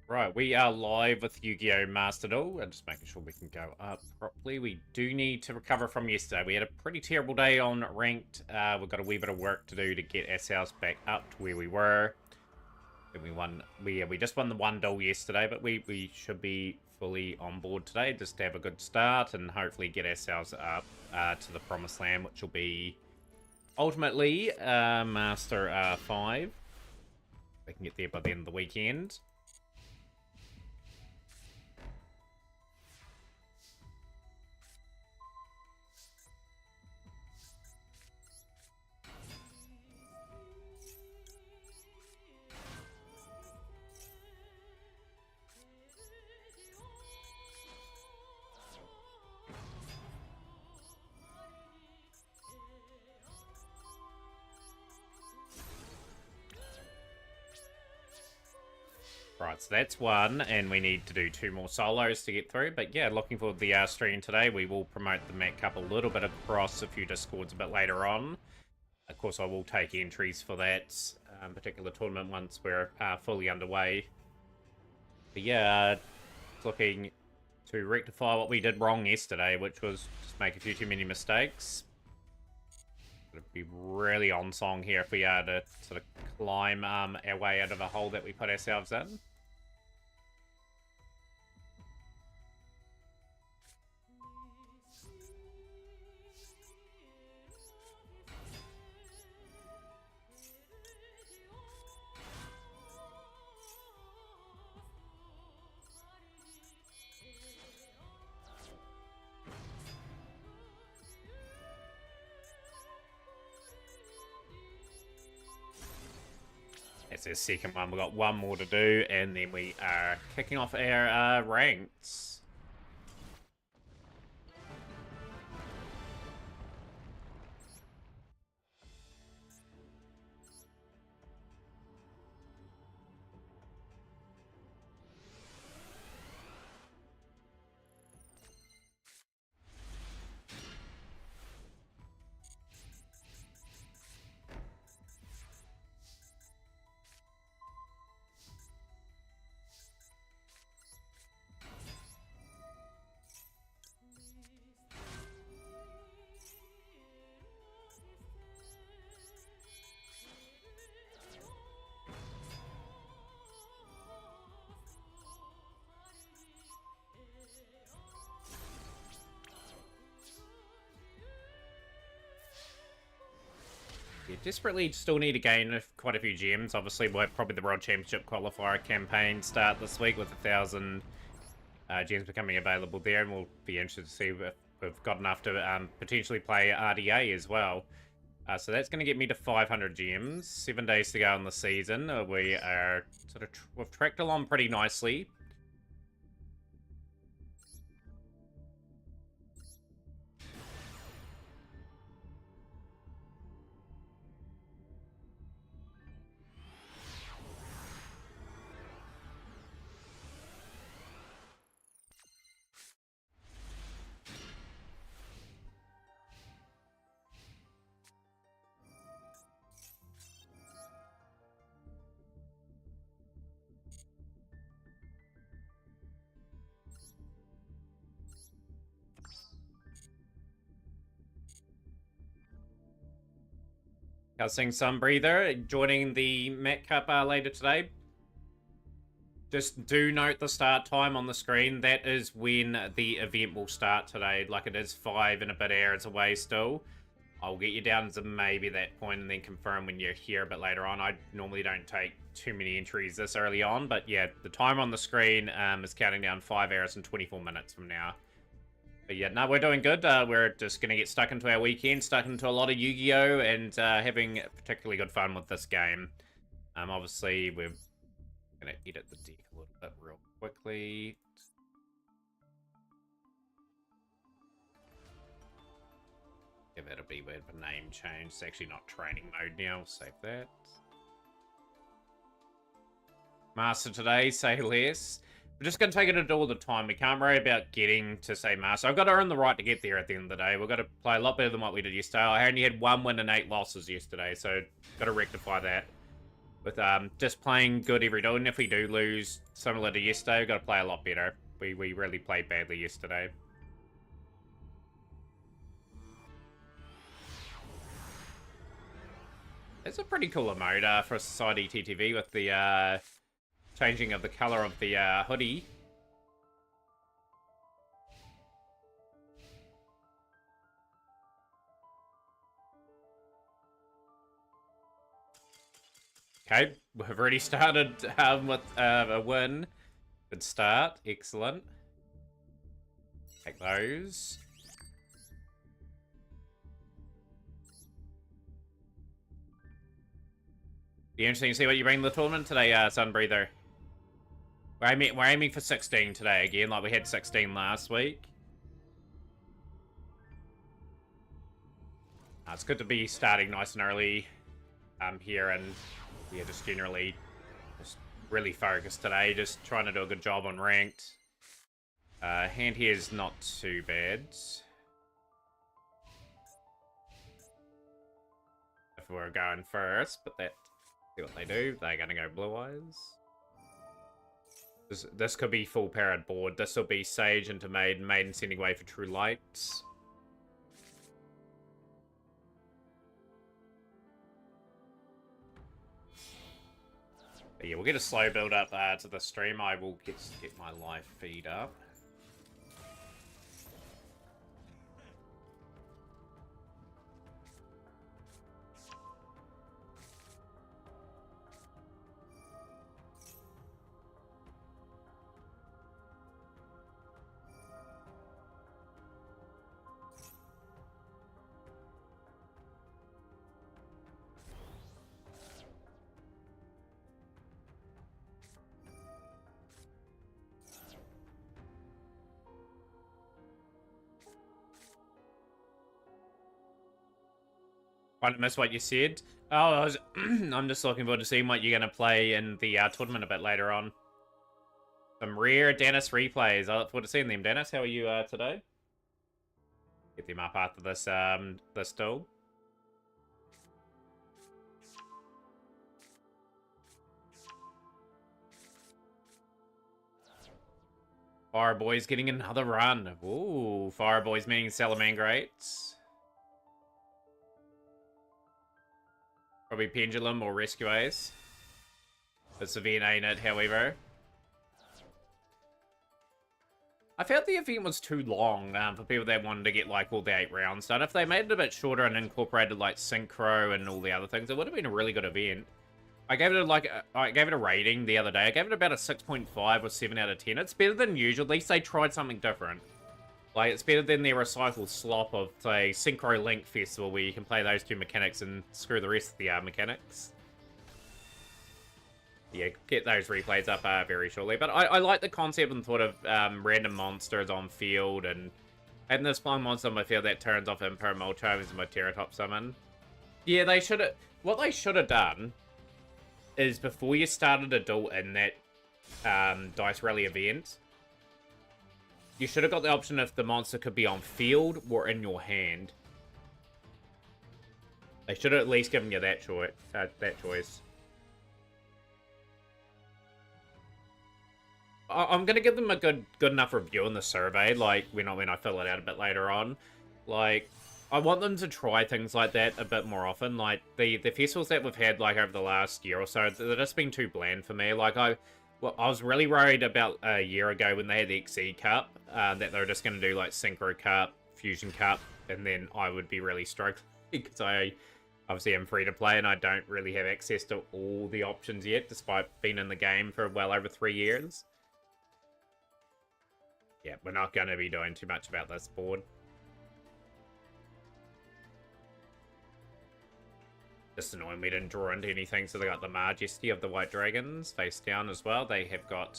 Right, we are live with Yu-Gi-Oh! Master Duel, and just making sure we can go up properly. We do need to recover from yesterday. We had a pretty terrible day on ranked. We've got a wee bit of work to do to get ourselves back up to where we were. And we won. We just won the one duel yesterday, but we should be fully on board today, just to have a good start and hopefully get ourselves up to the promised land, which will be ultimately Master 5. We can get there by the end of the weekend. Right, so that's one, and we need to do 2 more solos to get through. But yeah, looking forward to the stream today. We will promote the Mac Cup a little bit across a few Discords a bit later on. Of course, I will take entries for that particular tournament once we're fully underway. But yeah, looking to rectify what we did wrong yesterday, which was just make a few too many mistakes. Gotta be really on song here if we are to sort of climb our way out of a hole that we put ourselves in. That's our second one. We've got one more to do, and then we are kicking off our ranks. Yeah, desperately still need to gain quite a few gems. Obviously, we'll have probably the World Championship qualifier campaign start this week with 1,000 gems becoming available there, and we'll be interested to see if we've got enough to potentially play RDA as well. So that's going to get me to 500 gems. 7 days to go in the season. We are we've tracked along pretty nicely. Cussing Sunbreather joining the Mac Cup later today. Just do note the start time on the screen. That is when the event will start today. Like, it is 5 and a bit hours away still. I'll get you down to maybe that point and then confirm when you're here a bit later on. I normally don't take too many entries this early on, but yeah, the time on the screen is counting down 5 hours and 24 minutes from now. But yeah, no, we're doing good. We're just going to get stuck into our weekend, stuck into a lot of Yu-Gi-Oh! And having particularly good fun with this game. Obviously, we're going to edit the deck a little bit real quickly. Yeah, that'll be with a name change. It's actually not training mode now. We'll save that. Master today, say less. We're just going to take it at all the time. We can't worry about getting to, say, Master. I've got to earn the right to get there at the end of the day. We've got to play a lot better than what we did yesterday. I only had 1 win and 8 losses yesterday, so got to rectify that. With just playing good every day, and if we do lose, similar to yesterday, we've got to play a lot better. We really played badly yesterday. It's a pretty cool emote for Society TTV with the changing of the color of the hoodie. Okay, we've already started with a win. Good start, excellent. Take those. Be interesting to see what you bring to the tournament today, Sunbreather. We're aiming for 16 today again, like we had 16 last week. It's good to be starting nice and early here, and yeah, just generally just really focused today, just trying to do a good job on ranked. Hand here is not too bad. If we're going first, but that, see what they do. They're gonna go blue eyes. This could be full parad board. This will be Sage into Maiden, Maiden sending away for True Lights. But yeah, we'll get a slow build up to the stream. I will get my live feed up. I missed what you said. Oh, I'm just looking forward to seeing what you're going to play in the tournament a bit later on. Some rare Dennis replays. I look forward to seeing them. Dennis, how are you today? Get them up after this this duel. Fireboy's getting another run. Ooh, Fireboy's meaning Salamangreats. Probably Pendulum or Rescue Ace. It's event ain't it, however. I felt the event was too long for people that wanted to get like all the 8 rounds done. If they made it a bit shorter and incorporated like Synchro and all the other things, it would have been a really good event. I gave it a rating the other day. I gave it about a 6.5 or 7 out of 10. It's better than usual. At least they tried something different. Like, it's better than their recycled slop of, say, Synchro Link Festival, where you can play those 2 mechanics and screw the rest of the mechanics. Yeah, get those replays up very shortly. But I like the concept and thought of random monsters on field, and having this flying monster on my field that turns off Imperil Molcharms and my Terratop summon. Yeah, they should have... What they should have done is before you started a duel in that Dice Rally event, you should have got the option if the monster could be on field or in your hand. They should have at least given you that choice. I'm gonna give them a good enough review in the survey, like when I fill it out a bit later on. Like, I want them to try things like that a bit more often. Like the festivals that we've had like over the last year or so, they're just been too bland for me. Like I was really worried about a year ago when they had the XE Cup, that they were just going to do like Synchro Cup, Fusion Cup, and then I would be really struggling because I obviously am free to play and I don't really have access to all the options yet, despite being in the game for well over 3 years. Yeah, we're not going to be doing too much about this board. Just annoying we didn't draw into anything, so they got the Majesty of the White Dragons face down as well. They've got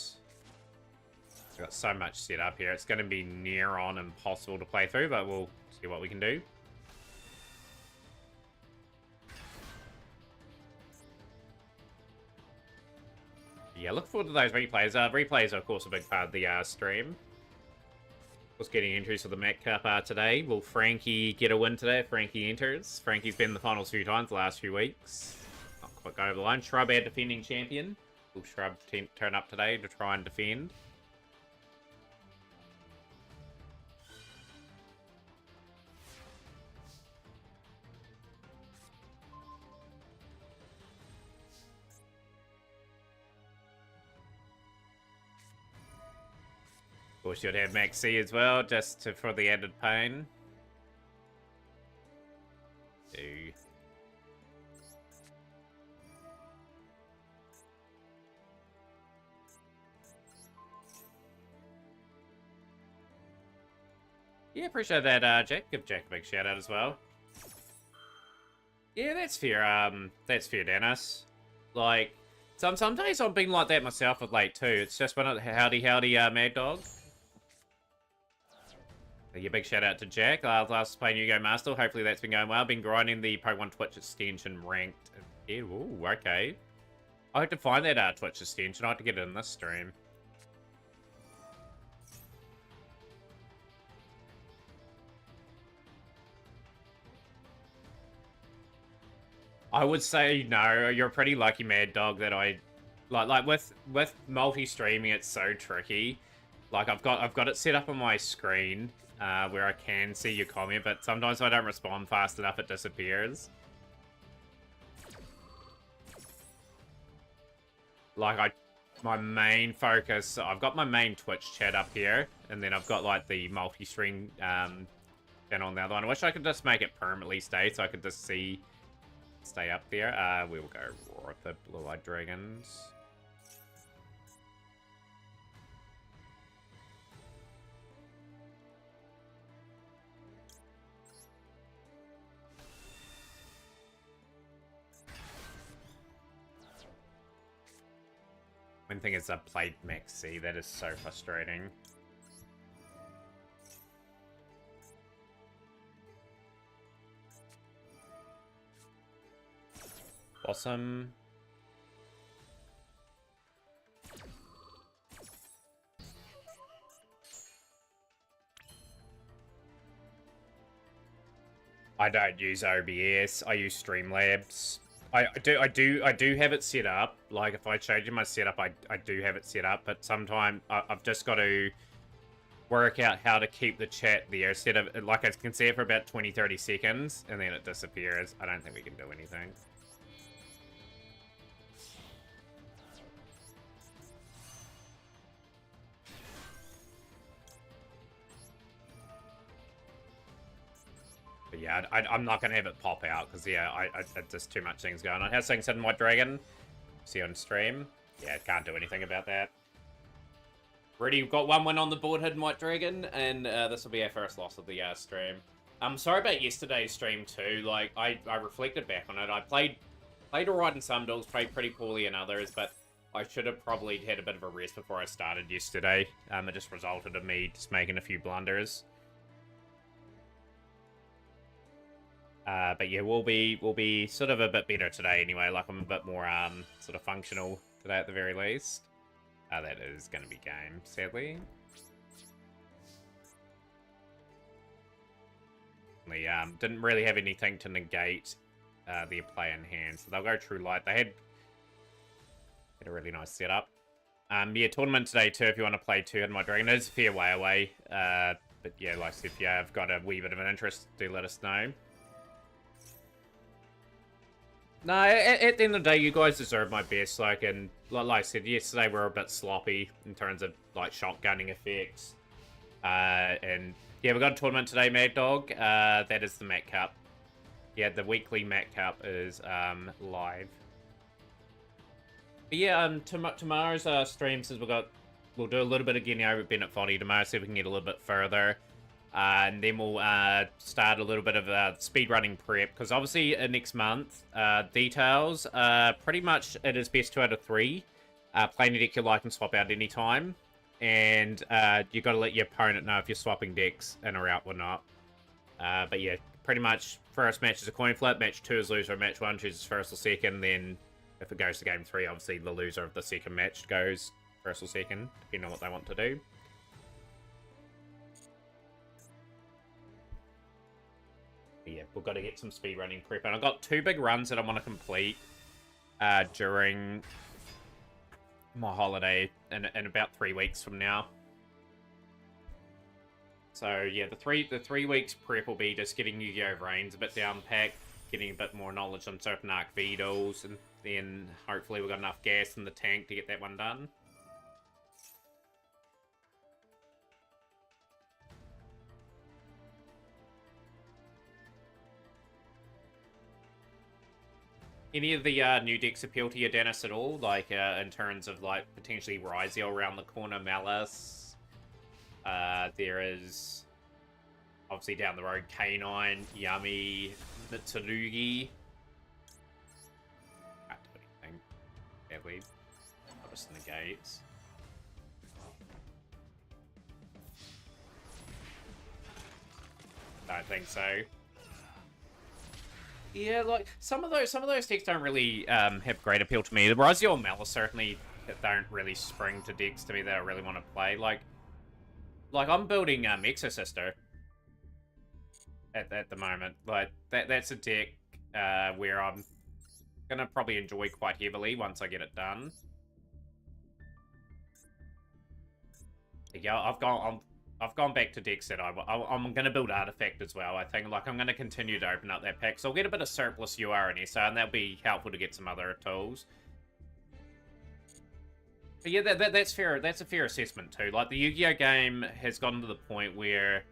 so much set up here. It's going to be near on impossible to play through, but we'll see what we can do. Yeah, look forward to those replays. Replays are, of course, a big part of the stream. Was getting entries for the Met Cup today. Will Frankie get a win today if Frankie enters? Frankie's been in the finals a few times the last few weeks. Not quick go over the line. Shrub, our defending champion. Will Shrub turn up today to try and defend? Of course, you'd have Maxi as well, just for the added pain. Yeah, appreciate that, Jack. Give Jack a big shout out as well. Yeah, that's fair. That's fair, Dennis. Like, some days I've been like that myself of late too. It's just when howdy, Mad Dog. Yeah, big shout out to Jack. Last playing Yu-Gi-Oh! Master. Hopefully that's been going well. Been grinding the Pokemon Twitch extension ranked. Yeah, ooh, okay. I have to find that Twitch extension. I have to get it in this stream. I would say no. You're a pretty lucky, Mad Dog, that I like with multi-streaming. It's so tricky. Like I've got it set up on my screen where I can see your comment, but sometimes if I don't respond fast enough, it disappears. Like my main focus. I've got my main Twitch chat up here, and then I've got like the multi-stream channel on the other one. I wish I could just make it permanently stay, so I could just stay up there. We will go roar at the blue-eyed dragons. One thing is I played Maxi. That is so frustrating. Awesome. I don't use OBS. I use Streamlabs. I do have it set up. Like if I change my setup, I do have it set up. But sometimes I've just got to work out how to keep the chat there instead of like I can see it for about 20-30 seconds and then it disappears. I don't think we can do anything. But yeah, I'm not going to have it pop out because, yeah, just too much things going on. How's things Hidden White Dragon? See on stream? Yeah, can't do anything about that. Already got one win on the board, Hidden White Dragon, and this will be our first loss of the stream. I'm sorry about yesterday's stream too. Like, I reflected back on it. I played alright in some duels, played pretty poorly in others, but I should have probably had a bit of a rest before I started yesterday. It just resulted in me just making a few blunders. But yeah, we'll be sort of a bit better today anyway. Like I'm a bit more sort of functional today at the very least. That is going to be game, sadly. We didn't really have anything to negate their play in hand, so they'll go True Light. They had a really nice setup. Yeah, tournament today too. If you want to play two Hidden White Dragon, it is a fair way away. But yeah, like I said, if you have got a wee bit of an interest, do let us know. No, at the end of the day, you guys deserve my best. Like, and like I said, yesterday we were a bit sloppy in terms of like shotgunning effects. And yeah, we got a tournament today, Mad Dog. That is the Mac Cup. Yeah, the weekly Mac Cup is live. But yeah, tomorrow's stream, since we'll do a little bit of getting over at Bennett Foddy tomorrow, see if we can get a little bit further. And then we'll start a little bit of speedrunning prep, because obviously next month, details, pretty much it is best 2 out of 3. Play any deck you like and swap out any time. And you got to let your opponent know if you're swapping decks in or out or not. But yeah, pretty much first match is a coin flip, match 2 is loser of match 1, chooses first or second, then if it goes to game 3, obviously the loser of the second match goes first or second, depending on what they want to do. Yeah, we've got to get some speedrunning prep. And I've got 2 big runs that I want to complete. during my holiday in about 3 weeks from now. So yeah, the three weeks prep will be just getting Yu-Gi-Oh! Reigns a bit down packed, getting a bit more knowledge on certain Arc Beetles, and then hopefully we've got enough gas in the tank to get that one done. Any of the new decks appeal to you, Dennis, at all? Like, in terms of, like, potentially Ryziel around the corner, Malice. There is, obviously, down the road, K9, Yami, Mitsurugi. Can't do anything. Badly. I'll just negate. Don't think so. Yeah, like some of those decks don't really have great appeal to me. The Ryziel and Malice certainly don't really spring to decks to me that I really want to play. Like I'm building Exorcister at the moment. Like that's a deck where I'm gonna probably enjoy quite heavily once I get it done. Yeah, I've gone back to decks that I'm going to build Artifact as well. I think, like, I'm going to continue to open up that pack. So I'll get a bit of surplus UR and SR, and that'll be helpful to get some other tools. But yeah, that's fair. That's a fair assessment too. Like, the Yu-Gi-Oh! Game has gotten to the point where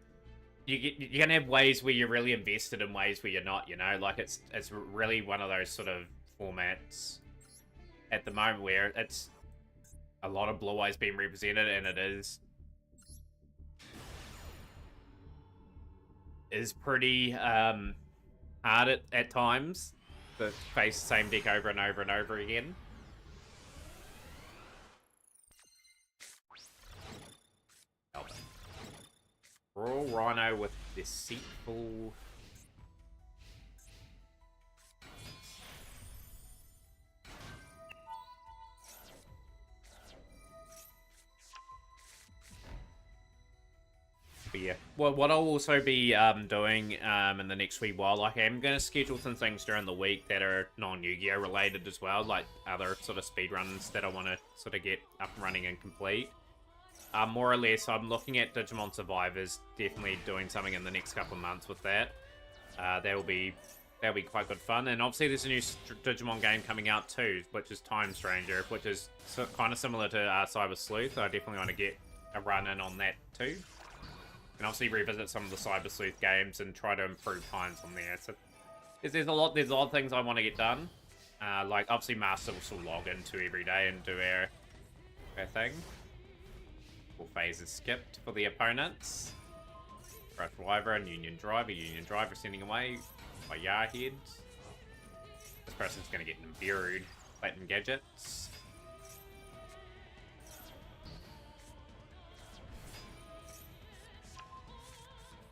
you're going to have ways where you're really invested and ways where you're not, you know? Like, it's really one of those sort of formats at the moment where it's a lot of Blue Eyes being represented, and it is pretty hard at times to face the same deck over and over and over again. Royal Rhino with Deceitful. But yeah, well, what I'll also be doing in the next wee while, like, I'm going to schedule some things during the week that are non-Yu-Gi-Oh! Related as well, like other sort of speedruns that I want to sort of get up and running and complete. More or less, I'm looking at Digimon Survivors, definitely doing something in the next couple of months with that. That'll be quite good fun. And obviously there's a new Digimon game coming out too, which is Time Stranger, which is kind of similar to Cyber Sleuth. I definitely want to get a run in on that too. And obviously revisit some of the Cyber Sleuth games and try to improve times on there. So there's a lot of things I want to get done. Like obviously Master will still log into every day and do our thing. All phases skipped for the opponents. Rush Wyvern, Union Driver sending away by Yarhead. This person's going to get Nibiru, Platinum Gadgets.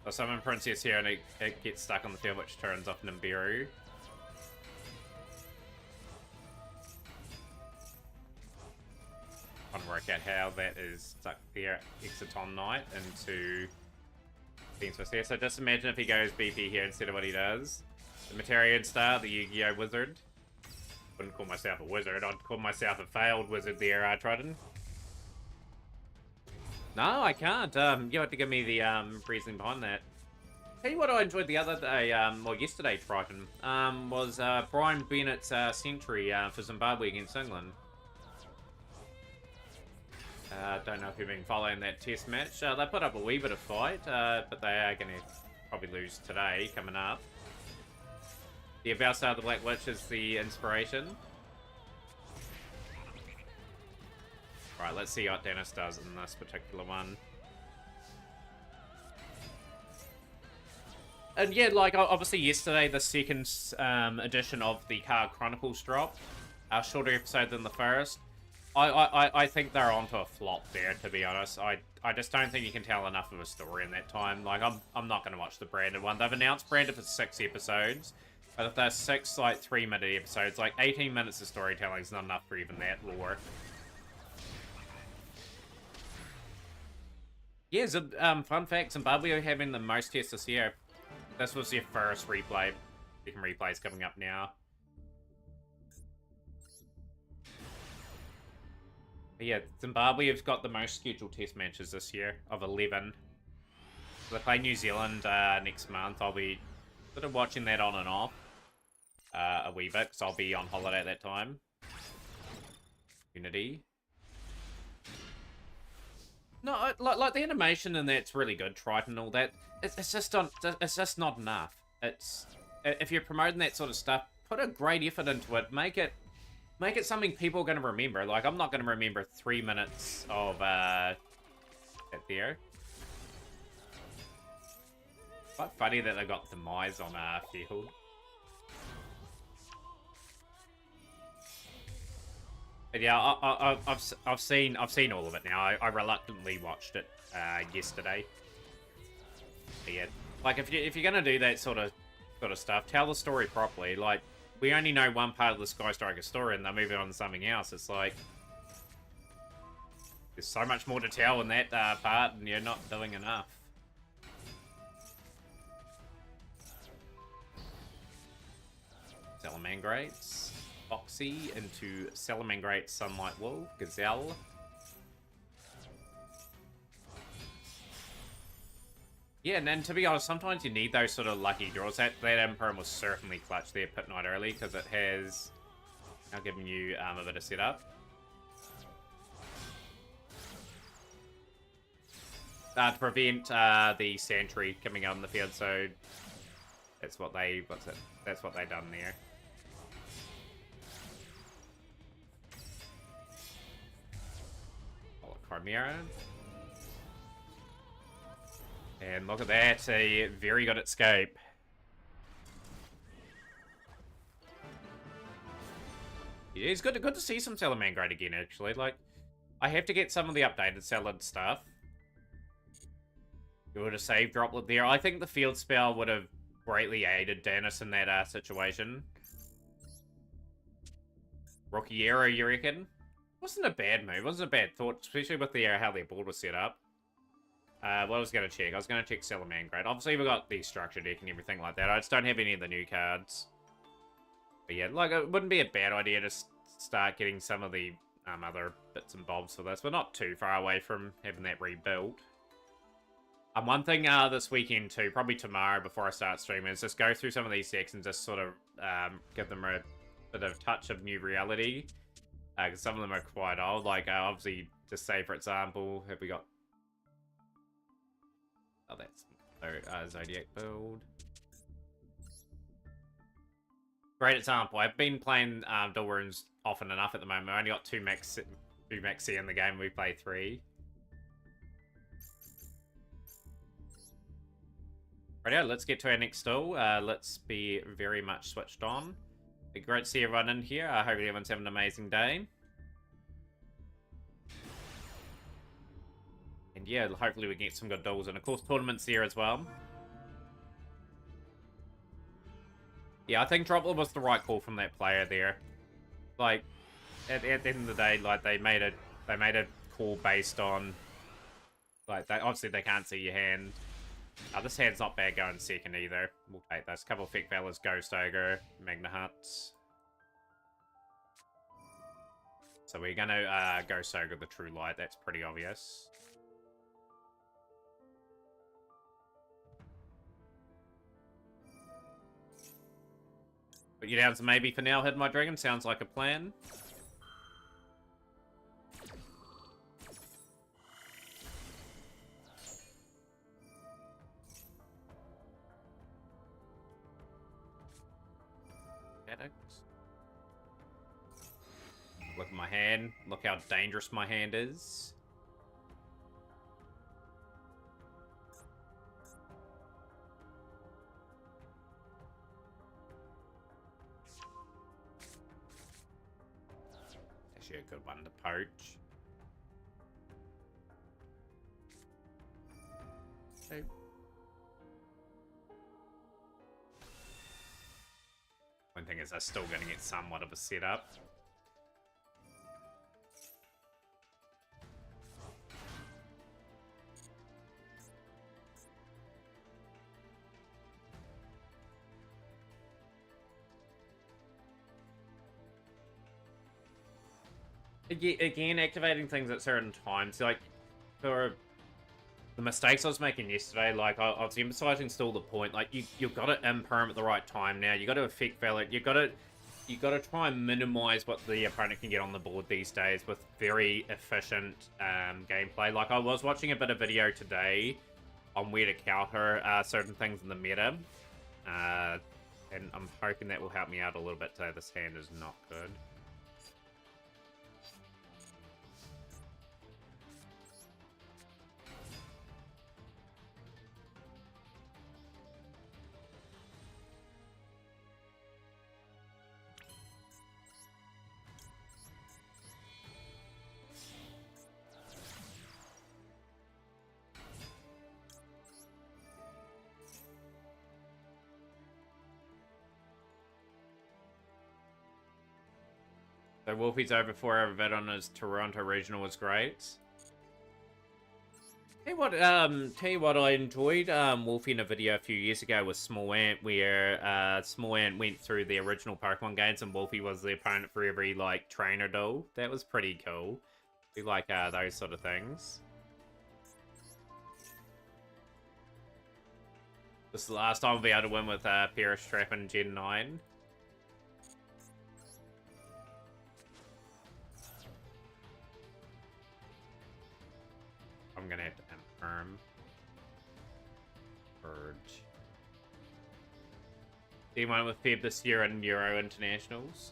I'll summon Princess here and it gets stuck on the field, which turns off Nibiru. Trying to work out how that is stuck there. Exiton Knight into Defense here. So just imagine if he goes BP here instead of what he does. The Materian Star, the Yu-Gi-Oh! Wizard. Wouldn't call myself a wizard, I'd call myself a failed wizard there, Triton. No, I can't. You have to give me the reasoning behind that. Tell you what I enjoyed the other day, well, yesterday, Triton, was Brian Bennett's century for Zimbabwe against England. Don't know if you've been following that test match. They put up a wee bit of fight, but they are going to probably lose today, coming up. The Avowstar the Black Witch is the inspiration. Right, let's see what Dennis does in this particular one. And yeah, like, obviously yesterday, the second edition of the Card Chronicles dropped. A shorter episode than the first. I think they're onto a flop there, to be honest. I just don't think you can tell enough of a story in that time. Like, I'm not going to watch the branded one. They've announced branded for 6 episodes. But if there's 6, like, 3-minute episodes, like, 18 minutes of storytelling is not enough for even that lore. Yeah, fun fact, Zimbabwe are having the most tests this year. This was their first replay. Second replay's coming up now. But yeah, Zimbabwe have got the most scheduled test matches this year of 11. So they play New Zealand next month. I'll be sort of watching that on and off a wee bit because I'll be on holiday at that time. Unity. No, like the animation in that's really good. Triton and all that. It's just not enough. It's if you're promoting that sort of stuff, put a great effort into it. Make it something people are going to remember. Like I'm not going to remember 3 minutes of that there. Quite funny that they got Demise on field. But yeah, I've seen all of it now. I reluctantly watched it yesterday. But yeah, like if you're gonna do that sort of stuff, tell the story properly. Like we only know one part of the Sky Striker story, and they're moving on to something else. It's like there's so much more to tell in that part, and you're not doing enough. Salamangrates. Foxy into Salamangrate, Sunlight Wolf, Gazelle. Yeah, and then to be honest, sometimes you need those sort of lucky draws. That Emperor was certainly clutch there, Pit Knight early, because it has now given you a bit of setup. To prevent the Sentry coming out in the field, so that's what they done there. Chimera. And look at that, a very good escape. Yeah, it's good to see some Salamangrate again, actually. Like, I have to get some of the updated Salad stuff. You would have saved Droplet there. I think the field spell would have greatly aided Danis in that situation. Rocky Arrow, you reckon? Wasn't a bad move. Wasn't a bad thought, especially with the how their board was set up. What I was going to check. I was going to check Salamangrate. Obviously, we got the structure deck and everything like that. I just don't have any of the new cards. But yeah, like, it wouldn't be a bad idea to start getting some of the other bits and bobs for this. We're not too far away from having that rebuilt. One thing this weekend too, probably tomorrow before I start streaming, is just go through some of these decks and just sort of give them a bit of touch of new reality. Because some of them are quite old. Like, obviously, just say, for example, have we got... Oh, that's Zodiac build. Great example. I've been playing Dual Runes often enough at the moment. I only got two Maxi in the game. We play 3. Rightio, let's get to our next duel. Let's be very much switched on. Great to see everyone in here. I hope everyone's having an amazing day. And yeah, hopefully we get some good duels and of course tournaments there as well. Yeah, I think Droplet was the right call from that player there. Like, at the end of the day, like they made a call based on, like, obviously they can't see your hand. This hand's not bad going second either. We'll take those. Couple of Feck Valors, Ghost Ogre, Magna Huts. So we're gonna Ghost Ogre the True Light. That's pretty obvious. Put you down to maybe for now. Hit my dragon. Sounds like a plan. Look at my hand. Look how dangerous my hand is. Actually a good one to poach. Okay. One thing is they're still going to get somewhat of a setup. Again, activating things at certain times, like for the mistakes I was making yesterday, like I was emphasizing still the point, like you've got to imperm at the right time now. You got to effect valid. You got to try and minimize what the opponent can get on the board these days with very efficient gameplay. Like I was watching a bit of video today on where to counter certain things in the meta, and I'm hoping that will help me out a little bit today. This hand is not good. So Wolfie's over 4-hour vid on his Toronto regional was great. Tell you what I enjoyed Wolfie in a video a few years ago with Small Ant, where Small Ant went through the original Pokemon games and Wolfie was the opponent for every like trainer duel. That was pretty cool. We like those sort of things. This is the last time I'll be able to win with Perish Trap and Gen 9. I'm gonna have to confirm. Purge. D1 with Feb this year in Euro Internationals.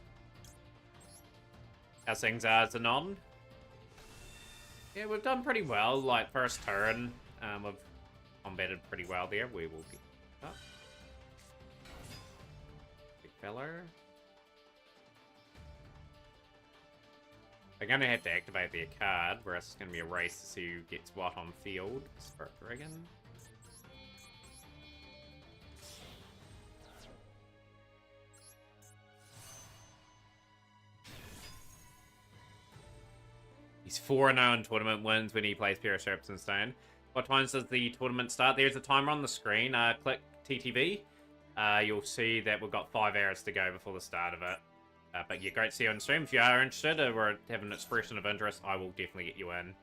How's things are, Zanon? Yeah, we've done pretty well. Like, first turn, we've combated pretty well there. We will get up. Big feller. They're going to have to activate their card, whereas it's going to be a race to see who gets what on field. Spirit Dragon. He's 4-0 in tournament wins when he plays Perish Trap and Stone. What times does the tournament start? There's a timer on the screen. Click TTV. You'll see that we've got 5 hours to go before the start of it. But yeah, great to see you on stream. If you are interested or have an expression of interest, I will definitely get you in.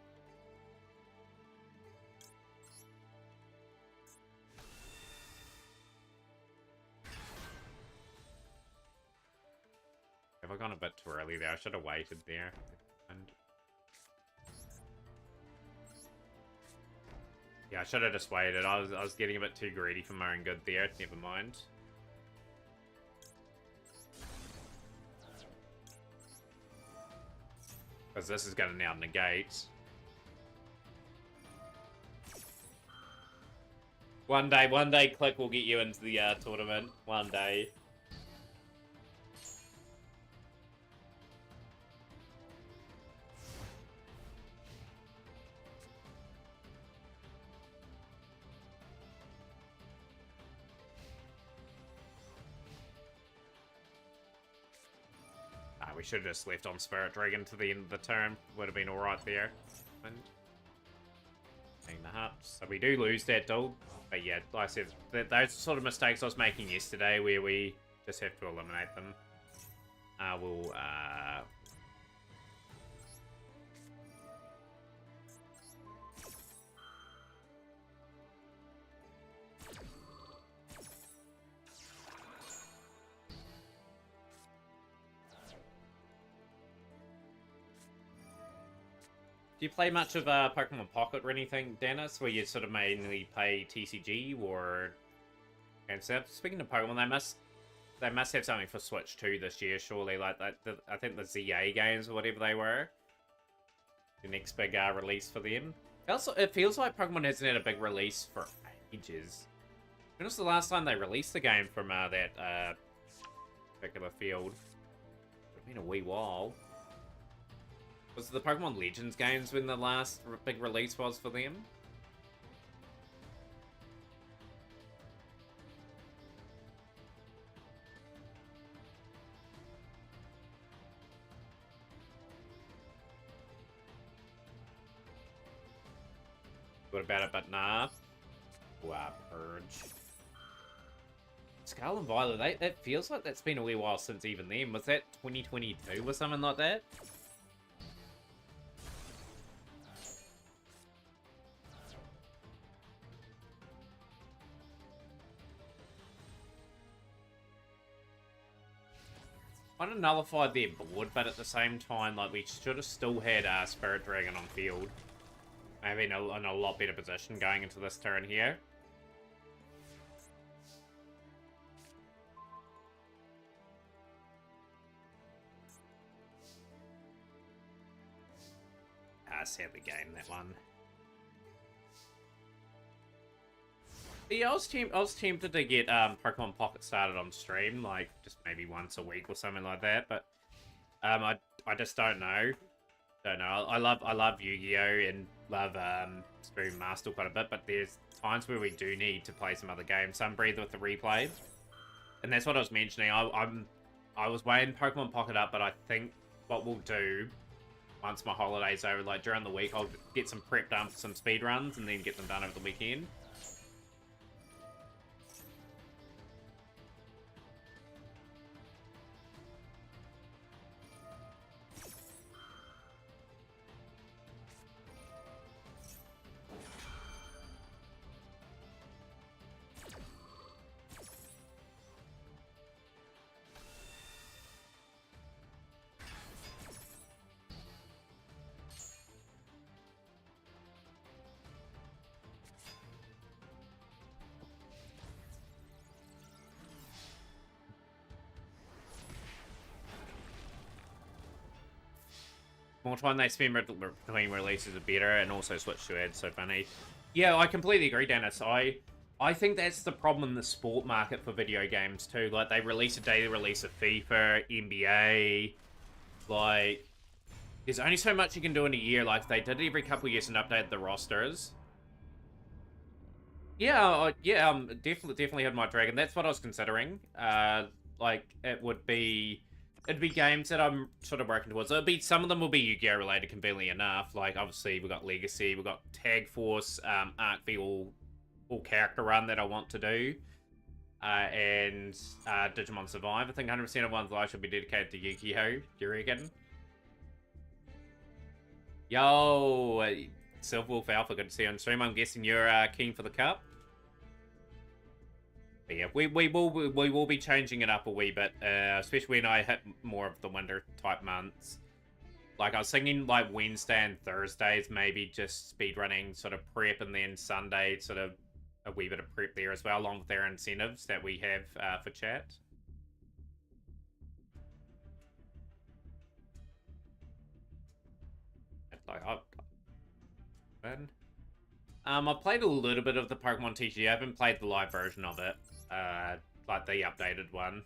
Have I gone a bit too early there? I should have waited there. Yeah, I should have just waited. I was getting a bit too greedy for my own good there. Never mind. Because this is going to now negate. One day, Click will get you into the tournament. One day. We should have just left on Spirit Dragon to the end of the turn. Would have been alright there. And the hearts. So we do lose that duel. But yeah, like I said, those sort of mistakes I was making yesterday where we just have to eliminate them. We'll Do you play much of Pokemon Pocket or anything, Dennis, where you sort of mainly play TCG or... And so, speaking of Pokemon, they must have something for Switch 2 this year, surely. Like, I think the ZA games or whatever they were. The next big release for them. Also, it feels like Pokemon hasn't had a big release for ages. When was the last time they released the game from that particular field? It's been a wee while. Was the Pokemon Legends games when the last big release was for them? What about it, but nah. Wow, Purge. Scarlet and Violet, that feels like that's been a wee while since even then. Was that 2022 or something like that? kind of nullified their board, but at the same time, like, we should have still had Spirit Dragon on field. Maybe in a lot better position going into this turn here. Sadly game, that one. Yeah, I was tempted to get Pokemon Pocket started on stream, like just maybe once a week or something like that. But I just don't know. I love Yu-Gi-Oh and love Spoon Master quite a bit, but there's times where we do need to play some other games. Sunbreather with the replay, and that's what I was mentioning. I was weighing Pokemon Pocket up, but I think what we'll do once my holiday's over, like during the week, I'll get some prep done for some speed runs and then get them done over the weekend. More time they spend between releases are better, and also switch to ads, so funny. Yeah, I completely agree, Dennis. I think that's the problem in the sport market for video games too. Like, they release a daily release of FIFA, NBA, like, there's only so much you can do in a year. Like, they did it every couple of years and updated the rosters. Yeah, definitely had my Dragon. That's what I was considering. Like, it'd be games that I'm sort of working towards. Some of them will be Yu-Gi-Oh related, conveniently enough. Like, obviously, we've got Legacy, we've got Tag Force, Arc V, all character run that I want to do. And Digimon Survive. I think 100% of one's life should be dedicated to Yu-Gi-Oh! Do you reckon? Yo, Silverwolf Alpha, good to see you on stream. I'm guessing you're keen for the cup. But yeah, we will be changing it up a wee bit, especially when I hit more of the winter type months. Like, I was thinking like Wednesday and Thursdays, maybe just speedrunning sort of prep, and then Sunday sort of a wee bit of prep there as well, along with their incentives that we have for chat. Like, I played a little bit of the Pokemon TCG. I haven't played the live version of it. Like the updated one.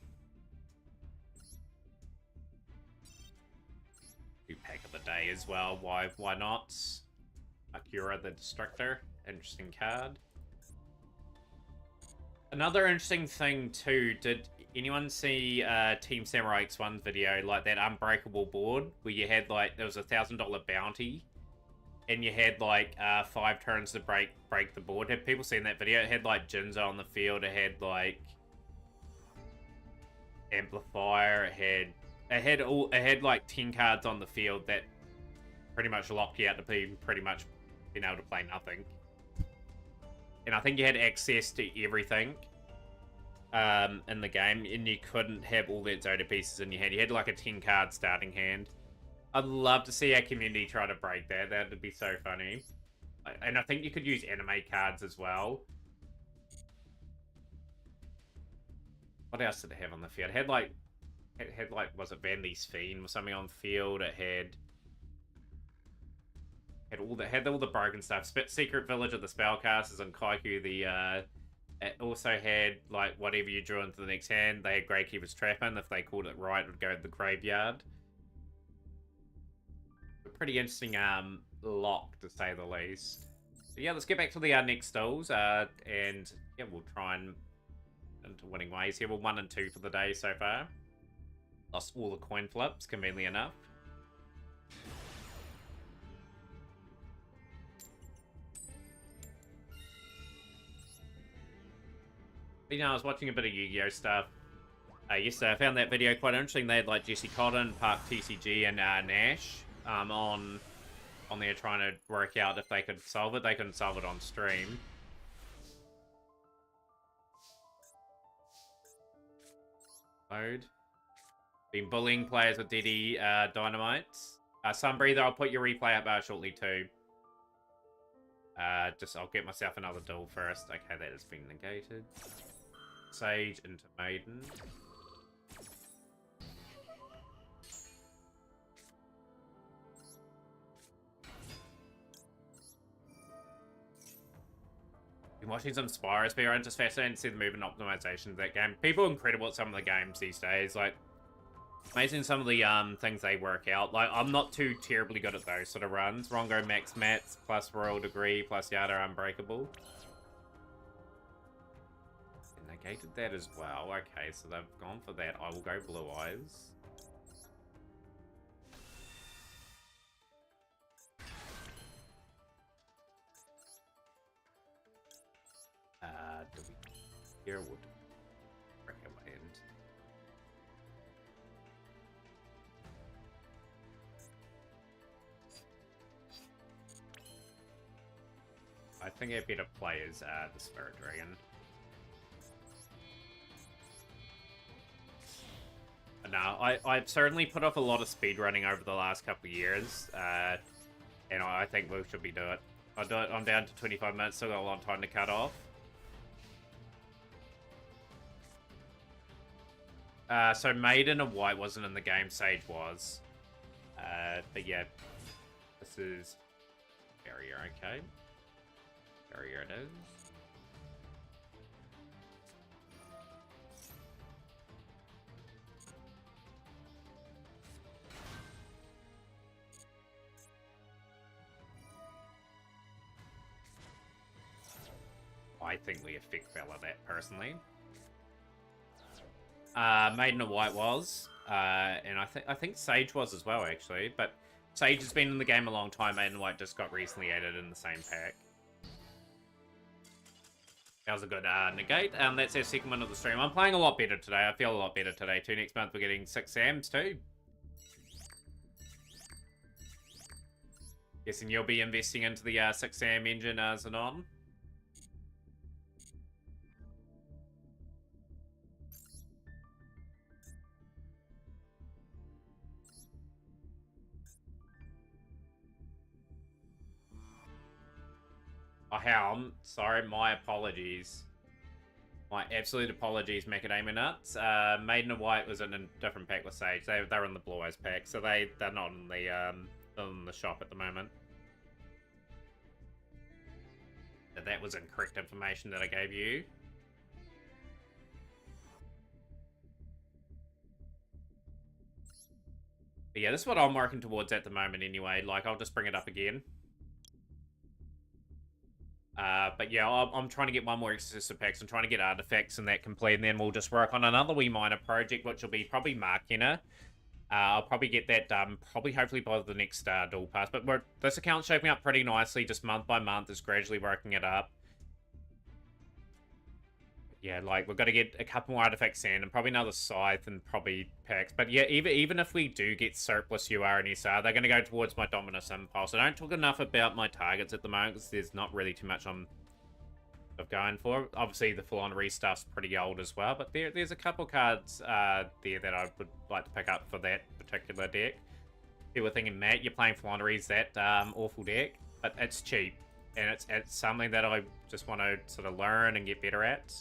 New pack of the day as well. Why not? Akira the Destructor. Interesting card. Another interesting thing too, did anyone see Team Samurai X1's video, like that Unbreakable board, where you had like, there was a $1,000 bounty, and you had like 5 turns to break the board? Have people seen that video? It had like Jinzo on the field, it had like Amplifier, it had like 10 cards on the field that pretty much locked you out to be pretty much being able to play nothing. And I think you had access to everything in the game, and you couldn't have all that Zoda pieces in your hand. You had like a 10 card starting hand. I'd love to see our community try to break that. That would be so funny. And I think you could use anime cards as well. What else did it have on the field? It had like, was it Vandy's Fiend or something on the field? It had all the broken stuff. Secret Village of the Spellcasters and Kaiku. It also had like whatever you drew into the next hand. They had Gravekeeper's Trap in. If they called it right, it would go to the graveyard. Pretty interesting lock, to say the least. So yeah, let's get back to the next stalls, and yeah, we'll try and into winning ways here. We're 1 and 2 for the day so far. Lost all the coin flips, conveniently enough. But, you know, I was watching a bit of Yu-Gi-Oh stuff yesterday. I found that video quite interesting. They had like Jesse Cotton, Park TCG, and Nash on there trying to work out if they could solve it. They couldn't solve it on stream. Mode. Been bullying players with DD Dynamites. Sunbreather, I'll put your replay up shortly too. I'll get myself another duel first. Okay, that has been negated. Sage into Maiden. Been watching some Spyro speedruns, just fascinating to see the movement optimization of that game. People are incredible at some of the games these days. Like, amazing some of the things they work out. Like, I'm not too terribly good at those sort of runs. Rongo Max Mats plus Royal Degree plus Yada Unbreakable. They negated that as well. Okay, so they've gone for that. I will go Blue Eyes. Do we here would recommend? I think our better play is the Spirit Dragon. No, I've certainly put off a lot of speedrunning over the last couple of years, and I think we should be doing it. I'll do it. I'm down to 25 minutes, still got a lot of time to cut off. So Maiden and White wasn't in the game, Sage was. But yeah, this is Barrier, okay. Barrier it is. I think we effect fell at that, personally. Maiden and White was, and I think Sage was as well, actually. But Sage has been in the game a long time. Maiden and White just got recently added in the same pack. That was a good negate. That's our second one of the stream. I'm playing a lot better today. I feel a lot better today too. Next month we're getting 6 SAMs too. Guessing you'll be investing into the 6 SAM engine, Zanon. Oh, Helm. Sorry, my apologies. My absolute apologies, Macadamia Nuts. Maiden and White was in a different pack with Sage. They're in the Blue Eyes pack, so they're not in the shop at the moment. That was incorrect information that I gave you. But yeah, this is what I'm working towards at the moment anyway. Like, I'll just bring it up again. But yeah, I'm trying to get one more exclusive packs. I'm trying to get artifacts and that complete, and then we'll just work on another wee minor project, which will be probably Markina. I'll probably get that done, hopefully by the next dual pass. But this account's shaping up pretty nicely, just month by month, is gradually working it up. Yeah, like, we've got to get a couple more artifact sand and probably another scythe and probably packs. But yeah, even if we do get surplus UR and SR, they're going to go towards my Dominus Impulse. I don't talk enough about my targets at the moment because there's not really too much I'm going for. Obviously, the full-on restuff's pretty old as well, but there's a couple cards there that I would like to pick up for that particular deck. People were thinking, Matt, you're playing Flandres, that awful deck, but it's cheap, and it's something that I just want to sort of learn and get better at.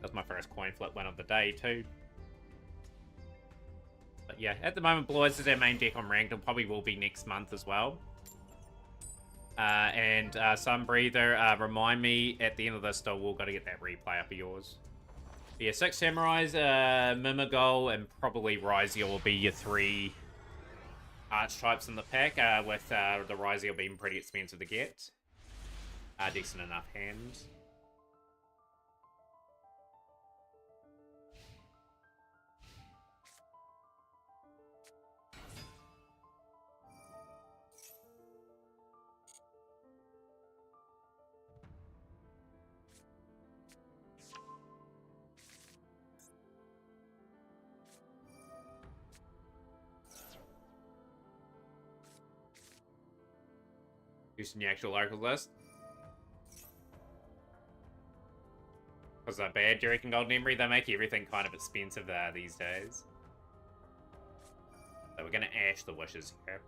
That was my first coin flip win of the day, too. But yeah, at the moment, Blue Eyes is our main deck on ranked, and probably will be next month as well. And Sunbreather, remind me at the end of this, though, we've got to get that replay up of yours. But yeah, 6 Samurais, Mimigol, and probably Ryziel will be your 3 archetypes in the pack, with the Ryziel being pretty expensive to get. Decent enough hand. Using the actual local list. Was that bad, do you reckon, Golden Emery? They make everything kind of expensive these days. So we're going to Ash the Wishes here.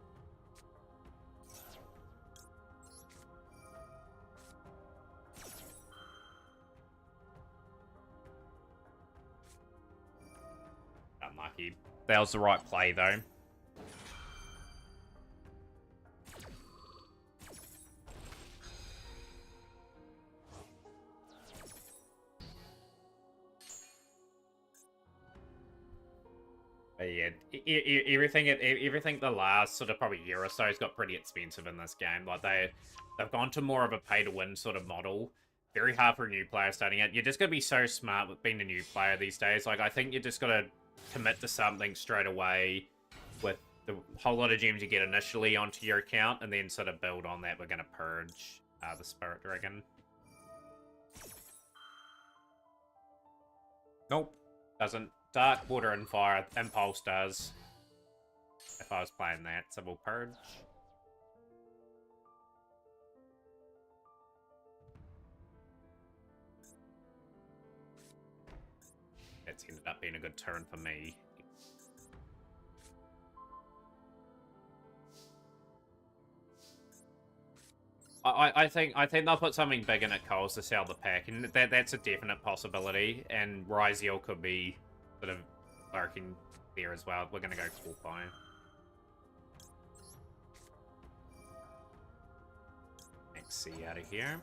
Unlucky. That was the right play, though. But yeah, everything the last sort of probably year or so has got pretty expensive in this game. Like they've gone to more of a pay-to-win sort of model. Very hard for a new player starting out. You're just gonna be so smart with being a new player these days. Like I think you just gotta commit to something straight away with the whole lot of gems you get initially onto your account, and then sort of build on that. We're gonna purge the Spirit Dragon. Nope, doesn't. Dark, Water, and Fire. Impulse does. If I was playing that, so we'll purge. That's ended up being a good turn for me. I think they'll put something big in at Coles to sell the pack, and that's a definite possibility. And Ryziel could be sort of lurking there as well. We're gonna go Cool Fire. Maxi out of here.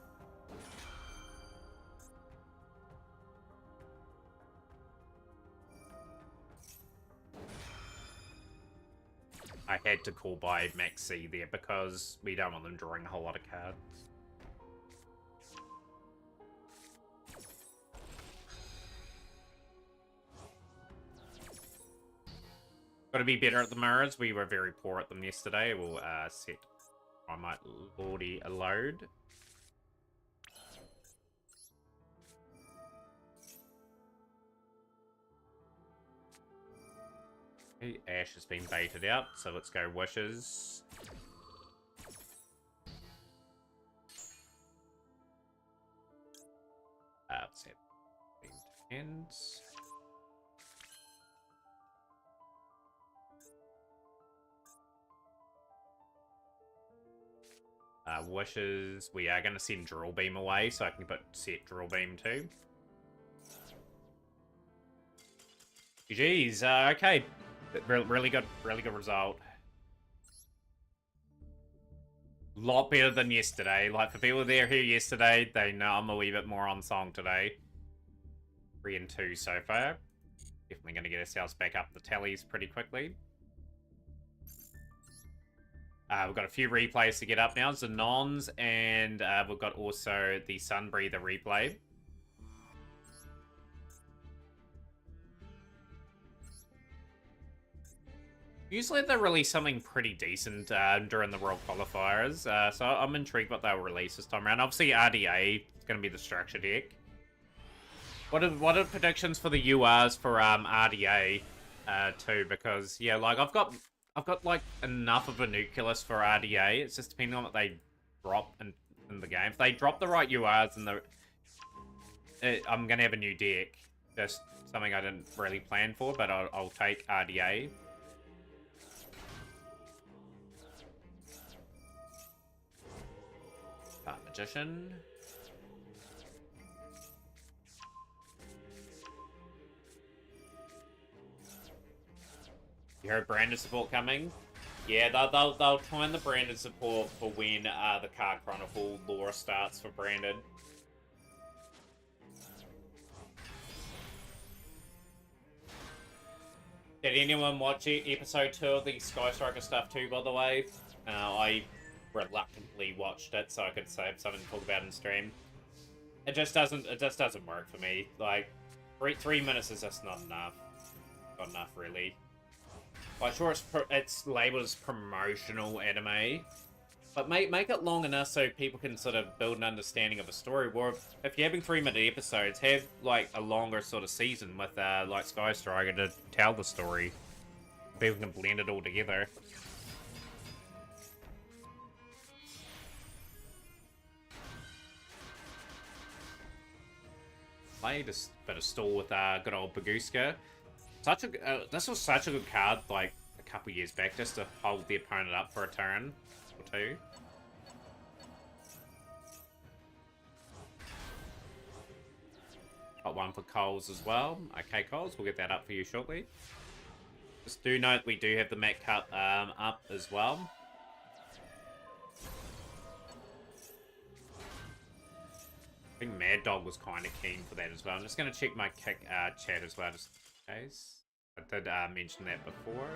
I had to call by Maxi there because we don't want them drawing a whole lot of cards. Got to be better at the mirrors. We were very poor at them yesterday. We'll set. I might already load. Okay, Ash has been baited out, so let's go Wishes. Let's have hands. Wishes. We are going to send Drill Beam away, so I can set Drill Beam too. GG's. Okay. Really good result. Lot better than yesterday. Like, for people that were here yesterday, they know I'm a wee bit more on song today. 3 and 2 so far. Definitely going to get ourselves back up the tallies pretty quickly. We've got a few replays to get up now. Zanons, and we've got also the Sunbreather replay. Usually they release something pretty decent during the World Qualifiers, so I'm intrigued what they'll release this time around. Obviously RDA is going to be the structure deck. What are predictions for the URs for RDA too? Because yeah, like I've got like enough of a nucleus for RDA. It's just depending on what they drop in the game. If they drop the right URs, I'm gonna have a new deck. Just something I didn't really plan for, but I'll take RDA. Magician. You heard branded support coming? Yeah, they'll try the branded support for when the Card Chronicle lore starts for branded. Did anyone watch episode 2 of the Sky Striker stuff too, by the way? I reluctantly watched it so I could save something to talk about in stream. It just doesn't work for me. Like 3 minutes is just not enough. Not enough, really. Like, sure, it's labeled as promotional anime, but make it long enough so people can sort of build an understanding of a story. Or if you're having 3-minute episodes, have like a longer sort of season with like Sky Striker to tell the story. People can blend it all together. Played a bit of stall with good old Baguska. This was such a good card, like a couple years back, just to hold the opponent up for a turn or two. Got one for Coles as well. Okay, Coles, we'll get that up for you shortly. Just do note we do have the Met Cup up as well. I think Mad Dog was kind of keen for that as well. I'm just going to check my chat as well, just in case. I did mention that before.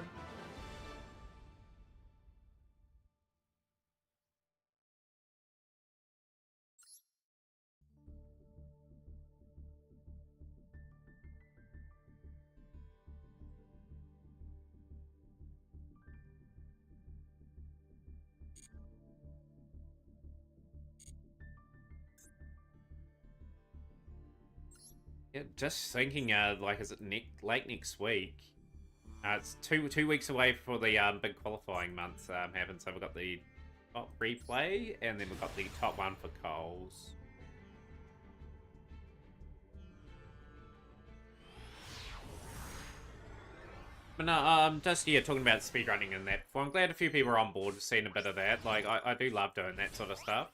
Yeah, just thinking, like, is it late next week? It's two weeks away before the big qualifying month happens. So we've got the top replay, and then we've got the top one for Coles. But no, just talking about speedrunning and that before. I'm glad a few people are on board with seeing a bit of that. Like, I do love doing that sort of stuff.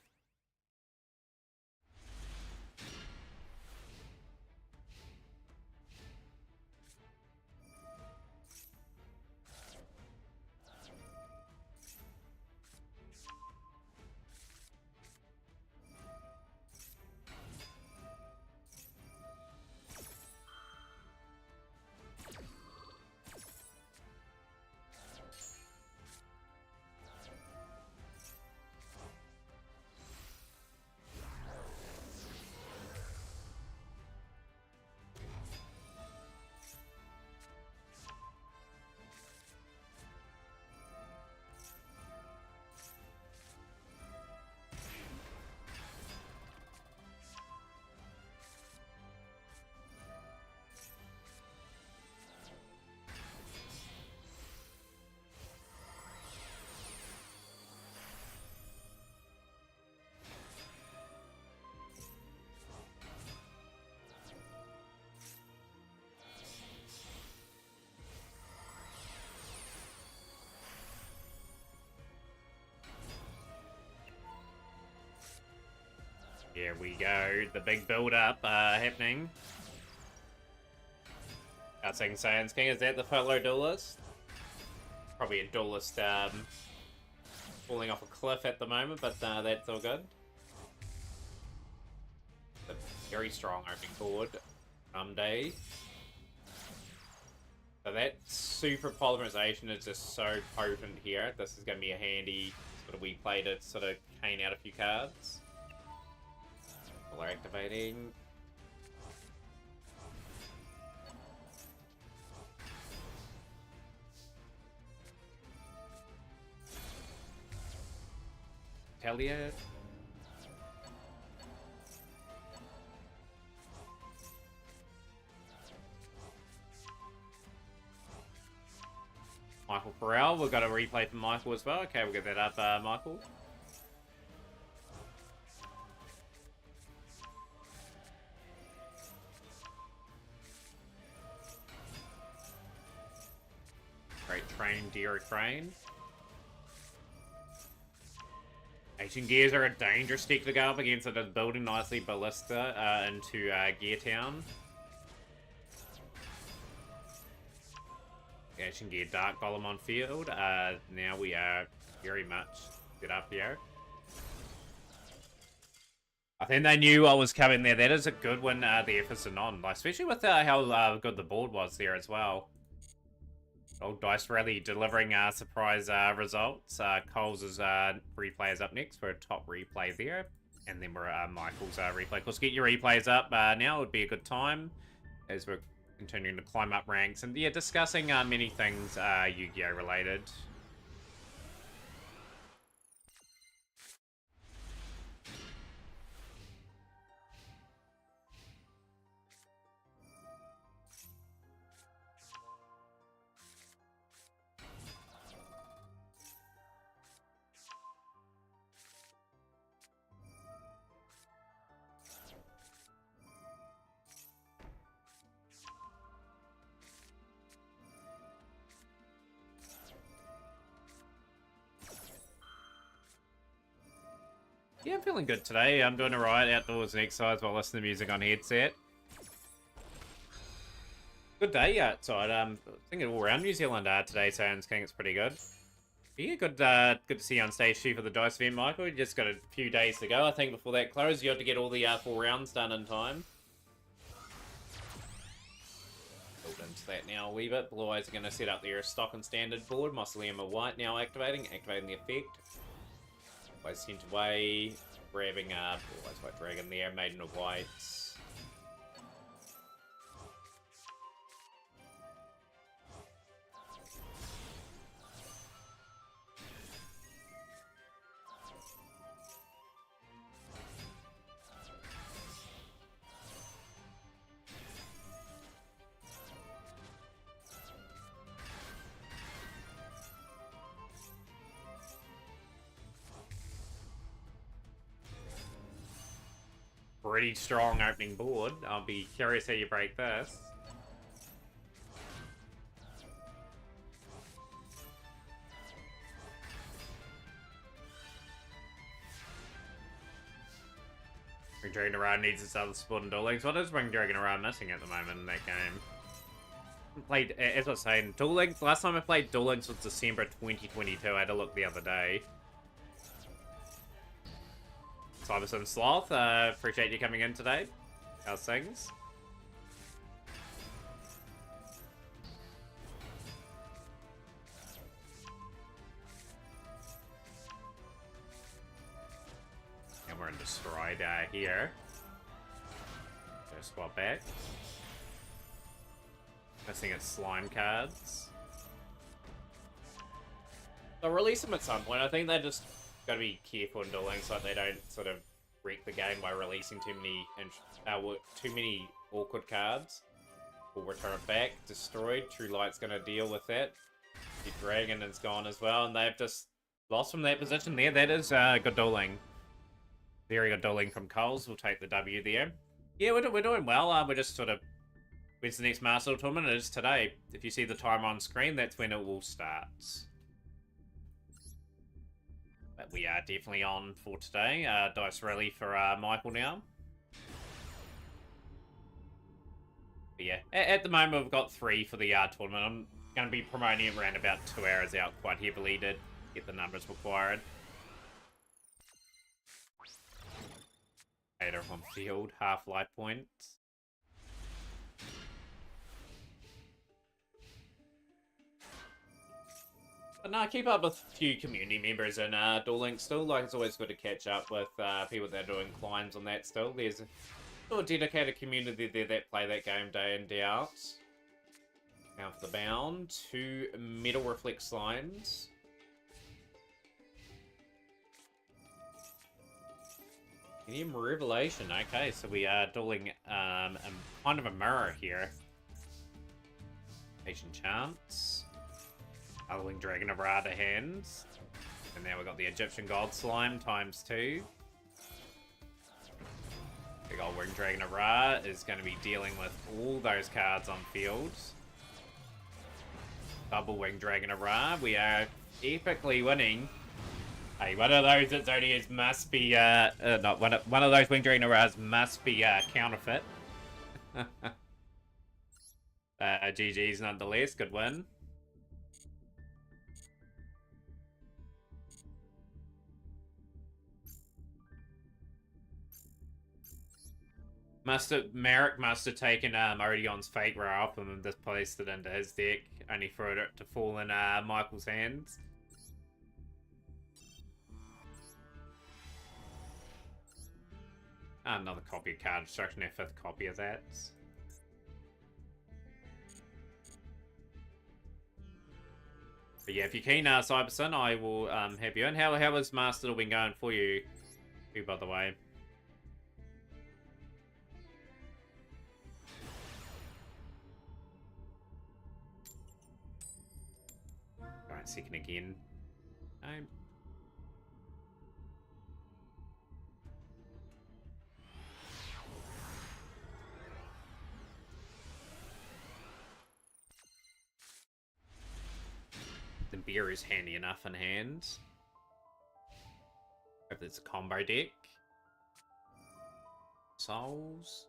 Here we go, the big build-up happening. Outsing Saiyans King, is that the fellow duelist? Probably a duelist falling off a cliff at the moment, but that's all good. A very strong opening board. Day. So that super polymerization is just so potent here. This is going to be a handy sort of we play to sort of cane out a few cards. We're activating. Talia. Michael Farrell, we've got a replay for Michael as well. Okay, we'll get that up, Michael. Great train, Derek Crane. Ancient Gears are a dangerous deck to go up against. It is building nicely Ballista into Gear Town. Ancient Gear Dark Golem on field. Now we are very much set up here. I think they knew I was coming there. That is a good one, the Ephes on, like, especially with how good the board was there as well. Old Dice Rally delivering surprise results. Coles' replay is up next for a top replay there. And then we're Michael's replay. Of course, get your replays up now. It would be a good time as we're continuing to climb up ranks. And yeah, discussing many things Yu-Gi-Oh! Related. Yeah, I'm feeling good today. I'm doing alright outdoors and exercise while listening to music on headset. Good day outside. I think all around New Zealand today sounds it's pretty good. Yeah, good to see you on stage 2 for the DICE event, Michael. You just got a few days to go, I think, before that closes. You have to get all the 4 rounds done in time. Build into that now a wee bit. Blue Eyes are going to set up their stock and standard board. Mausoleum of White now activating the effect. Blue Eyes sent away, grabbing Blue Eyes White Dragon there, Maiden of White. Pretty strong opening board. I'll be curious how you break this. Ring Dragon Around needs its other support and Duel Links. What is Ring Dragon Around missing at the moment in that game? Played, as I was saying, Duel Links. Last time I played Duel Links was December 2022. I had a look the other day. Cyberson Sloth, appreciate you coming in today. How's things? And we're in Destroyed here. So swap back. Missing its slime cards. They'll release them at some point. I think they just gotta be careful in Duel Links so they don't sort of wreck the game by releasing too many awkward cards. We'll return it back. Destroyed. True Light's gonna deal with that. The Dragon is gone as well, and they've just lost from that position there. That is good dueling. Very good dueling from Coles. We'll take the W there. Yeah, we're doing well. We're just sort of... When's the next Master Tournament? It is today. If you see the time on screen, that's when it will start. But we are definitely on for today. Dice Rally for Michael now. But yeah, at the moment we've got 3 for the tournament. I'm going to be promoting it around about 2 hours out quite heavily to get the numbers required. 8 on field, half life points. But no, keep up with a few community members in Duel Links still. Like, it's always good to catch up with people that are doing climbs on that still. There's a dedicated community there that play that game day in, day out. Now for the bound. 2 Metal Reflect Slimes. Medium Revelation. Okay, so we are dueling kind of a mirror here. Ancient Chance. Howling Dragon of Ra to hands. And now we've got the Egyptian God Slime times 2. Big old Winged Dragon of Ra is going to be dealing with all those cards on field. Double Winged Dragon of Ra. We are epically winning. Hey, one of those Zodiacs must be, not one of those Winged Dragon of Ra's must be counterfeit. GG's nonetheless. Good win. Merrick must have taken Odion's Fate Rare off him and displaced it into his deck, only for it to fall in Michael's hands. Another copy of Card Destruction, our 5th copy of that. But yeah, if you're keen, Cyberson, I will have you in. How has Master been going for you, by the way? Alright, second again. The beer is handy enough in hand. If it's a combo deck. Souls.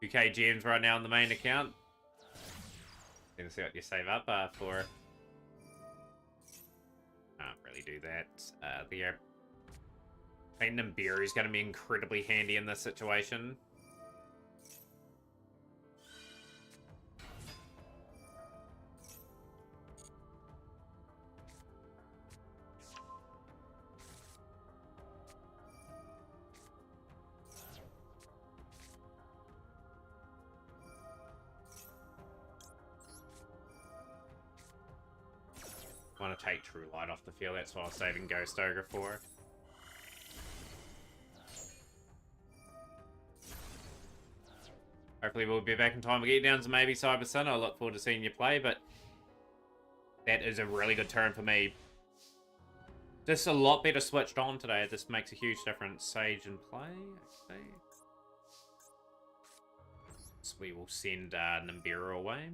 UK gems right now on the main account. Gonna see what you save up for. Can't really do that. The Platinum Beer is going to be incredibly handy in this situation. Want to take True Light off the field, that's what I was saving Ghost Ogre for. Hopefully we'll be back in time to get down to maybe Cyber Sun. I look forward to seeing you play, but that is a really good turn for me. Just a lot better switched on today. This makes a huge difference. Sage in play. Okay. So we will send Nimbira away.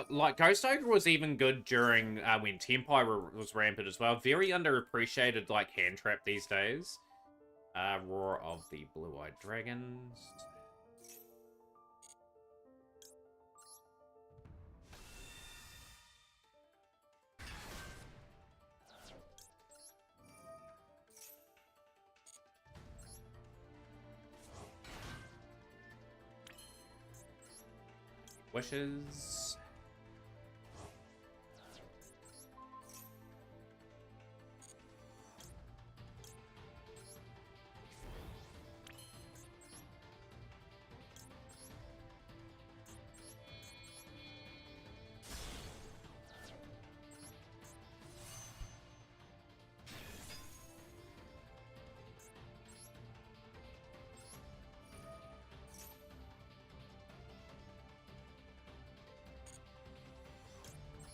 Like, Ghost Ogre was even good during when Tempire was rampant as well. Very underappreciated, like, hand trap these days. Roar of the Blue-Eyed Dragons. Wishes.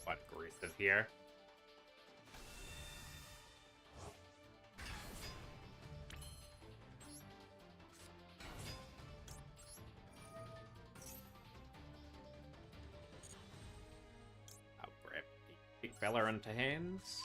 Quite aggressive here. I'll grab the Big Fella into hands.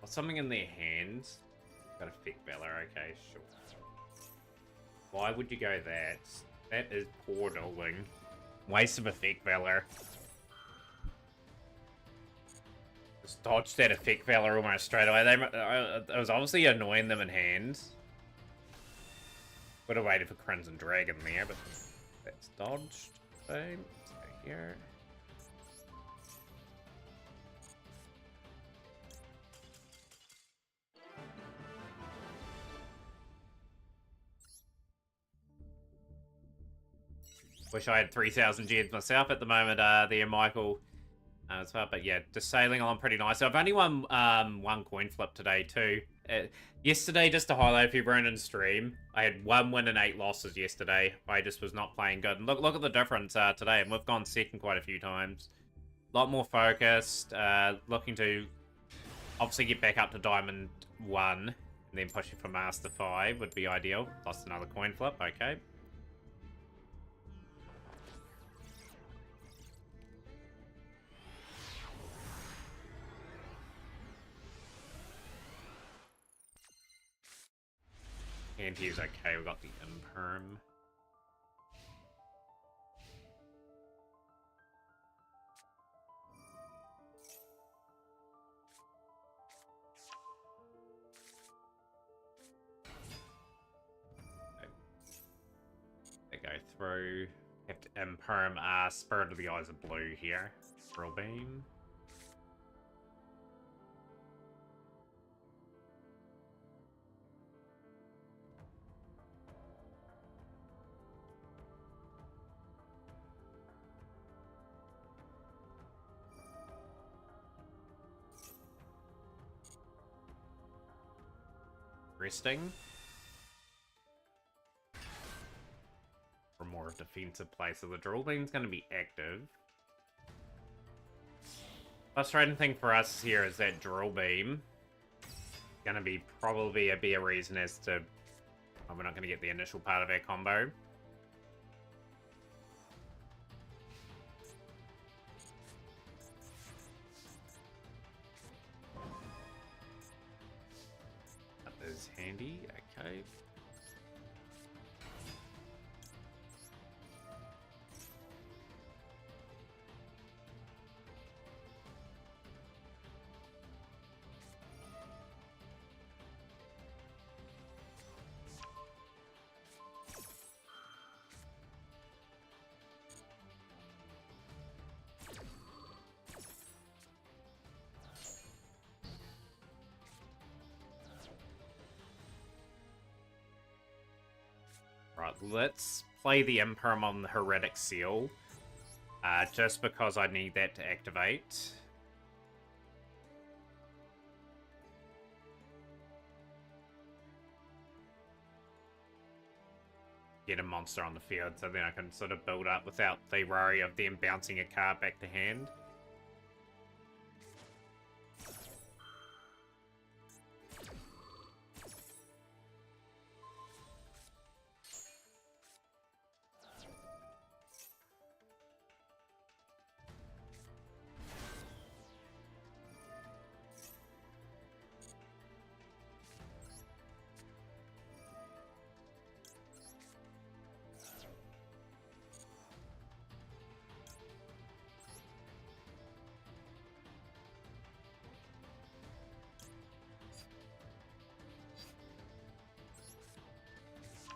Something in their hands. Got a Thick Valor, okay, sure. Why would you go that? That is poor dueling. Waste of a Thick Valor. Just dodged that Effect Valor almost straight away. It was obviously annoying them in hand. Would have waited for Crimson Dragon there, but that's dodged. Boom. Let's go here. Wish I had 3,000 gems myself at the moment, there, Michael. As well, but yeah, just sailing on pretty nice. I've only won one coin flip today too. Yesterday, just to highlight if you weren't in stream, I had 1 win and 8 losses yesterday. I just was not playing good. And look at the difference today, and we've gone second quite a few times. A lot more focused, looking to obviously get back up to Diamond 1, and then pushing for Master 5 would be ideal. Lost another coin flip, okay. And he's okay, we got the Imperm. through. Have to imperm Spirit of the Eyes of Blue here. Drill Beam. Resting. For more defensive play, so the Drill Beam's going to be active. Frustrating thing for us here is that Drill Beam is going to be probably be a reason as to why we're not going to get the initial part of our combo. That is handy, okay. Right, let's play the Imperm on the Heretic Seal. Just because I need that to activate. Get a monster on the field, so then I can sort of build up without the worry of them bouncing a card back to hand.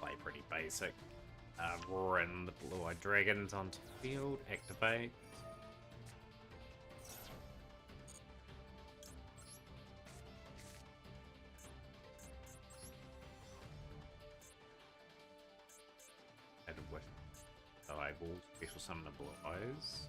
Play pretty basic. Roaring the Blue-Eyed Dragons onto the field, activate. And with I will special summon the Blue Eyes.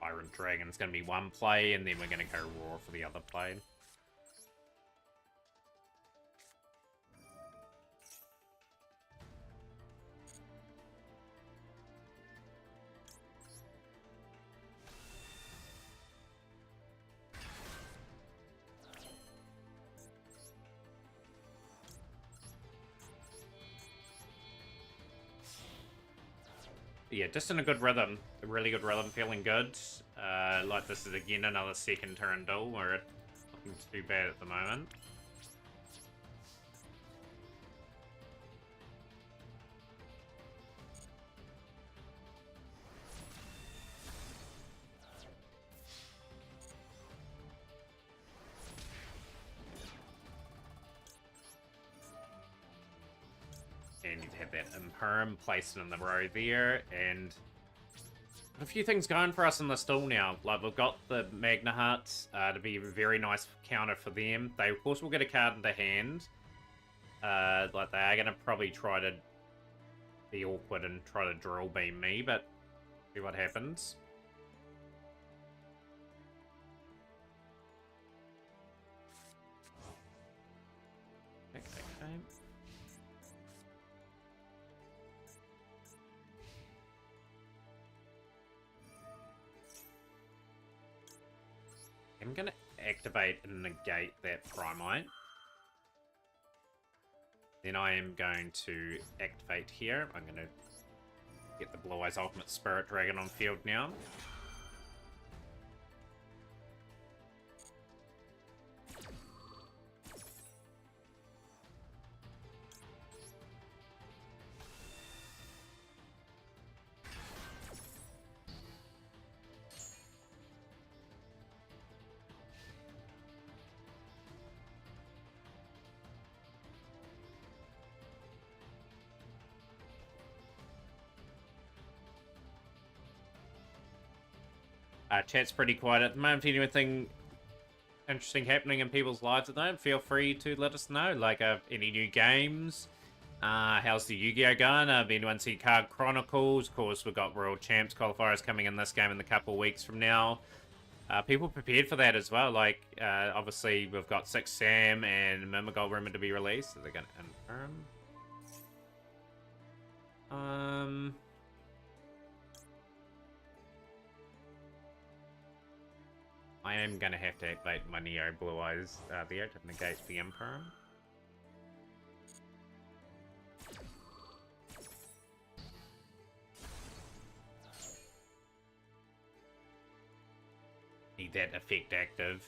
Iron Dragon's going to be one play, and then we're going to go Roar for the other play. Yeah, just in a good rhythm. A really good rhythm, feeling good. Like this is again another second turn duel. We're looking too bad at the moment. And you'd have that Imperm placed in the row there, and a few things going for us in the stall now. Like, we've got the Magna Hearts to be a very nice counter for them. They, of course, will get a card in the hand. Like, they are going to probably try to be awkward and try to Drill Beam me, but see what happens. Okay. I'm going to activate and negate that Primite. Then I am going to activate here. I'm going to get the Blue Eyes Ultimate Spirit Dragon on field now. Chat's pretty quiet at the moment. If anything interesting happening in people's lives at the moment, feel free to let us know. Like, any new games? How's the Yu-Gi-Oh going? Anyone see Card Chronicles? Of course, we've got World Champs qualifiers coming in this game in a couple of weeks from now. People prepared for that as well. Like, obviously, we've got Six Sam and Mimigol rumored to be released. Are they going to confirm? I am going to have to activate my Neo Blue Eyes there to negate the Imperm. Need that effect active.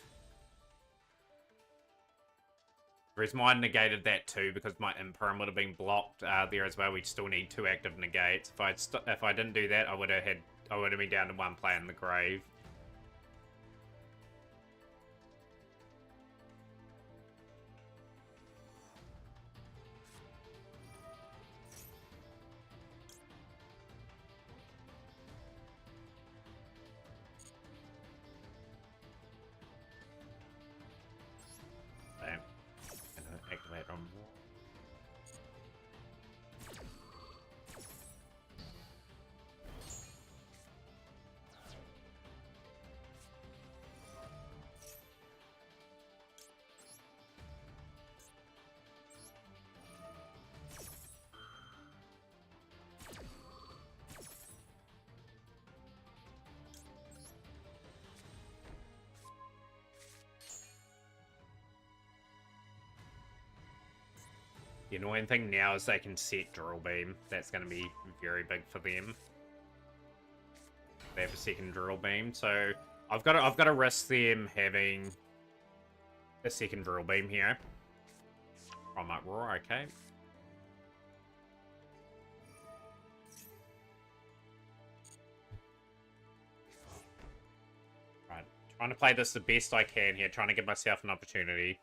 Whereas mine negated that too because my Imperm would have been blocked there as well. We still need 2 active negates. If I didn't do that, I would have been down to 1 player in the grave. Activate on more. The annoying thing now is they can set Drill Beam. That's going to be very big for them. They have a second Drill Beam, so I've got to risk them having a second Drill Beam here. I might roar, okay. Right, trying to play this the best I can here, trying to give myself an opportunity.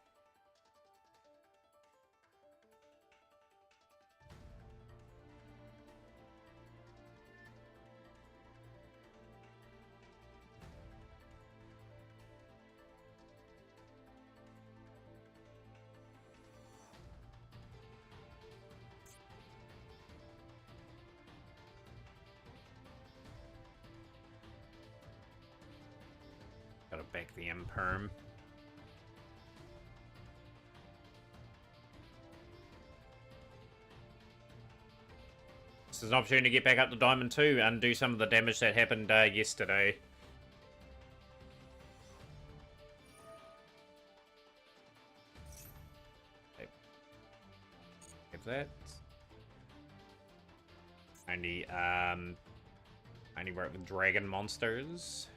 Gotta back the Imperm. This is an opportunity to get back up to Diamond 2 and do some of the damage that happened yesterday. Have that. Only work with dragon monsters.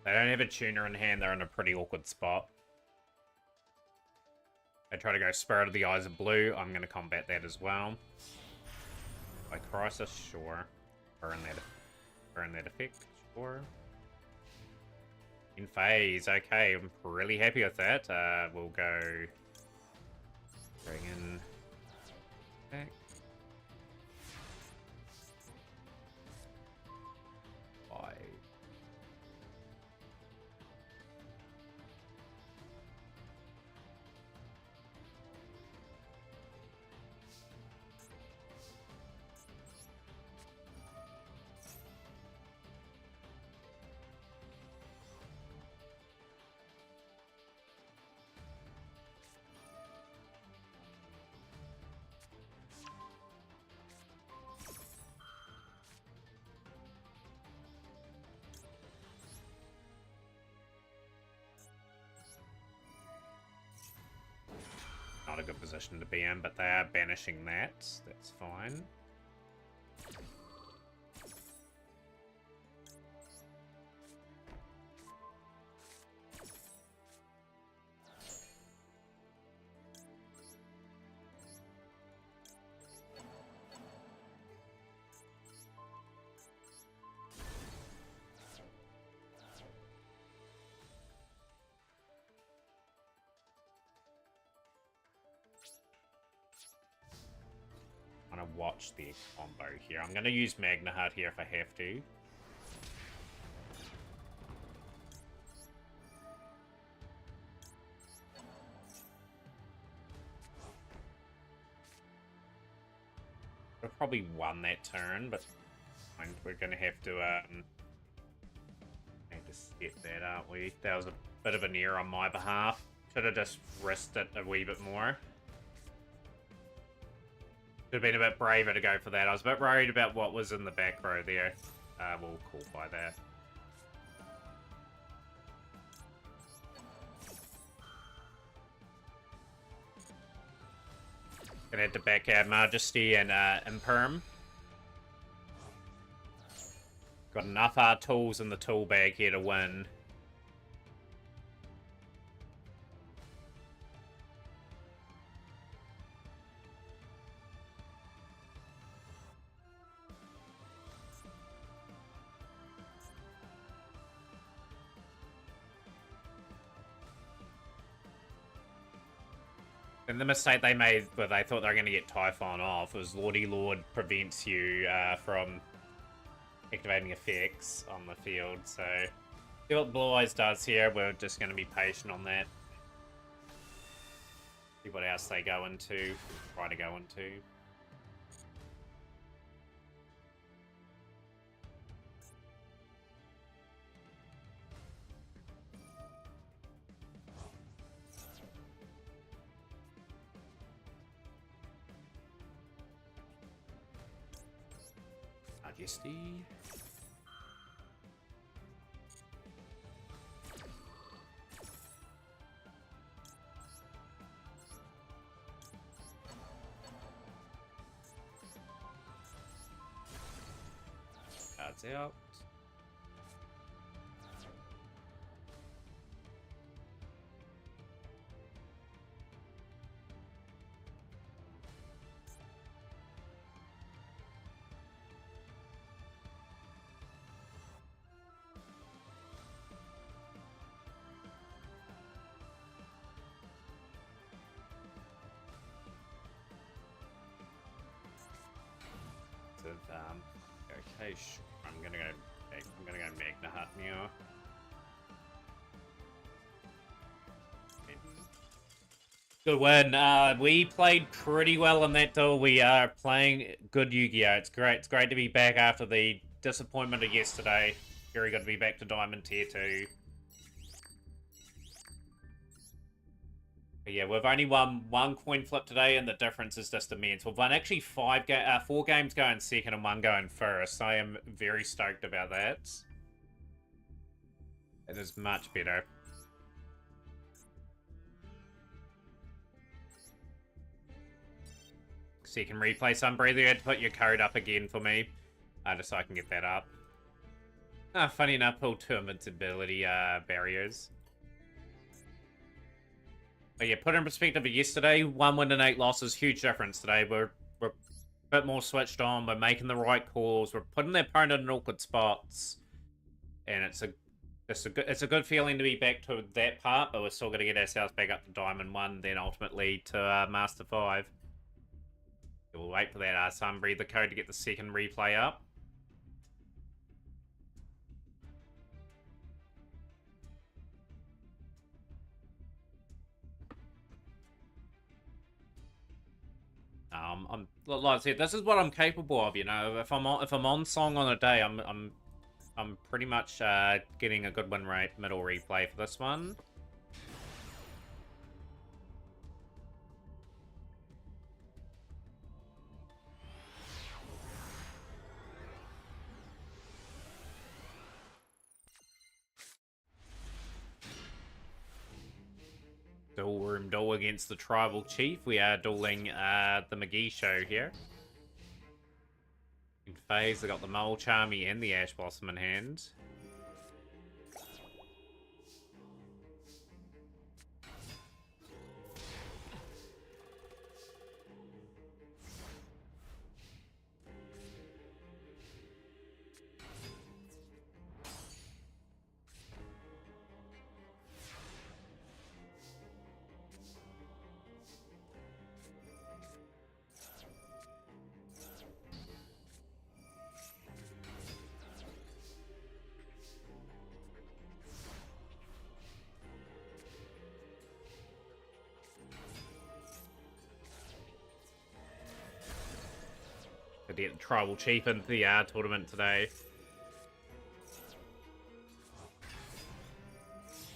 They don't have a tuner in hand, they're in a pretty awkward spot. They try to go Spirit of the Eyes of Blue, I'm going to combat that as well. By Crisis, sure. Burn that effect, sure. In phase, okay, I'm really happy with that. We'll go... Dragon... Back. a good position to be in, but they are banishing that. That's fine. I'm gonna watch the combo here. I'm gonna use Magna Heart here if I have to. We've probably won that turn, but we're gonna have to need to set that, aren't we? That was a bit of an error on my behalf. Should have just risked it a wee bit more. Should have been a bit braver to go for that. I was a bit worried about what was in the back row there. We'll call by that. Gonna have to back out Majesty and Imperm. Got enough tools in the tool bag here to win. And the mistake they made, where they thought they were going to get Typhon off, was Lordy Lord prevents you from activating effects on the field. So, see what Blue Eyes does here. We're just going to be patient on that. See what else they go into. Try to go into. Majesty. Cards out. Okay, sure. I'm gonna go Magna Heart now. Good win. We played pretty well in that duel. We are playing good Yu-Gi-Oh! It's great. It's great to be back after the disappointment of yesterday. Very good to be back to Diamond Tier 2. But yeah, we've only won one coin flip today, and the difference is just immense. We've won actually 4 games going second and 1 going first. I am very stoked about that. It is much better. So you can replay Sunbreather. You had to put your code up again for me, just so I can get that up. Funny enough, pull 2 invincibility barriers. But yeah, put in perspective of yesterday, 1 win and 8 losses, huge difference today. We're a bit more switched on. We're making the right calls. We're putting the opponent in awkward spots, and it's a good feeling to be back to that part. But we're still going to get ourselves back up to Diamond 1, then ultimately to Master 5. We'll wait for that Sunbreather code to get the second replay up. Like I said, this is what I'm capable of. You know, if I'm on song on a day, I'm pretty much getting a good win rate middle replay for this one. Dual duel against the Tribal Chief. We are dueling the McGee show here. In phase, they got the Mole Charmy and the Ash Blossom in hand. To get the Tribal Chief into the tournament today.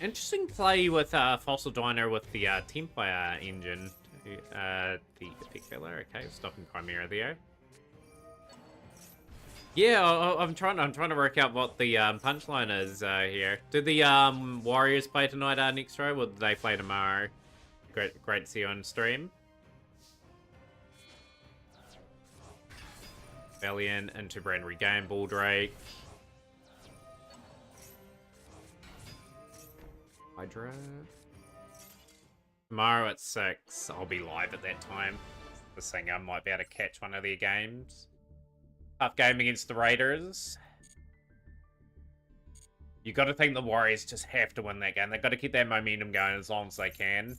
Interesting play with Fossil Dino with the Templar engine. The Epic Filler, okay, stopping Chimera there. Yeah, I'm trying to work out what the punchline is here. Did the Warriors play tonight next row, or did they play tomorrow? Great to see you on stream. Valiant, Interbred Regain, Baldrake. Hydra. Tomorrow at 6. I'll be live at that time. This thing I might be able to catch one of their games. Tough game against the Raiders. You got to think the Warriors just have to win that game. They've got to keep that momentum going as long as they can.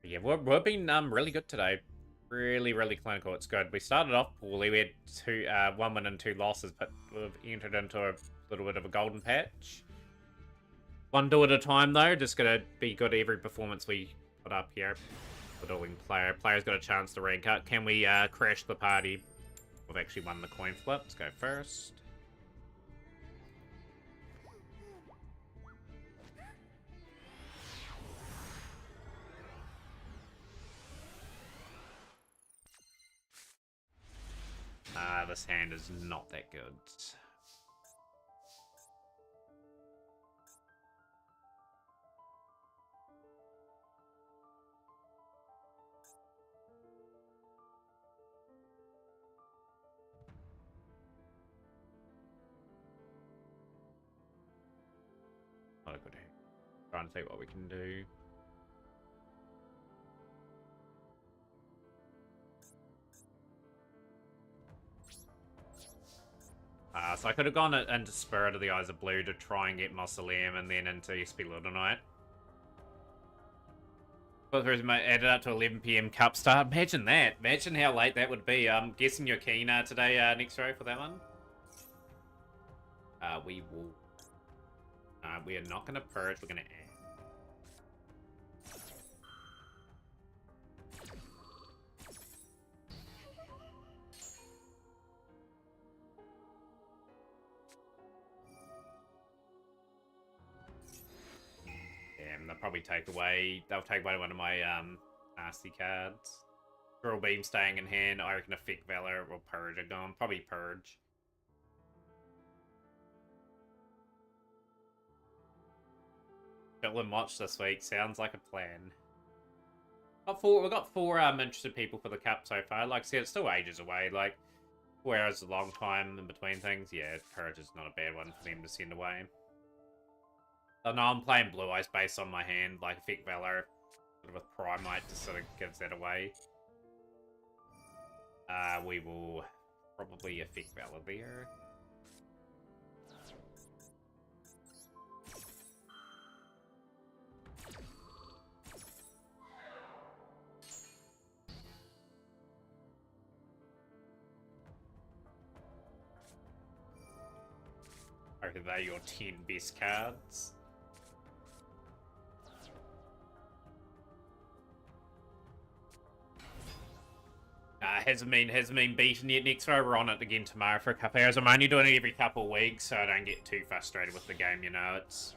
Yeah, we've been really good today. Really clinical. It's good. We started off poorly. We had 1 win and 2 losses, but we've entered into a little bit of a golden patch. One do at a time, though. Just gonna be good at every performance we put up here. The dueling player. Player's got a chance to rank up. Can we crash the party? We've actually won the coin flip. Let's go first. This hand is not that good. Not a good hand. Trying to see what we can do. So I could have gone into Spirit of the Eyes of Blue to try and get Mausoleum and then into SP Ludonite. But added up to 11 PM Cup start. Imagine that. Imagine how late that would be. I'm guessing you're keen today, next row for that one. We will... we are not going to purge, we're going to add. They'll probably take away... They'll take away one of my nasty cards. Cruel Beam staying in hand. I reckon Effect Valor or Purge are gone. Probably Purge. Chillin' watch this week. Sounds like a plan. We've got four interested people for the Cup so far. Like I said, it's still ages away. Like, 4 hours is a long time in between things. Yeah, Purge is not a bad one for them to send away. Oh, no, I'm playing Blue Eyes based on my hand, like Effect Valor, sort of a Primite just sort of gives that away. We will probably Effect Valor there. I reckon they're your 10 best cards. Hasn't been beaten yet. Next row, we're on it again tomorrow for a couple hours. I'm only doing it every couple of weeks, so I don't get too frustrated with the game, you know. It's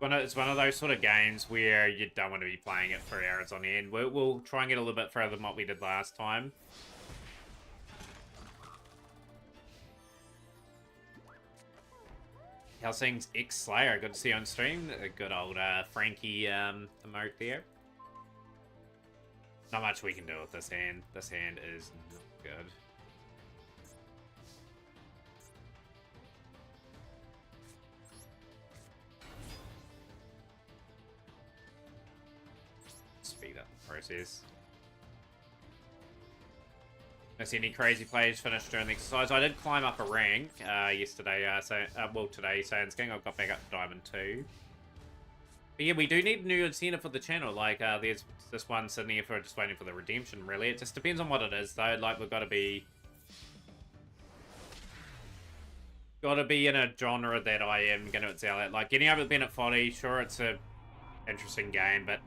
one of those sort of games where you don't want to be playing it for hours on end. We'll try and get a little bit further than what we did last time. Helsing's X-Slayer, good to see you on stream. A good old Frankie emote there. Not much we can do with this hand. This hand is not good. Speed up the process. Don't see any crazy plays finished during the exercise. I did climb up a rank yesterday, well today, Sans King. I got back up to Diamond 2. But yeah, we do need new incentive for the channel. Like, there's this one sitting here for just waiting for the redemption, really. It just depends on what it is, though. Like, we've got to be... Gotta be in a genre that I am going to excel at. Like, getting over Bennett Foddy, sure, it's a interesting game, but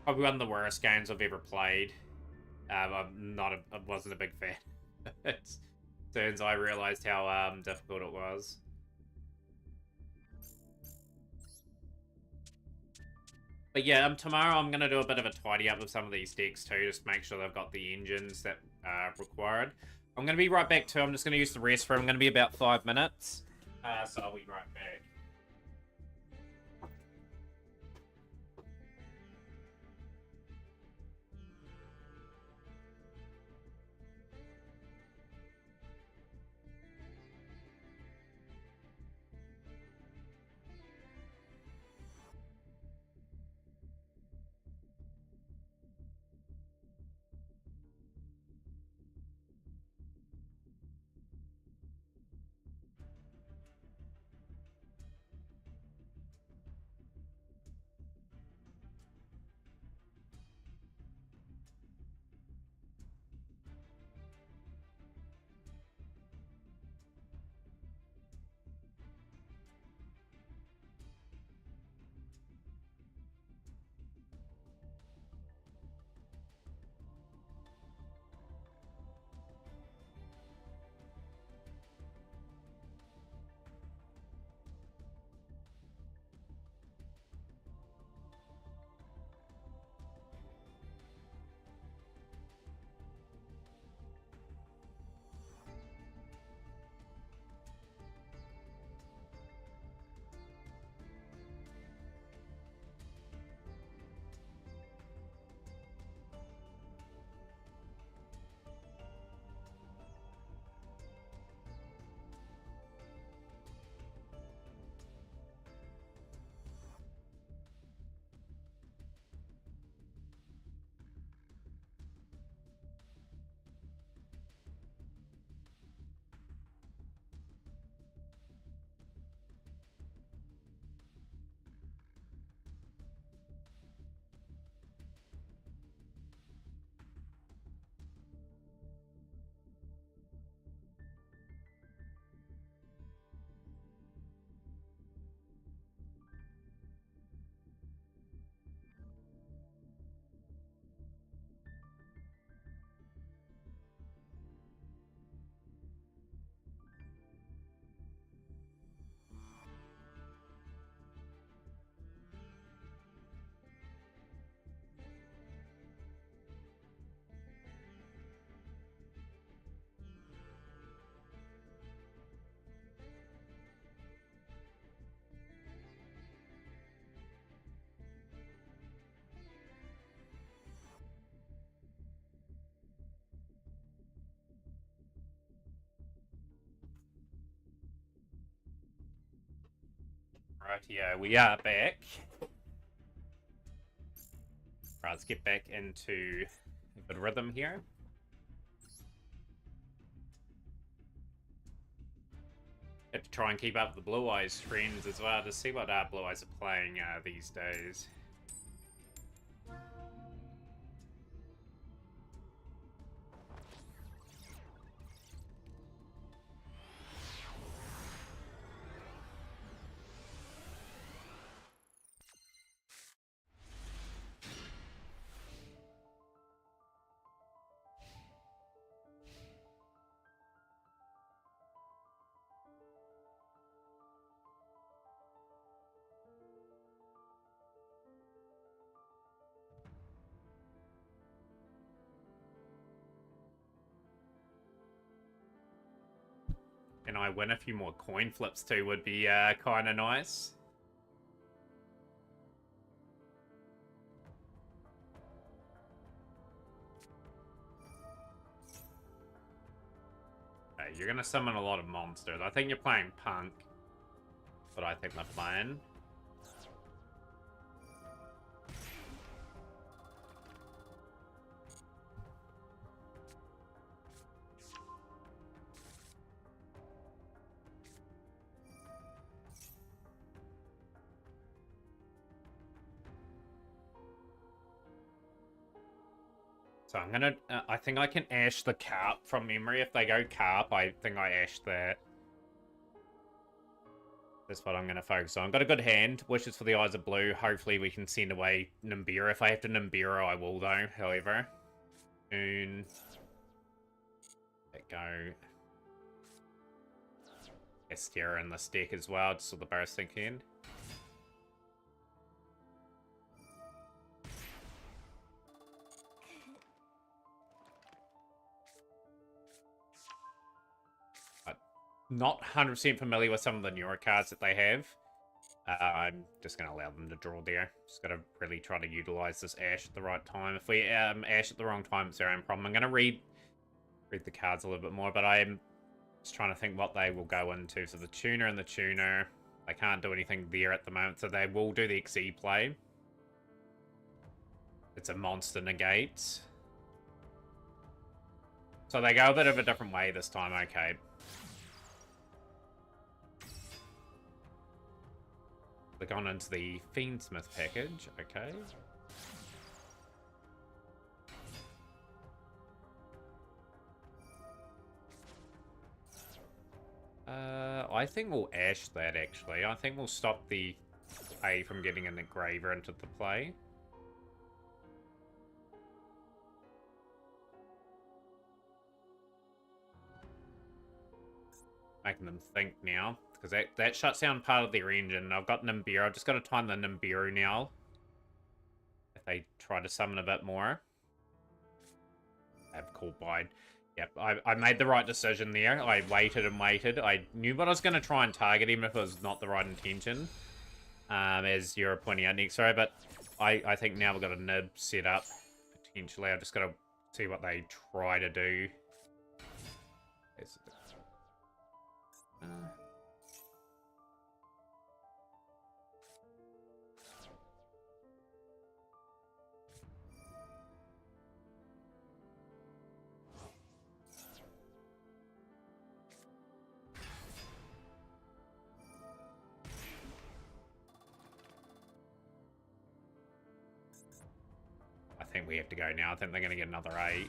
probably one of the worst games I've ever played. I wasn't a big fan. As soon as I realized how difficult it was. But yeah, tomorrow I'm going to do a bit of a tidy up of some of these decks too, just to make sure they've got the engines that are required. I'm going to be right back too. I'm just going to use the rest for I'm going to be about 5 minutes. So I'll be right back. Right, yeah, we are back. Right, let's get back into a good rhythm here. Have to try and keep up with the Blue Eyes trends as well to see what Blue Eyes are playing these days. Can I win a few more coin flips too would be kind of nice. Okay, you're going to summon a lot of monsters. I think you're playing Punk. But I think they're playing. So I'm gonna, I think I can Ash the Carp from memory. If they go Carp, I think I Ash that. That's what I'm gonna focus on. Got a good hand. Wishes for the Eyes of Blue. Hopefully we can send away Nimbira. If I have to Nimbira, I will though, however. Moon. Let go. Estera in this deck as well, just with the Bursting Hand. Not 100% familiar with some of the newer cards that they have. I'm just going to allow them to draw there. Just got to really try to utilize this Ash at the right time. If we Ash at the wrong time, it's our own problem. I'm going to read the cards a little bit more, but I'm just trying to think what they will go into. So the Tuner and the Tuner, they can't do anything there at the moment, so they will do the Xyz play. It's a monster negate. So they go a bit of a different way this time, okay. They're gone into the Fiendsmith package, okay. I think we'll Ash that, actually. I think we'll stop the A from getting an Engraver into the play. Making them think now, because that shuts down part of their engine. I've got Nimbira. I've just got to time the Nibiru now. If they try to summon a bit more. I have Cool Bide. Yep, I made the right decision there. I waited and waited. I knew what I was going to try and target him if it was not the right intention. As you're pointing out, Nick. Sorry, but I think now we've got a nib set up, potentially. I've just got to see what they try to do. I think we have to go now. I think they're going to get another 8.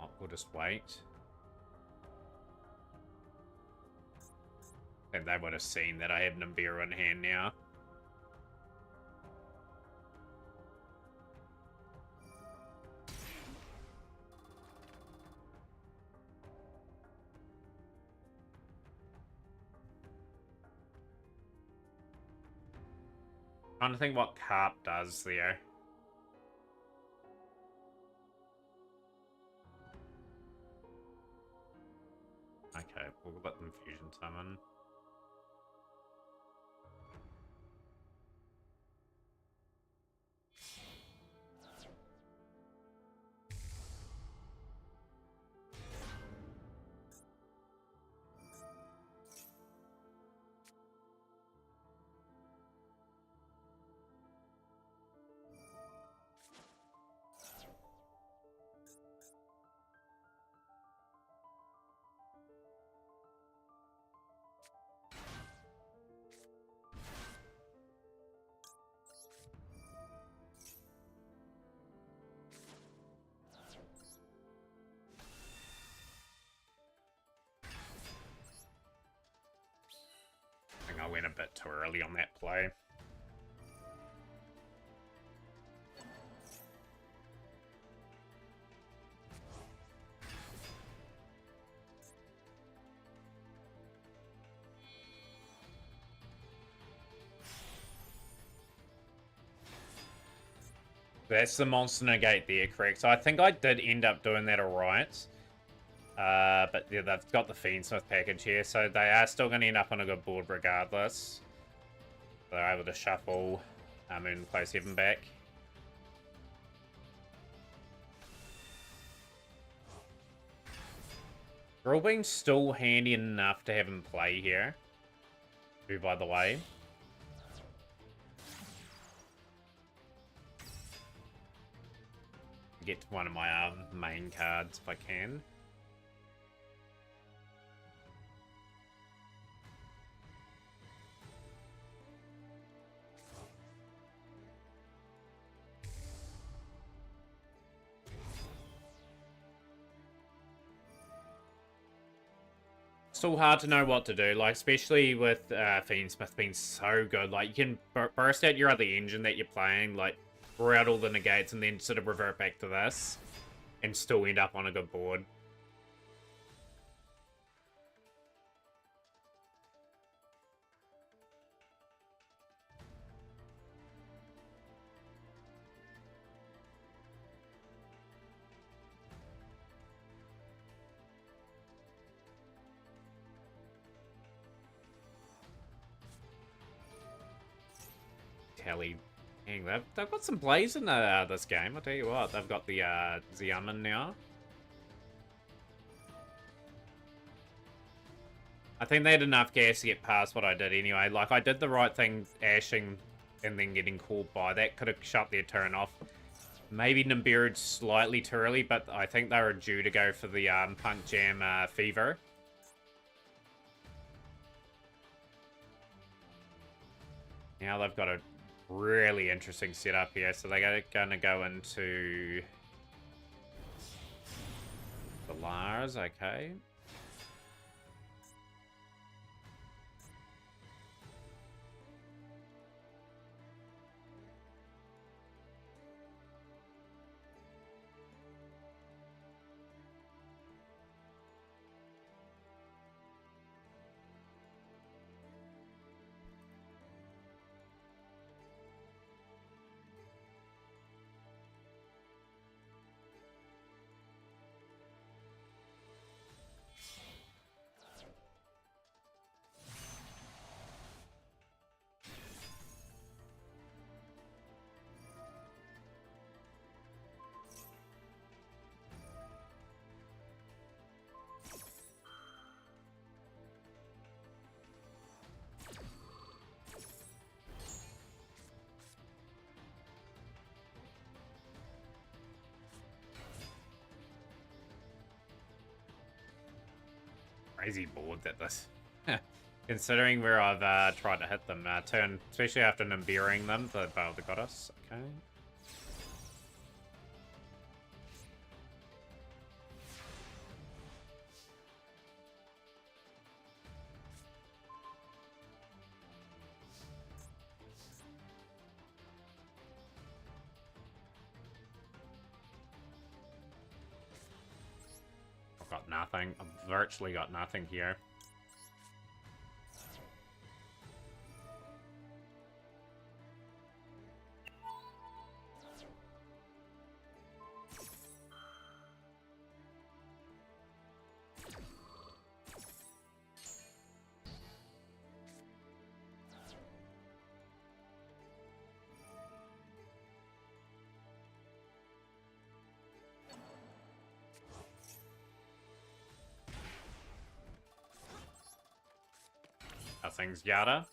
Oh, we'll just wait. And they would have seen that I have Nimbira in hand now. Trying to think what Carp does there. Okay, we'll let them fusion summon. I went a bit too early on that play. That's the monster negate there, correct? So I think I did end up doing that alright. But yeah, they've got the Fiendsmith package here, so they are still going to end up on a good board regardless. They're able to shuffle Moon Close Heaven back. Grillbean's still handy enough to have him play here. Who, by the way, get to one of my main cards if I can. Still hard to know what to do, like, especially with Fiendsmith being so good. Like, you can burst out your other engine that you're playing, like, throw out all the negates and then sort of revert back to this and still end up on a good board. Tally. Dang, they've got some plays in this game, I'll tell you what. They've got the Xiamen now. I think they had enough gas to get past what I did anyway. Like, I did the right thing, ashing and then getting called by. That could have shut their turn off. Maybe Nibiru'd slightly too early, but I think they were due to go for the Punk Jam Fever. Now they've got a really interesting setup here. So they're going to go into the Lars, okay. Crazy board that this. Considering where I've tried to hit them, turn, especially after Nibiruing them, the Veil of the Goddess. Okay. I've got nothing. I've virtually got nothing here. Nothing's Yada.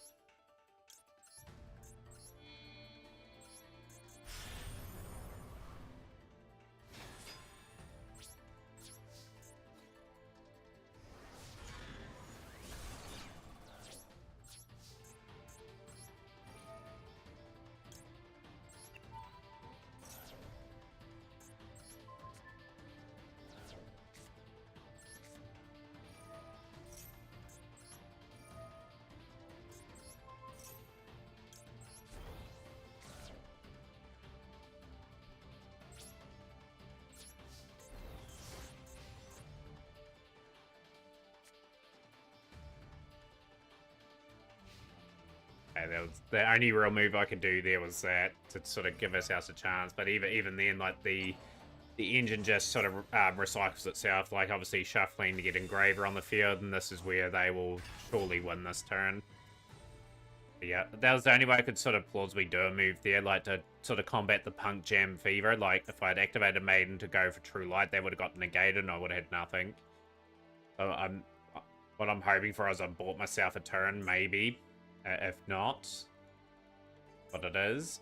Okay, the only real move I could do there was that to sort of give ourselves a chance. But even then, like the the engine just sort of recycles itself, like obviously shuffling to get Engraver on the field, and this is where they will surely win this turn. But yeah, that was the only way I could sort of plausibly do a move there, like to sort of combat the Punk Jam Fever. Like, if I'd activated Maiden to go for True Light, they would have got negated and I would have had nothing. So what I'm hoping for is I bought myself a turn, maybe. If not, what it is.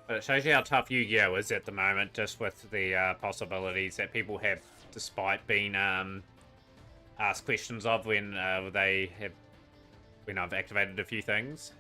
But it shows you how tough Yu-Gi-Oh! Is at the moment, just with the possibilities that people have, despite being asked questions of when when I've activated a few things.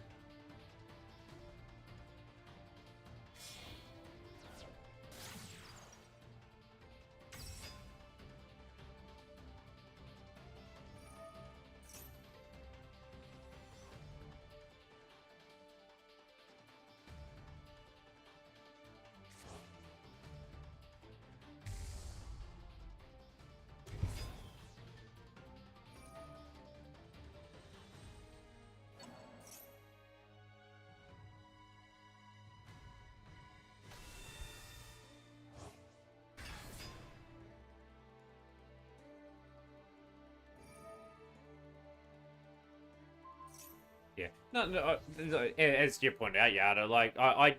Yeah, no, as you pointed out, Yada, like, I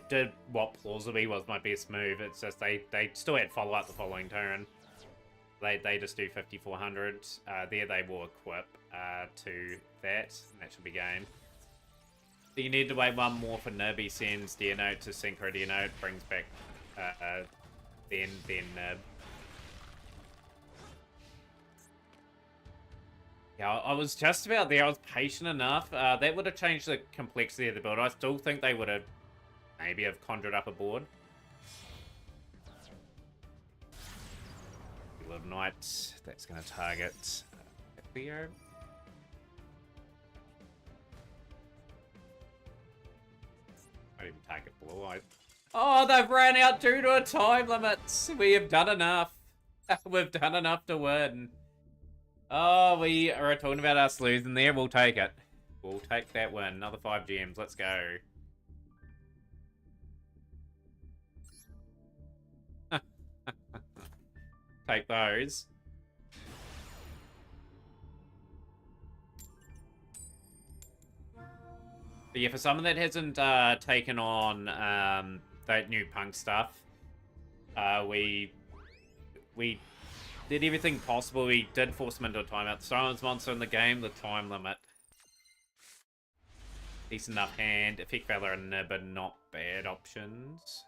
did what plausibly was my best move. It's just they still had follow-up the following turn. They just do 5400. There they will equip to that, and that should be game. So you need to wait one more for Nib. He sends Deonote to Synchro Deonote, brings back then Nib. Yeah, I was just about there. I was patient enough. That would have changed the complexity of the build. I still think they would have maybe have conjured up a board. Little Knight, that's going to target Theo. Might even target Blue Eyes. Oh, they've ran out due to a time limit. We have done enough. We've done enough to win. Oh, we are talking about us losing there. We'll take it. We'll take that win. Another 5 gems. Let's go. Take those. But yeah, for someone that hasn't taken on that new Punk stuff, we did everything possible. We did force him into a timeout. The Silence Monster in the game, the time limit. Decent enough hand. Effect Valor and Nib are not bad options.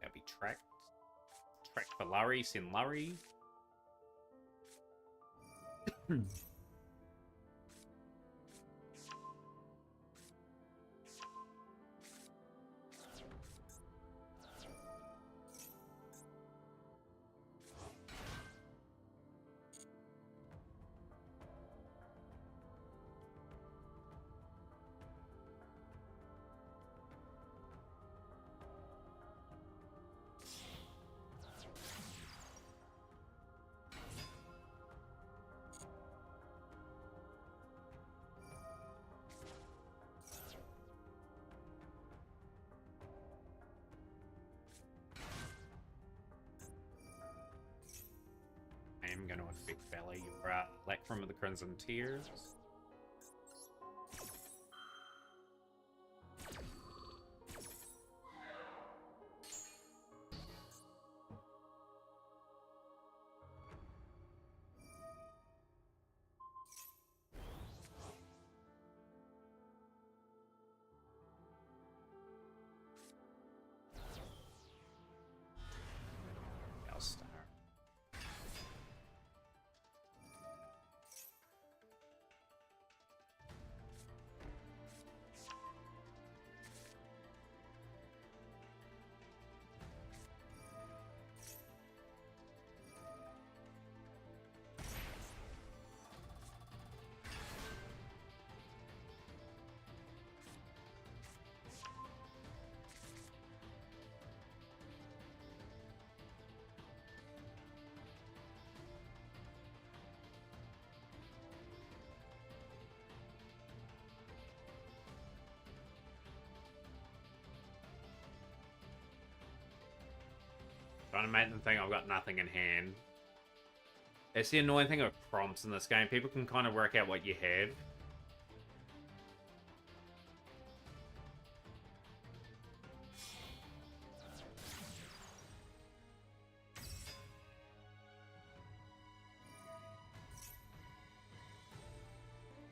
That'll be tracked. Tracked for Lurry, send Lurry. I'm going to Effect Valley your Electrum of the Crimson Tears. Trying to make them think I've got nothing in hand. It's the annoying thing with prompts in this game. People can kind of work out what you have.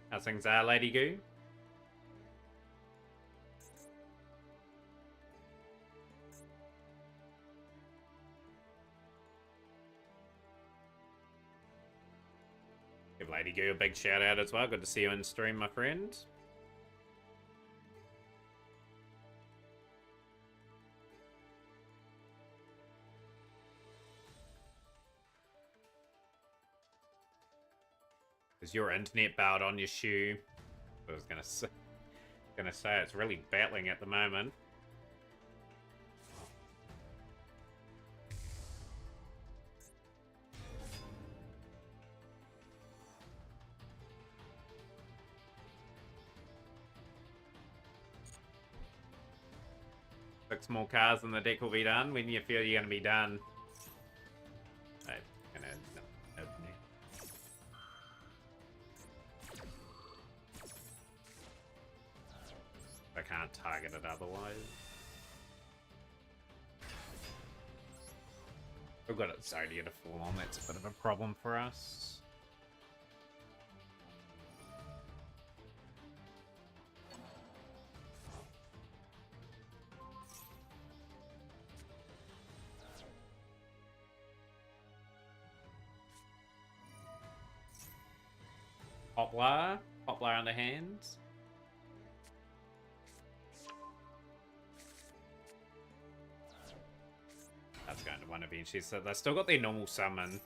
How's things are, Lady Goo? Give Lady Goo a big shout out as well. Good to see you in stream, my friend. Is your internet bowed on your shoe? I was gonna say it's really battling at the moment. Six more cars and the deck will be done. When you feel you're gonna be done? I'm gonna open it. I can't target it otherwise. We've got Exodia to fall on. That's a bit of a problem for us. Poplar underhand. That's going to one eventually, so they've still got their normal summon.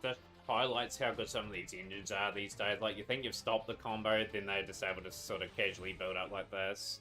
That highlights how good some of these engines are these days. Like, you think you've stopped the combo, then they're just able to sort of casually build up like this.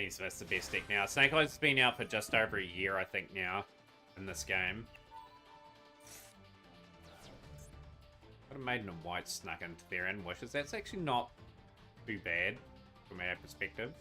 So that's the best deck now. Snake Eyes been out for just over a year, I think, now, in this game. Got a Maiden in White snuck into there and Wishes. That's actually not too bad from our perspective.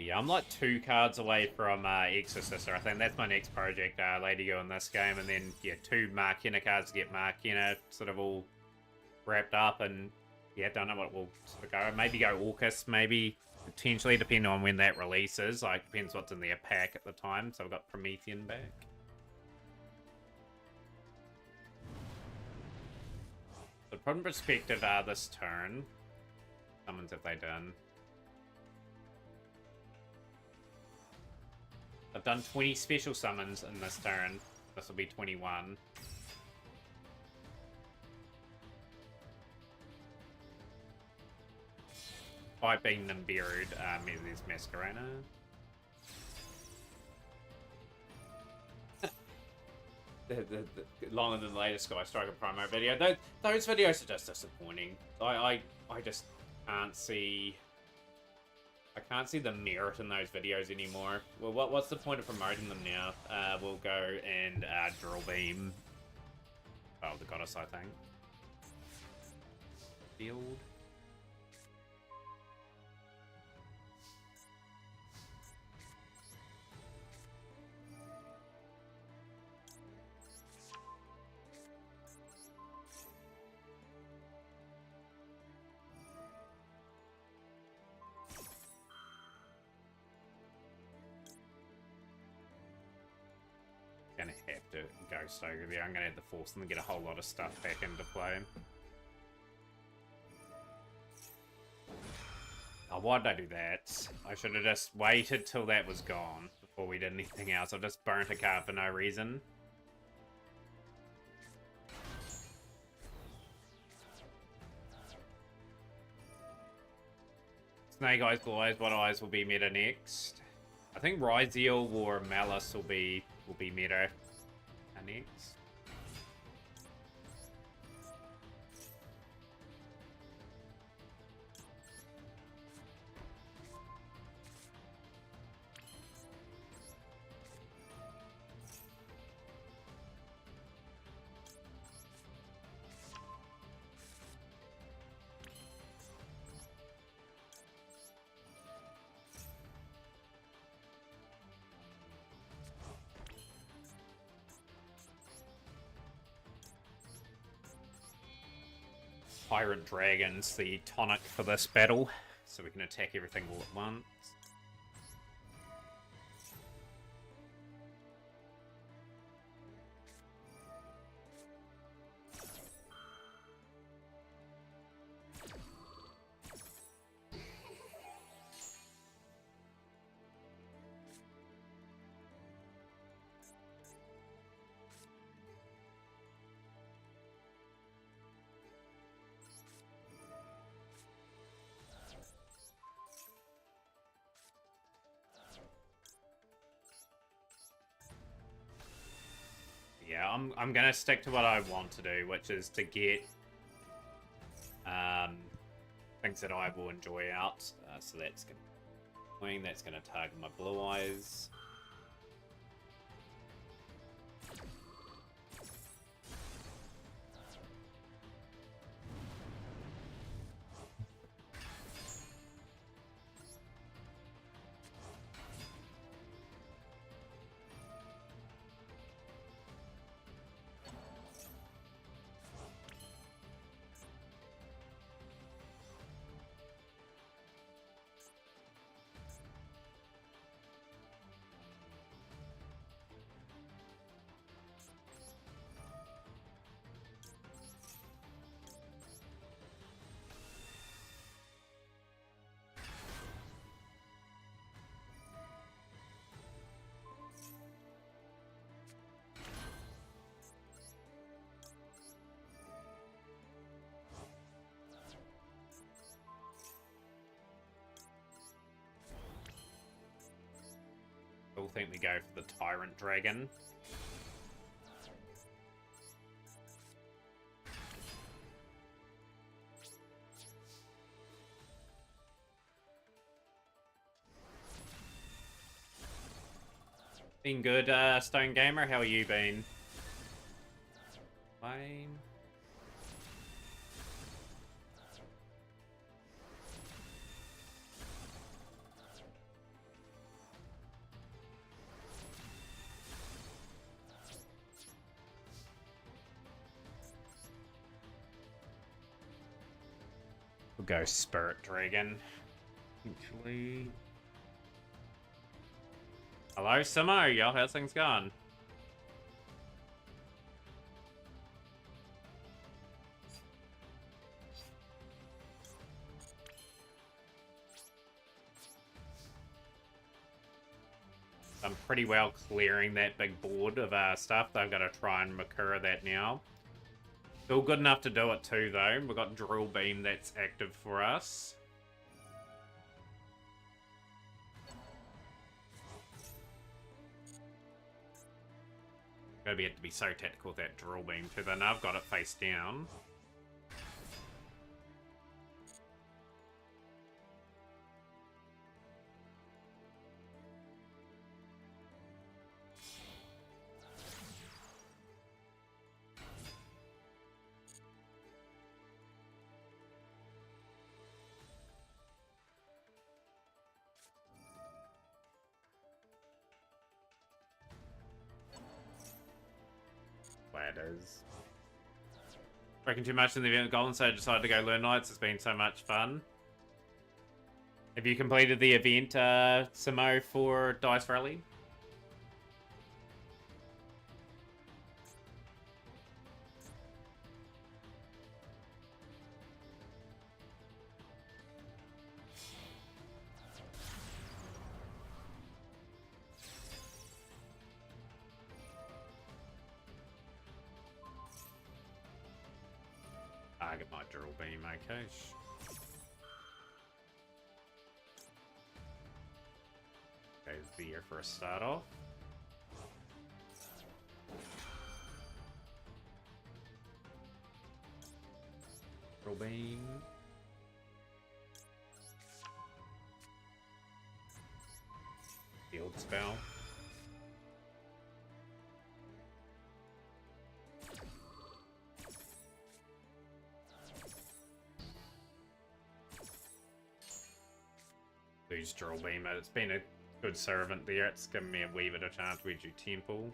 Yeah, I'm like 2 cards away from Exorcister. I think that's my next project later in this game. And then, yeah, 2 Markina cards to get Markina sort of all wrapped up. And, yeah, don't know what will sort of go. Maybe go Orcus, maybe, potentially, depending on when that releases. Like, depends what's in their pack at the time. So I've got Promethean back. So from perspective, this turn, summons have they done? I've done 20 special summons in this turn. This will be 21. Five being Nibiru, there's Masquerena. the longer than the latest Sky Striker promo video. Those videos are just disappointing. I just can't see. I can't see the merit in those videos anymore. Well, what's the point of promoting them now? We'll go and Drill Beam. Oh, the Goddess, I think. Field. Gonna have to Ghost over there. I'm gonna have to force them to get a whole lot of stuff back into play. Oh, why did I do that? I should have just waited till that was gone before we did anything else. I've just burnt a card for no reason. Snake Eyes, Blue Eyes, What Eyes will be meta next. I think Ryziel or Malice will be meta next. Tyrant Dragon's the tonic for this battle, so we can attack everything all at once. Yeah, I'm gonna stick to what I want to do, which is to get things that I will enjoy out. So that's gonna target my Blue Eyes. I think we go for the Tyrant Dragon. Been good, Stone Gamer. How are you been? Fine. We'll go Spirit Dragon. Actually. Hello, Simo. Y'all, how's things going? I'm pretty well clearing that big board of stuff. I've got to try and Makura that now. Still good enough to do it too, though. We've got Drill Beam that's active for us. Gotta be, have to be so tactical with that Drill Beam too. Then I've got it face down. Ladders. Working too much in the event of Golden, so I decided to go learn Knights. It's been so much fun. Have you completed the event, Simo, for Dice Rally? Target my Drill Beam, okay. Goes Veer for a start off. Drill Beam. Field Spell. Lose Drill Beam. It's been a good servant there. It's given me a wee bit of chance to do Temple.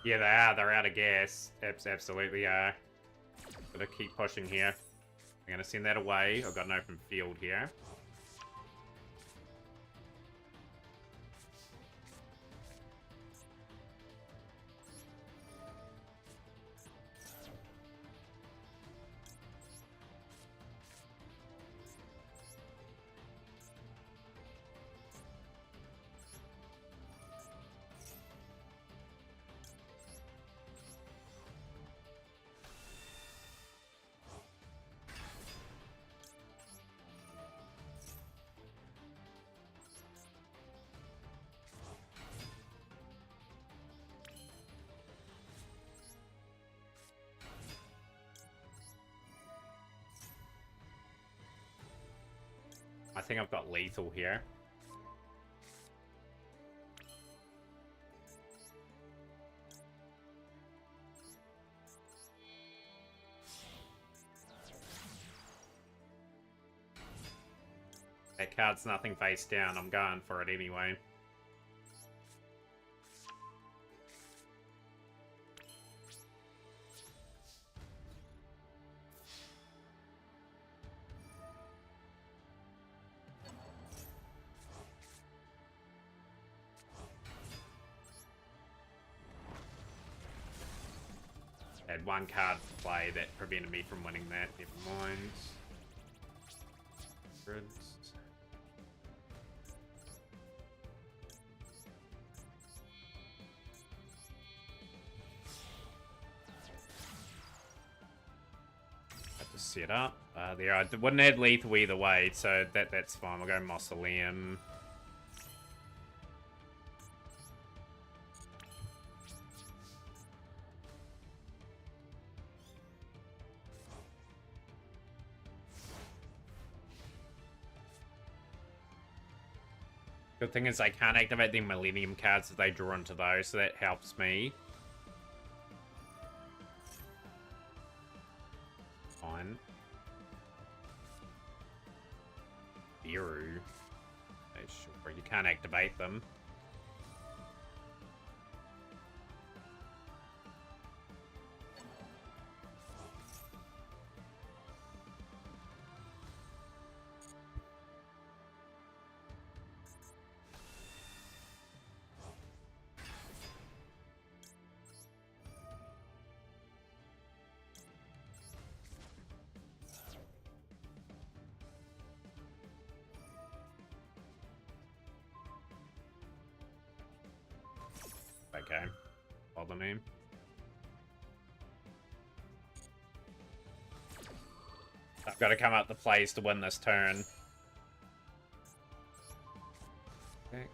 Yeah, they are. They're out of gas. Absolutely are. Gotta keep pushing here. I'm gonna send that away. I've got an open field here. I think I've got lethal here. That card's nothing face down. I'm going for it anyway. Had one card play that prevented me from winning that. Never mind. Have to set up. There, I wouldn't add lethal either way, so that's fine. We'll go Mausoleum. Good thing is I can't activate the Millennium cards if they draw into those, so that helps me. Sure, you can't activate them. Okay. Bother me. I've got to come up the plays to win this turn. Okay.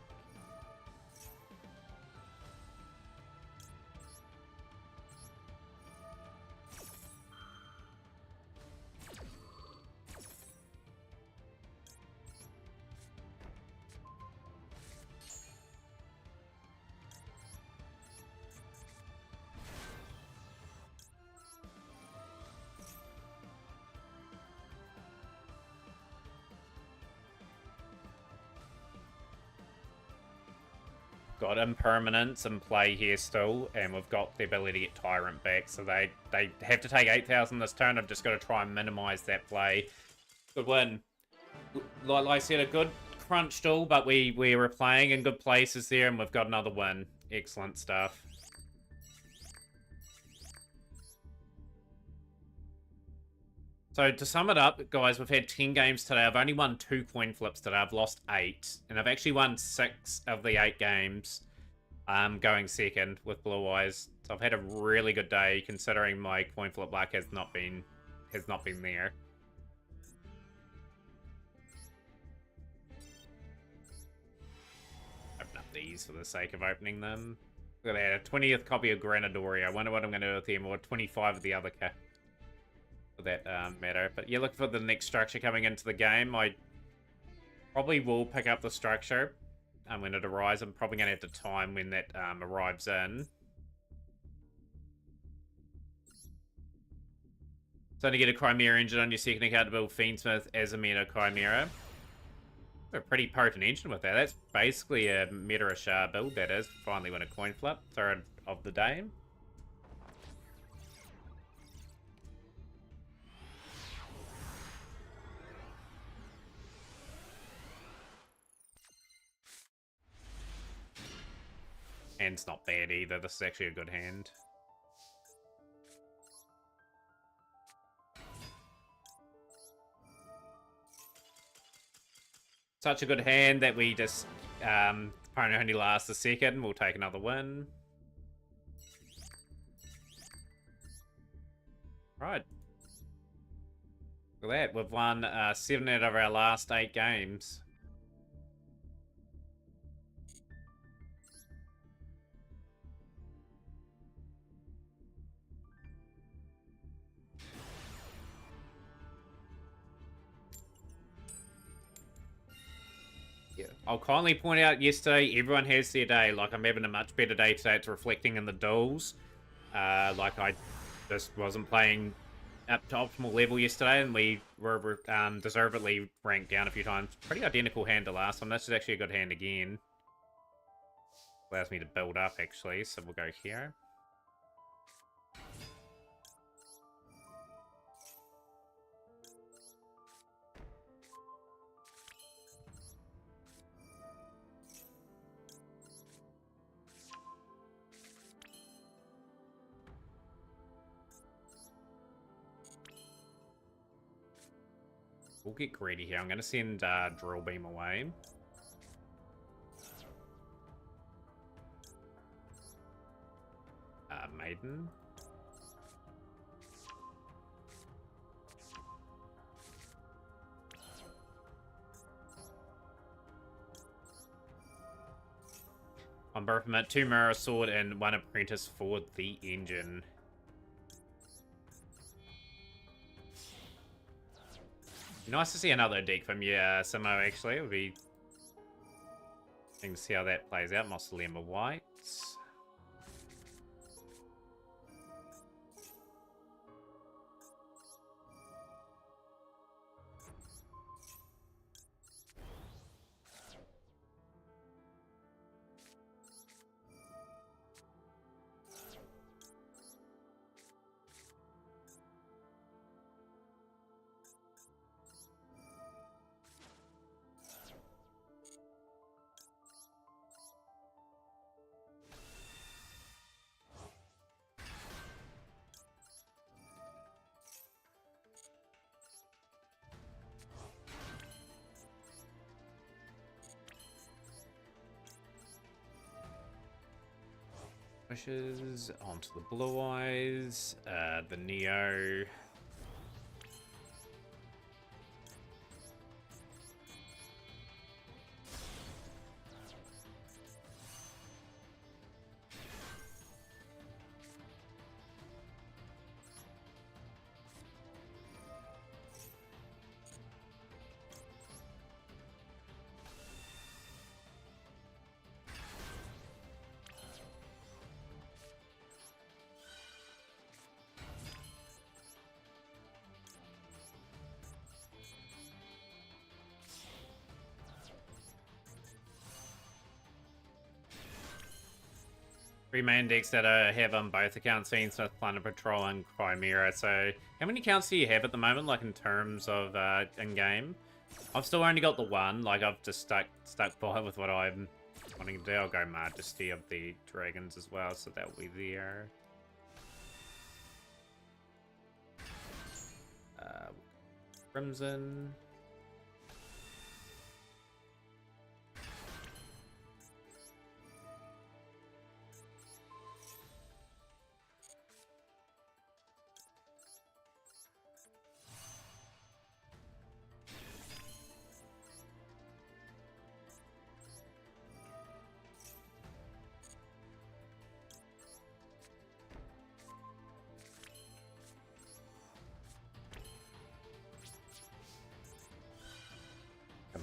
Got impermanence in play here still, and we've got the ability to get Tyrant back, so they have to take 8,000 this turn. I've just got to try and minimize that play. Good win. Like I said, a good crunch duel, but we were playing in good places there, and we've got another win. Excellent stuff. So to sum it up, guys, we've had 10 games today. I've only won 2 coin flips today. I've lost 8. And I've actually won 6 of the 8 games. Going second with Blue Eyes. So I've had a really good day considering my coin flip luck has not been there. Open up these for the sake of opening them. Look at that, a 20th copy of Granadoria. I wonder what I'm going to do with them, or 25 of the other for that matter. But yeah, look for the next structure coming into the game. I probably will pick up the structure when it arrives. I'm probably going to have to time when that arrives in. So to get a Chimera engine on your second account to build Fiendsmith as a meta Chimera. A pretty potent engine with that. That's basically a meta Ashar build, that is. Finally win a coin flip. Third of the day. Hand's not bad either. This is actually a good hand. Such a good hand that we just opponent only lasts a second. We'll take another win. Right. Look at that. We've won 7 out of our last 8 games. Yeah. I'll kindly point out yesterday, everyone has their day. Like, I'm having a much better day today. It's reflecting in the duels. Like, I just wasn't playing up to optimal level yesterday, and we were deservedly ranked down a few times. Pretty identical hand to last one. This is actually a good hand again. Allows me to build up, actually, so we'll go here. We'll get greedy here. I'm going to send Drill Beam away. Maiden. On Berthmet, 2 Mirror Sword and 1 Apprentice for the engine. Nice to see another deck from you, Simo, actually. It would be interesting to see how that plays out. Mausoleum of Whites. Pushes onto the Blue Eyes, the Neo. Three main decks that have on both accounts, Fiendsmith, Plunder Patrol, and Chimera. So, how many accounts do you have at the moment, like in terms of in-game? I've still only got the one. Like, I've just stuck by with what I'm wanting to do. I'll go Majesty of the Dragons as well, so that'll be there. Crimson.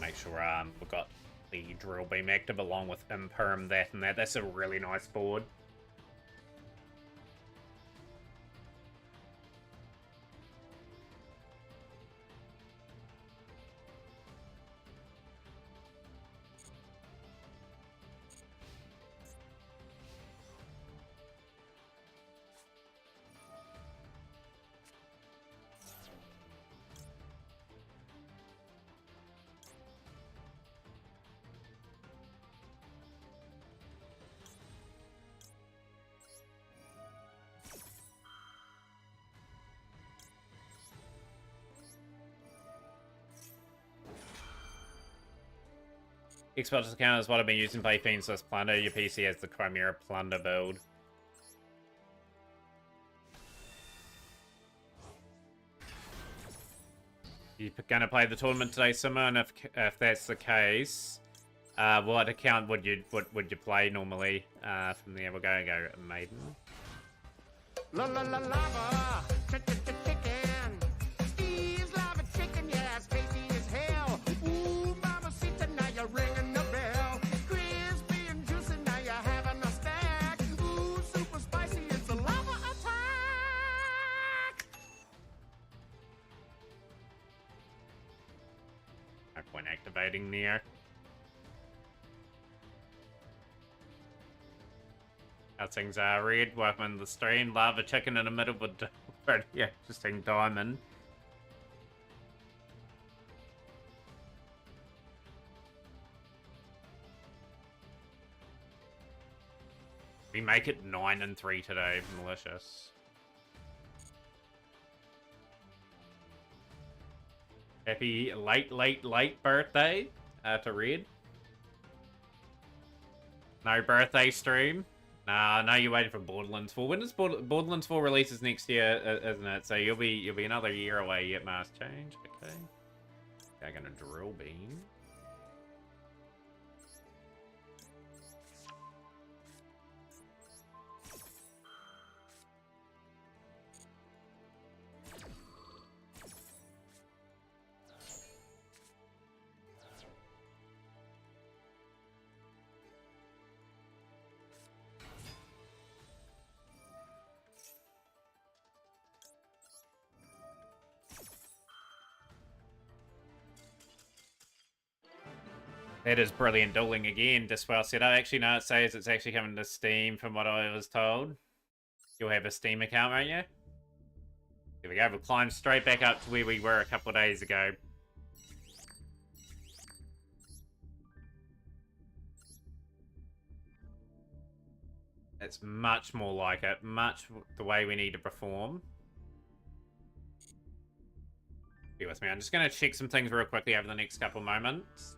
Make sure we've got the Drill Beam active along with Imperm, that and that. That's a really nice board. Xbox account is what I've been using to play Fiendsmith Plunder. Your PC has the Chimera Plunder build. You're gonna play the tournament today, Simon? If that's the case, what account would you play normally? From there, we'll go Maiden. La la la lava, chicken. Steve's lava chicken, yeah, it's tasty as hell. Ooh, mama, see tonight you're ringing the bell. Crispy and juicy, now you're having a stack. Ooh, super spicy, it's a lava attack. No point activating there. How things are, Red? Welcome to the stream. Lava chicken in the middle with yeah, interesting diamond. We make it 9 and 3 today, malicious. Happy late birthday to Red. No birthday stream. Nah, I know you're waiting for Borderlands 4. When does Borderlands 4 releases next year, isn't it? So you'll be another year away yet, Mass Change. Okay. They're gonna Drill Beam. That is brilliant dueling again. Diswell said, I actually know it says it's actually coming to Steam from what I was told. You'll have a Steam account, won't you? Here we go. We'll climb straight back up to where we were a couple of days ago. It's much more like it. Much the way we need to perform. Be with me. I'm just going to check some things real quickly over the next couple moments.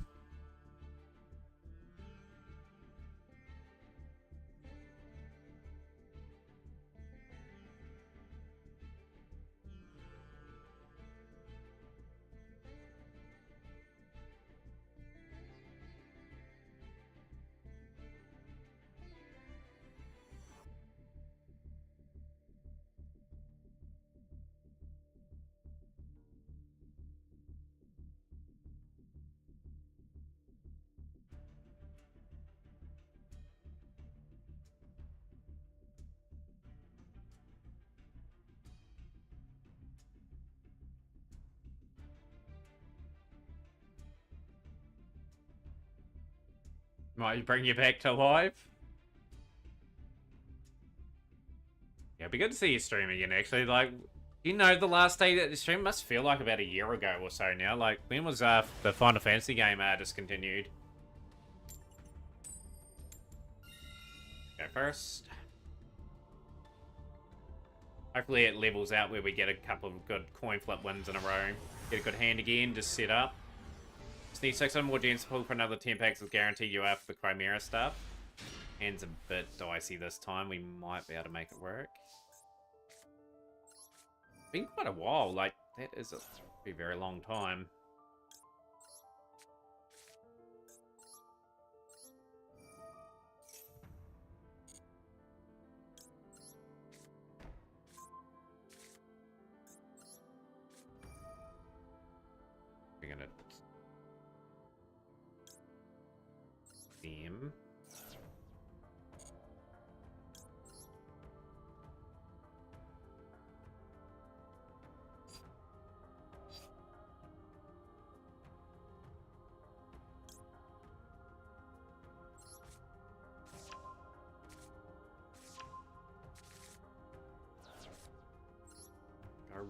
Might bring you back to life. Yeah, it'd be good to see you stream again, actually. Like, you know, the last day that the stream must feel like about a year ago or so now. Like, when was the Final Fantasy game discontinued? Go first. Hopefully it levels out where we get a couple of good coin flip wins in a row. Get a good hand again, just set up. Just need 600 more gens to pull for another 10 packs with guaranteed UR for the Chimera stuff. Hand's a bit dicey this time. We might be able to make it work. Been quite a while. Like, that is a very long time. We're gonna theme.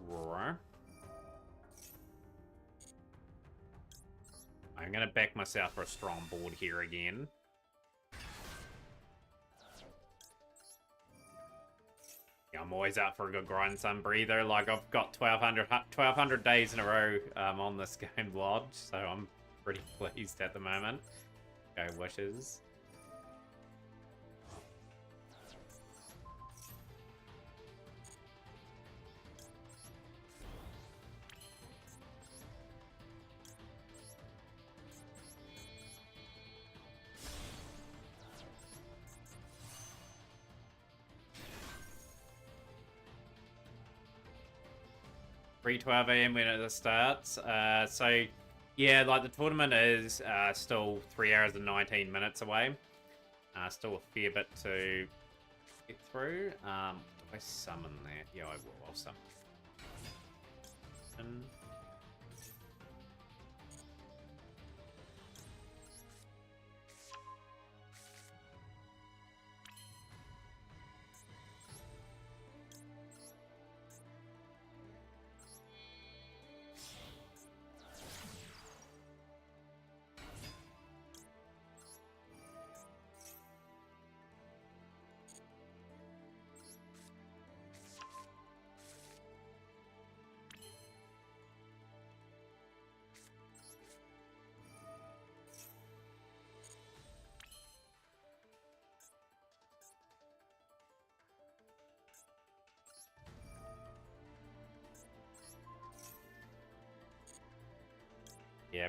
Roar. I'm gonna back myself for a strong board here again. Yeah, I'm always up for a good grind sun breather. Like, I've got 1200 days in a row on this game lodged, so I'm pretty pleased at the moment. Go wishes. Pre 12 AM when it starts. So yeah, like the tournament is still 3 hours and 19 minutes away. Still a fair bit to get through. Do I summon that? Yeah, I will. I'll summon. And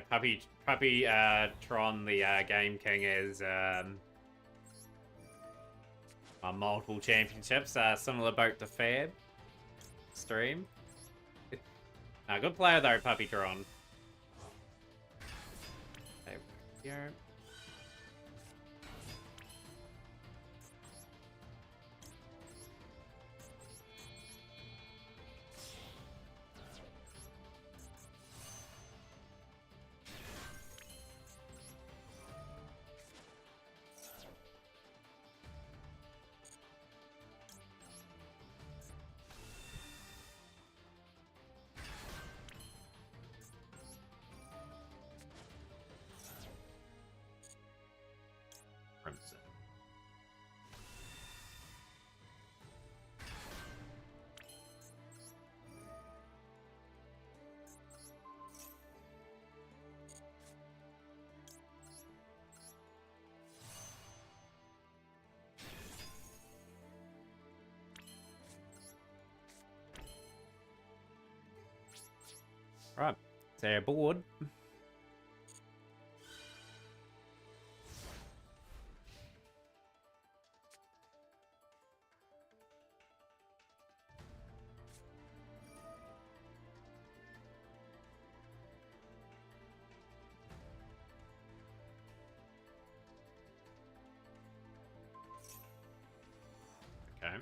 'Puppy Tron, the Game King, is on multiple championships. Similar boat to Fab stream. Good player though, Puppy Tron. There we go. Crimson. Right, so our board. Okay.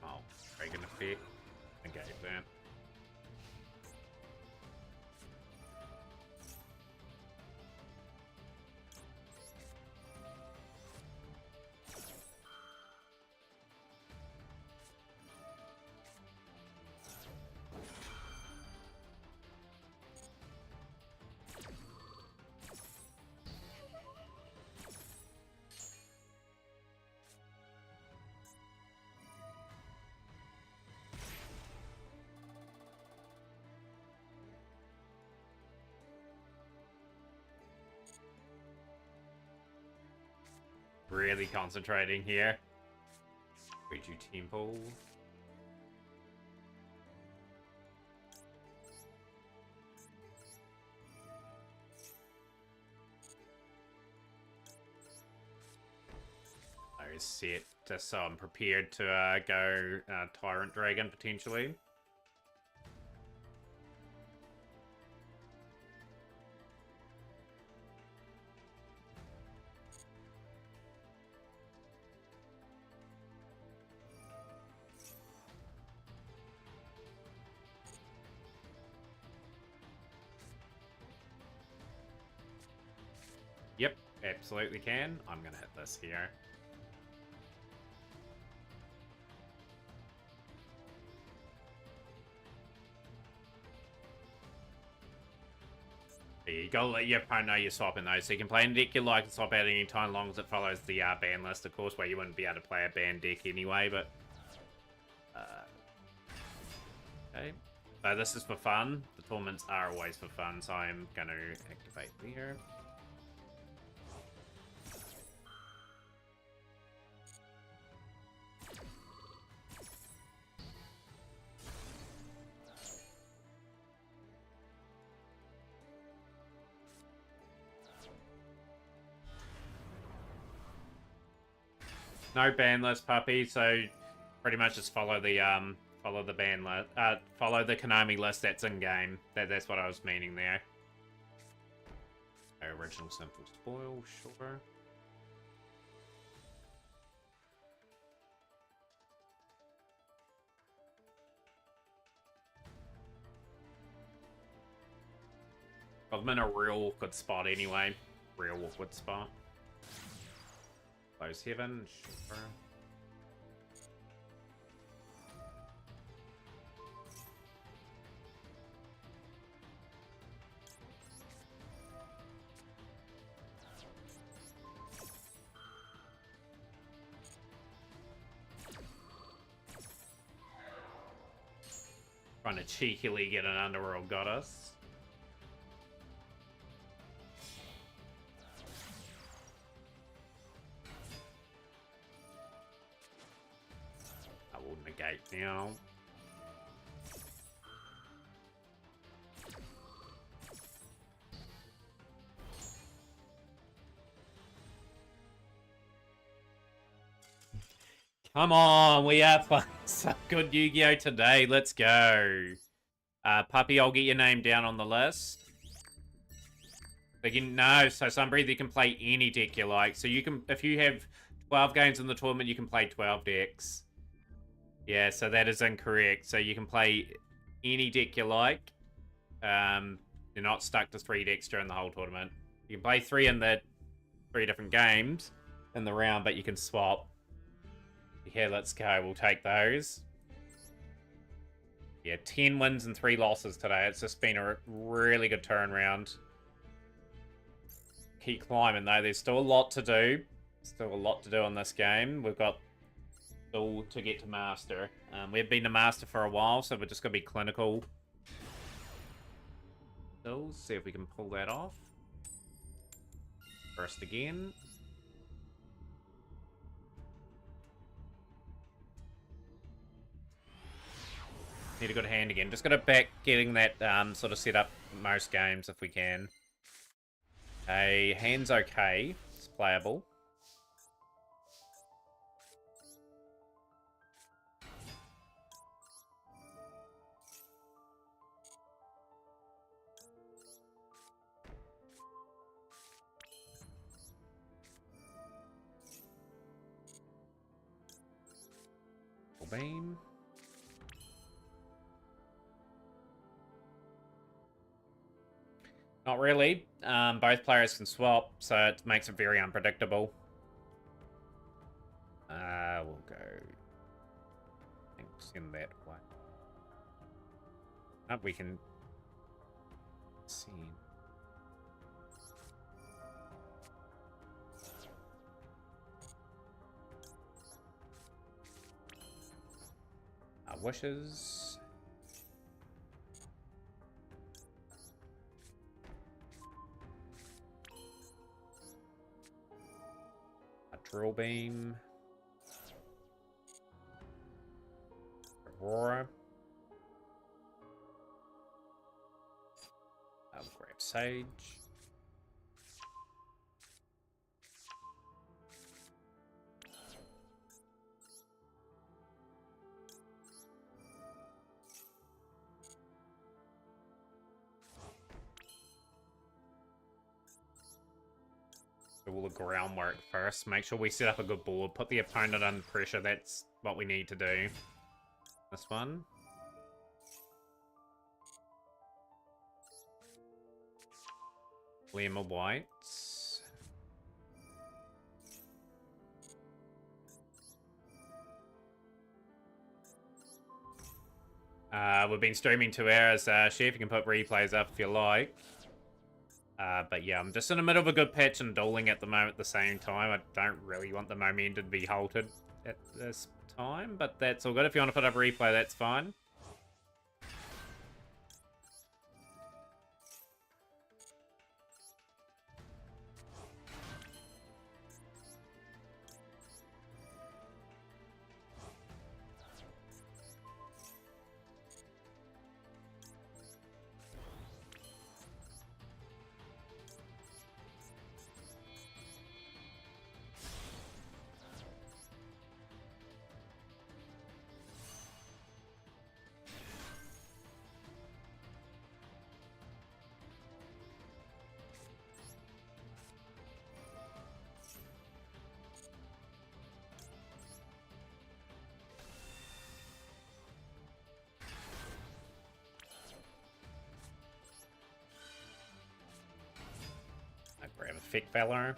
Oh, Dragon effect. Engage that. Really concentrating here. Ouiju Temple. I set just so I'm prepared to go Tyrant Dragon potentially. Yep, absolutely can. I'm gonna hit this here. You gotta let your opponent know you're swapping those. So you can play a deck you like and swap out any time, as long as it follows the ban list, of course, where you wouldn't be able to play a ban deck anyway, but... okay. So this is for fun. The tournaments are always for fun, so I'm gonna activate here. No ban list, puppy. So pretty much just follow the ban list. Follow the Konami list that's in game. That's what I was meaning there. Original simple spoil, sure. I'm in a real awkward spot anyway. Real awkward spot. Close heaven, sure. Trying to cheekily get an Underworld Goddess. I will negate now. Come on, we are playing some good Yu-Gi-Oh! Today. Let's go. Puppy, I'll get your name down on the list. No, so Sunbreather, you can play any deck you like. So you can, if you have 12 games in the tournament, you can play 12 decks. Yeah, so that is incorrect. So you can play any deck you like. You're not stuck to 3 decks during the whole tournament. You can play 3 in the 3 different games in the round, but you can swap. Yeah, let's go. We'll take those. Yeah, 10 wins and 3 losses today. It's just been a really good turnaround. Keep climbing, though. There's still a lot to do. Still a lot to do in this game. We've got still to get to Master. We've been to Master for a while, so we're just going to be clinical. So, see if we can pull that off. First again. Need a good hand again. Just gotta back getting that sort of set up most games if we can. Okay, hand's okay. It's playable. beam. Not really. Both players can swap, so it makes it very unpredictable. We'll go... I think send that way. Oh, we can... see. Wishes. A drill beam. Aurora. I'll grab Sage. Do all the groundwork first. Make sure we set up a good board. Put the opponent under pressure. That's what we need to do. This one. Lemma whites. We've been streaming 2 hours. Chef, you can put replays up if you like. But yeah, I'm just in the middle of a good patch and dueling at the moment at the same time. I don't really want the momentum to be halted at this time, but that's all good. If you want to put up a replay, that's fine. I grab a Thick Valor.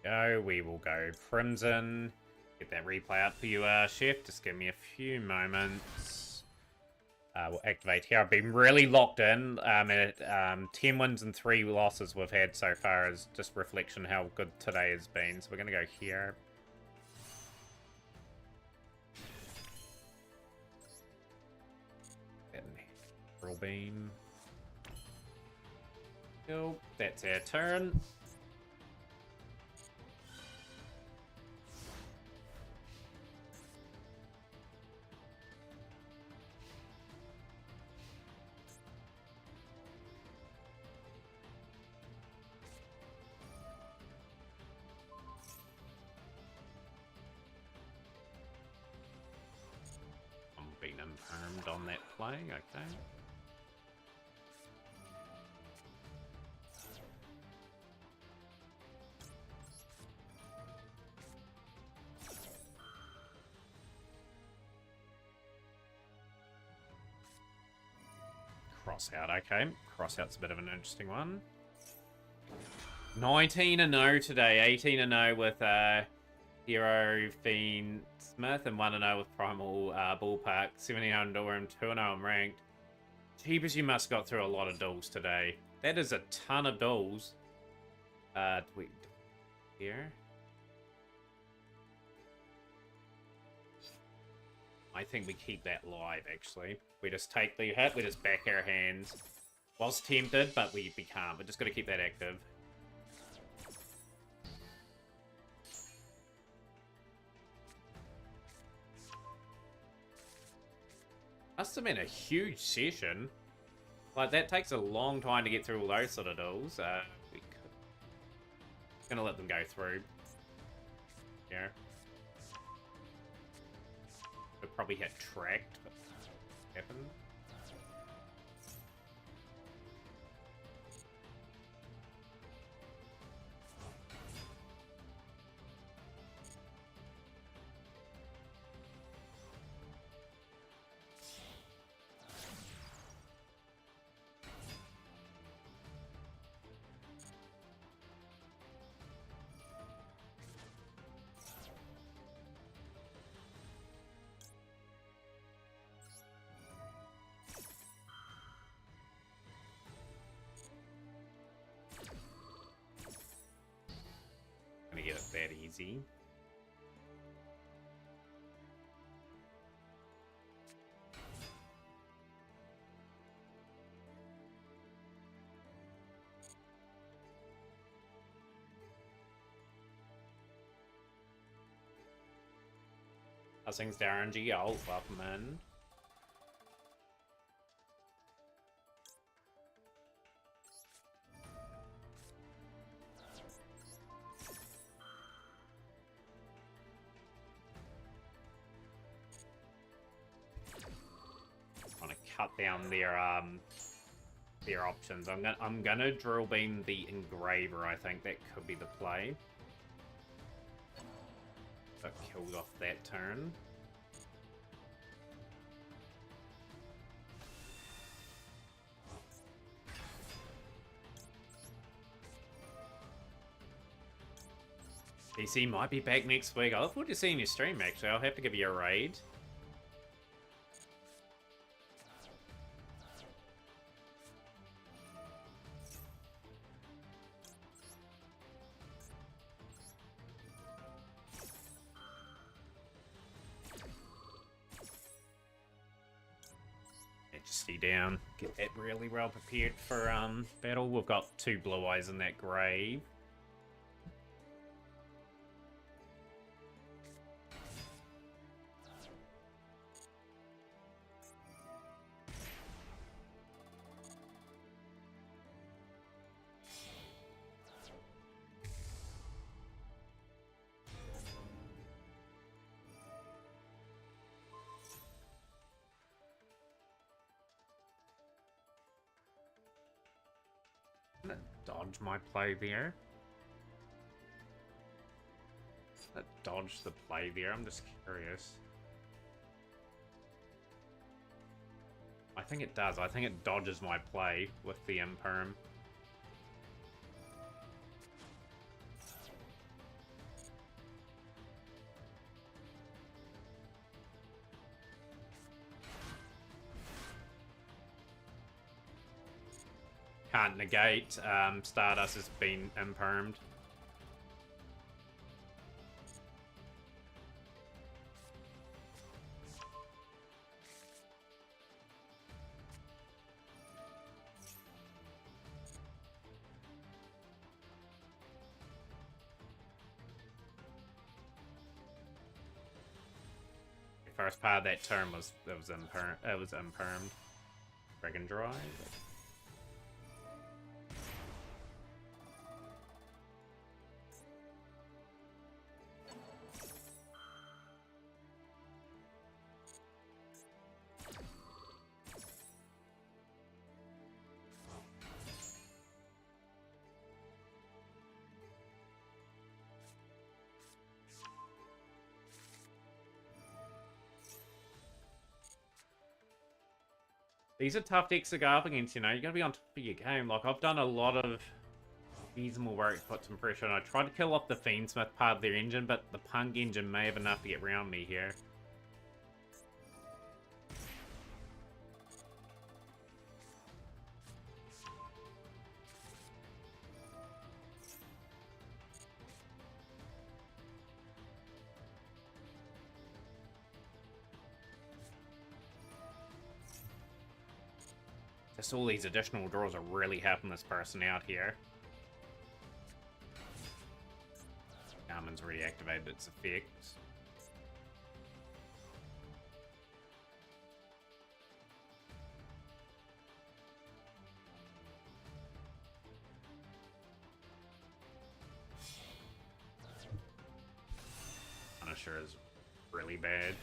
Go, we will go Crimson. Get that replay up for you, Chef. Just give me a few moments. We'll activate here. I've been really locked in. At 10 wins and 3 losses we've had so far is just reflection how good today has been. So we're going to go here. Drill beam. Cool. That's our turn. Been impermed on that play, okay. Cross out, okay. Cross out's a bit of an interesting one. 19-0 today, 18-0 with Hero Fiend Smith and 1-0 with Primal Ballpark, 17-0 Durham, 2-0 in ranked. Jeebus, you must got through a lot of duels today. That is a ton of duels. Here. I think we keep that live, actually. We just take the hit, we just back our hands. Was tempted, but we can't. We're just got to keep that active. Must have been a huge session. Like, that takes a long time to get through all those sort of duels. We could... Gonna let them go through. Yeah. Could probably hit tracked, but happened. Gonna get it that easy. How's things, Darren G? Oh, welcome in. Trying to cut down their options. I'm gonna drill beam the engraver. I think that could be the play. Got killed off that turn. DC might be back next week. I look forward to seeing your stream, actually. I'll have to give you a raid. Majesty down. Get that really well prepared for battle. We've got 2 blue eyes in that grave. I'm gonna dodge my play there. Dodge the play there. I'm just curious. I think it does. I think it dodges my play with the imperm. Can't negate. Stardust has been impermed. The first part of that turn was impermed. Dragon Drive. These are tough decks to go up against, you know. You gotta be on top of your game. Like, I've done a lot of reasonable work to put some pressure on. I tried to kill off the Fiendsmith part of their engine, but the Punk engine may have enough to get around me here. Just all these additional draws are really helping this person out here. Garmin's reactivated its effects. Punisher is really bad.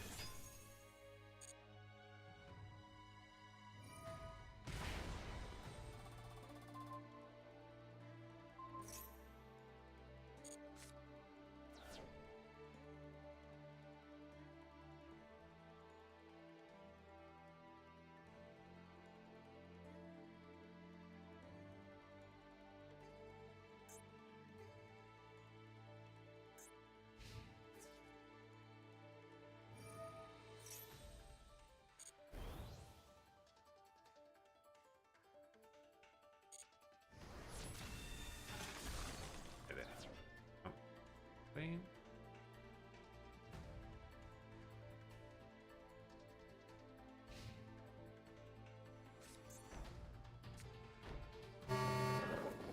Clean.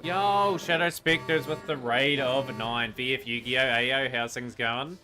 Yo, Shadow Spectres with the raid of 9. VF Yu-Gi-Oh! Ayo, how's things going?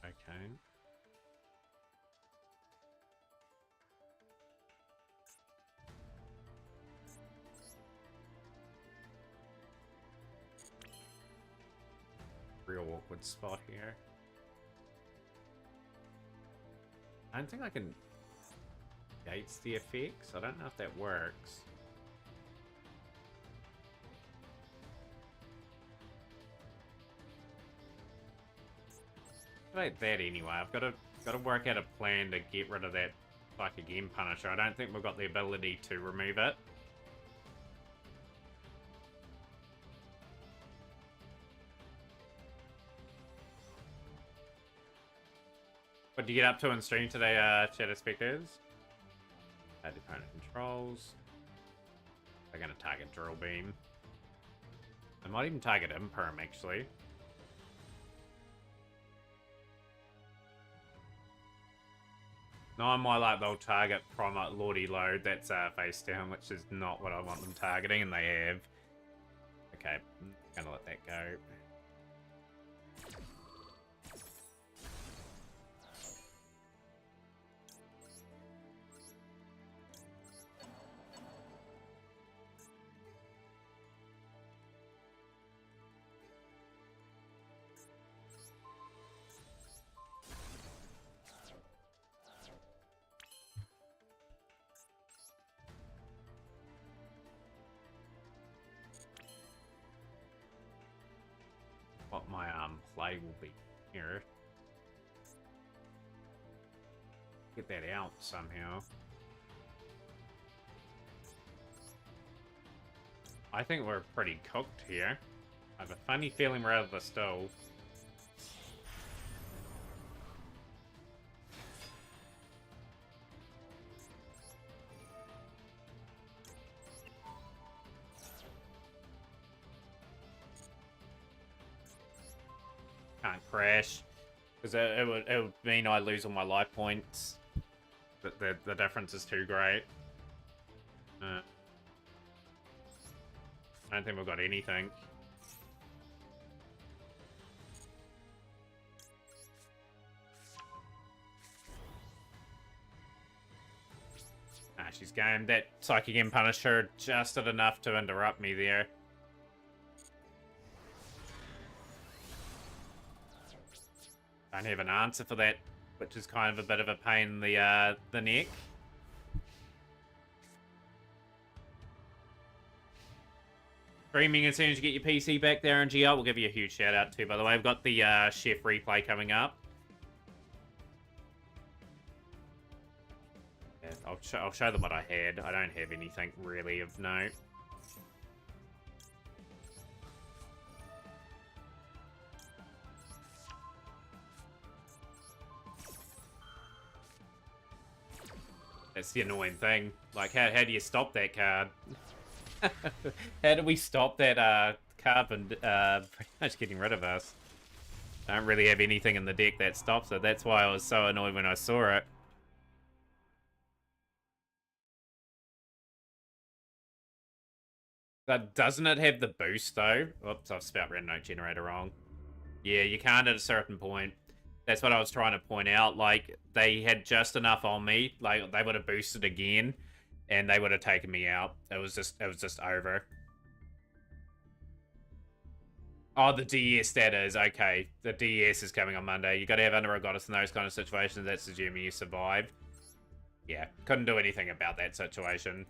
Okay. Real awkward spot here. I don't think I can gates the effects. I don't know if that works. Like that anyway. I've got to work out a plan to get rid of that Fuck Again Punisher. I don't think we've got the ability to remove it. What did you get up to in stream today, Shadow Spectres? Add opponent controls. They're going to target Drill Beam. They might even target Imperm, actually. No, on my luck, they'll target Promo Lordy Load. That's face down, which is not what I want them targeting, and they have. Okay, I'm going to let that go. What my play will be here. Get that out somehow. I think we're pretty cooked here. I have a funny feeling we're out of the stove. Can't crash, because it would mean I lose all my life points. But the difference is too great. I don't think we've got anything. Ah, she's gamed. That Psychic End Punisher just did enough to interrupt me there. Don't have an answer for that, which is kind of a bit of a pain in the neck. Streaming as soon as you get your PC back there, and GL, we'll give you a huge shout out too. By the way, I've got the Chef replay coming up. Yeah, I'll show them what I had. I don't have anything really of note. That's the annoying thing. Like, how do you stop that card? How do we stop that card from pretty much getting rid of us? I don't really have anything in the deck that stops it. That's why I was so annoyed when I saw it. But doesn't it have the boost though? Oops, I've spelled random note generator wrong. Yeah, you can't at a certain point. That's what I was trying to point out. Like, they had just enough on me. Like, they would have boosted again, and they would have taken me out. It was just over. Oh, the DS, that is. Okay, the DS is coming on Monday. You got to have Under a Goddess in those kind of situations. That's assuming you survive. Yeah, couldn't do anything about that situation.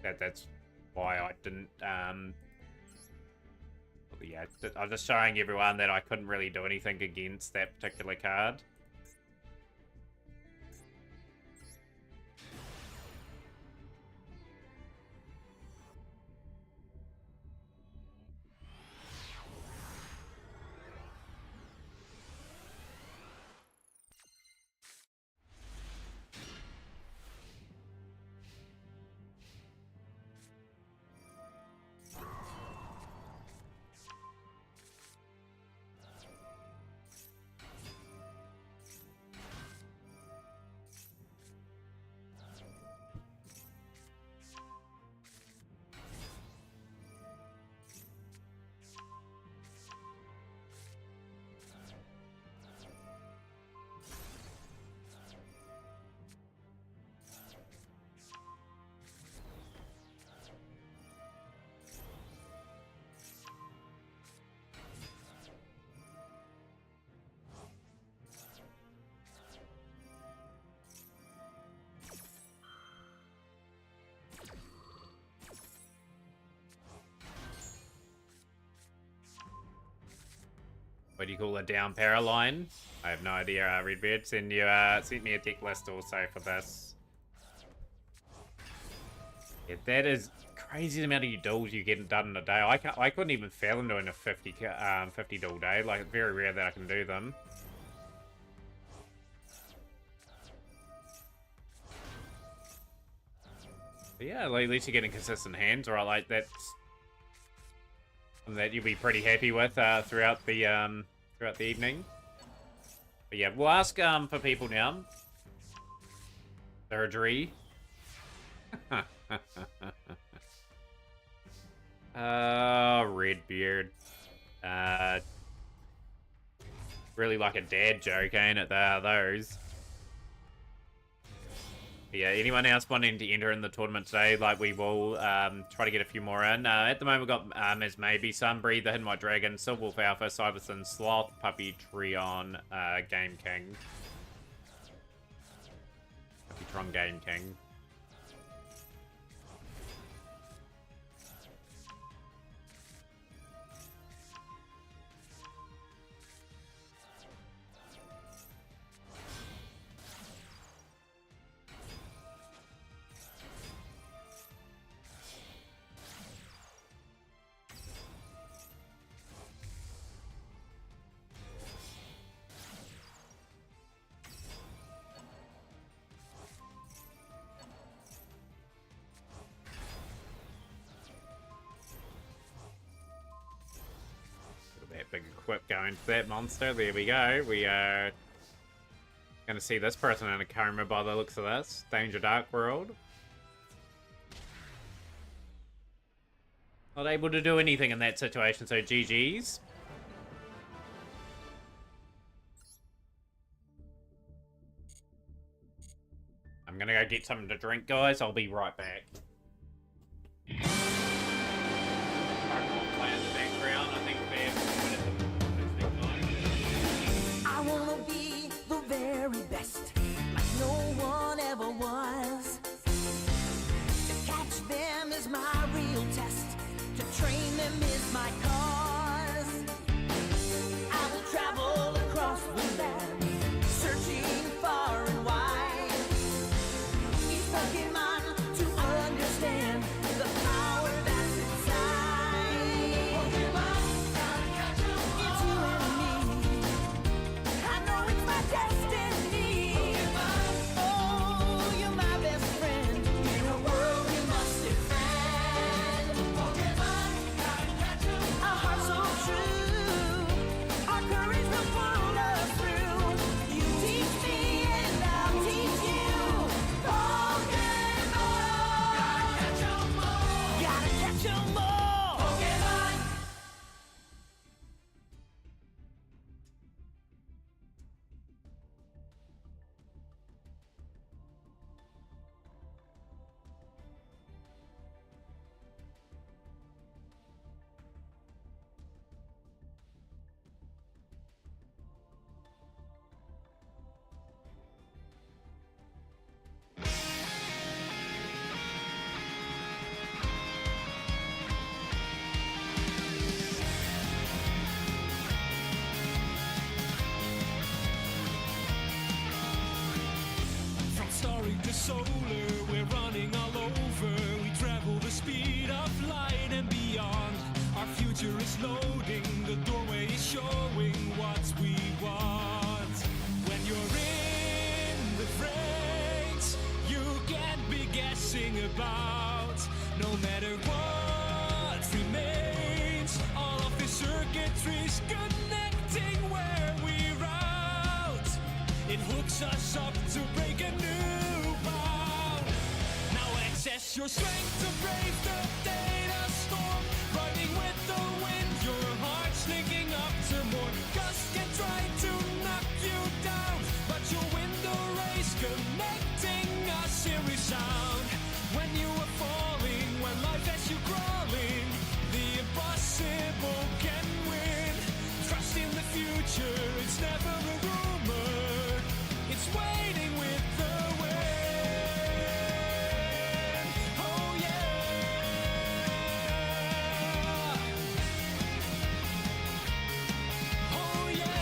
That's why I didn't, yeah, I'm just showing everyone that I couldn't really do anything against that particular card. What do you call a down para line? I have no idea, Redbeard. Send me a deck list also for this. Yeah, that is crazy the amount of duels you get done in a day. I couldn't even fathom doing a 50 duel day. Like, it's very rare that I can do them. But yeah, like, at least you're getting consistent hands, right? Like, that's something that you'll be pretty happy with throughout the evening. But yeah, we'll ask for people now. Surgery. Redbeard. Really like a dad joke, ain't it? They are those. Yeah, anyone else wanting to enter in the tournament today, like, we will try to get a few more in. At the moment, we've got as maybe Sunbreather, Hidden White Dragon, Silverwolf Alpha, Cyberson, Sloth, Puppy, Treon, Game King. Puppytron, Game King. Big equip going to that monster. There we go. We are going to see this person in a coma by the looks of this. Danger Dark World. Not able to do anything in that situation, so GG's. I'm going to go get something to drink, guys. I'll be right back. I wanna be the very best, like no one ever was. To catch them is my real test. To train to solar, we're running all over. We travel the speed of light and beyond. Our future is loading, the doorway is showing what we want. When you're in the freight, you can't be guessing about. No matter what remains, all of the circuitry's connecting where we route. It hooks us up to break a new bound. Now access your strength to brave the data storm. Running with the wind, your heart's linking up to more. Gust can try to knock you down, but you'll win the race, connecting us in resound. When you are falling, when life has you crawling, the impossible can win. Trust in the future, it's never a rumor. It's waiting with the wind. Oh yeah. Oh yeah.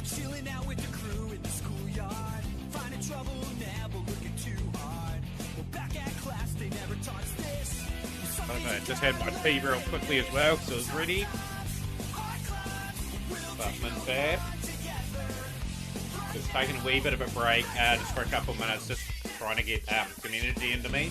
Chilling out with the crew in the schoolyard. Finding trouble, never looking too hard. Well, back at class, they never taught us this. Okay, just had my tea real quickly as well, so I was ready. Buffman's back. Just taking a wee bit of a break, just for a couple minutes, just trying to get some energy into me.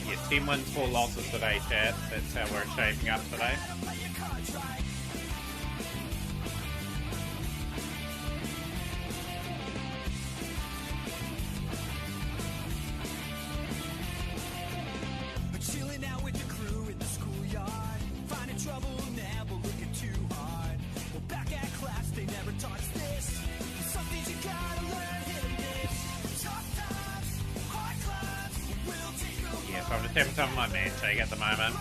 Yeah, 10 wins, 4 losses today, chat. That's how we're shaping up today. Chilling out with the crew in the schoolyard. Finding trouble, never looking too hard. Well, back at class, they never taught us this. Some things you gotta learn in this. Tough times, hard clubs, we'll take a Yeah, so I'm just having some of my manshake at the moment.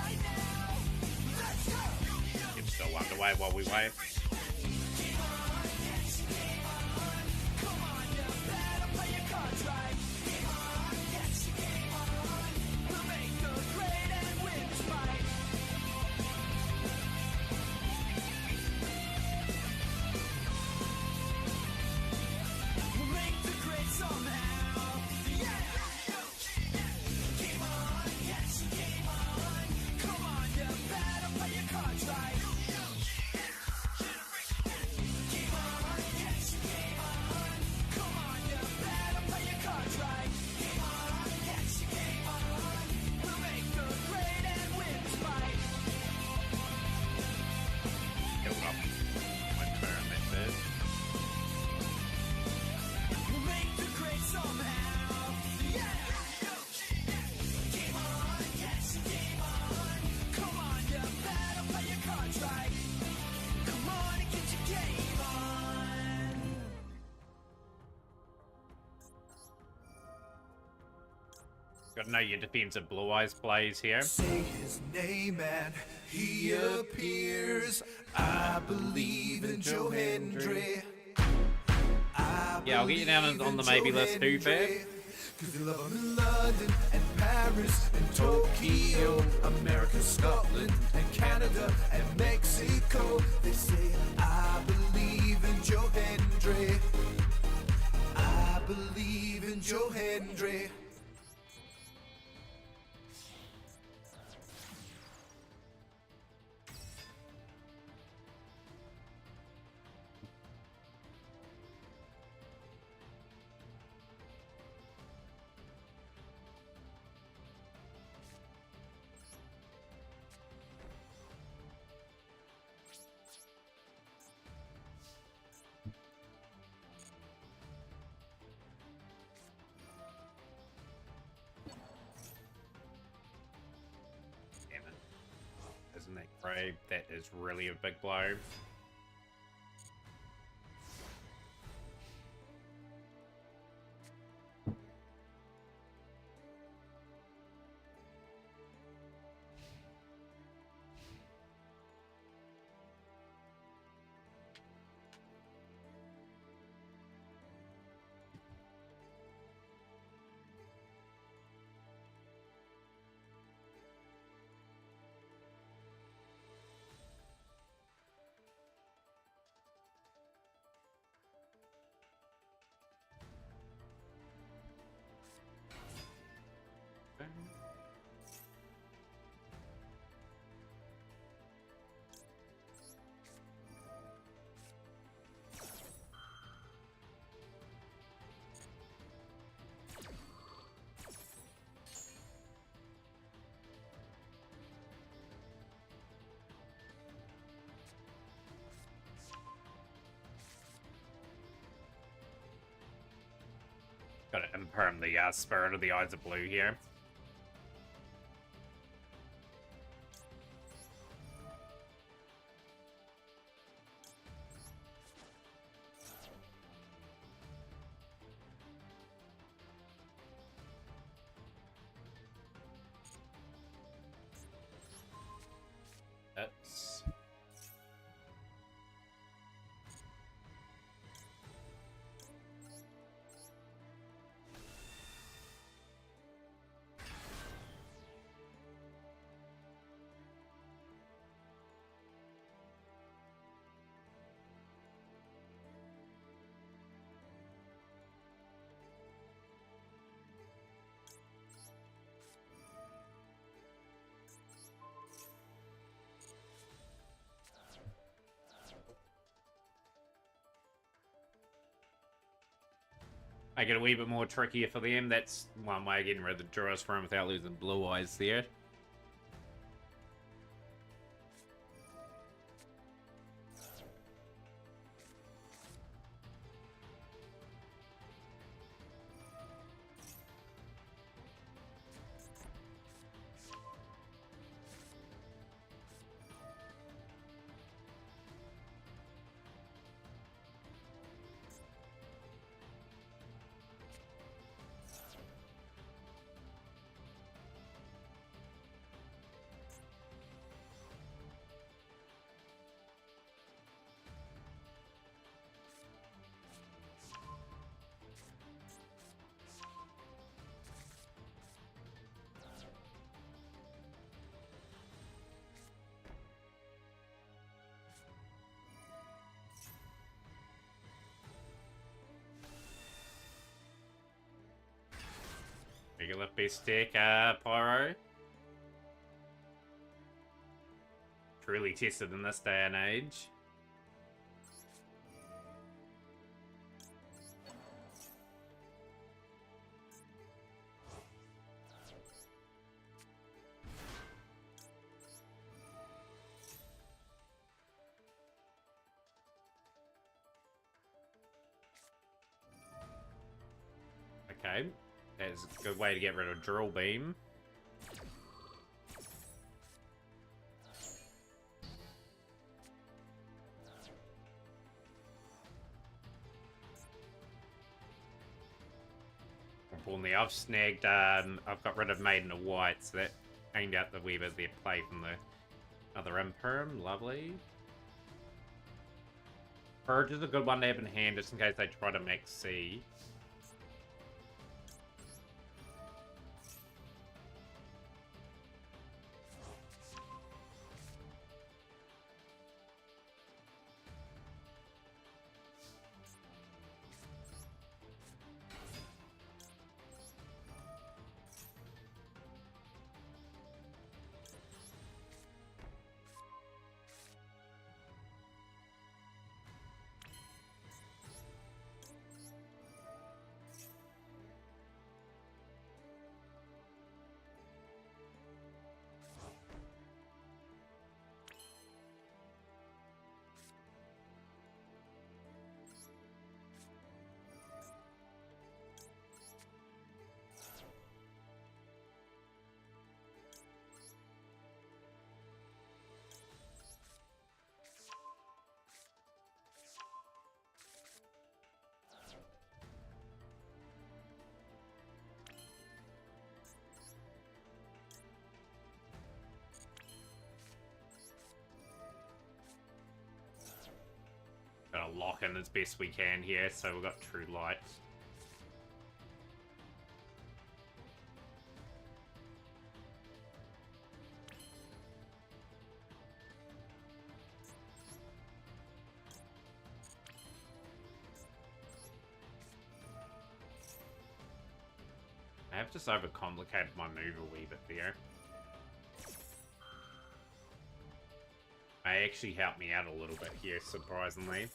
It's still underway while we wait. Gotta know your defensive Blue Eyes plays here. Say his name and he appears. I believe in Joe Hendry. Yeah, I'll get you down on the maybe list too, Fab. Cause they love him in London and Paris and Tokyo, America, Scotland and Canada and Mexico. They say I believe in Joe Hendry. I believe in Joe Hendry. Damn it. Isn't that great? That is really a big blow. Gotta imperm the Spirit of the Eyes of Blue here. That's... Make it a wee bit more trickier for them. That's one way of getting rid of the Duras from without losing Blue Eyes there. Regular best deck, Pyro. Truly tested in this day and age. Okay. That's a good way to get rid of Drill Beam. pawn there. I've snagged, I've got rid of Maiden of White, so that aimed out the wee bit of their play from the other Imperm. Lovely. Purge is a good one to have in hand just in case they try to max C. Gotta lock in as best we can here, so we've got True Light. I have just overcomplicated my move a wee bit there. They actually helped me out a little bit here, surprisingly.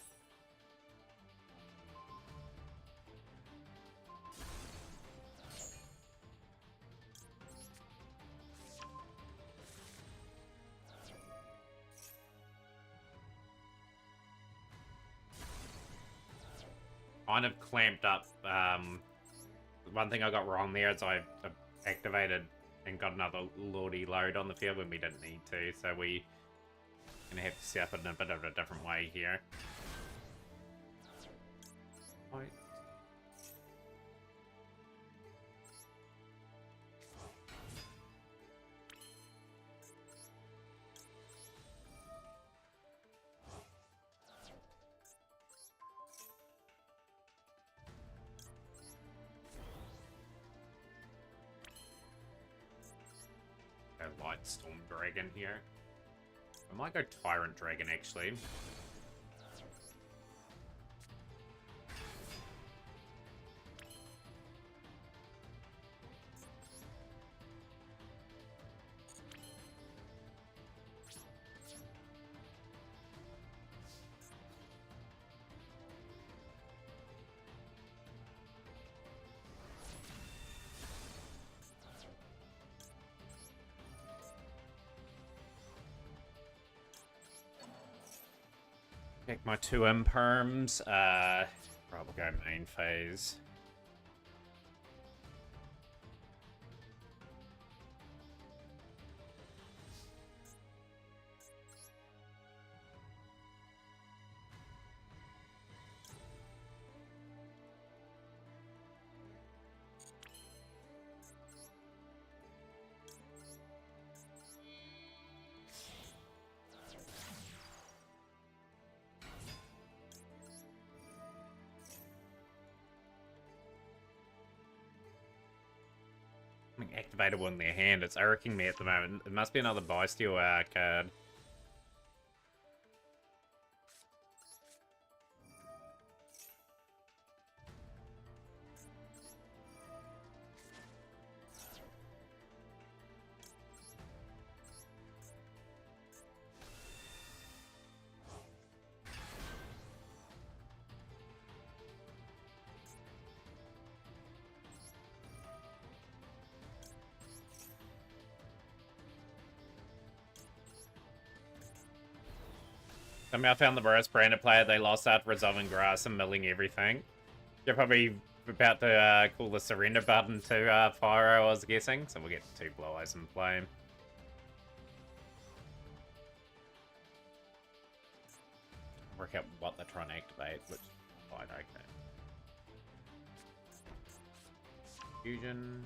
Kind of clamped up. One thing I got wrong there is I activated and got another Lordy load on the field when we didn't need to, so we gonna have to set up it in a bit of a different way here. Right. Go Light Storm Dragon here. I might go Tyrant Dragon, actually. Pick my two Imperms. Probably go main phase. Activated one in their hand. It's irking me at the moment. It must be another Bysteel card. Somehow I found the Boris Branded player. They lost after resolving grass and milling everything. You're probably about to call the surrender button to Pyro, I was guessing. So we'll get two Blue Eyes in play. Work out what they're trying to activate, which is fine, okay. Fusion.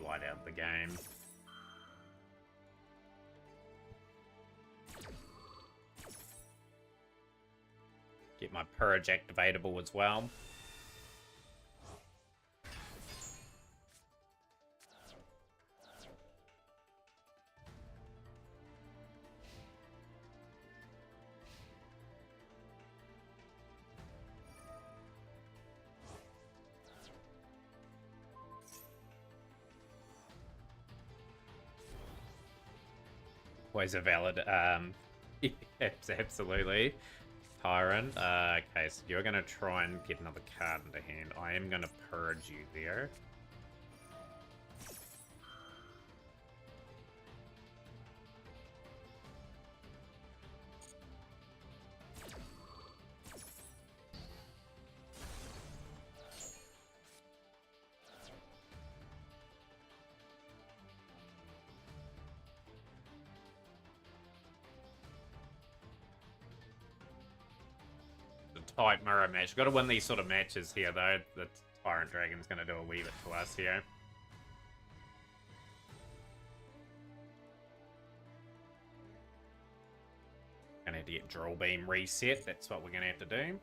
Light out the game. Get my purge activatable as well. Always a valid, absolutely. Tyrant. Okay, so you're gonna try and get another card into hand. I am gonna purge you there. Tight mirror match. Got to win these sort of matches here, though. The Tyrant Dragon's going to do a wee bit to us here. Gonna have to get Drill Beam reset. That's what we're going to have to do.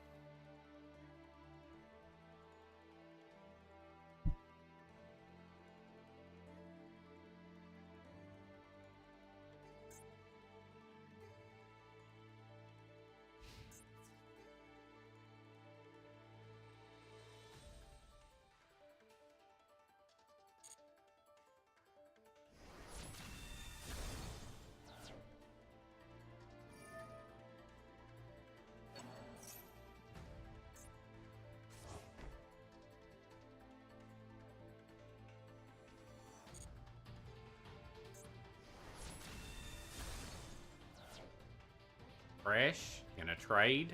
Crash, gonna trade.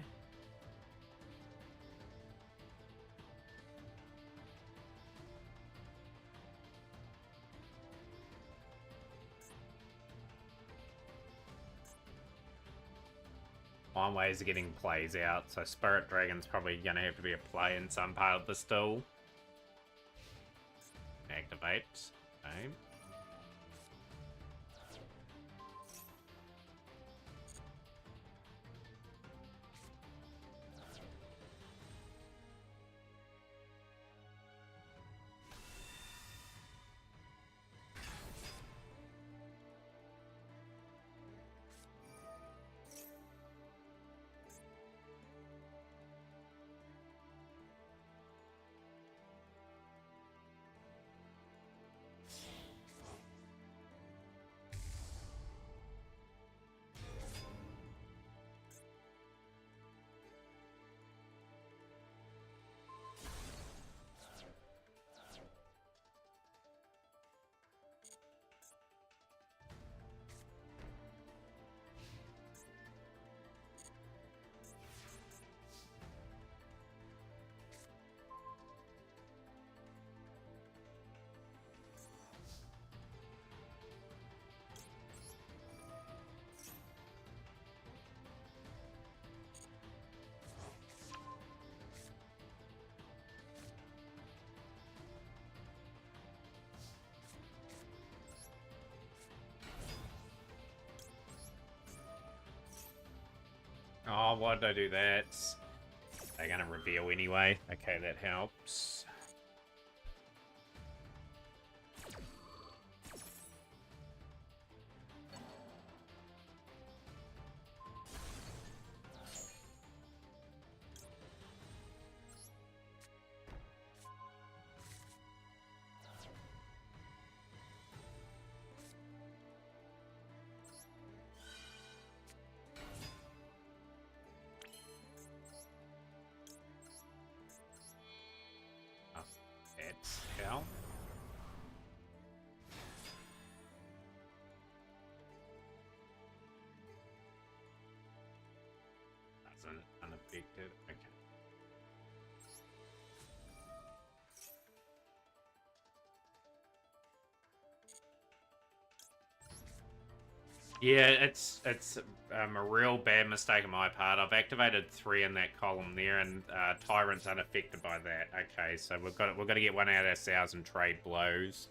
One ways of getting plays out, so Spirit Dragon's probably gonna have to be a play in some part of the still. Activate. Okay. Oh, why did I do that? They're gonna reveal anyway. Okay, that helps. unaffected. Okay. Yeah, it's a real bad mistake on my part. I've activated 3 in that column there, and Tyrant's unaffected by that. Okay, so we've got to get one out of 1,000 trade blows,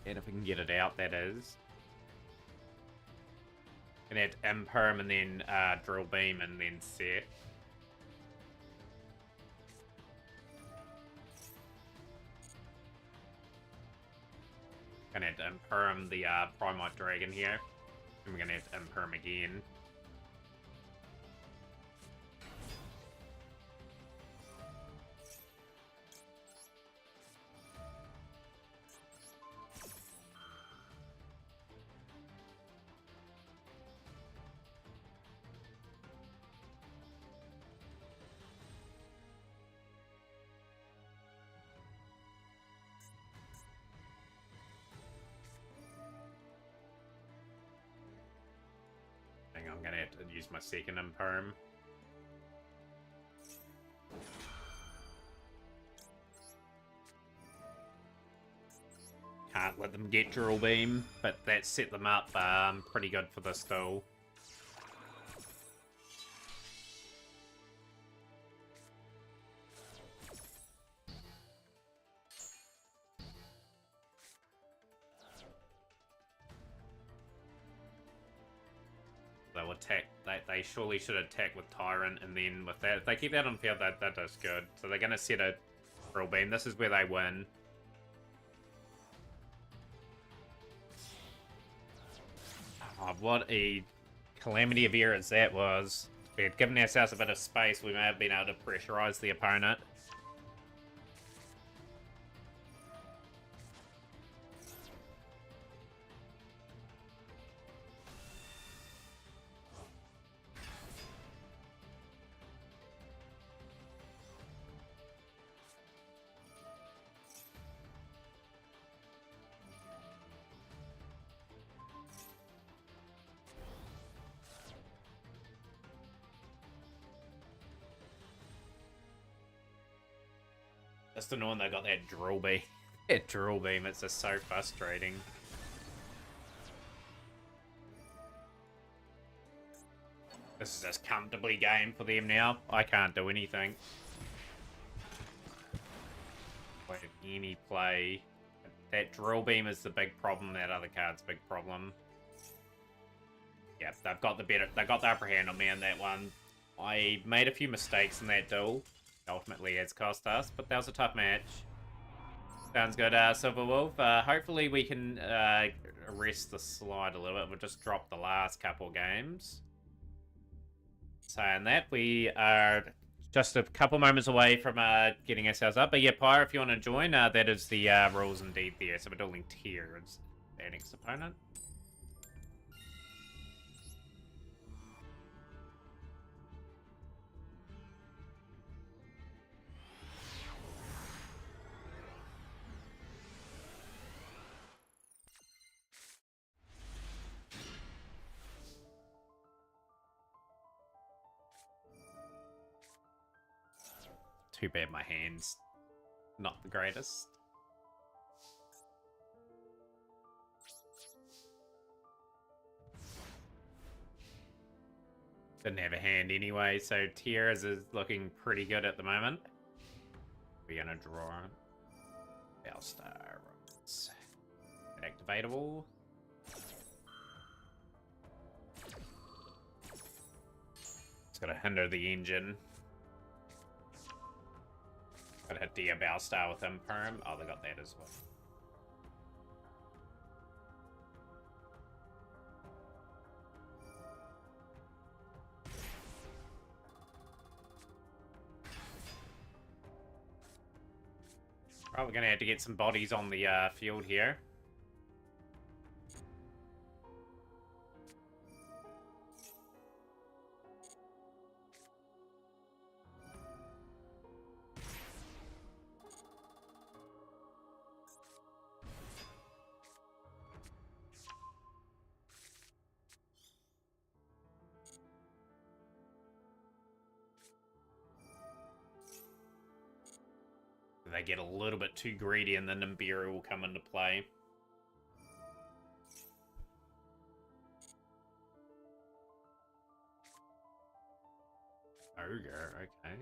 and if we can get it out, that is. And add Imperm and then Drill Beam and then set. Gonna have to Imperm the Primite Dragon here. And we're gonna have to Imperm again. I'm gonna have to use my second Imperm. Can't let them get Drill Beam, but that set them up pretty good for this duel. They'll attack. They surely should attack with Tyrant, and then with that, if they keep that on field, that does good. So they're going to set a Drill Beam. This is where they win. Oh, what a calamity of errors that was. If we had given ourselves a bit of space, we may have been able to pressurize the opponent. Just annoying they got that Drill Beam. That Drill Beam, it's just so frustrating. This is just comfortably game for them now. I can't do anything. Wait, any play. That Drill Beam is the big problem, that other card's big problem. Yeah, they've got the upper hand on me in that one. I made a few mistakes in that duel. Ultimately it's cost us, but that was a tough match. Sounds good, Silver Wolf. Hopefully we can arrest the slide a little bit. We'll just drop the last couple games. Saying that, we are just a couple moments away from getting ourselves up. But yeah, Pyre, if you want to join, that is the rules indeed there. So we're dueling Tier as their next opponent. Too bad my hand's not the greatest. Didn't have a hand anyway, so Tiers is looking pretty good at the moment. We're gonna draw Bellstar. Activatable. It's gonna hinder the engine. Gotta hit the Bellstar with Imperm. Oh, they got that as well. Right, we're gonna have to get some bodies on the field here. they get a little bit too greedy, and then Nibiru will come into play. Ogre, okay.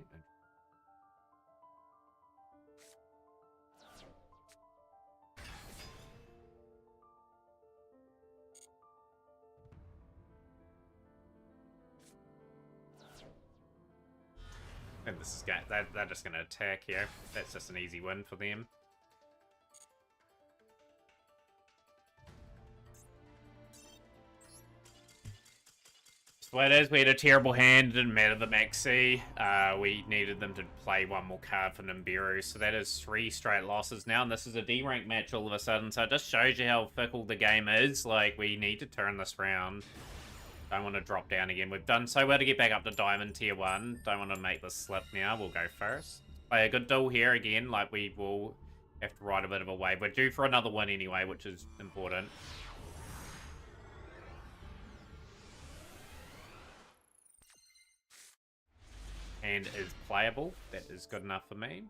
And this is they're just going to attack here. That's just an easy win for them. So the way it is, we had a terrible hand. It didn't matter the maxi. We needed them to play one more card for Nibiru. So that is 3 straight losses now. And this is a D-rank match all of a sudden. So it just shows you how fickle the game is. Like, we need to turn this round. Don't want to drop down again. We've done so well to get back up to Diamond Tier 1. Don't want to make this slip now. We'll go first. Play a good duel here again. Like, we will have to ride a bit of a wave. We're due for another win anyway, which is important. And is playable. That is good enough for me.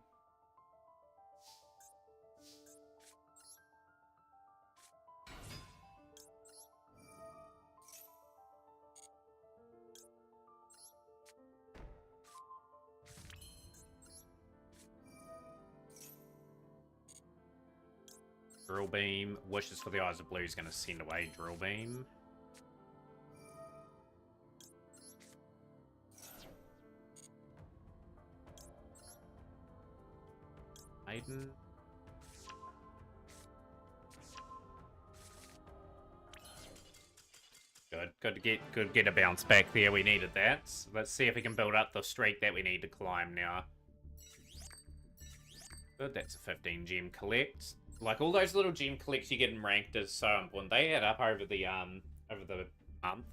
Drill Beam. Wishes for the Eyes of Blue is going to send away Drill Beam. Maiden. Good to get a bounce back there. We needed that. So let's see if we can build up the streak that we need to climb now. Good, that's a 15 gem collect. Like, all those little gem collects you get in ranked is so important. They add up over the month.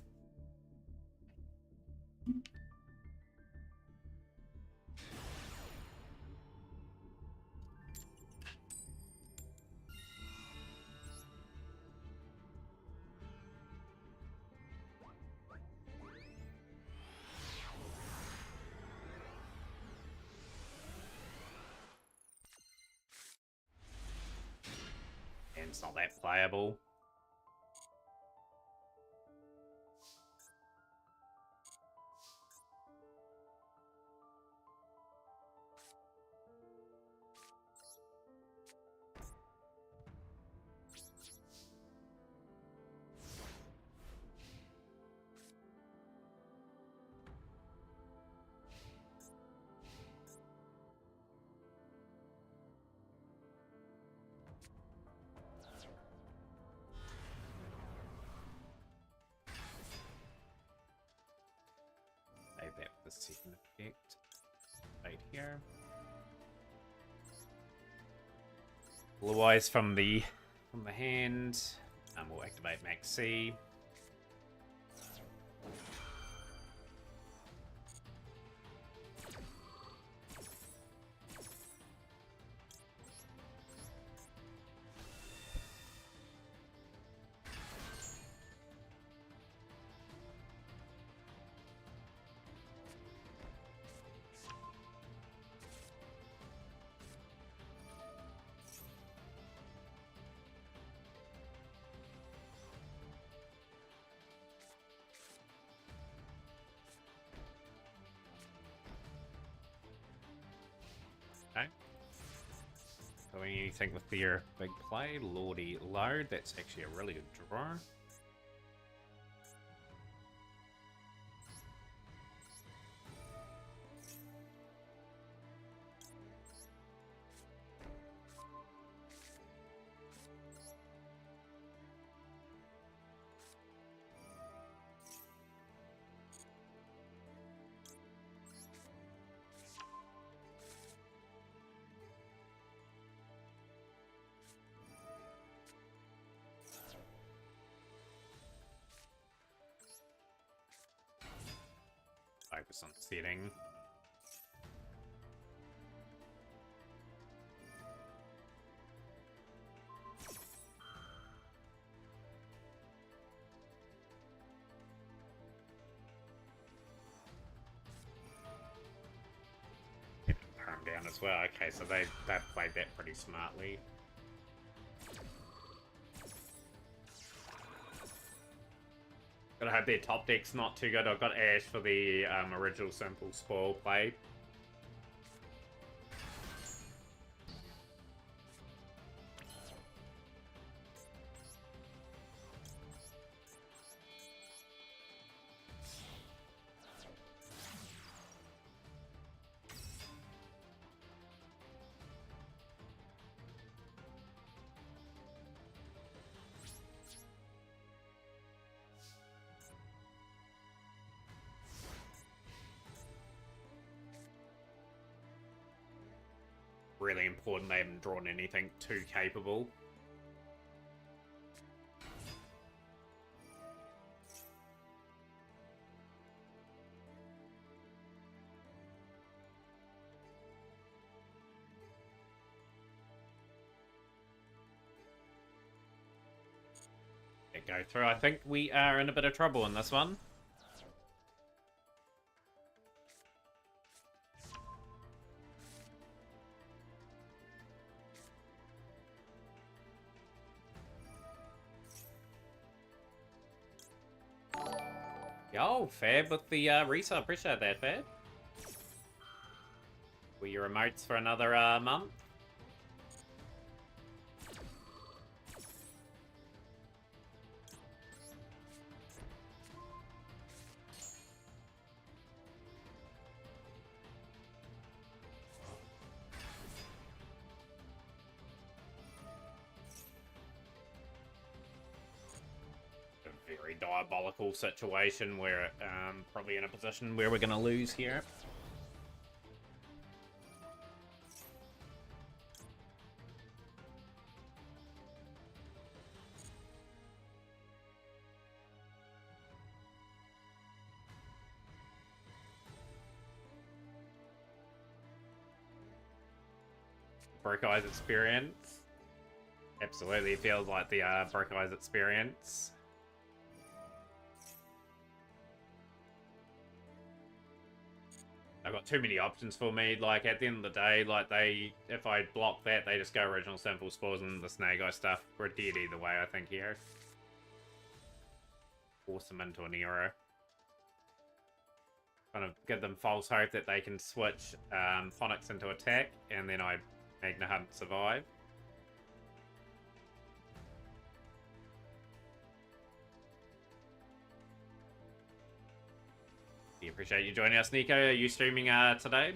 And it's not that playable. Save that for the second effect. Right here. Blue Eyes from the hand. And we'll activate Max C. Okay. Doing anything with their big play? Lordy Load. That's actually a really good draw. Focus on setting. Get him down as well. Okay, so they've played that pretty smartly. Gotta hope their top deck's not too good. I've got Ash for the original simple spoil play. Really important they haven't drawn anything too capable. Go through. I think we are in a bit of trouble in this one. Yo, Fab with the resub. Appreciate that, Fab. Were your remotes for another month? Very diabolical situation where probably in a position where we're going to lose here. Broke Eyes experience. Absolutely feels like the Broke Eyes experience. I've got too many options for me. Like, at the end of the day, like, if I block that, they just go original simple spores and the Snake Eye stuff. We're dead either way, I think, here. Force them into an Nero. Kind of give them false hope that they can switch Phonics into attack, and then I Magna Hunt survive. We appreciate you joining us, Nico. Are you streaming today?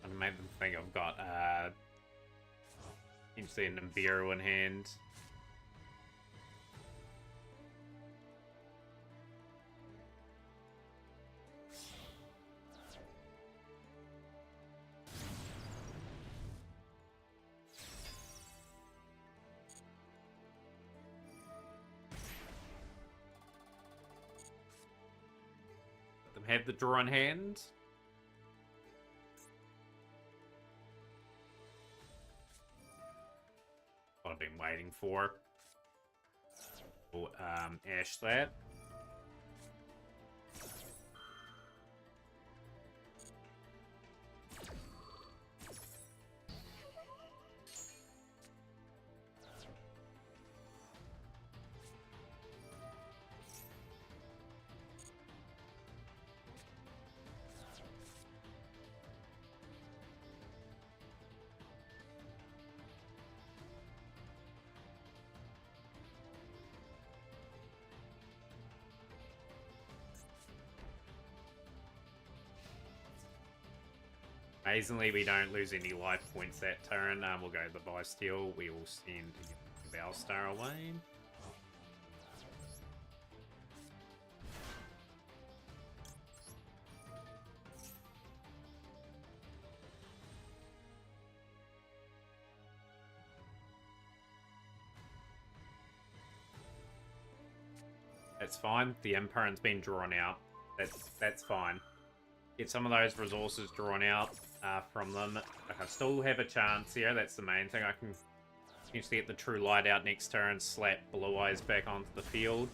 I made them think I've got potentially an Nibiru in hand. Let them have the draw in hand. What I've been waiting for. We'll Ash that. Amazingly, we don't lose any life points that turn. We'll go to the Bysteel. We will send the Bellstar away. That's fine. The imprint's been drawn out. That's fine. Get some of those resources drawn out from them. I can still have a chance here. That's the main thing. I can potentially get the True Light out next turn and slap Blue Eyes back onto the field.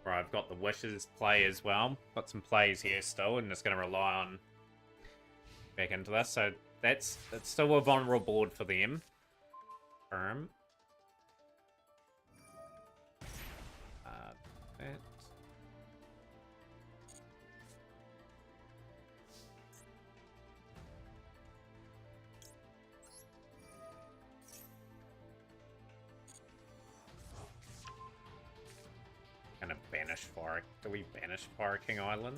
Where I've got the Wishes play as well. Got some plays here still, and just going to rely on back into this. So it's still a vulnerable board for them. Firm. That. Gonna banish Fire. Do we banish Fire King Island?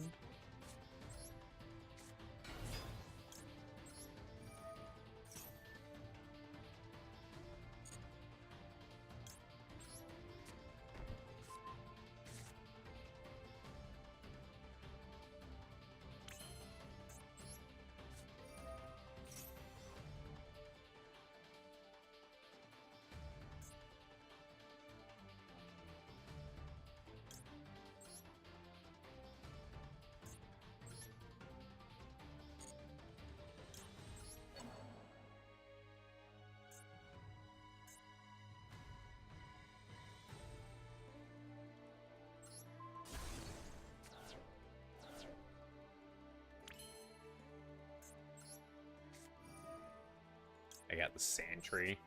I got the Sentry.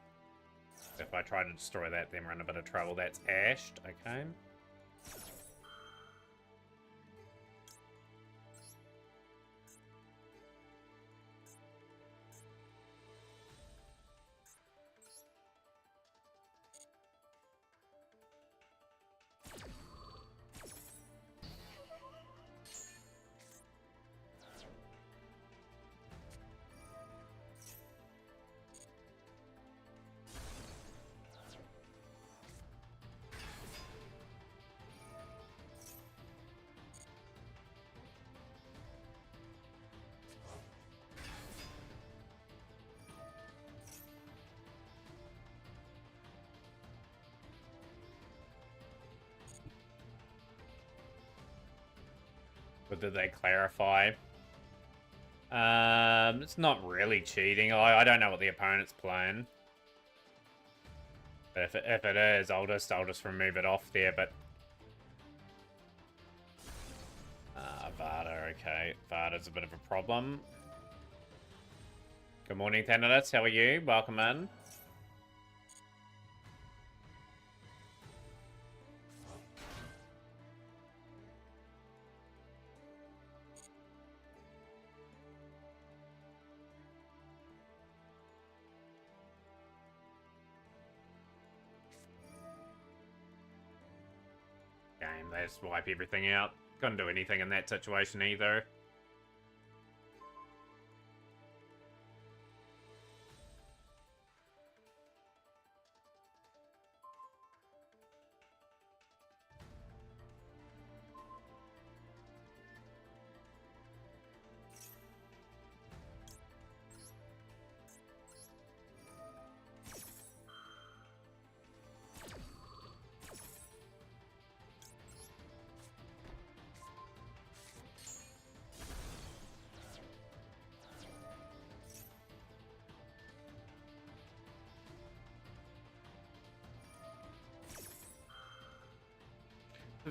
If I try to destroy that, then we're in a bit of trouble. That's ashed, okay. But did they clarify? It's not really cheating. I don't know what the opponent's playing. But if it is, I'll just remove it off there. But Vada, okay, Vada's a bit of a problem. Good morning, Thanatos. How are you? Welcome in. They just wipe everything out. Couldn't do anything in that situation either.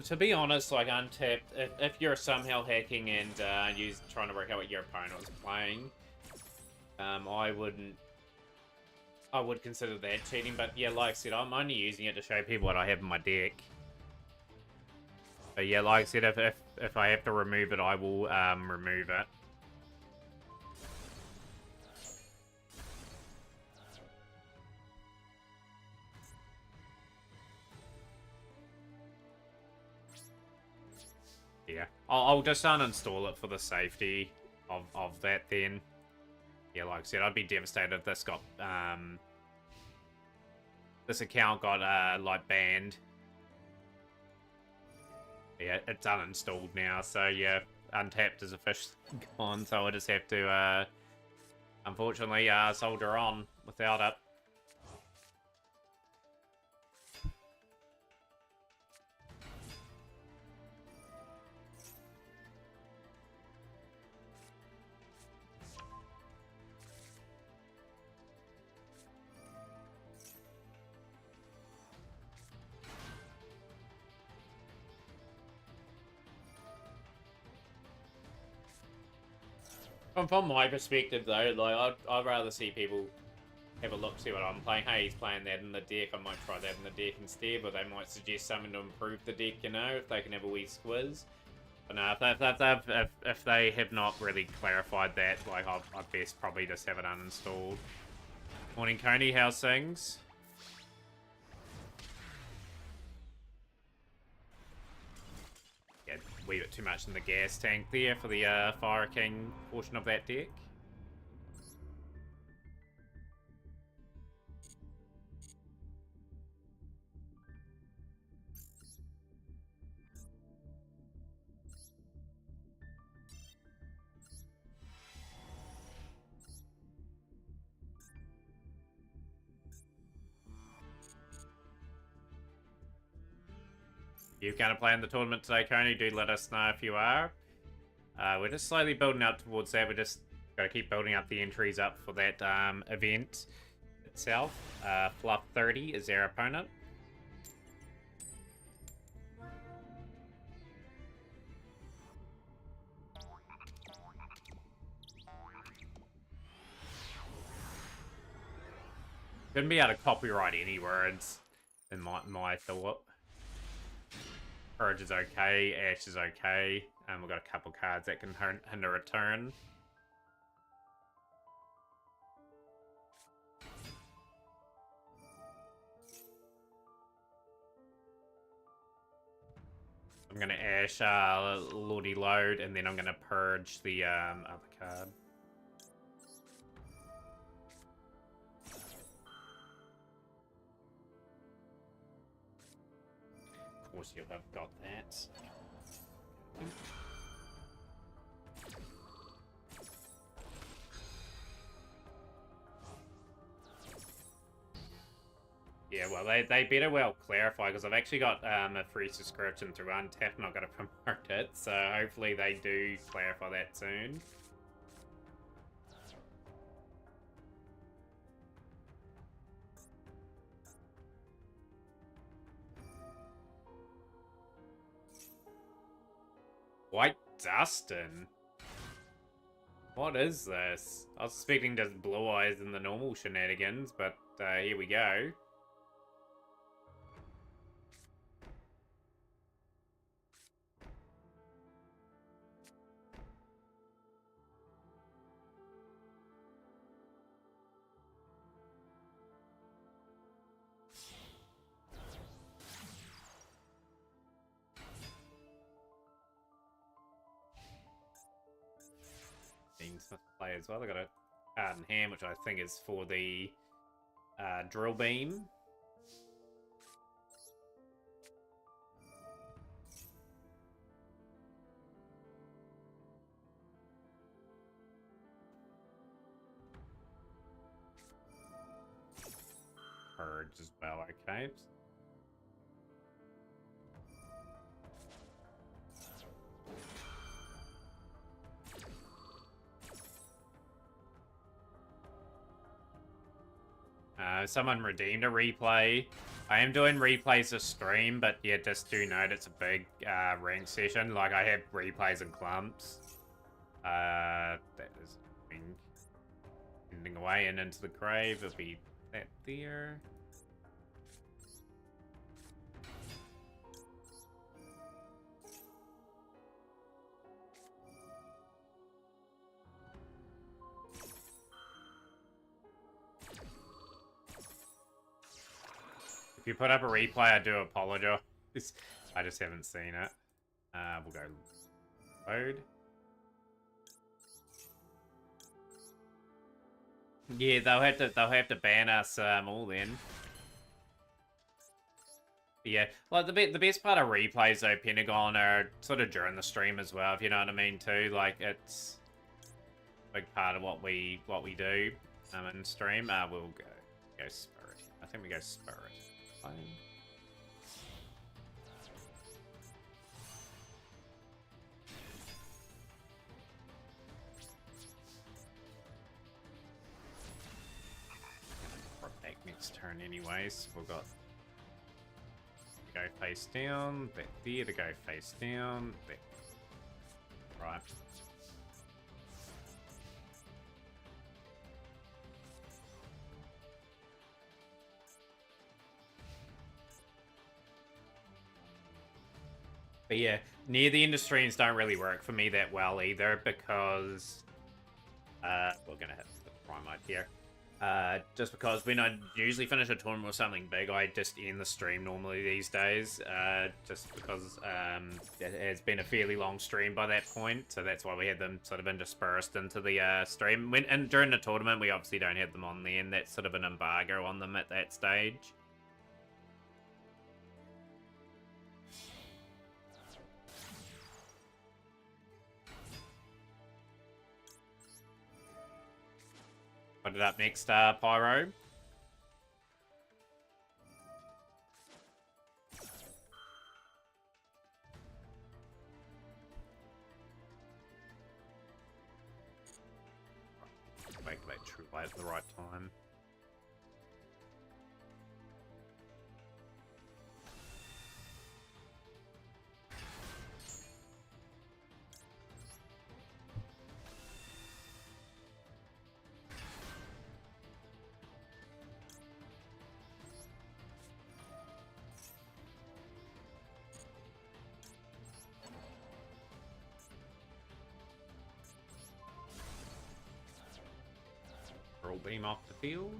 To be honest, like untapped, if you're somehow hacking and trying to work out what your opponent was playing, I would consider that cheating. But yeah, like I said, I'm only using it to show people what I have in my deck. But yeah, like I said, if I have to remove it, I will remove it. Yeah, I'll just uninstall it for the safety of that then. Yeah, like I said, I'd be devastated if this got, this account got, like, banned. Yeah, it's uninstalled now, so yeah, Untapped is officially gone, so I just have to, unfortunately, soldier on without it. From my perspective, though, like I'd rather see people have a look, see what I'm playing. Hey, he's playing that in the deck. I might try that in the deck instead, but they might suggest something to improve the deck. You know, if they can have a wee squiz. But no, if they have not really clarified that, like I'd best probably just have it uninstalled. Morning, Coney. How's things? Yeah, a wee bit too much in the gas tank there for the Fire King portion of that deck. You're going to play in the tournament today, Coney? Do let us know if you are. We're just slowly building up towards that. We just got to keep building up the entries up for that event itself. Fluff 30 is our opponent. Couldn't be able to copyright any words in my thought. Purge is okay, Ash is okay, and we've got a couple cards that can hinder a turn. I'm gonna Ash Lordy Load, and then I'm gonna purge the other card. Of course you'll have got that. Yeah, well, they better well clarify, because I've actually got a free subscription through Untap, not going to promote it, so hopefully they do clarify that soon. White Dustin? What is this? I was expecting just Blue Eyes and the normal shenanigans, but here we go. Smith play as well. I got a card in hand, which I think is for the drill beam. Purge as well, okay. Someone redeemed a replay. I am doing replays to stream, but yeah, just do note it's a big rank session. Like, I have replays and clumps. That is ending away and into the grave. It'll be that there. If you put up a replay, I do apologize. I just haven't seen it. We'll go load. Yeah, they'll have to ban us all then. Yeah, like the best part of replays though, Pentagon, are sort of during the stream as well, if you know what I mean too. Like, it's a big part of what we do in stream. We'll go Spirit. I think we go Spirit. Back next turn anyways. We've got to go face down, that there to go face down, that. Right. But yeah, near the end of streams don't really work for me that well either because we're gonna hit the prime mode here. Just because when I usually finish a tournament or something big, I just end the stream normally these days. Just because it has been a fairly long stream by that point, so that's why we had them sort of interspersed into the stream. And during the tournament, we obviously don't have them on then. That's sort of an embargo on them at that stage. Put it up next, Pyro. Activate True Light at the right time. Beam off the field.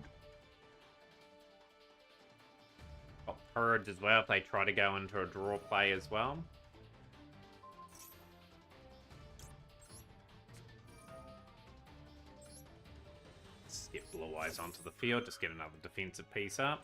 Got Purge as well if they try to go into a draw play as well. Let's get Blue Eyes onto the field, just get another defensive piece up.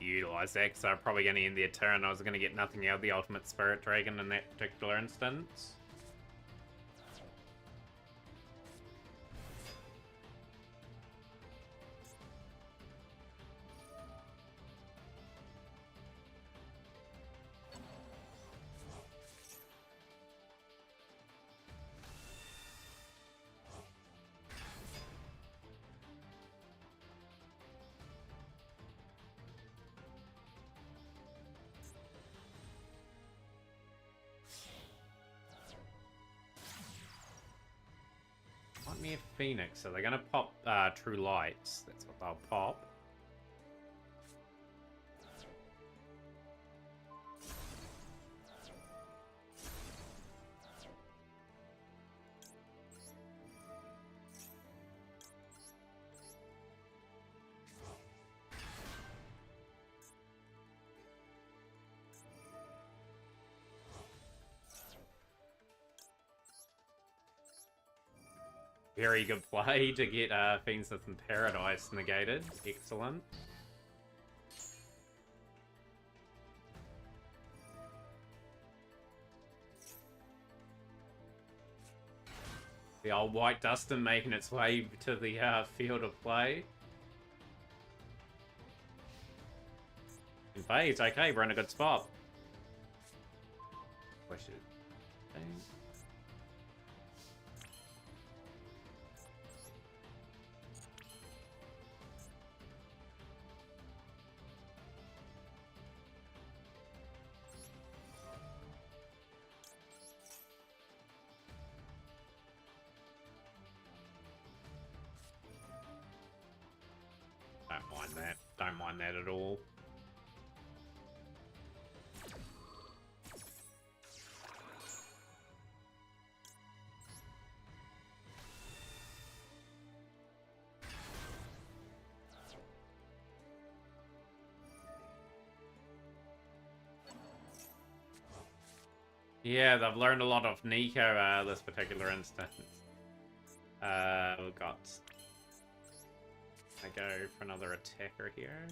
Utilize that because I'm probably going to end their turn. I was going to get nothing out of the Ultimate Spirit Dragon in that particular instance. Me a Phoenix, so they're gonna pop True Lights. That's what they'll pop. Very good play to get Fiends in Paradise negated. Excellent. The old White Dustin making its way to the field of play. In phase, okay, we're in a good spot. Push it. Okay. Don't mind that at all. Yeah, they've learned a lot of Nico this particular instance. We've got I go for another attacker here.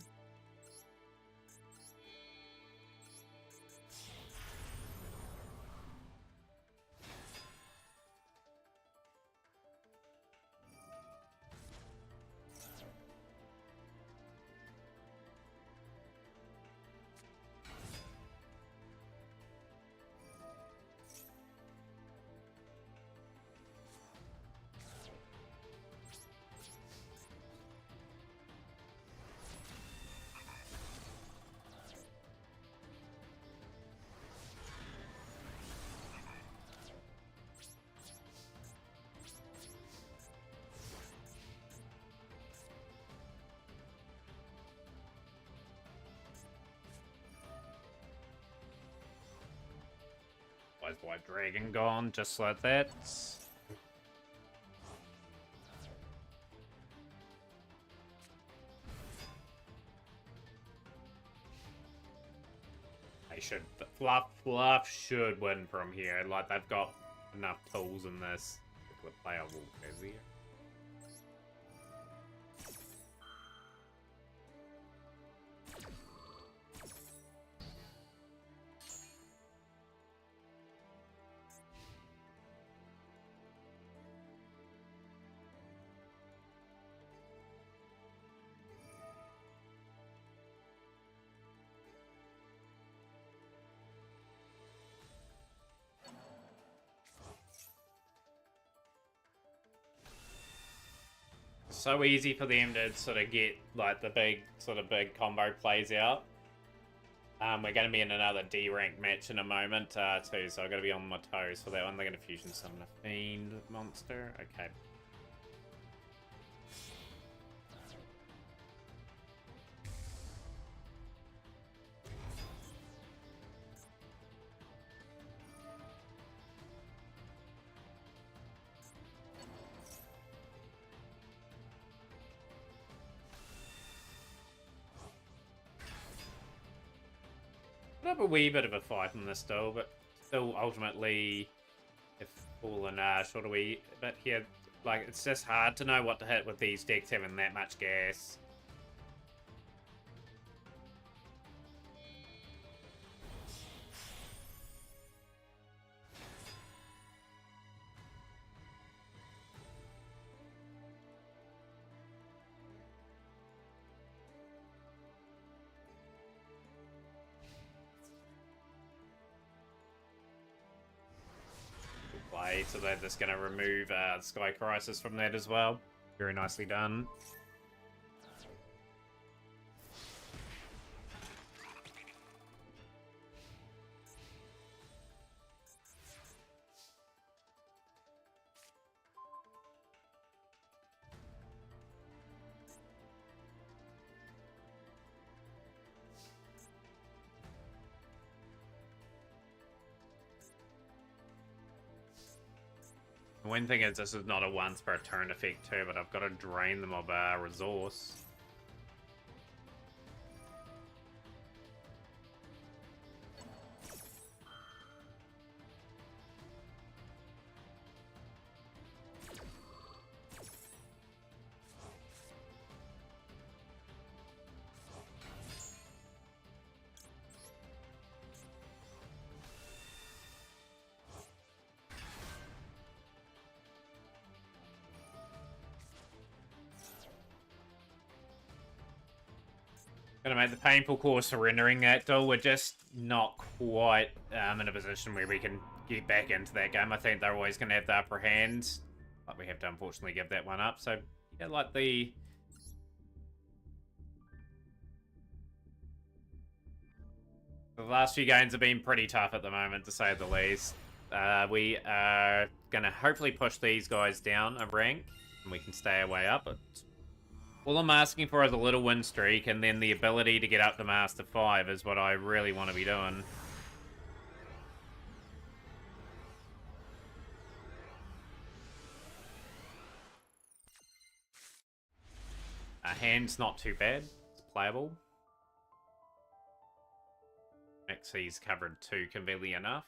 White Dragon gone, just like that. They should. Fluff should win from here. Like, they've got enough tools in this. The player will easier. So easy for them to sort of get like the big combo plays out. We're going to be in another D rank match in a moment too, so I've got to be on my toes for that one. They're going to fusion summon a fiend monster. Okay. Have a wee bit of a fight in this still, but still ultimately, if fallen short a wee bit here, like it's just hard to know what to hit with these decks having that much gas. So they're just going to remove Sky Crisis from that as well. Very nicely done. One thing is, this is not a once per turn effect too, but I've got to drain them of resource. Gonna make the painful call surrendering that duel. We're just not quite in a position where we can get back into that game. I think they're always gonna have the upper hand, but we have to unfortunately give that one up. So yeah, like the last few games have been pretty tough at the moment, to say the least. We are gonna hopefully push these guys down a rank, and we can stay our way up. But all I'm asking for is a little win streak, and then the ability to get up to Master 5 is what I really want to be doing. Hand's not too bad. It's playable. Maxie's covered 2 conveniently enough.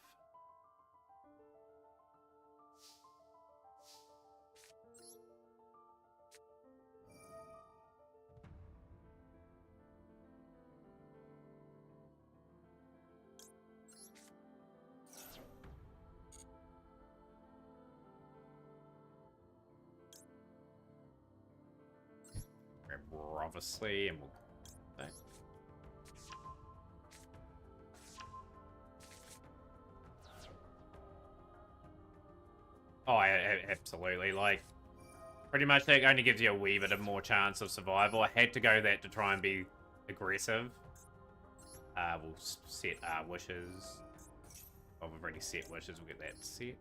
power, obviously, and we'll... Oh, absolutely. Like, pretty much that only gives you a wee bit of more chance of survival. I had to go that to try and be aggressive. We'll set wishes. Oh, we've already set wishes. We'll get that set.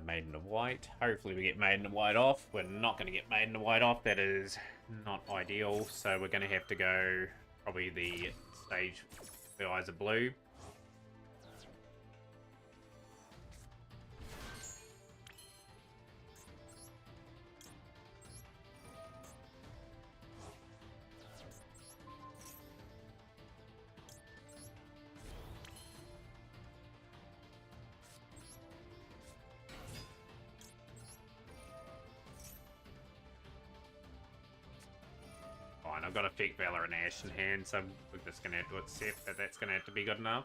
Maiden of White. Hopefully we get Maiden of White off. We're not going to get Maiden of White off. That is not ideal. So we're going to have to go probably the stage The Eyes of Blue. Fine, I've got a Fake Valor and Ash in hand, so we're just going to have to accept that that's going to have to be good enough.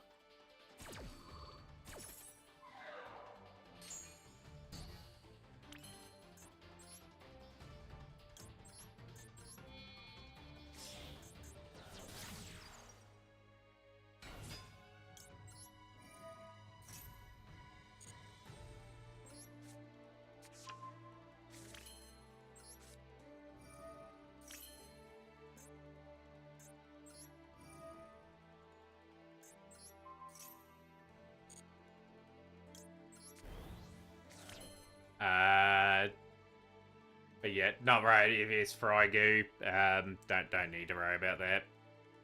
But yeah, not right. If it's Frygoo, don't need to worry about that.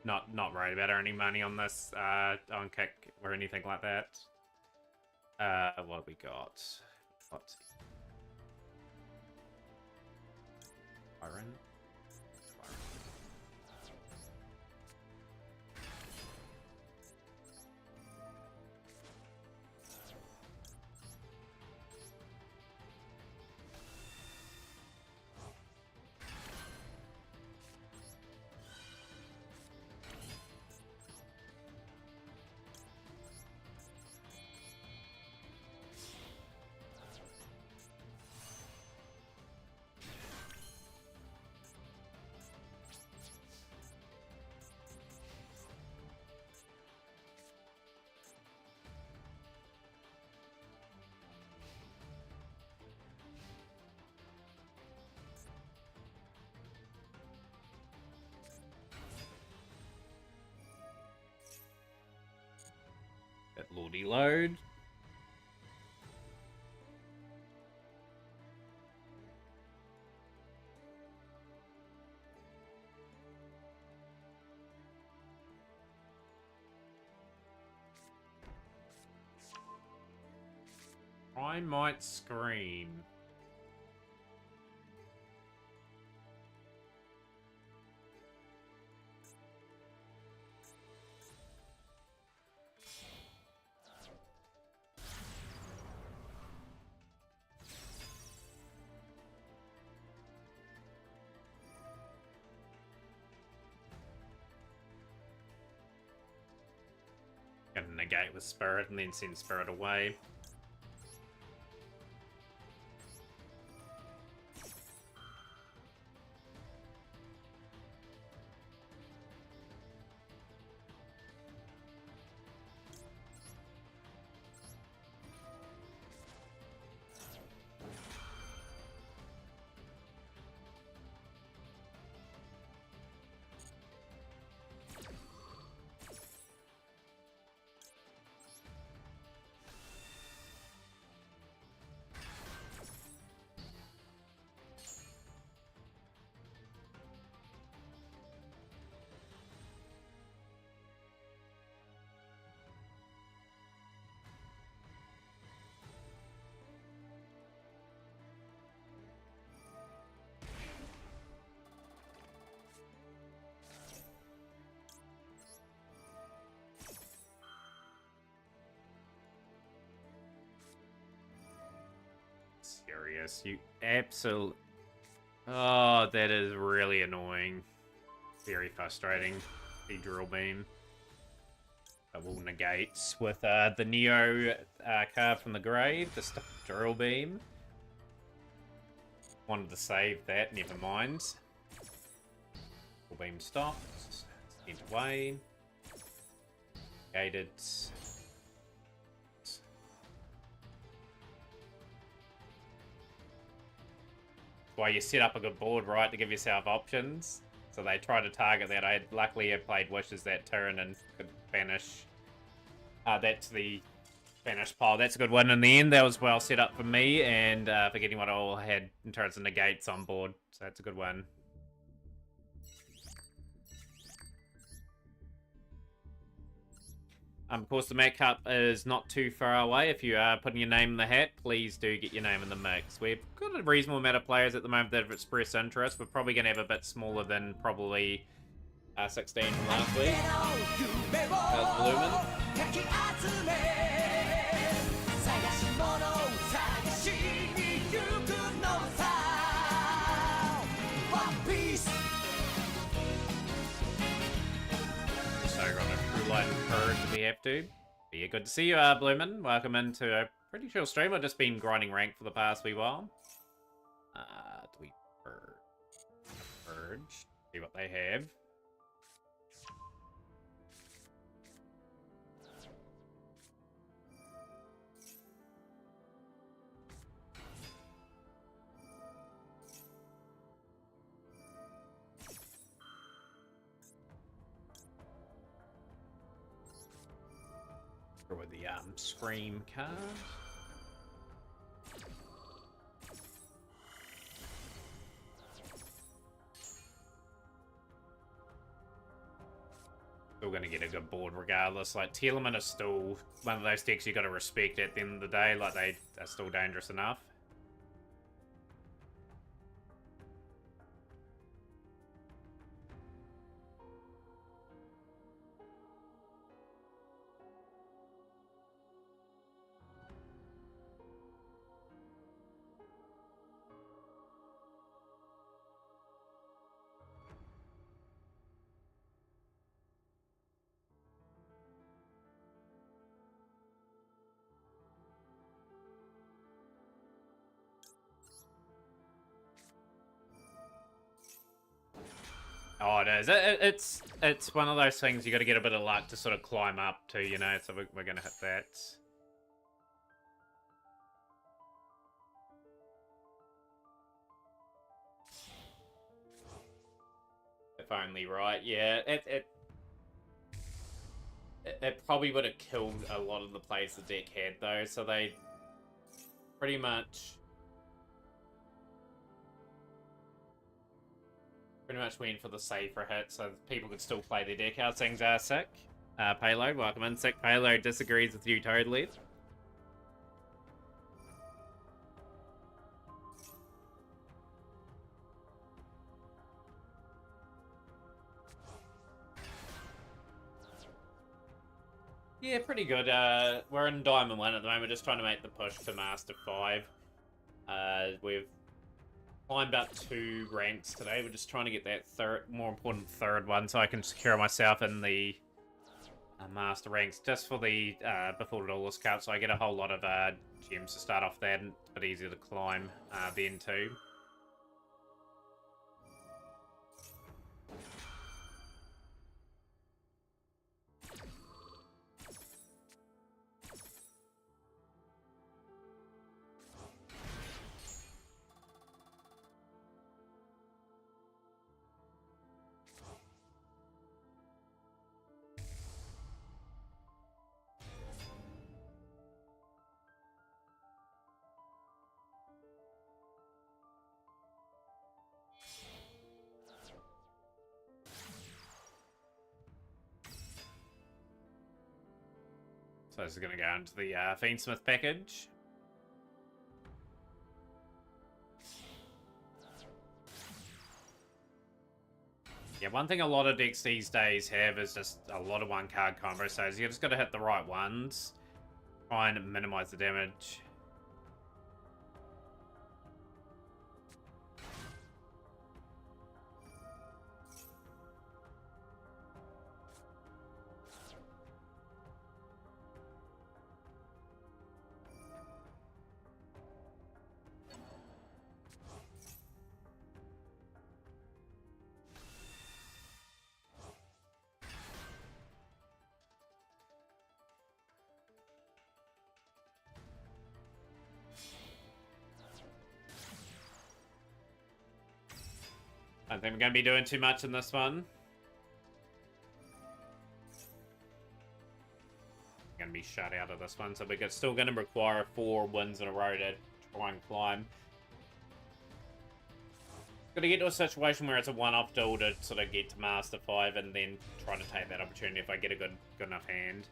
Not worried about earning money on this on kick or anything like that. What we got? What's Iron? That Lordy load. I might scream. Gonna negate with Spirit and then send Spirit away. Serious, you absolute. Oh, that is really annoying. Very frustrating. The drill beam. It will negate with the Neo card from the grave, the drill beam. Wanted to save that, never mind. Drill beam stopped. Sent away. Gated. Why you set up a good board, right, to give yourself options. So they tried to target that. Luckily I played Wishes that turn and could banish that to the banished pile. That's a good win in the end. That was well set up for me, and forgetting what I all had in terms of negates on board. So that's a good win. Of course, the Met Cup is not too far away. If you are putting your name in the hat, please do get your name in the mix. We've got a reasonable amount of players at the moment that have expressed interest. We're probably going to have a bit smaller than probably 16 from last week. How's Bloomin'? So we're on a True Light Courage if we have to. But yeah, good to see you, Bloomin'. Welcome into a pretty chill stream. I've just been grinding rank for the past wee while. Do we purge? See what they have. With the Scream card. Still gonna get a good board regardless. Like Telemon is still one of those decks you gotta respect at the end of the day. Like they are still dangerous enough. Oh, it is. It's one of those things you got to get a bit of luck to sort of climb up to, you know. So we're gonna hit that. If only, right? Yeah. It probably would have killed a lot of the plays the deck had though. So they pretty much went for the safer hit, so people could still play their deck. How things are sick. Payload, welcome in. Sick Payload disagrees with you totally. Yeah, pretty good. We're in Diamond 1 at the moment, just trying to make the push to Master 5. We've climbed up 2 ranks today. We're just trying to get that more important third one so I can secure myself in the Master ranks just for the Befuddled Duelist Cup, so I get a whole lot of gems to start off that, and it's a bit easier to climb then too. So this is going to go into the Fiendsmith package. Yeah, one thing a lot of decks these days have is just a lot of one-card combos, so you just got to hit the right ones. Try and minimize the damage. I don't think we're going to be doing too much in this one. Going to be shut out of this one, so we're still going to require 4 wins in a row to try and climb. Got to get to a situation where it's a one-off deal to sort of get to Master 5 and then try to take that opportunity if I get a good enough hand.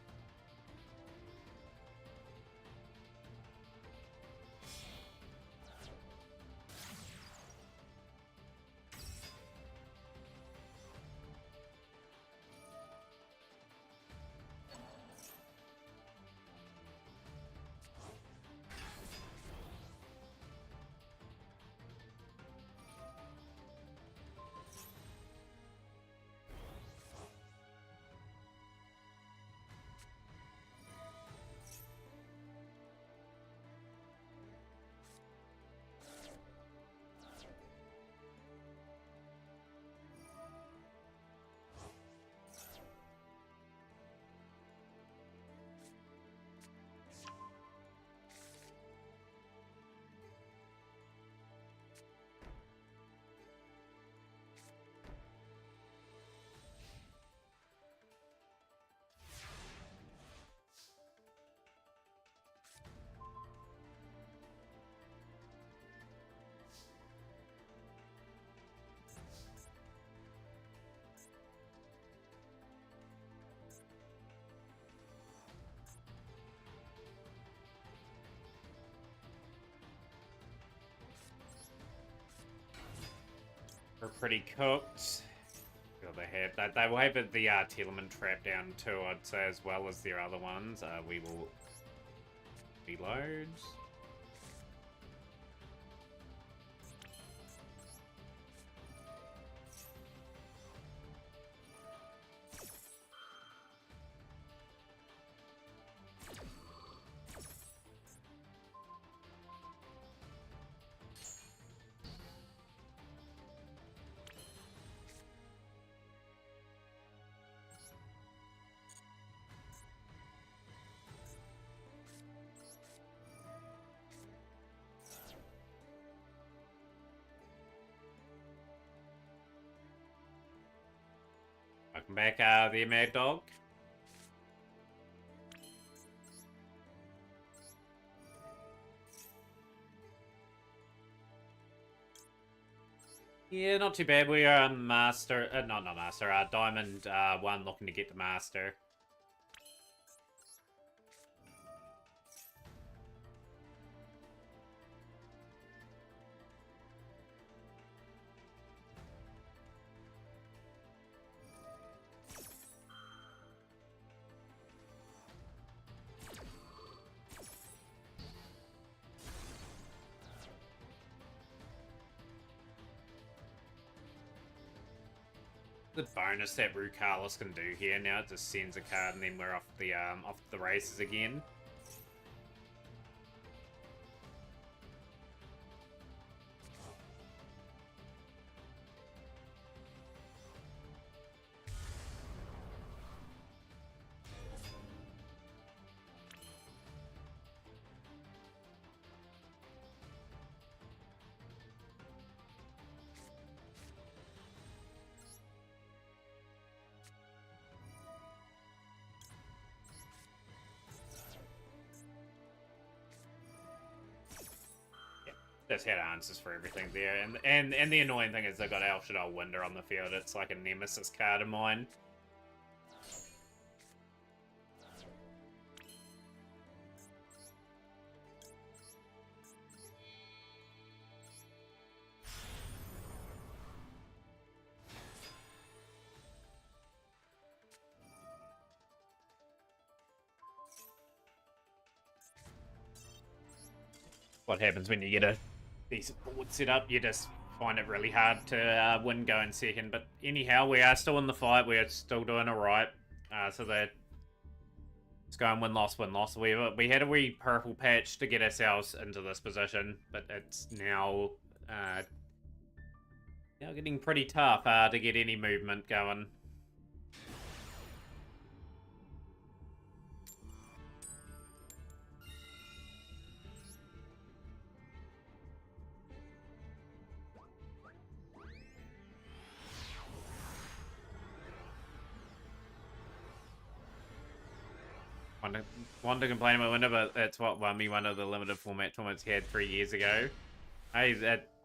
We're pretty cooked. Feel they have they will have the Telemann trap down too, I'd say, as well as their other ones. We will reload. Welcome back, the Mad Dog. Yeah, not too bad. We are Master, not Master, Diamond 1 looking to get the Master. The bonus that Rukalis can do here now, it just sends a card and then we're off the races again. That's had answers for everything there, and the annoying thing is they've got El Shaddai Winder on the field. It's like a nemesis card of mine. What happens when you get a decent board set up? You just find it really hard to win going second. But anyhow, we are still in the fight. We are still doing alright. So that it's going win-loss, win-loss. We had a wee purple patch to get ourselves into this position, but it's now getting pretty tough to get any movement going. want to complain about winter, but that's what won me one of the limited format tournaments he had 3 years ago. Hey,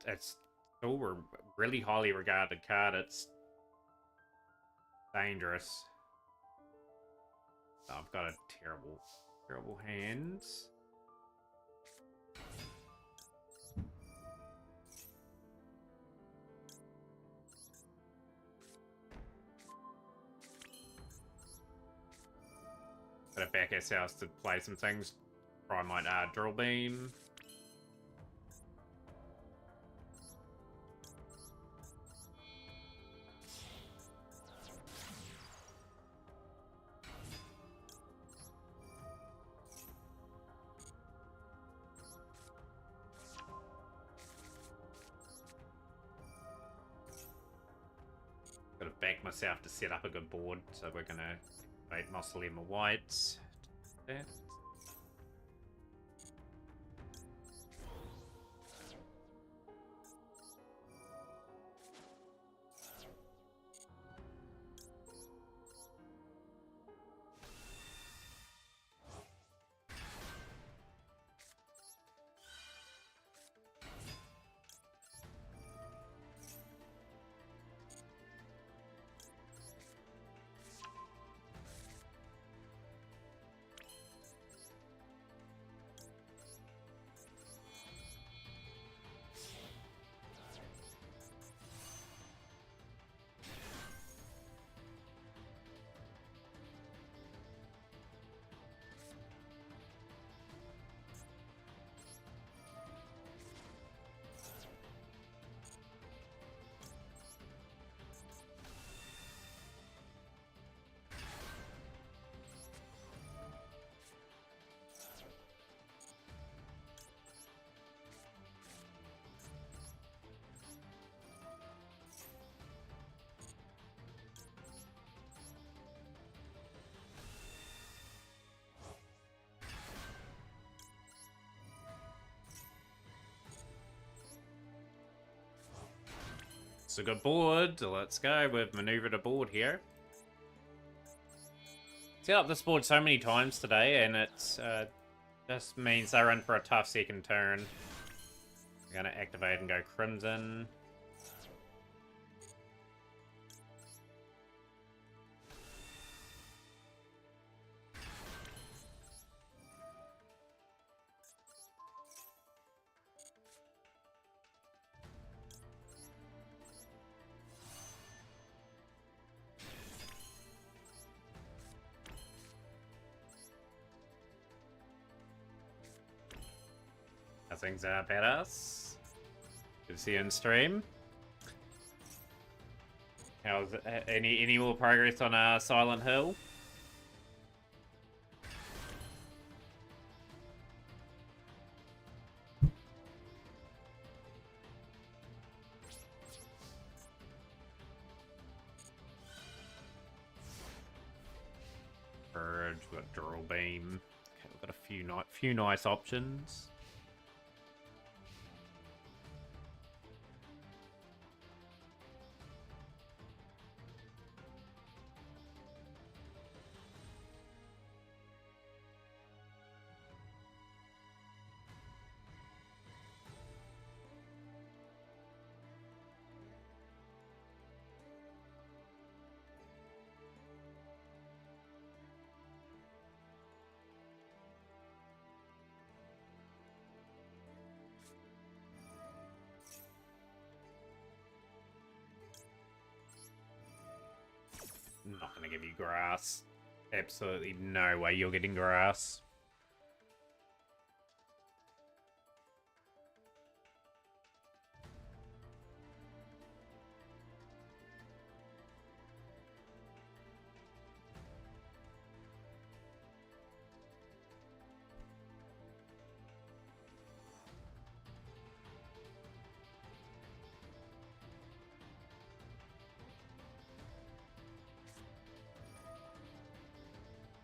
it's still a really highly regarded card. It's dangerous. Oh, I've got a terrible hand. Gotta back ourselves to play some things. Try my drill beam. Gotta back myself to set up a good board, so we're gonna activate Mausoleum of White. That. It's a good board. Let's go. We've maneuvered a board here. Set up this board so many times today, and it's just means they're in for a tough second turn. We're gonna activate and go Crimson. Things are badass. Good to see you in stream. How's any more progress on Silent Hill? Purge, we've got Drill Beam. Okay, we've got a few nice options. I'm not going to give you grass. Absolutely no way you're getting grass.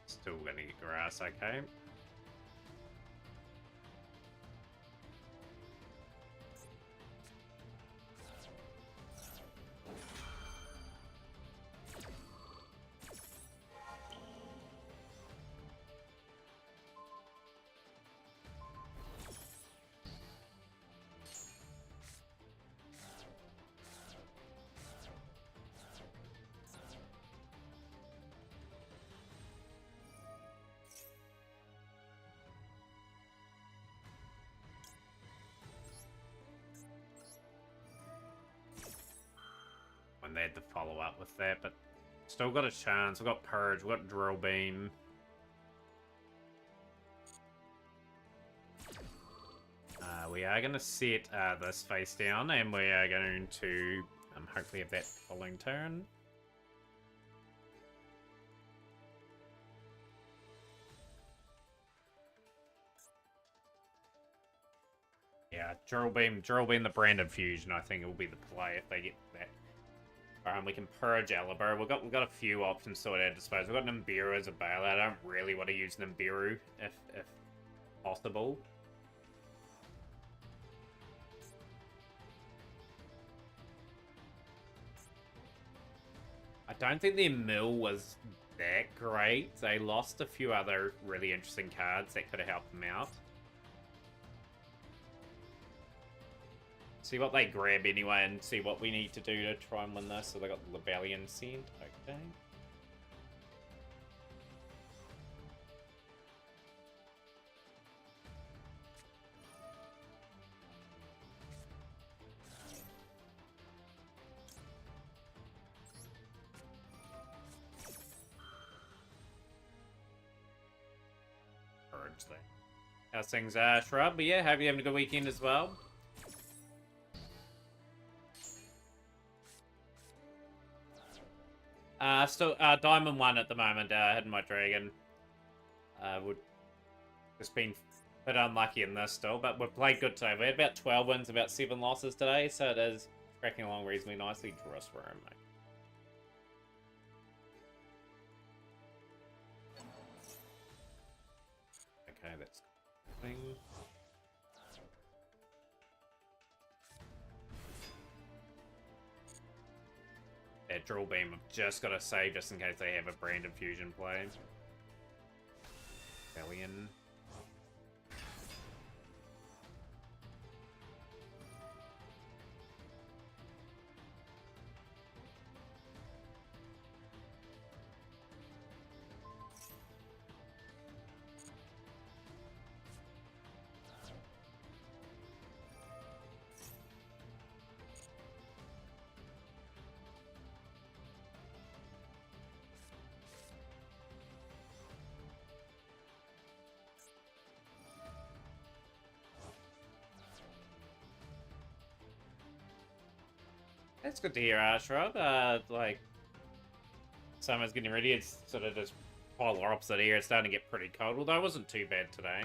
Still gonna get grass, okay. bad to follow up with that, but still got a chance. We've got Purge, we've got Drill Beam. We are going to set this face down, and we are going to hopefully have that following turn. Yeah, Drill Beam, the Branded Fusion, I think it will be the play if they get that. We can Purge Aliber. We've got a few options to at our disposal. We've got Nibiru as a bailout. I don't really want to use Nibiru if possible. I don't think their mill was that great. They lost a few other really interesting cards that could have helped them out. See what they grab anyway and see what we need to do to try and win this. So they got the Lavalian Scent. Okay. Purge there. How's things, Shrub? But yeah, hope you're having a good weekend as well. Still, Diamond 1 at the moment, hitting my dragon. Would just been a bit unlucky in this still, but we've played good today. We had about 12 wins, about 7 losses today, so it is tracking along reasonably nicely. Draw us for him, mate. Okay, that's thing. That Drill Beam, I've just got to save just in case they have a Branded Fusion play. Rebellion. That's good to hear, Shrub. Like, summer's getting ready. It's sort of just polar opposite here. It's starting to get pretty cold, although it wasn't too bad today.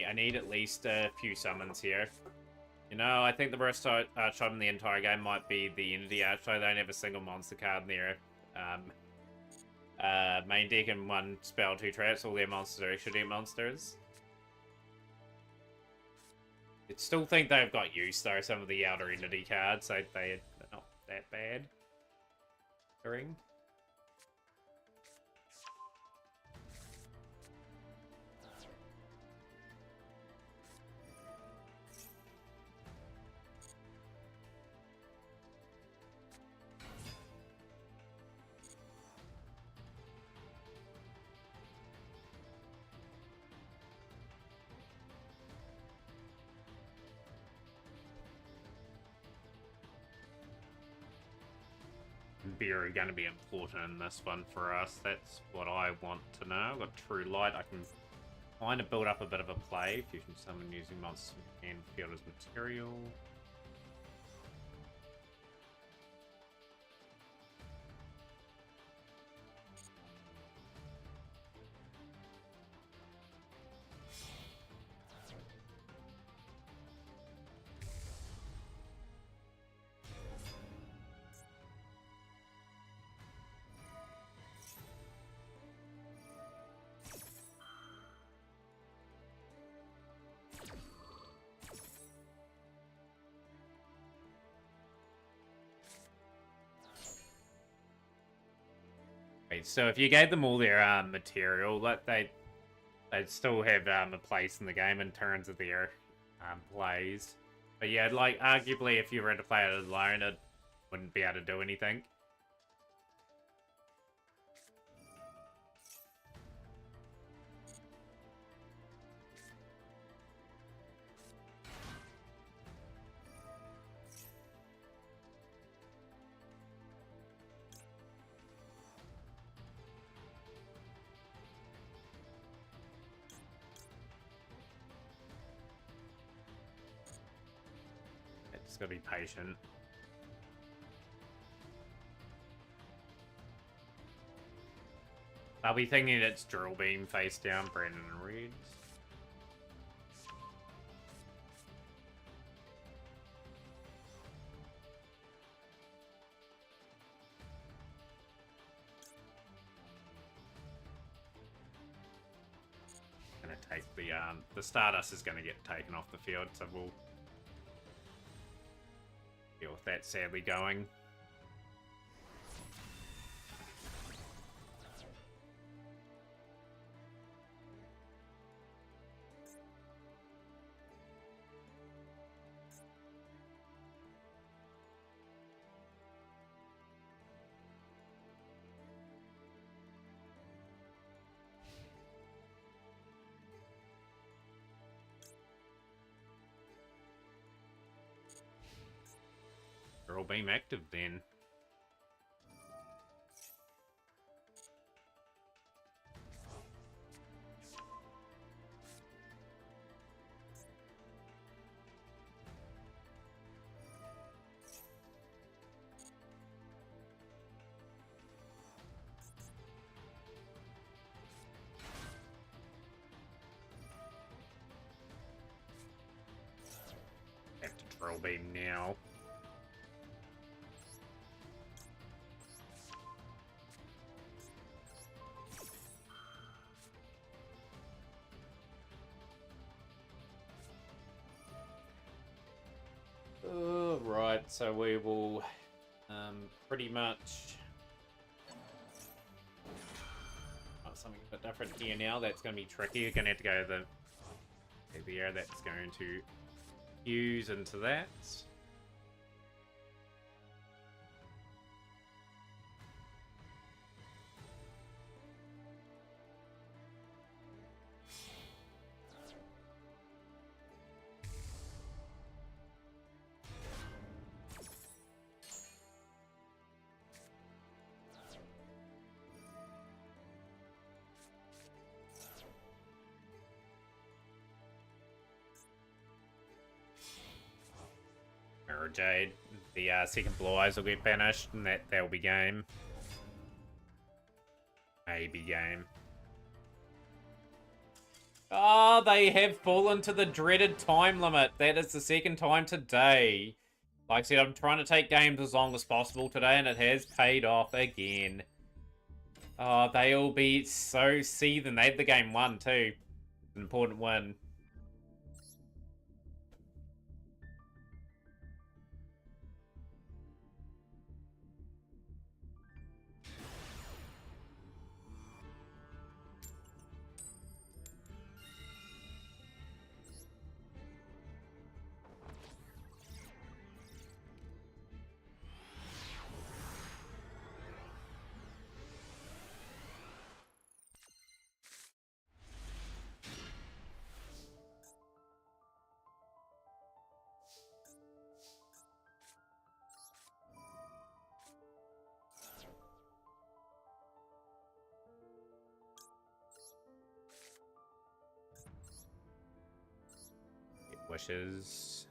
I need at least a few summons here. You know, I think the worst archetype in the entire game might be the Unity archetype. They don't have a single monster card in their main deck and 1 spell, 2 traps. All their monsters are extra deck monsters. I still think they've got use though, some of the outer Unity cards, so they're not that bad. Ring. Beer are going to be important in this one for us. That's what I want to know. I've got True Light. I can kind of build up a bit of a play. Fusion Summon using monsters and field as material. So if you gave them all their material, they'd still have a place in the game in terms of their plays. But yeah, like arguably if you were to play it alone, it wouldn't be able to do anything. Just gotta be patient. I'll be thinking it's drill beam face down, Brandon and Reds. Gonna take the Stardust is gonna get taken off the field, so we'll deal with that sadly going. Drill beam active then. Have to drill beam now. Right, so we will pretty much something a bit different here now. That's going to be tricky. You're going to have to go to the area that's going to fuse into that. Mirror Jade. The second Blue Eyes will get banished, and that'll be game. Maybe game. Oh, they have fallen to the dreaded time limit. That is the second time today. Like I said, I'm trying to take games as long as possible today, and it has paid off again. Oh, they'll be so seething. They had the game won, too. An important win. Wishes.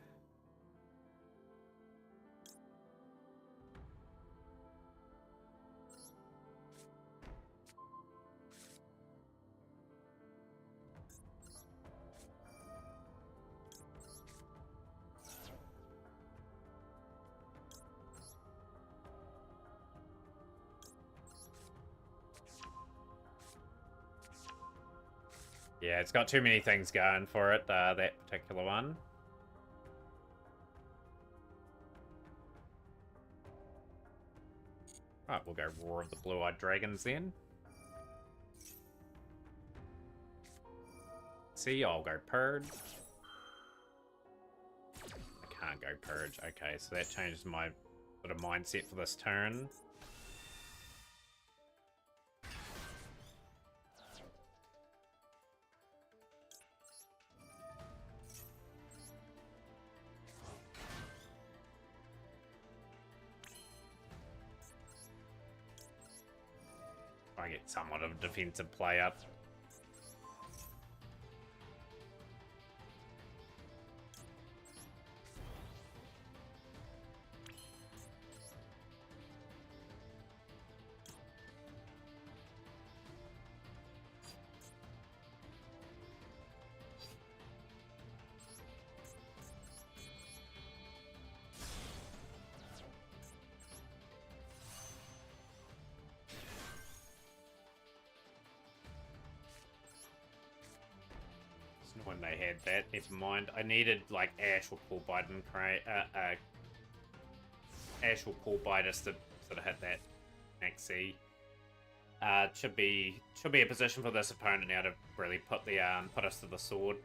Yeah, it's got too many things going for it, that particular one. Right, we'll go Roar of the Blue-Eyed Dragons then. See, I'll go Purge. I can't go Purge. Okay, so that changes my sort of mindset for this turn. I get somewhat of a defensive play up. When they had that, never mind. I needed like Ash or Paul Biden, Ash or Paul Biden to sort of hit that maxi. Should be a position for this opponent now to really put us to the sword.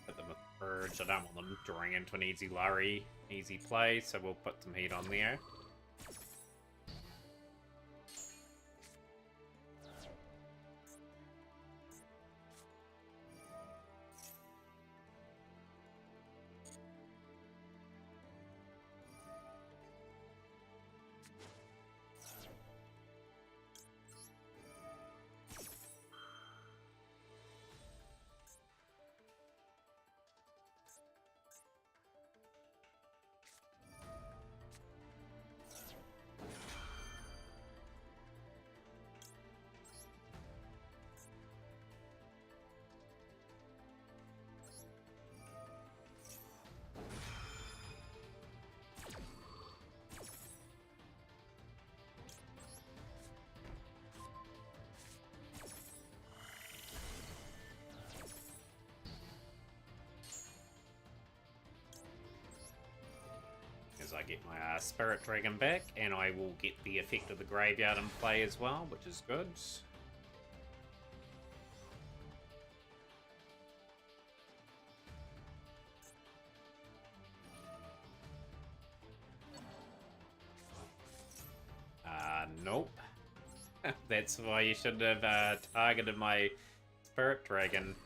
Put them with Purge. I don't want them drawing into an easy Larry, easy play, so we'll put some heat on there. As I get my Spirit Dragon back, and I will get the effect of the Graveyard in play as well, which is good. Nope. That's why you should have targeted my Spirit Dragon.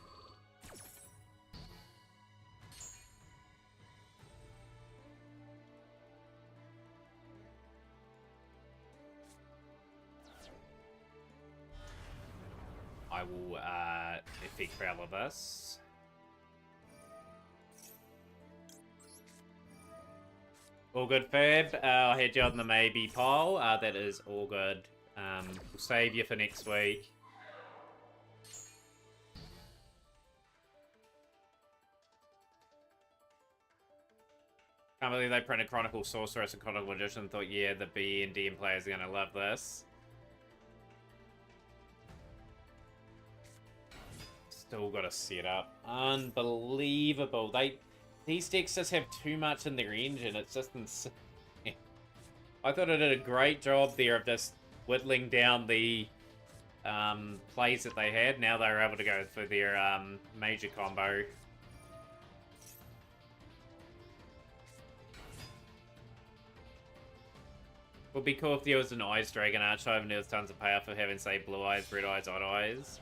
I will effect Travel this. All good, Fab. I had you on the maybe pile. That is all good. We'll save you for next week. Can't believe they printed Chronicle Sorceress and Chronicle Magician. Thought, yeah, the B and DM players are gonna love this. Still got to set up. Unbelievable. These decks just have too much in their engine. It's just insane. I thought I did a great job there of just whittling down the plays that they had. Now they're able to go for their major combo. Would be cool if there was an Ice Dragon Archetype and there was tons of payoff for having, say, Blue Eyes, Red Eyes, Odd Eyes.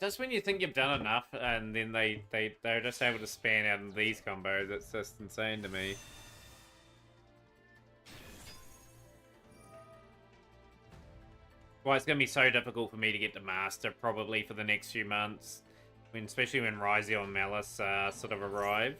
just when you think you've done enough, and then they're just able to span out in these combos. It's just insane to me. Well, it's going to be so difficult for me to get to Master probably for the next few months, especially when Ryzio and Malice sort of arrive.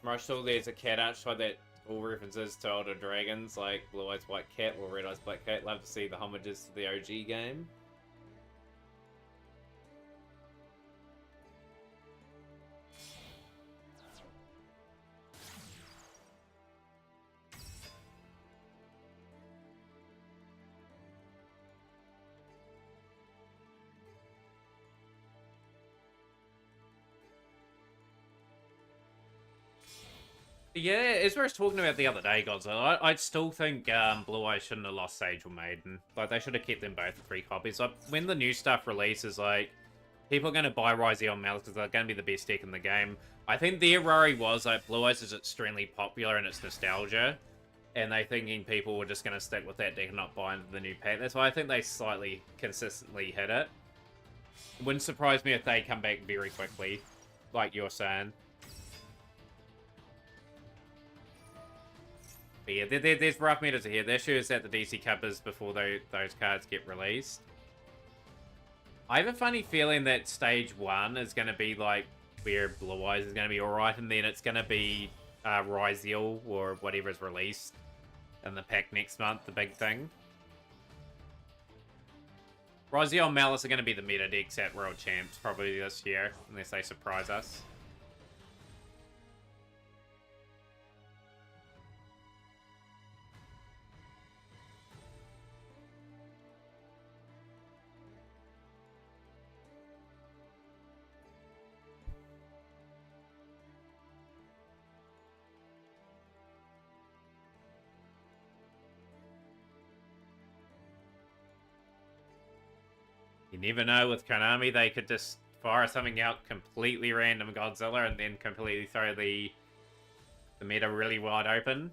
Marshall, there's a cat outside that all references to older dragons like Blue Eyes White Cat or Red Eyes Black Cat. Love to see the homages to the OG game. Yeah, as we were talking about the other day, Godzilla, I still think Blue Eyes shouldn't have lost Sage or Maiden. Like, they should have kept them both at 3 copies. Like, when the new stuff releases, like, people are going to buy Ryzio on Malice because they're going to be the best deck in the game. I think their worry was, like, Blue Eyes is extremely popular and it's nostalgia. And they thinking people were just going to stick with that deck and not buy into the new pack. That's why I think they slightly consistently hit it. It wouldn't surprise me if they come back very quickly, like you're saying. But yeah, there's rough meters here. Their shows that the DC Cup is before those cards get released. I have a funny feeling that Stage 1 is going to be like where Blue Eyes is going to be alright, and then it's going to be Ryzio or whatever is released in the pack next month, the big thing. Ryzio and Malice are going to be the meta decks at World Champs probably this year, unless they surprise us. You never know with Konami, they could just fire something out completely random Godzilla and then completely throw the meta really wide open.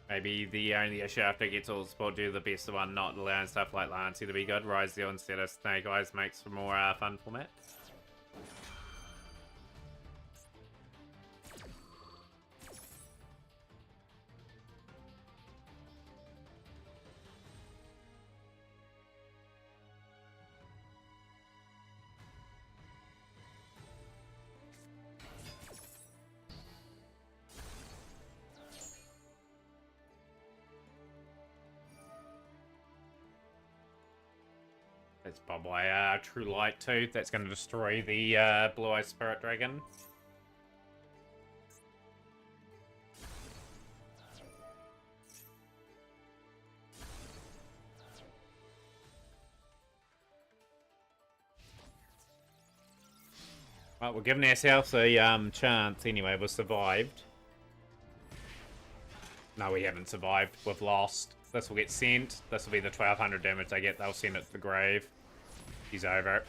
Maybe the only issue after it gets all the support due to the best of one not allowing stuff like Lancey to be good. Ryzio instead of Snake Eyes makes for more fun format. It's Bobway True Light too. That's going to destroy the Blue Eye Spirit Dragon. Well, we're giving ourselves a chance anyway. We survived. No, we haven't survived. We've lost. This will get sent. This will be the 1200 damage they get. They'll send it to the grave. He's over.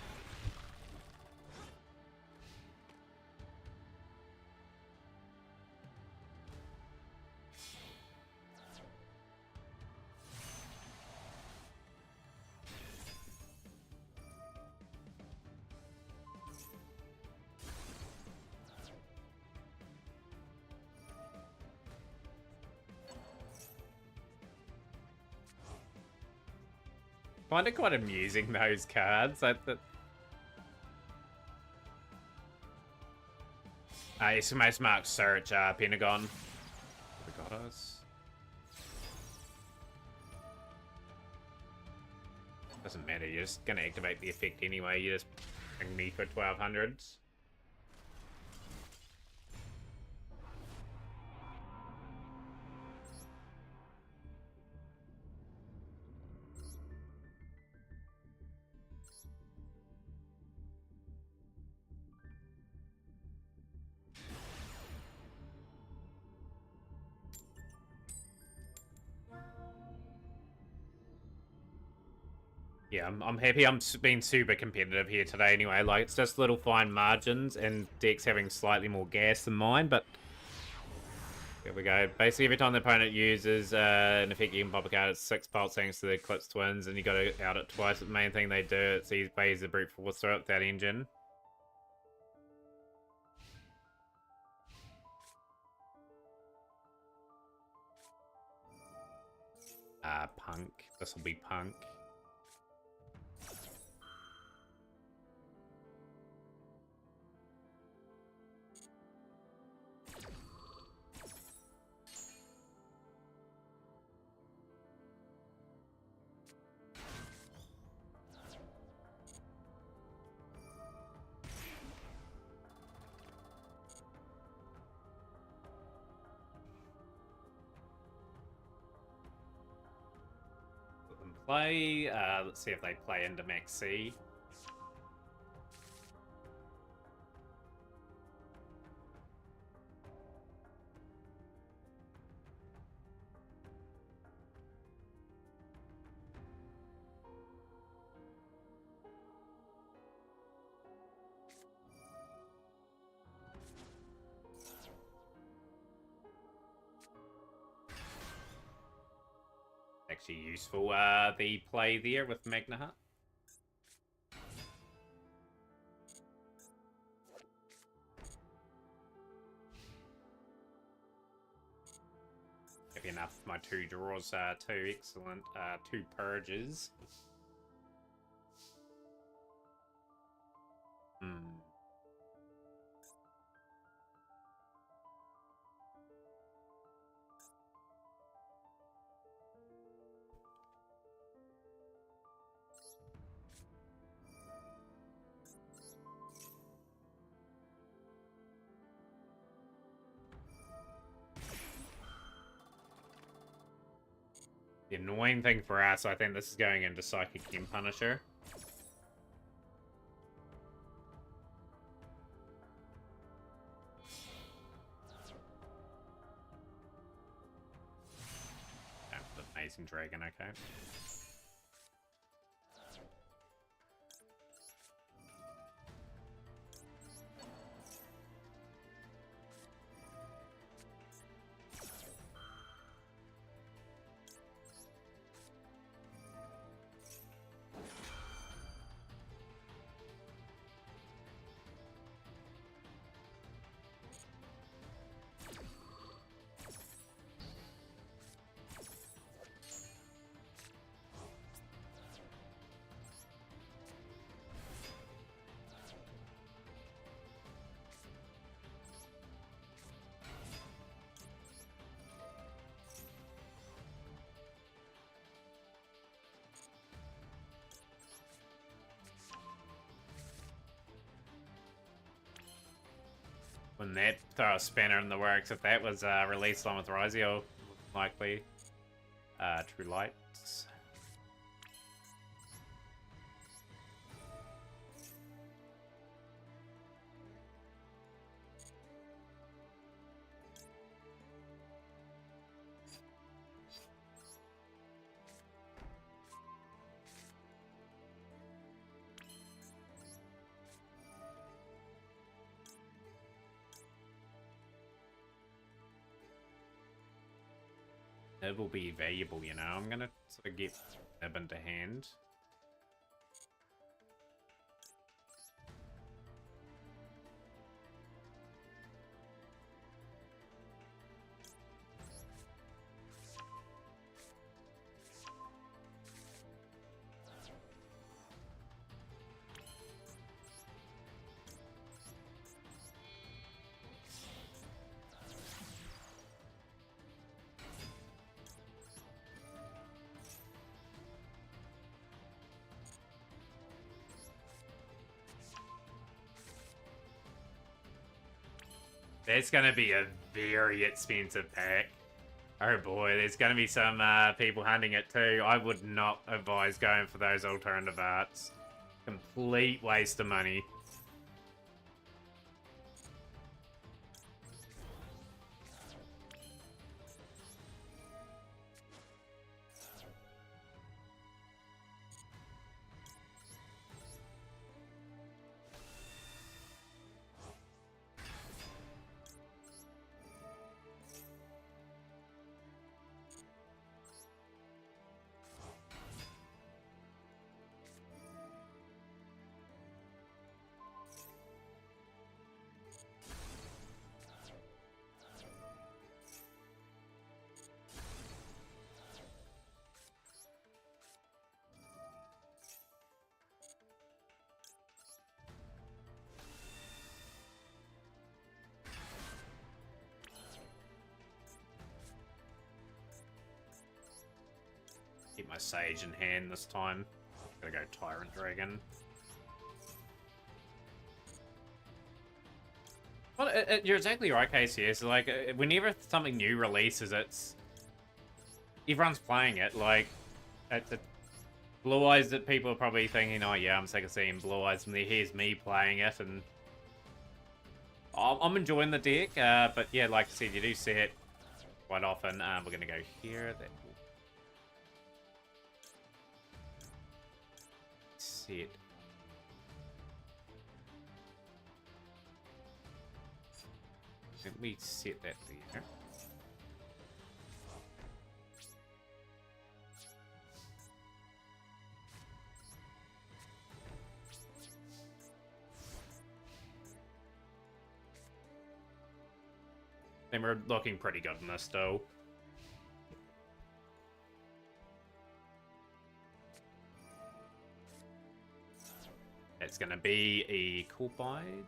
Find it quite amusing, those cards. SMS mark search, Pentagon. Forgot us. Doesn't matter, you're just gonna activate the effect anyway. You just bring me for 1200s. Yeah, I'm happy I'm being super competitive here today anyway. Like, it's just little fine margins and decks having slightly more gas than mine, but... Here we go. Basically, every time the opponent uses an effect, you can pop a card at 6 pulse thanks to the Eclipse Twins, and you got to out it twice. The main thing they do, it's these ways the brute force throw up that engine. Punk. This will be Punk. Play. Let's see if they play into Max C. Actually useful, the play there with Magna Hut. Happy enough, my 2 draws are 2 excellent, 2 purges. The annoying thing for us, I think this is going into Psychic Gem Punisher. The Amazing Dragon, okay. When that throw a spanner in the works, if that was released on with Razio, likely. True Lights. It will be valuable, you know. I'm gonna sort of get Nib into hand. That's gonna be a very expensive pack. Oh boy, there's gonna be some people hunting it too. I would not advise going for those alternative arts. Complete waste of money. Keep my Sage in hand this time. Gotta go Tyrant Dragon. Well, you're exactly right, KCS. Like, whenever something new releases, everyone's playing it. Like, Blue Eyes, that people are probably thinking, oh yeah, I'm sick of seeing Blue Eyes, and here's me playing it, and I'm enjoying the deck. But yeah, like I said, you do see it quite often. We're gonna go here. That will set. Let me set that there. And we're looking pretty good in this though. It's gonna be a Corpide.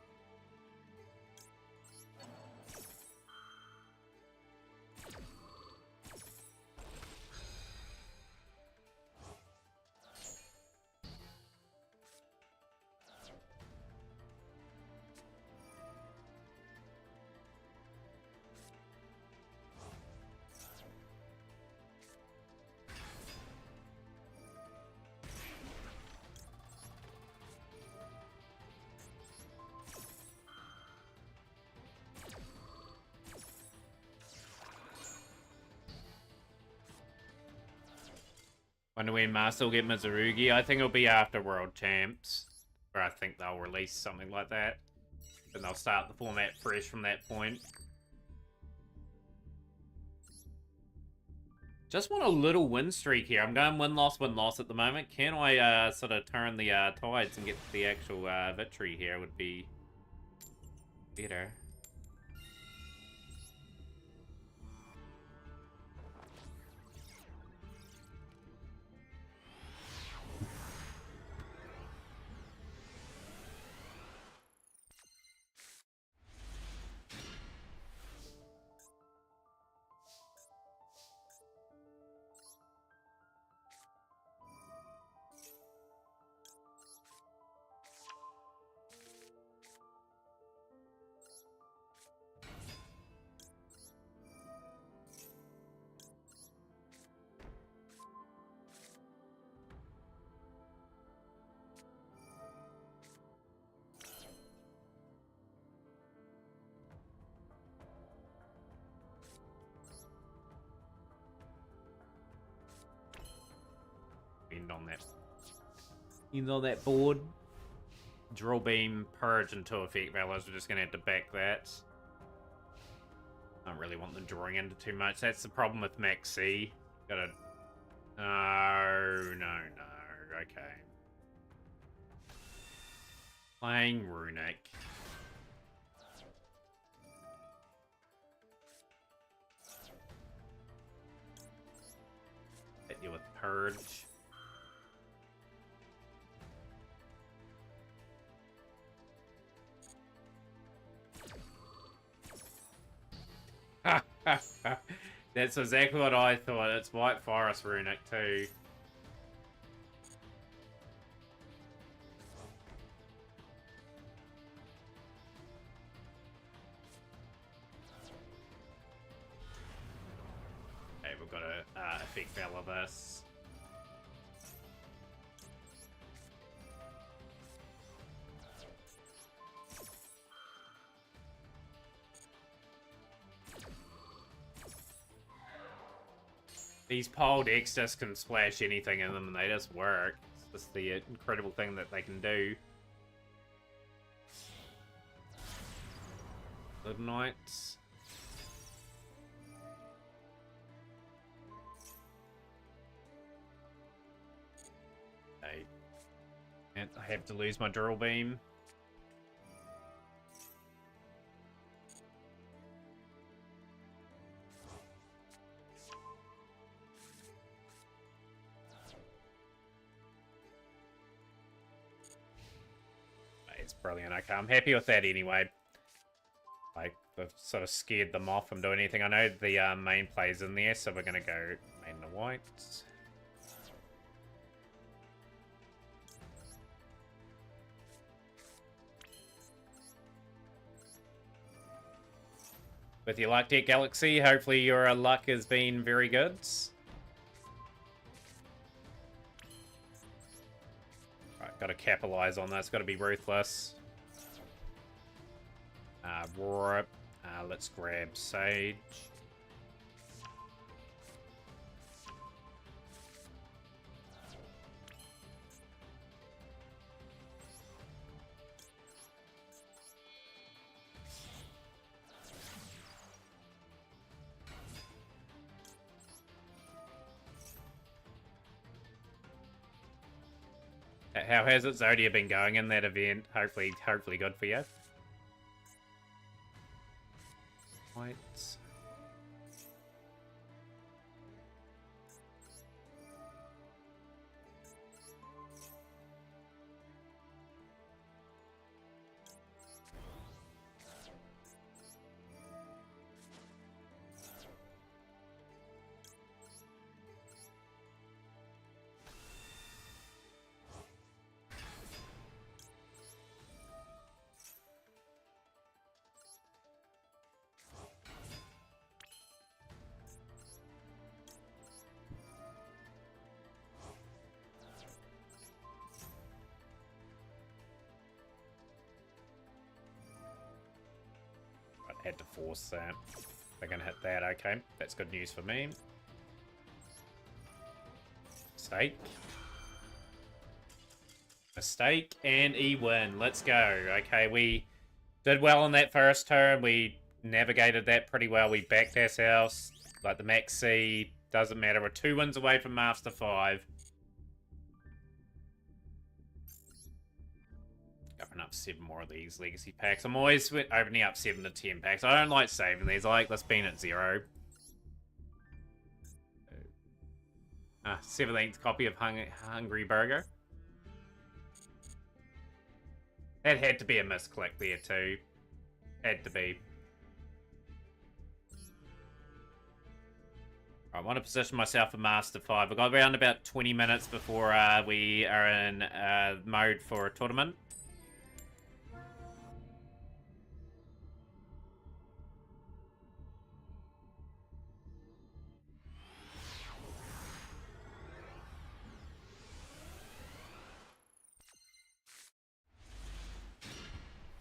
Wonder when Master will get Mizurugi. I think it'll be after World Champs, where I think they'll release something like that. And they'll start the format fresh from that point. Just want a little win streak here. I'm going win-loss at the moment. Can I sort of turn the tides and get the actual victory here would be better. End on that board. Drill Beam, Purge into effect. Valors, we're just gonna have to back that. I don't really want them drawing into too much. That's the problem with Maxi. Gotta... No. Okay. Playing Runic. Hit you with Purge. That's exactly what I thought. It's White Forest Runic too. big fella this. These pole decks just can splash anything in them and they just work. It's just the incredible thing that they can do. Midnight. Okay. And I have to lose my drill beam. It's brilliant. Okay, I'm happy with that anyway. Like, I've sort of scared them off from doing anything. I know the main play's in there, so we're going to go main the white. With your luck deck, Galaxy, hopefully your luck has been very good. Right, got to capitalize on that. It's got to be ruthless. Right. Let's grab Sage. How has it Zodia been going in that event? Hopefully good for you. White. Had to force that. They're gonna hit that, okay. That's good news for me. Mistake. Mistake, and he win. Let's go. Okay, we did well on that first turn. We navigated that pretty well. We backed ourselves. Like the Max C, doesn't matter. We're 2 wins away from Master 5. Open up 7 more of these legacy packs. I'm always opening up 7 to 10 packs. I don't like saving these. I like this being at 0. 17th copy of Hungry Burger. That had to be a misclick there too. Had to be. I want to position myself for Master 5. I've got around about 20 minutes before we are in mode for a tournament.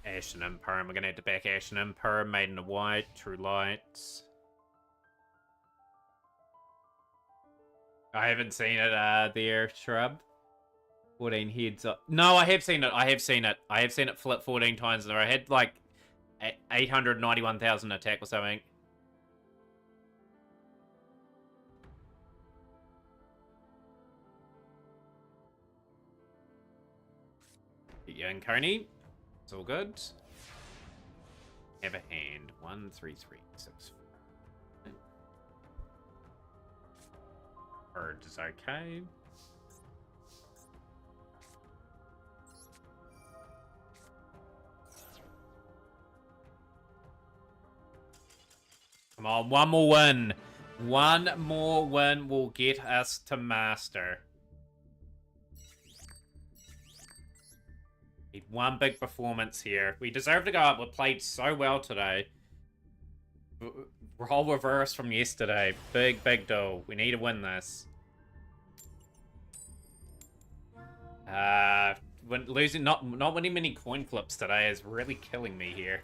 Ashen Imperm. We're going to have to back Ashen Imperm. Maiden of White. True Lights. I haven't seen it there, Shrub. 14 heads up. No, I have seen it. I have seen it. I have seen it flip 14 times in a row. I had like 891,000 attack or something. Yeah, and Coney. It's all good. Have a hand. 1, 3, 3, 6, 4. Bird is okay. Come on, one more win. One more win will get us to Master. Need one big performance here. We deserve to go up. We played so well today. Roll reverse from yesterday. Big, big deal. We need to win this. Losing, not winning many coin flips today is really killing me here.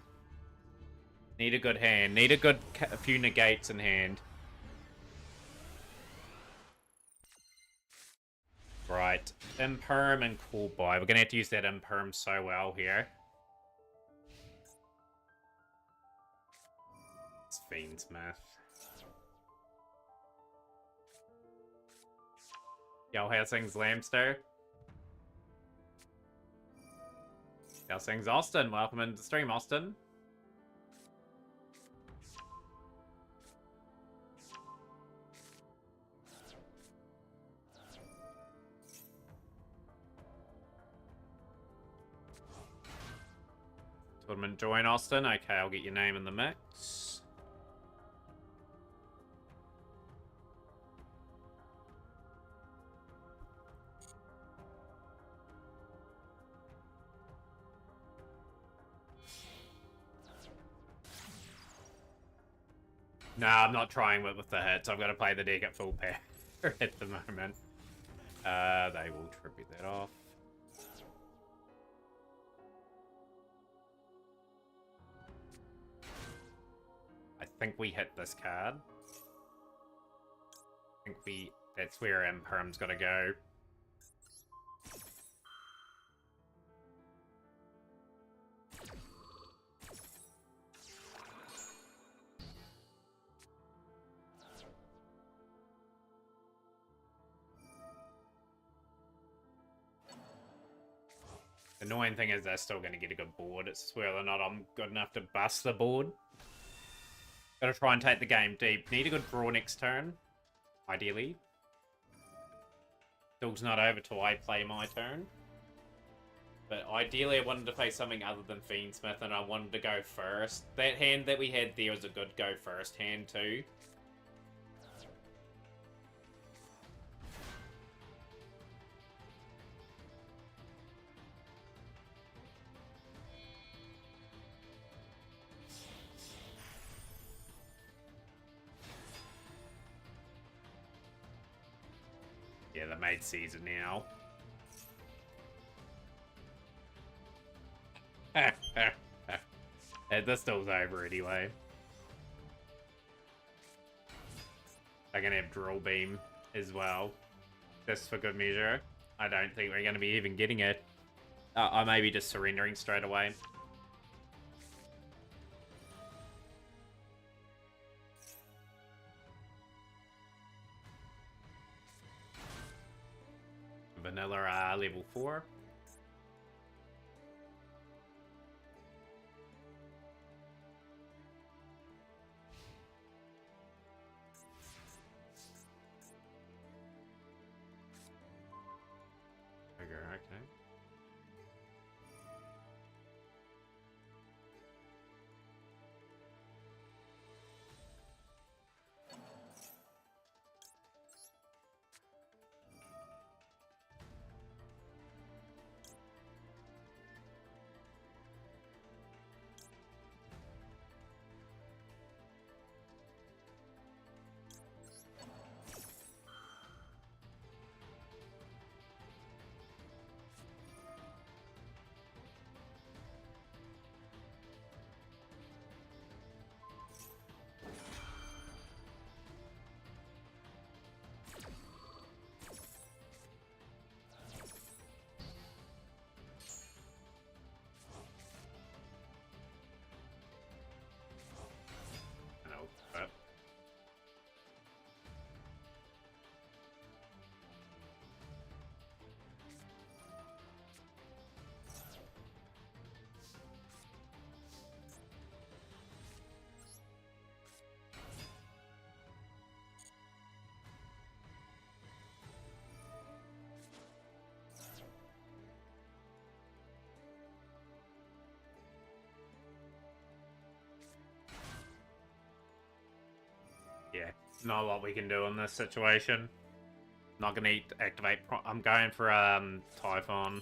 Need a good hand. Need a few negates in hand. Right. Imperm and Cool Boy. We're gonna have to use that Imperm so well here. It's Fiendsmith. Yo, how's things, Lamster? How's things, Austin? Welcome into the stream, Austin. Tournament join, Austin. Okay, I'll get your name in the mix. Nah, I'm not trying with the hits. I've got to play the deck at full power at the moment. They will tribute that off. I think we hit this card. I think that's where Imperm's got to go. The annoying thing is they're still going to get a good board. It's just whether or not I'm good enough to bust the board. Gotta try and take the game deep. Need a good draw next turn, ideally. Duel's not over till I play my turn. But ideally I wanted to play something other than Fiendsmith, and I wanted to go first. That hand that we had there was a good go first hand too. Yeah, the mate sees it now. This duel's over anyway. They're gonna have Drill Beam as well, just for good measure. I don't think we're gonna be even getting it. I may be just surrendering straight away. Vanilla level 4. Okay. But yeah, not a lot we can do in this situation. Not gonna activate. I'm going for Typhon.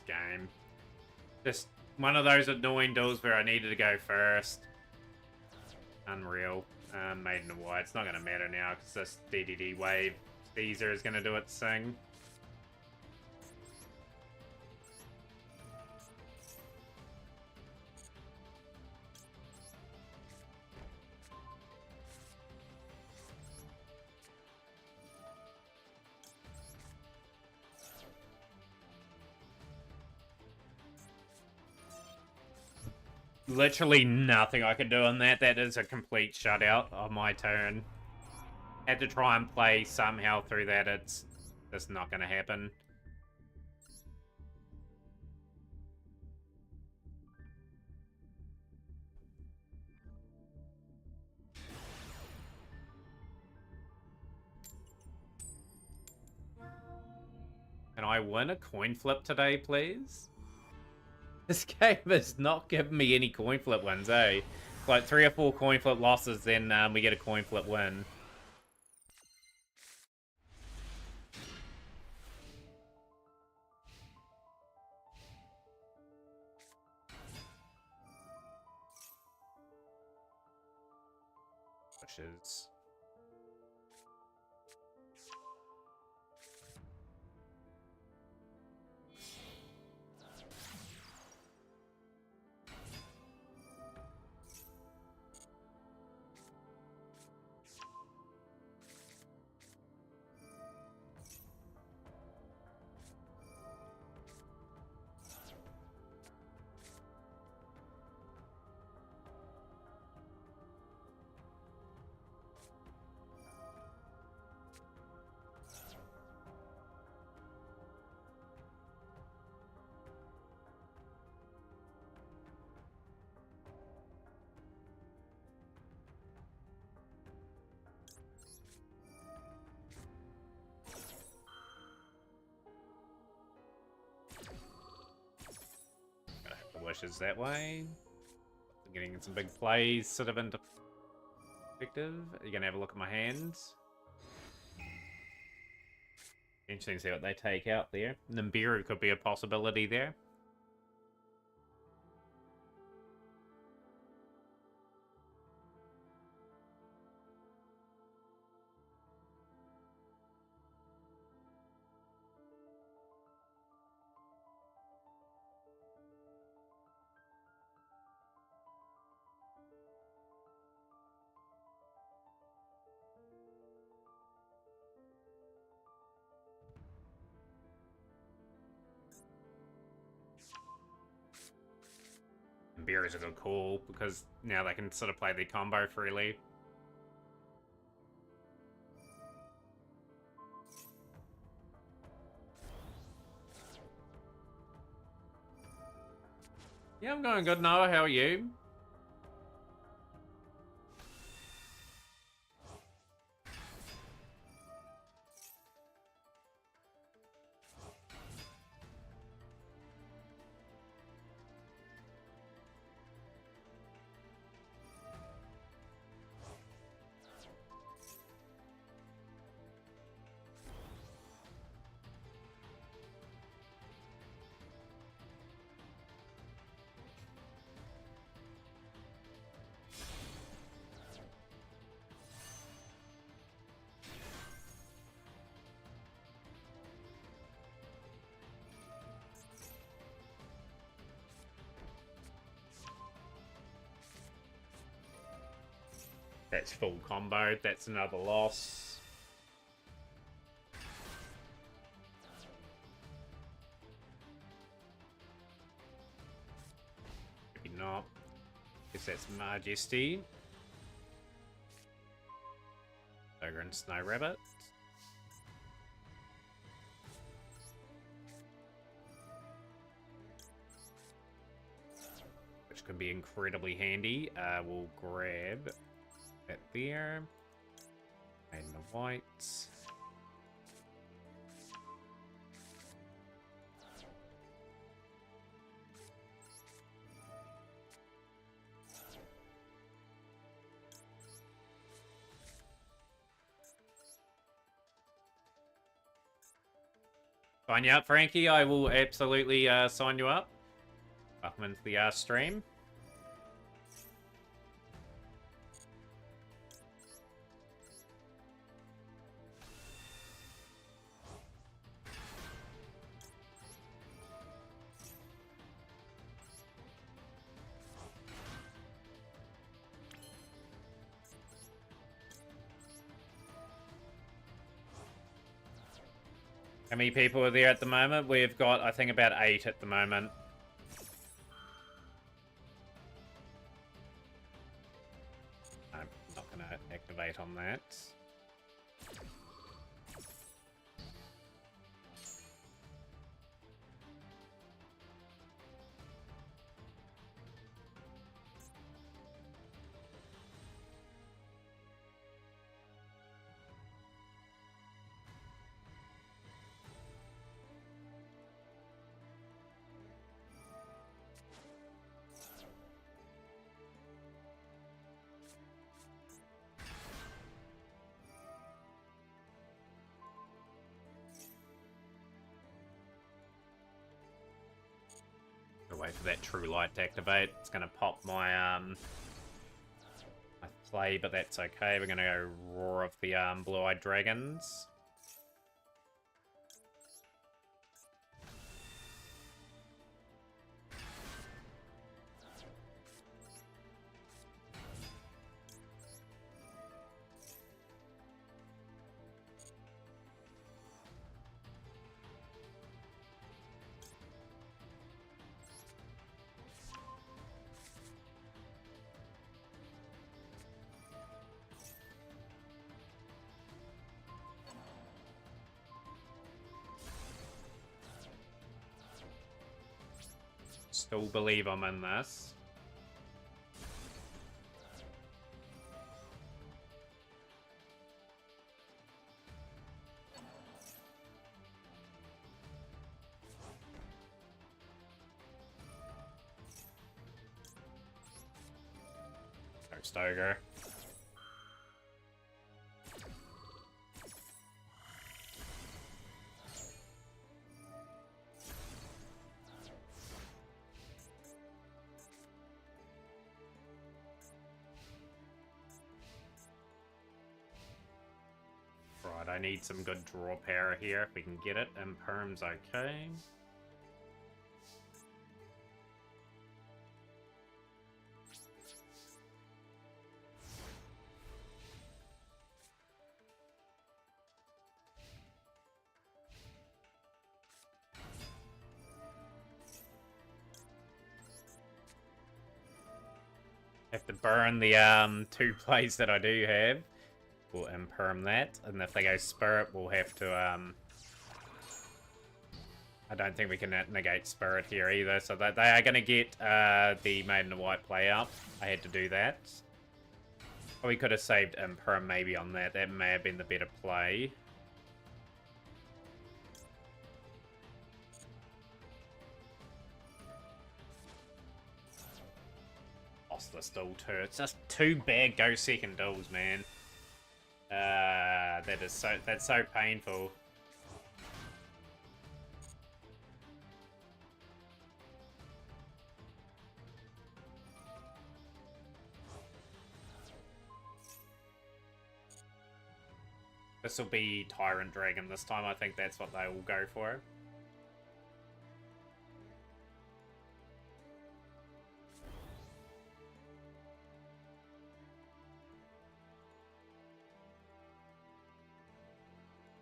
game. Just one of those annoying duels where I needed to go first. Unreal. Maiden of White. It's not going to matter now because this DDD wave Caesar is going to do its thing. Literally nothing I can do on that. That is a complete shutout on my turn. Had to try and play somehow through that. It's just not going to happen. Can I win a coin flip today, please? This game is not giving me any coin flip wins, eh? Like 3 or 4 coin flip losses, then we get a coin flip win. Pushes. Wishes that way. Getting some big plays sort of into perspective. You're gonna have a look at my hands. Interesting to see what they take out there. Nibiru could be a possibility there. Beers are a good call because now they can sort of play the combo freely. Yeah, I'm going good, Noah. How are you? That's full combo. That's another loss. Maybe not. Guess that's Majesty. Ogre and Snow Rabbit. Which can be incredibly handy. We'll grab that there. And the whites. Sign you up, Frankie. I will absolutely sign you up. Welcome into the stream. How many people are there at the moment? We've got, I think, about 8 at the moment. I'm not going to activate on that. Wait for that true light to activate. It's gonna pop my my play, but that's okay. We're gonna go Roar of the Blue-Eyed Dragons. Still believe I'm in this. No Stoker. I need some good draw power here if we can get it, and Perm's okay. Have to burn the 2 plays that I do have. We'll imperm that, and if they go Spirit, we'll have to, I don't think we can negate Spirit here either, so they are going to get the Maiden of White play out. I had to do that. Or we could have saved imperm maybe on that. That may have been the better play. Lost this duel too. It's just 2 bad go second duels, man. That's so painful. This will be Tyrant Dragon this time. I think that's what they will go for.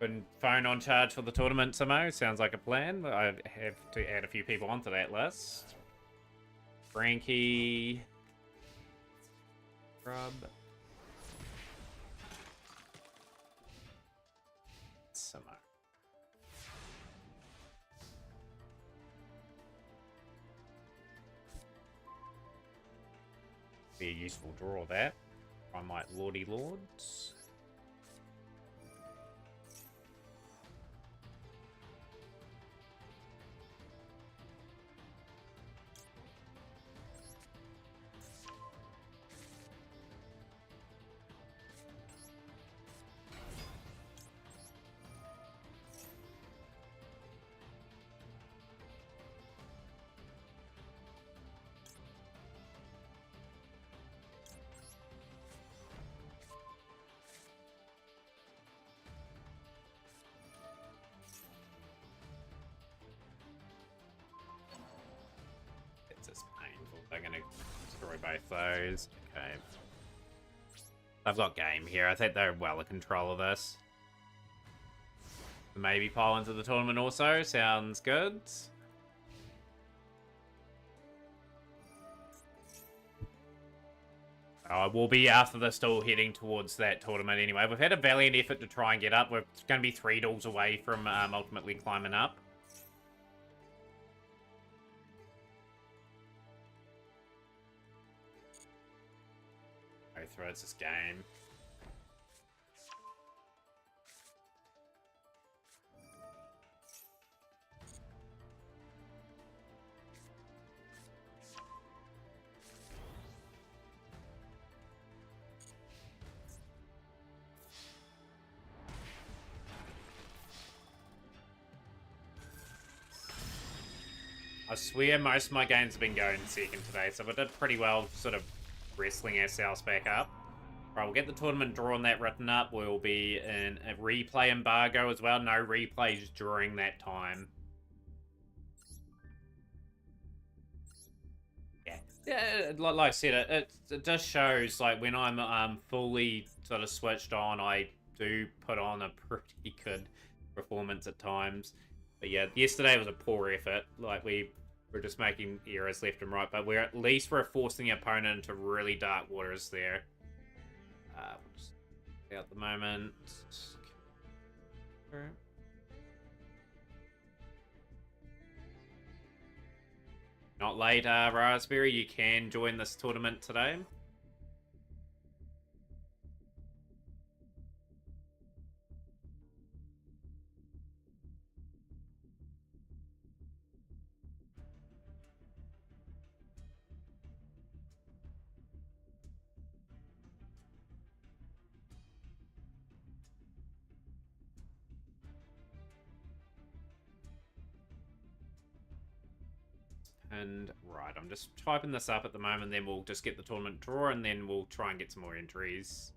Been phone on charge for the tournament, Samo. Sounds like a plan. I have to add a few people onto that list. Frankie. Rub. Samo. Be a useful draw, that. I might Lordy Lords. I'm gonna destroy both those. Okay. I've got game here. I think they're well in control of this. Maybe pile into the tournament also. Sounds good. We'll be after this still heading towards that tournament anyway. We've had a valiant effort to try and get up. We're going to be 3 duels away from ultimately climbing up. Go through it's this game. I swear most of my games have been going second today, so we did pretty well sort of wrestling ourselves back up. Right, we'll get the tournament draw on that written up. We'll be in a replay embargo as well. No replays during that time. Yeah, like I said, it just shows, like, when I'm fully sort of switched on, I do put on a pretty good performance at times. But yeah, yesterday was a poor effort. Like, we're just making errors left and right, but at least we're forcing the opponent into really dark waters there. We'll just at the moment. Not late, Raspberry. You can join this tournament today. And right, I'm just typing this up at the moment, then we'll just get the tournament draw, and then we'll try and get some more entries.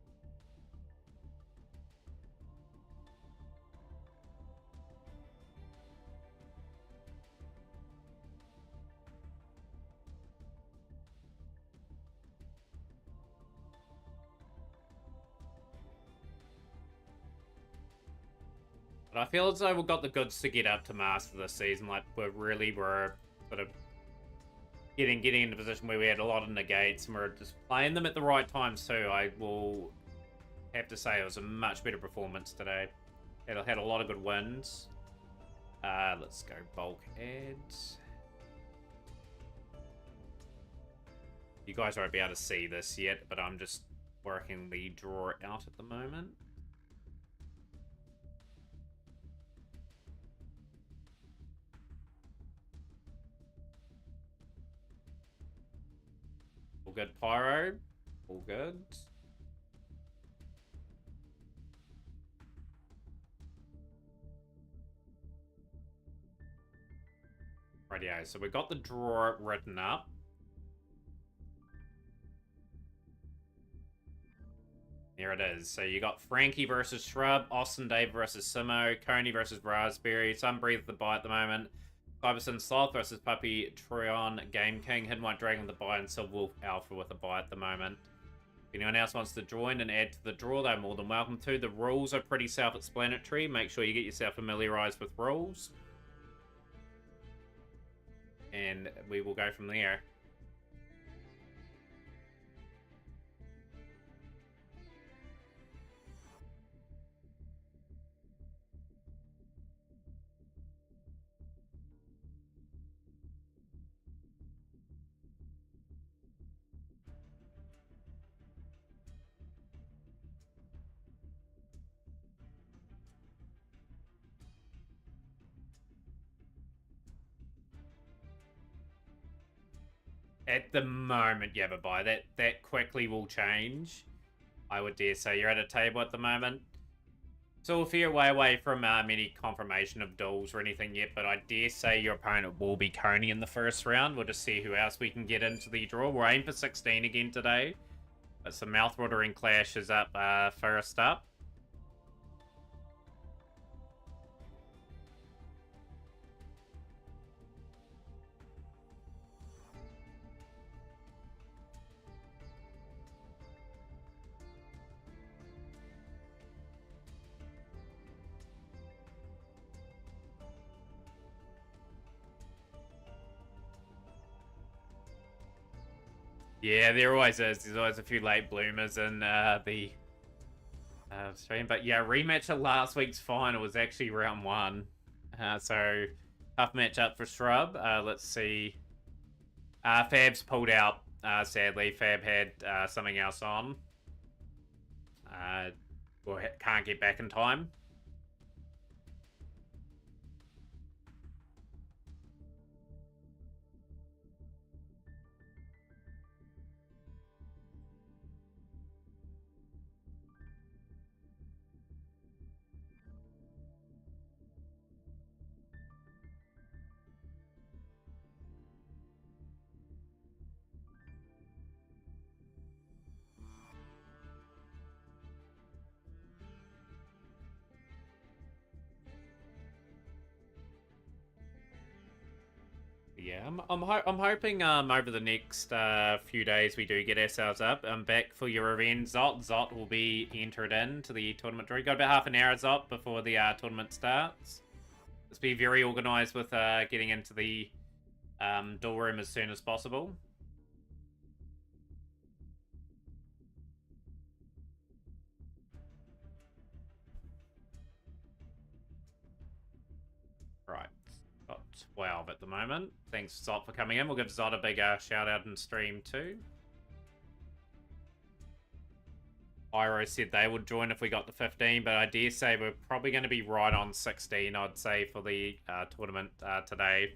But I feel as though we've got the goods to get up to Master this season. Like, we're sort of getting into a position where we had a lot of negates, and we're just playing them at the right times too. I will have to say it was a much better performance today. It had a lot of good wins. Let's go bulk ads. You guys won't be able to see this yet, but I'm just working the draw out at the moment. All good, Pyro. All good. Rightio, so we got the draw written up. Here it is. So you got Frankie versus Shrub, Austin Dave versus Simo, Coney versus Raspberry, Sunbreathe the Bite at the moment, Cyberson Sloth versus Puppy, Troyon, Game King, Hidden White Dragon with a bite, and Silverwolf Alpha with a bite at the moment. If anyone else wants to join and add to the draw, they're more than welcome to. The rules are pretty self-explanatory. Make sure you get yourself familiarized with rules. And we will go from there. At the moment, you have a buy. That quickly will change. I would dare say you're at a table at the moment. So a fair way away from any confirmation of duels or anything yet, but I dare say your opponent will be Coney in the first round. We'll just see who else we can get into the draw. We're aiming for 16 again today. But some mouth-watering clash is up first up. Yeah, there always is. There's always a few late bloomers in the stream. But yeah, rematch of last week's final was actually round 1. So tough matchup for Shrub. Let's see. Fab's pulled out, sadly. Fab had something else on. Or can't get back in time. Yeah, I'm hoping over the next few days we do get ourselves up. Back for your event. Zot will be entered into the tournament. We got about half an hour, Zot, before the tournament starts. Let's be very organised with getting into the duel room as soon as possible. Right. Got 12 at the moment. Thanks, Zot, for coming in. We'll give Zot a big shout out in stream too. Pyro said they would join if we got to 15, but I dare say we're probably going to be right on 16, I'd say, for the tournament today.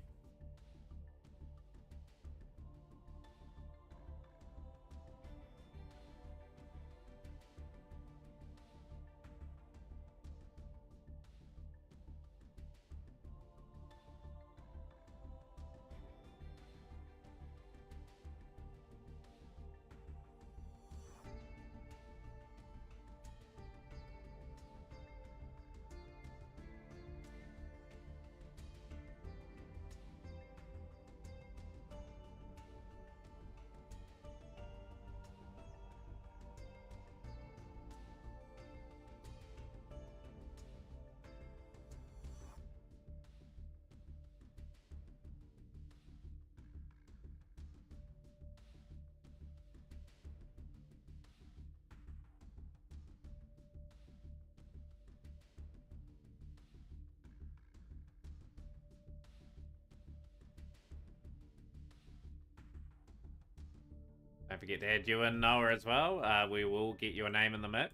Don't forget to add you in, Noah, as well. We will get your name in the mix.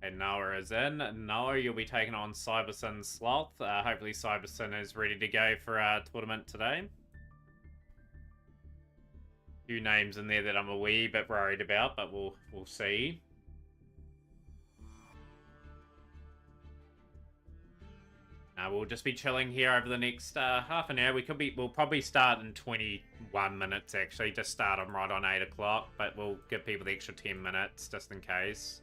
And Noah is in. Noah, you'll be taking on Cyberson Sloth. Hopefully Cyberson is ready to go for our tournament today. Few names in there that I'm a wee bit worried about, but we'll see. We'll just be chilling here over the next half an hour. We'll probably start in 21 minutes, actually. Just start them right on 8 o'clock, but we'll give people the extra 10 minutes just in case.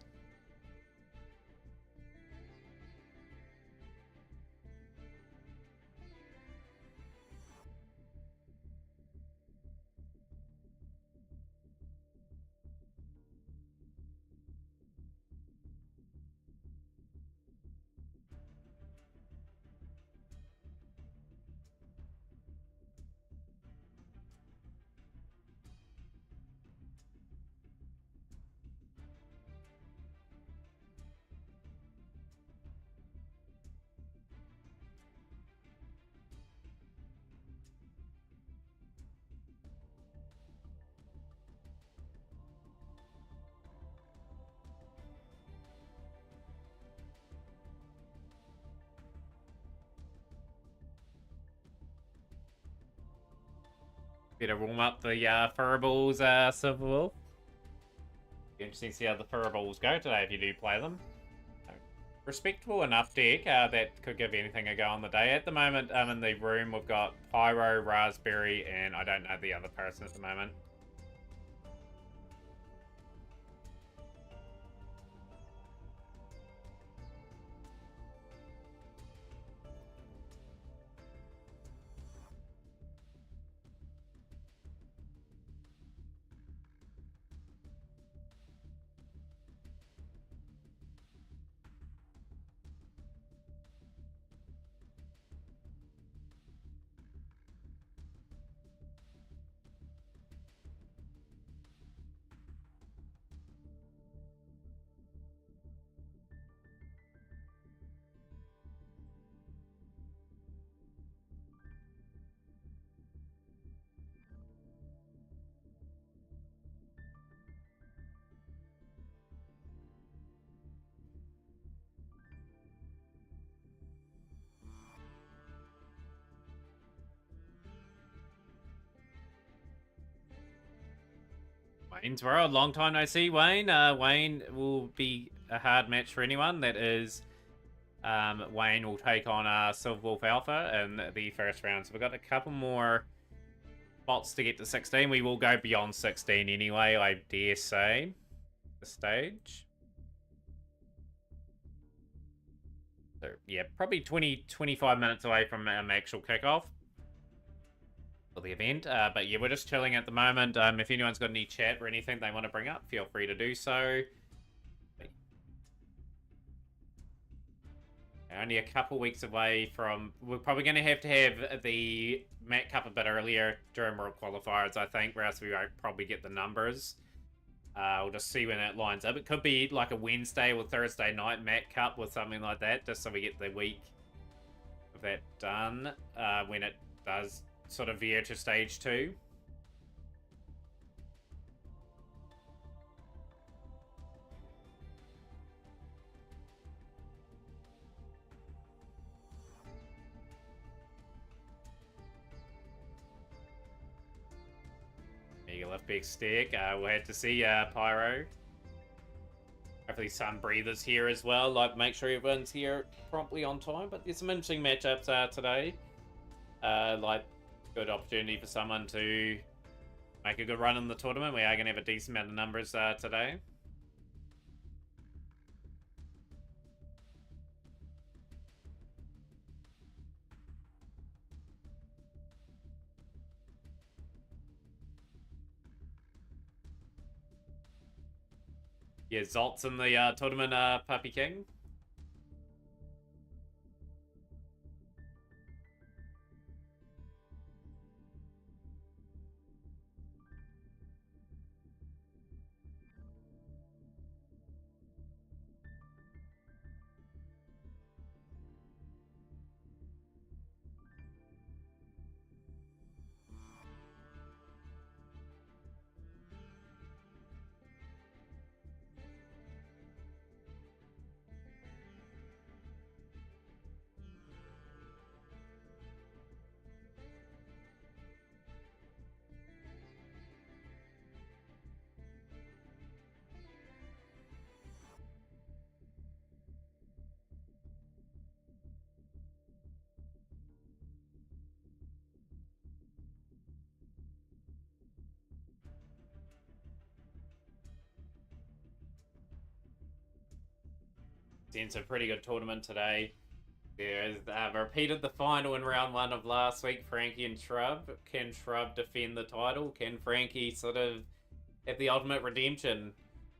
Better warm up the Furballs, Silverwolf. Interesting to see how the Furballs go today if you do play them. Respectable enough deck that could give anything a go on the day. At the moment, in the room, we've got Pyro, Raspberry, and I don't know the other person at the moment. Wayne's World, long time no see, Wayne. Wayne will be a hard match for anyone. That is, Wayne will take on Silver Wolf Alpha in the first round. So we've got a couple more spots to get to 16. We will go beyond 16 anyway, I dare say, the stage. So, yeah, probably 20-25 minutes away from actual kickoff for the event. But yeah, we're just chilling at the moment. If anyone's got any chat or anything they want to bring up, feel free to do so. Only a couple weeks away from... We're probably going to have the Mac Cup a bit earlier during World Qualifiers, I think, or else we won't probably get the numbers. We'll just see when that lines up. It could be like a Wednesday or Thursday night Mac Cup or something like that, just so we get the week of that done when it does sort of veer to stage 2. Mega Lift Big Stick. We'll have to see Pyro. Hopefully Sun Breather's here as well. Like, make sure everyone's here promptly on time. But there's some interesting matchups today. Like, good opportunity for someone to make a good run in the tournament. We are going to have a decent amount of numbers today. Yeah, Zolt's in the tournament, Puppy King. It's a pretty good tournament today. There's repeated the final in round 1 of last week, Frankie and Shrub. Can Shrub defend the title? Can Frankie sort of have the ultimate redemption?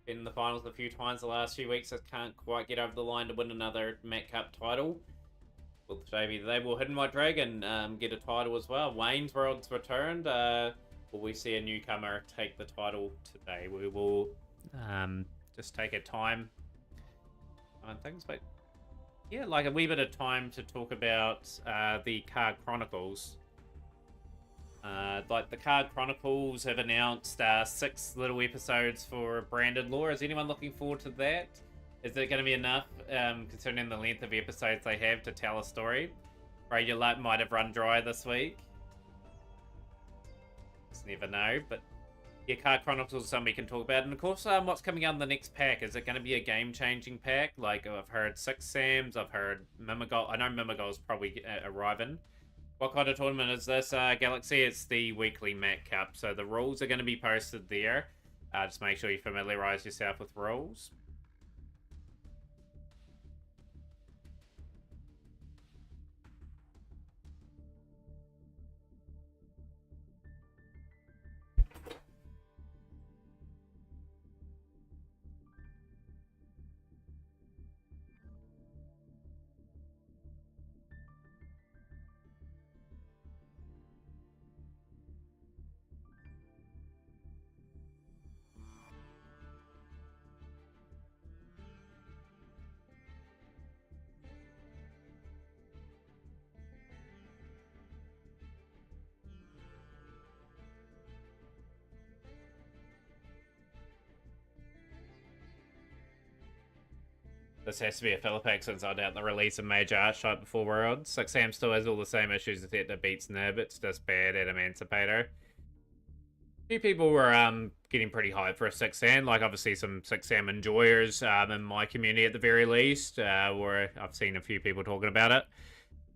Been in the finals a few times the last few weeks, just can't quite get over the line to win another Mac Cup title. Will maybe they will Hidden White Dragon get a title as well? Wayne's World's returned. Will we see a newcomer take the title today? We will just take our time on things, but yeah, like a wee bit of time to talk about the Card Chronicles. Like the Card Chronicles have announced 6 little episodes for Branded Lore. Is anyone looking forward to that? Is it going to be enough, considering the length of episodes they have, to tell a story? Right, your luck might have run dry this week. Just never know, but yeah, Card Chronicles is something we can talk about. And of course, what's coming out in the next pack? Is it going to be a game-changing pack? Like, I've heard 6 Sams, I've heard Mimigol. I know Mimigol's probably arriving. What kind of tournament is this, Galaxy? It's the weekly Mac Cup, so the rules are going to be posted there. Just make sure you familiarize yourself with rules. This has to be a Philippac since I doubt the release of Major Artshot before Worlds. 6am still has all the same issues as it that beats Nib. It's just bad at Emancipator. A few people were getting pretty hyped for a 6-SAN. Like, obviously, some 6-SAN enjoyers in my community at the very least, where I've seen a few people talking about it.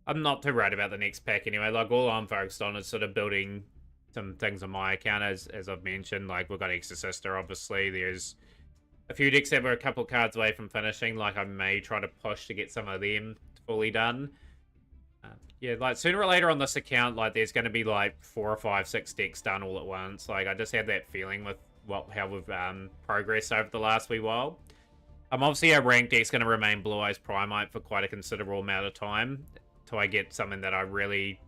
I'm not too worried about the next pack anyway. Like, all I'm focused on is sort of building some things on my account, as I've mentioned. Like, we've got Exorcister, obviously. There's a few decks that were a couple cards away from finishing. Like, I may try to push to get some of them fully done. Yeah, like, sooner or later on this account, like, there's going to be, like, 4 or 5, 6 decks done all at once. Like, I just have that feeling with how we've progressed over the last wee while. Obviously, our ranked deck's going to remain Blue Eyes Primite for quite a considerable amount of time till I get something that I really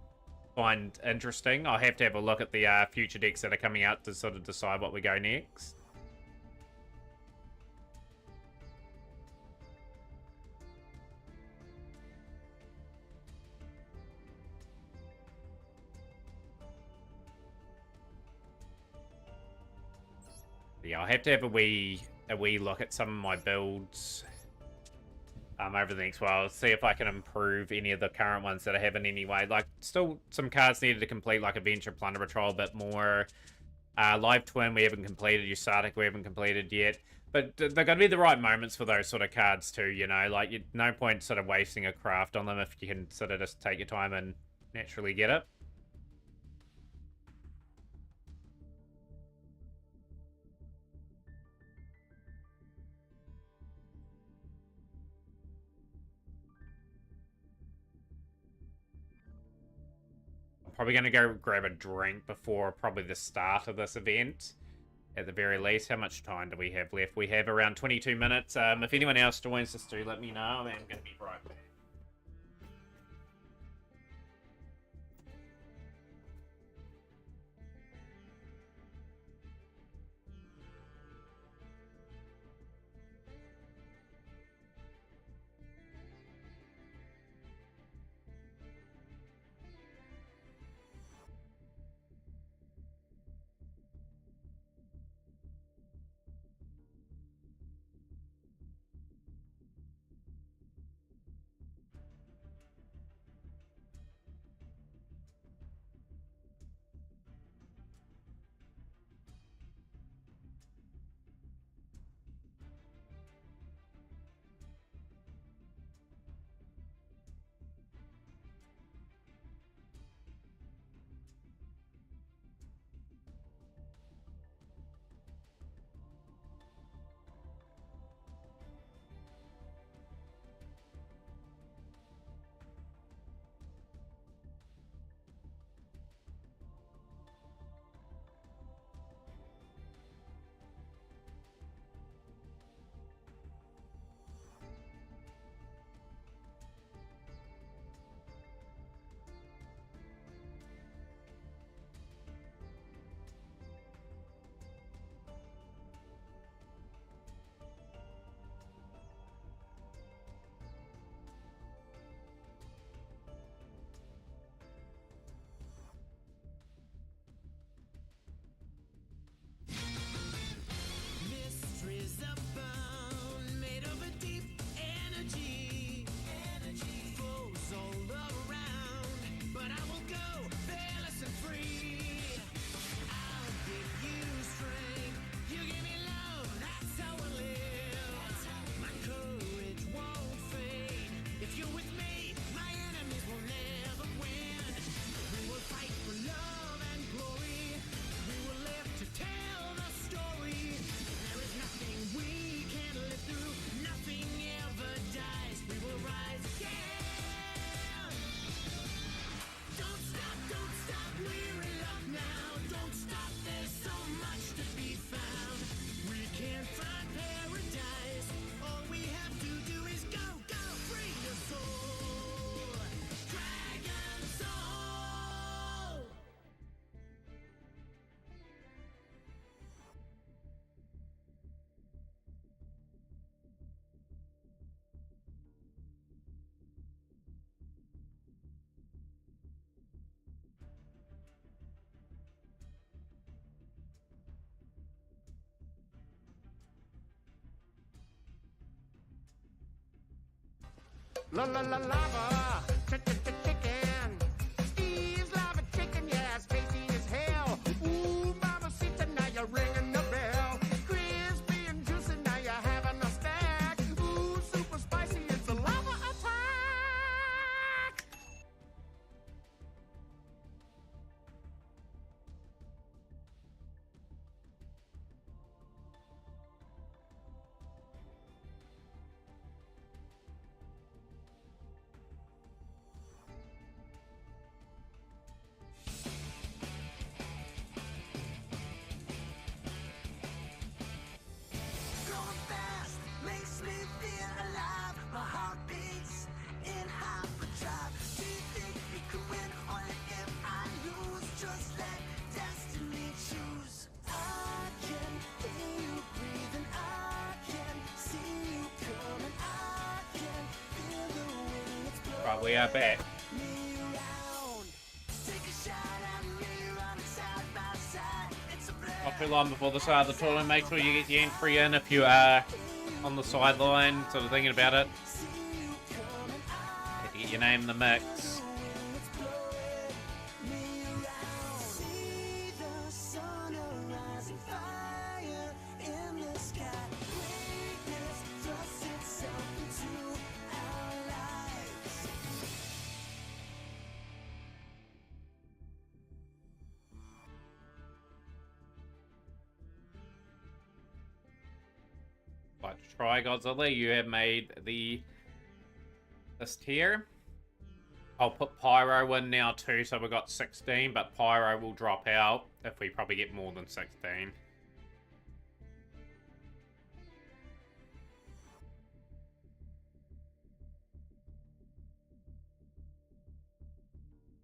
find interesting. I'll have to have a look at the future decks that are coming out to sort of decide what we go next. Yeah, I'll have to have a wee look at some of my builds over the next while. See if I can improve any of the current ones that I haven't anyway. Like, still some cards needed to complete, like Adventure Plunder Patrol a bit more. Live Twin we haven't completed. Usatic we haven't completed yet. But they're going to be the right moments for those sort of cards too, you know? Like, no point sort of wasting a craft on them if you can sort of just take your time and naturally get it. Probably going to go grab a drink before probably the start of this event. At the very least, how much time do we have left? We have around 22 minutes. If anyone else joins us, do let me know. I'm going to be right back. Mysteries abound, made of a deep energy. Foes all around, but I will go fearless and free. I'll give you strength, you give me love, that's how I live. My courage won't fade. If you're with me, my enemies will never win. We will fight for love and glory. We will live to tell the story. There is nothing we can't live through. Nothing ever dies. We will rise again. Don't stop, we're in love now. Don't stop, there's so much to be found. We can find paradise. All we have to do is go, free your soul. Dragon Soul. La la la lava, chicken. Steve's lava chicken, yeah, tasty as hell. Ooh, mama, see now you're ringing the bell. Right, we are back. Not too long before the start of the tournament. Make sure you get your entry in if you are on the sideline, sort of thinking about it. Have to get your name in the mix. Like to try Godzilla, you have made this tier. I'll put Pyro in now too, so we've got 16, but Pyro will drop out if we probably get more than 16.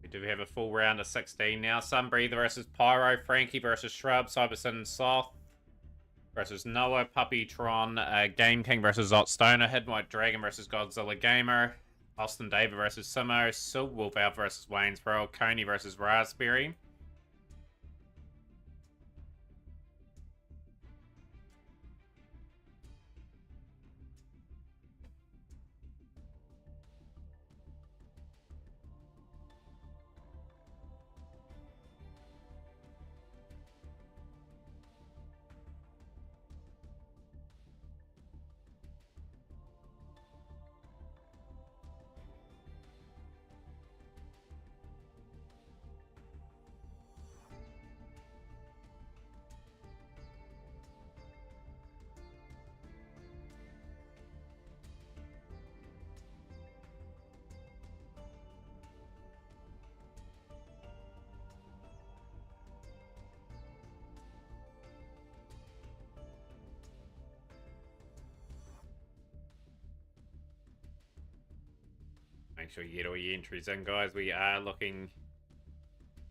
We do have a full round of 16 now. Sunbreather versus Pyro, Frankie versus Shrub, Cyberson Soft versus Noah, Puppytron, Game King versus Otstoner, Hidden White Dragon versus Godzilla Gamer, Austin David versus Simo, Silverwolf Out versus Wayne's Pro, Coney versus Raspberry. Make sure you get all your entries in, guys. We are looking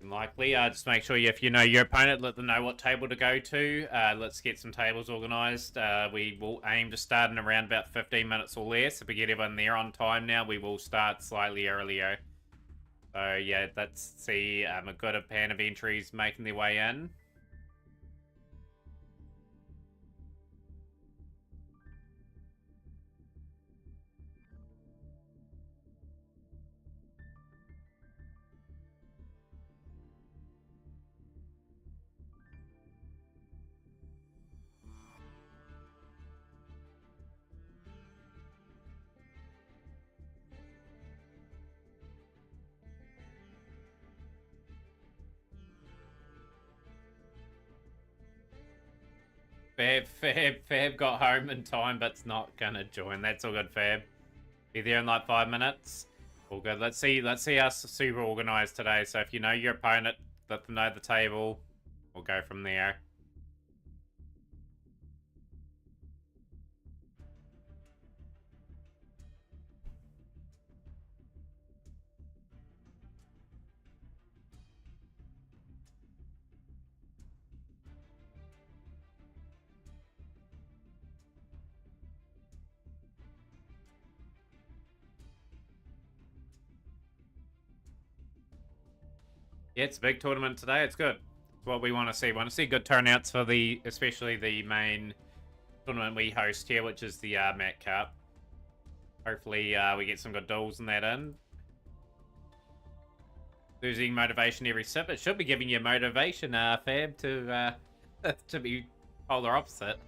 likely. Just make sure if you know your opponent, let them know what table to go to. Let's get some tables organised. We will aim to start in around about 15 minutes or less. If we get everyone there on time now, we will start slightly earlier. So yeah, let's see a good pan of entries making their way in. Fab got home in time, but's not gonna join. That's all good, Fab. Be there in like 5 minutes. All good. Let's see us super organized today. So if you know your opponent, let them know the table. We'll go from there. Yeah, it's a big tournament today. It's good. It's what we want to see. We want to see good turnouts for especially the main tournament we host here, which is the Matt Cup. Hopefully we get some good duels in that in. Losing motivation every sip. It should be giving you motivation, Fab, to to be polar opposite.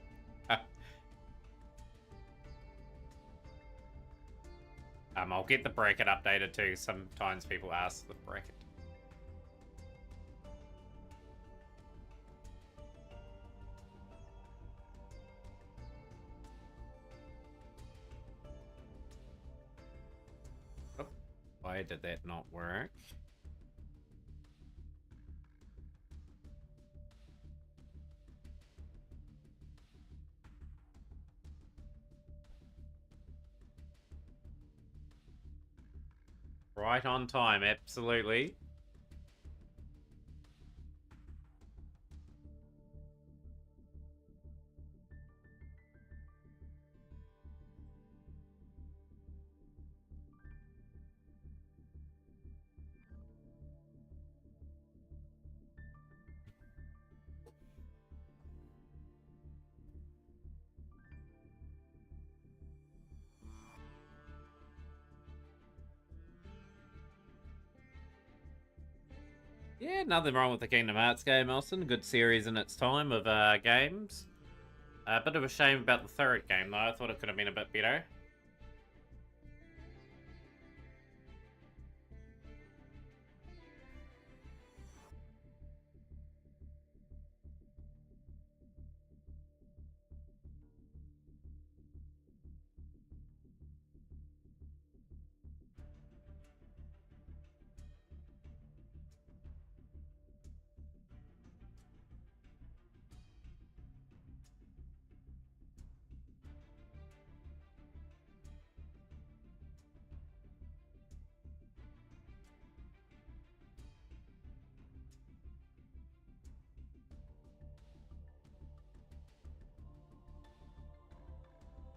I'll get the bracket updated too. Sometimes people ask the bracket. Why did that not work? Right on time, absolutely. Yeah, nothing wrong with the Kingdom Hearts game, Austin. Good series in its time of games. A bit of a shame about the third game, though. I thought it could have been a bit better.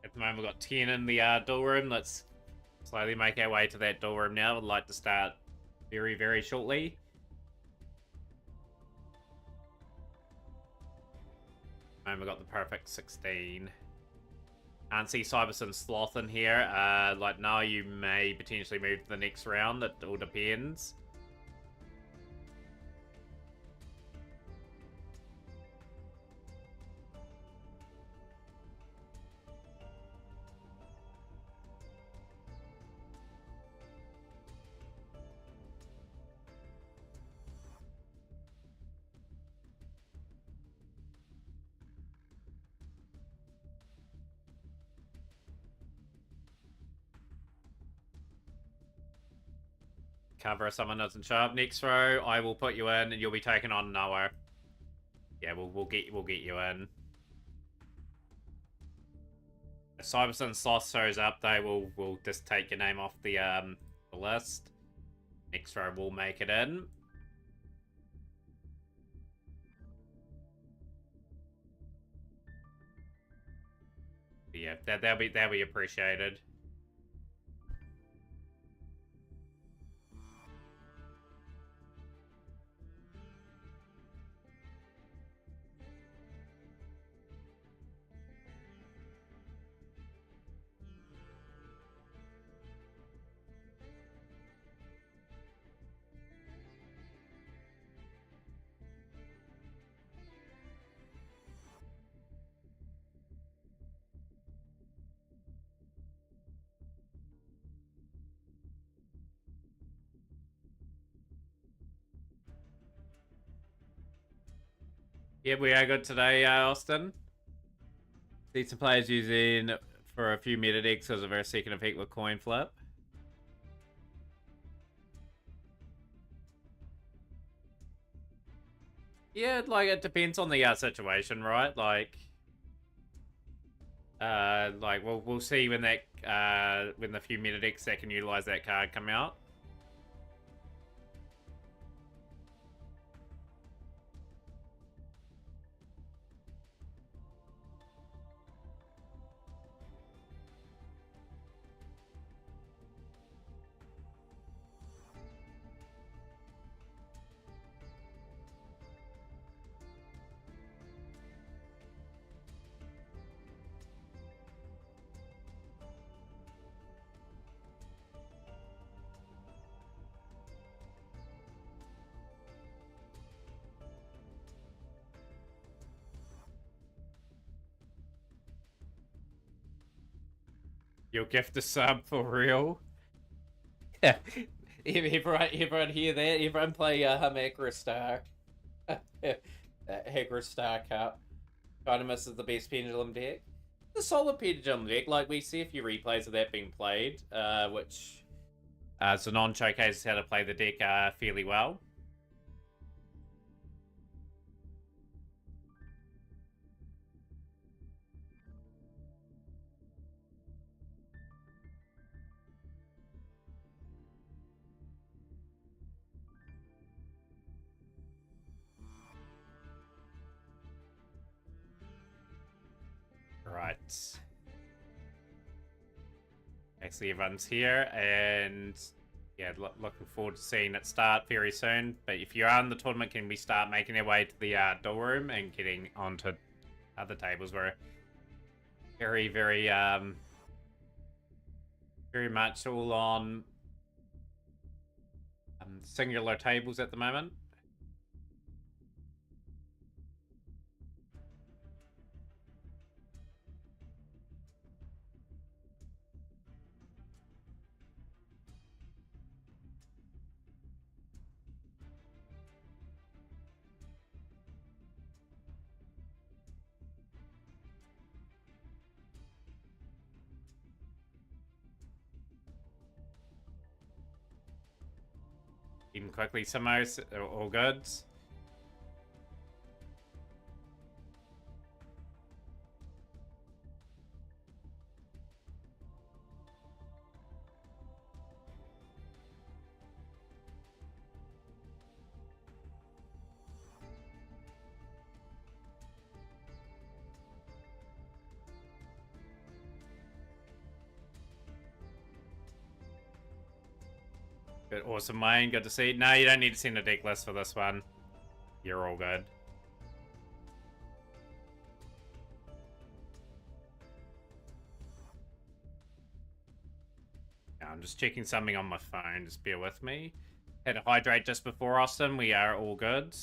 At the moment, we've got 10 in the door room. Let's slowly make our way to that door room now. I'd like to start very, very shortly. And we've got the perfect 16. Can't see Cyberson Sloth in here. Like, no, you may potentially move to the next round. It all depends. Cover if someone doesn't show up. Next row, I will put you in, and you'll be taken on Noah. Yeah, we'll get you in. If Cyberson Sloth shows up, though, we'll just take your name off the list. Next row, we'll make it in. But yeah, that'll be appreciated. Yeah, we are good today, Austin. Decent players using for a few meta decks because of our second effect with coin flip. Yeah, like it depends on the situation, right? Like we'll see when that when the few meta decks that can utilize that card come out. You'll gift a sub for real. Yeah. Everyone hear that? Everyone play Hagrid Star. Hagrid Star Cup. Kind of misses the best pendulum deck. The solid pendulum deck, like we see a few replays of that being played, which Zanon showcases how to play the deck fairly well. Right. Actually, everyone's here, and yeah, looking forward to seeing it start very soon. But if you are in the tournament, can we start making our way to the door room and getting onto other tables? We're very, very, very much all on singular tables at the moment. Eating quickly, Simos, all goods. Good, awesome, Wayne. Good to see. No, you don't need to send a deck list for this one. You're all good. I'm just checking something on my phone. Just bear with me. Had a hydrate just before Austin. We are all good.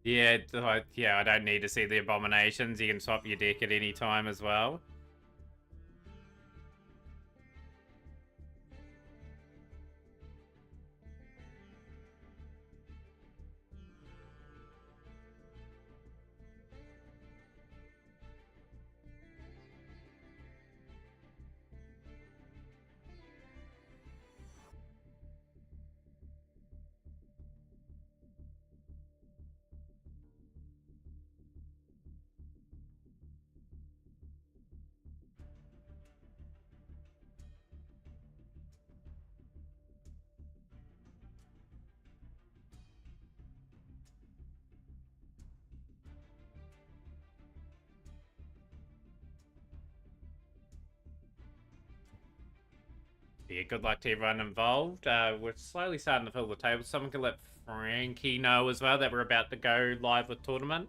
Yeah, yeah, I don't need to see the abominations. You can swap your deck at any time as well. Yeah, good luck to everyone involved. We're slowly starting to fill the table. Someone can let Frankie know as well that we're about to go live with tournament.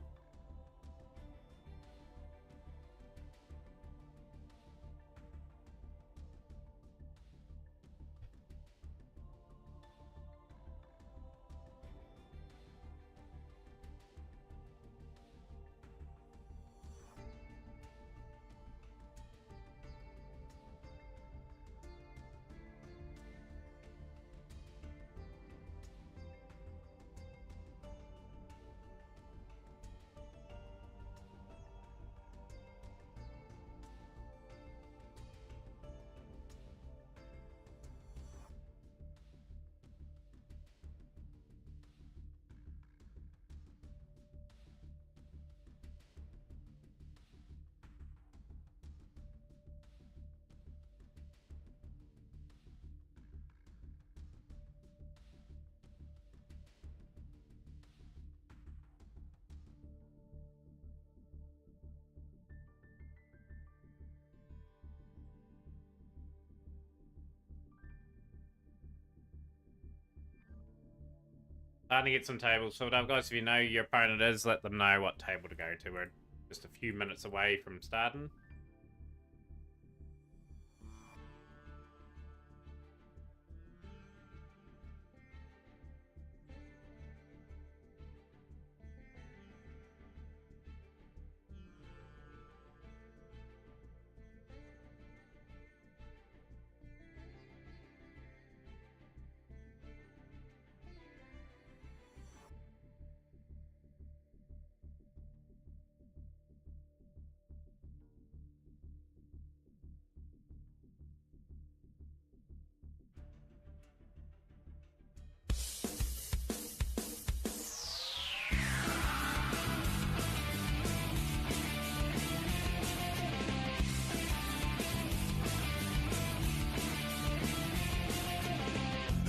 Starting to get some tables filled up, guys. If you know who your opponent is, let them know what table to go to. We're just a few minutes away from starting.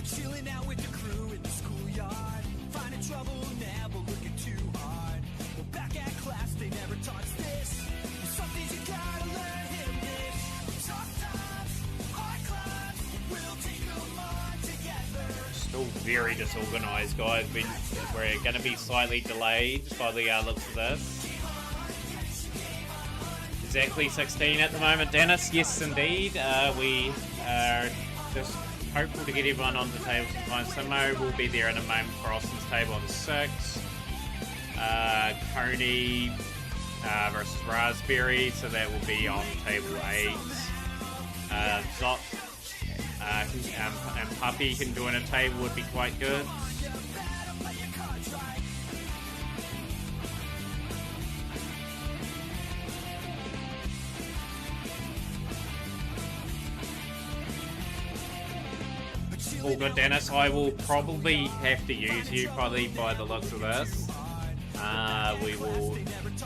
Chilling out with the crew in the schoolyard, finding trouble, never looking too hard. Well, back at class, they never taught us this. Some things you gotta learn in this. Tough times, hard climbs, we'll take them on together. Still very disorganized, guys. We're going to be slightly delayed by the looks of this. Exactly 16 at the moment, Dennis. Yes, indeed. We are just hopeful to get everyone on the table sometime. Samo will be there in a moment for Austin's table on 6. Coney versus Raspberry, so that will be on table 8. Zot and Puppy can join a table, would be quite good. All good, Dennis. I will probably have to use you, probably by the looks of this. We will use moment.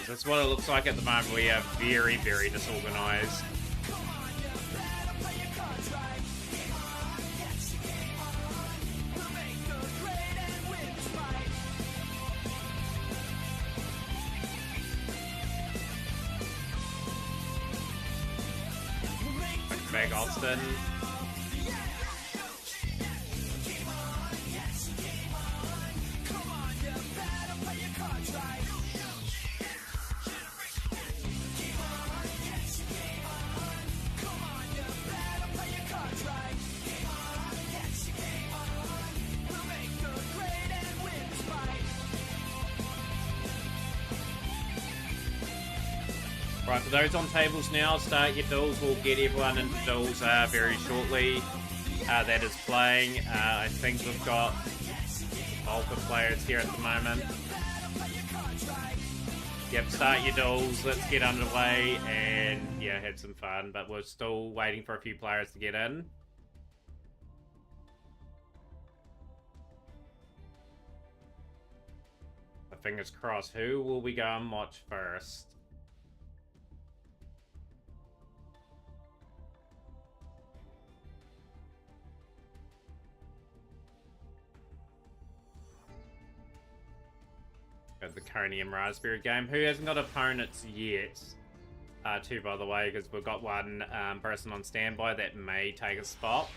That's what it looks like at the moment. We are very, very disorganized. Back Austin. Right, for those on tables now, start your duels. We'll get everyone into duels very shortly. That is playing. I think we've got bulk of players here at the moment. Yep, start your duels. Let's get underway and, yeah, have some fun. But we're still waiting for a few players to get in. Fingers crossed. Who will we go and watch first? The Coney and Raspberry game. Who hasn't got opponents yet? Two, by the way, because we've got one person on standby that may take a spot.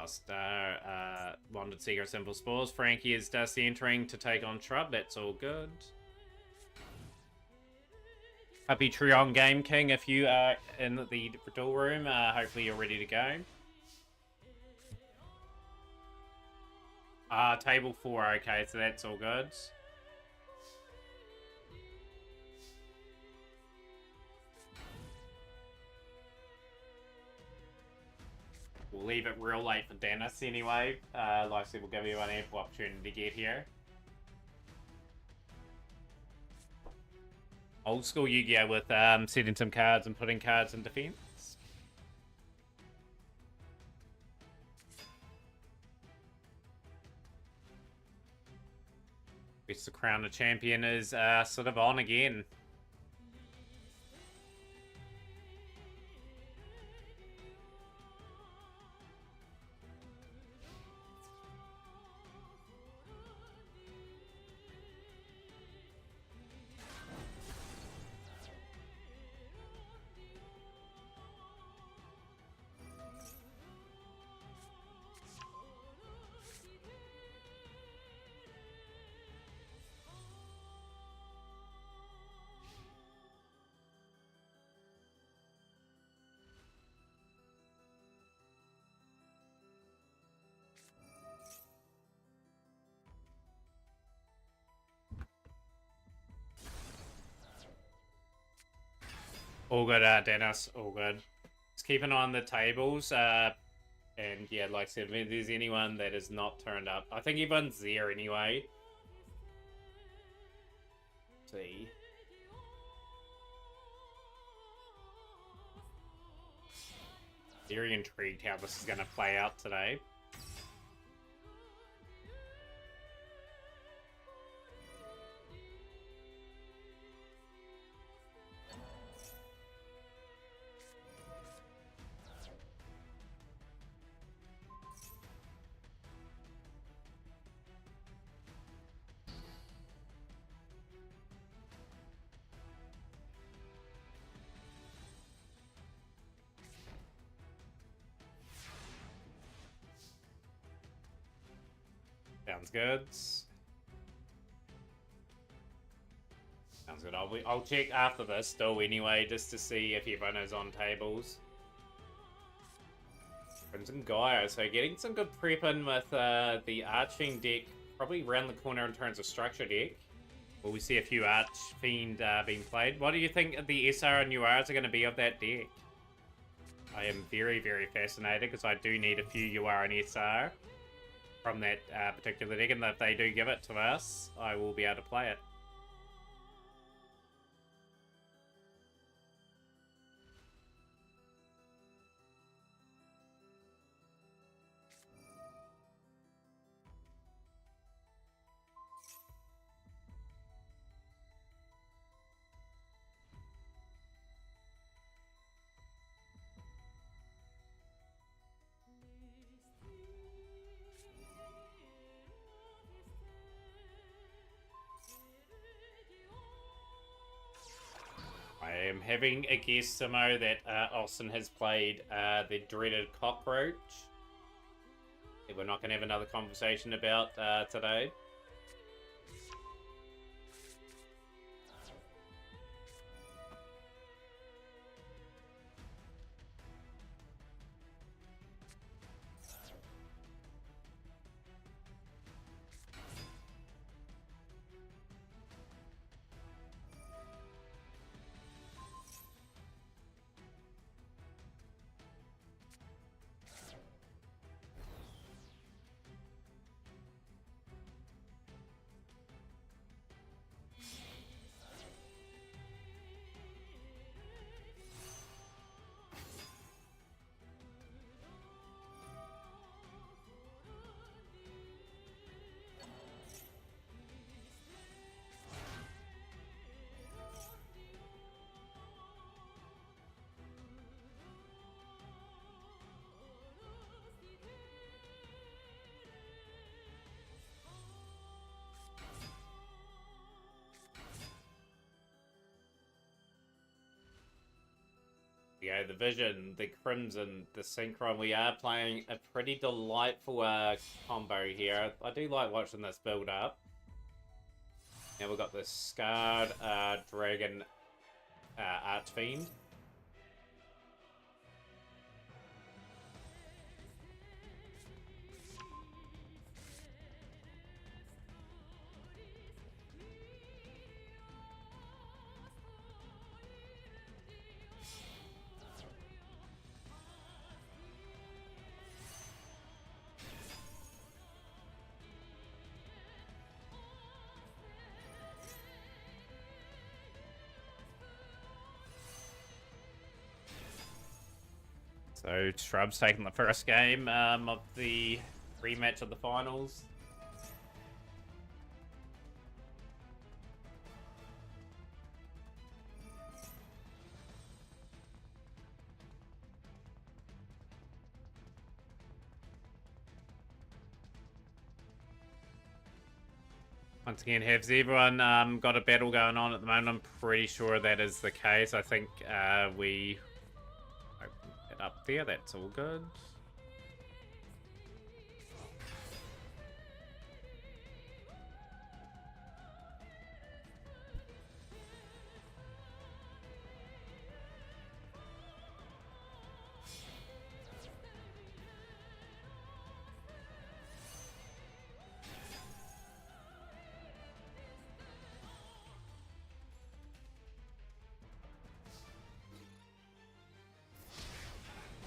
Star wanted Secret Simple Spores. Frankie is Dusty entering to take on Shrub. That's all good. Happy Trion Game King, if you are in the duel room, hopefully you're ready to go. Table 4, okay, so that's all good. We'll leave it real late for Dennis anyway. Like I said, we'll give you an ample opportunity to get here. Old school Yu-Gi-Oh! With setting some cards and putting cards in defense. Guess the crown of champion is sort of on again. All good, Dennis. All good. Just keep an eye on the tables. And yeah, like I said, if there's anyone that is not turned up, I think everyone's there anyway. See. Very intrigued how this is going to play out today. Sounds good. Sounds good. I'll check after this still anyway, just to see if everyone is on tables. Crimson Gaia, so getting some good prep in with the Archfiend deck, probably around the corner in terms of structure deck. Will we see a few Archfiend being played? What do you think the SR and URs are going to be of that deck? I am very, very fascinated because I do need a few UR and SR from that particular deck, and if they do give it to us, I will be able to play it. I am having a guess, Simo, that Austin has played the dreaded Cockroach. That we're not going to have another conversation about today. Yeah, the Vision, the Crimson, the Synchron. We are playing a pretty delightful combo here. I do like watching this build up. Now we've got the Scarred Dragon Archfiend. So Shrub's taking the first game of the rematch of the finals. Once again, has everyone got a battle going on at the moment? I'm pretty sure that is the case. I think we open it up there. That's all good.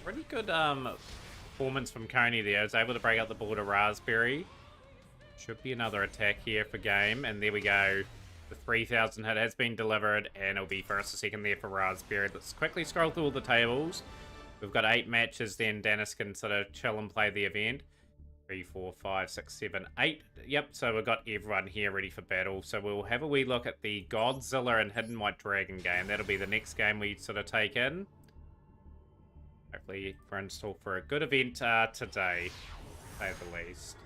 Pretty good performance from Coney there. I was able to break out the ball to Raspberry. Should be another attack here for game. And there we go. The 3,000 hit has been delivered. And it'll be first a second there for Raspberry. Let's quickly scroll through all the tables. We've got 8 matches. Then Dennis can sort of chill and play the event. 3, 4, 5, 6, 7, 8. Yep, so we've got everyone here ready for battle. So we'll have a wee look at the Godzilla and Hidden White Dragon game. That'll be the next game we sort of take in. Hopefully we're in store for a good event today, to say the least.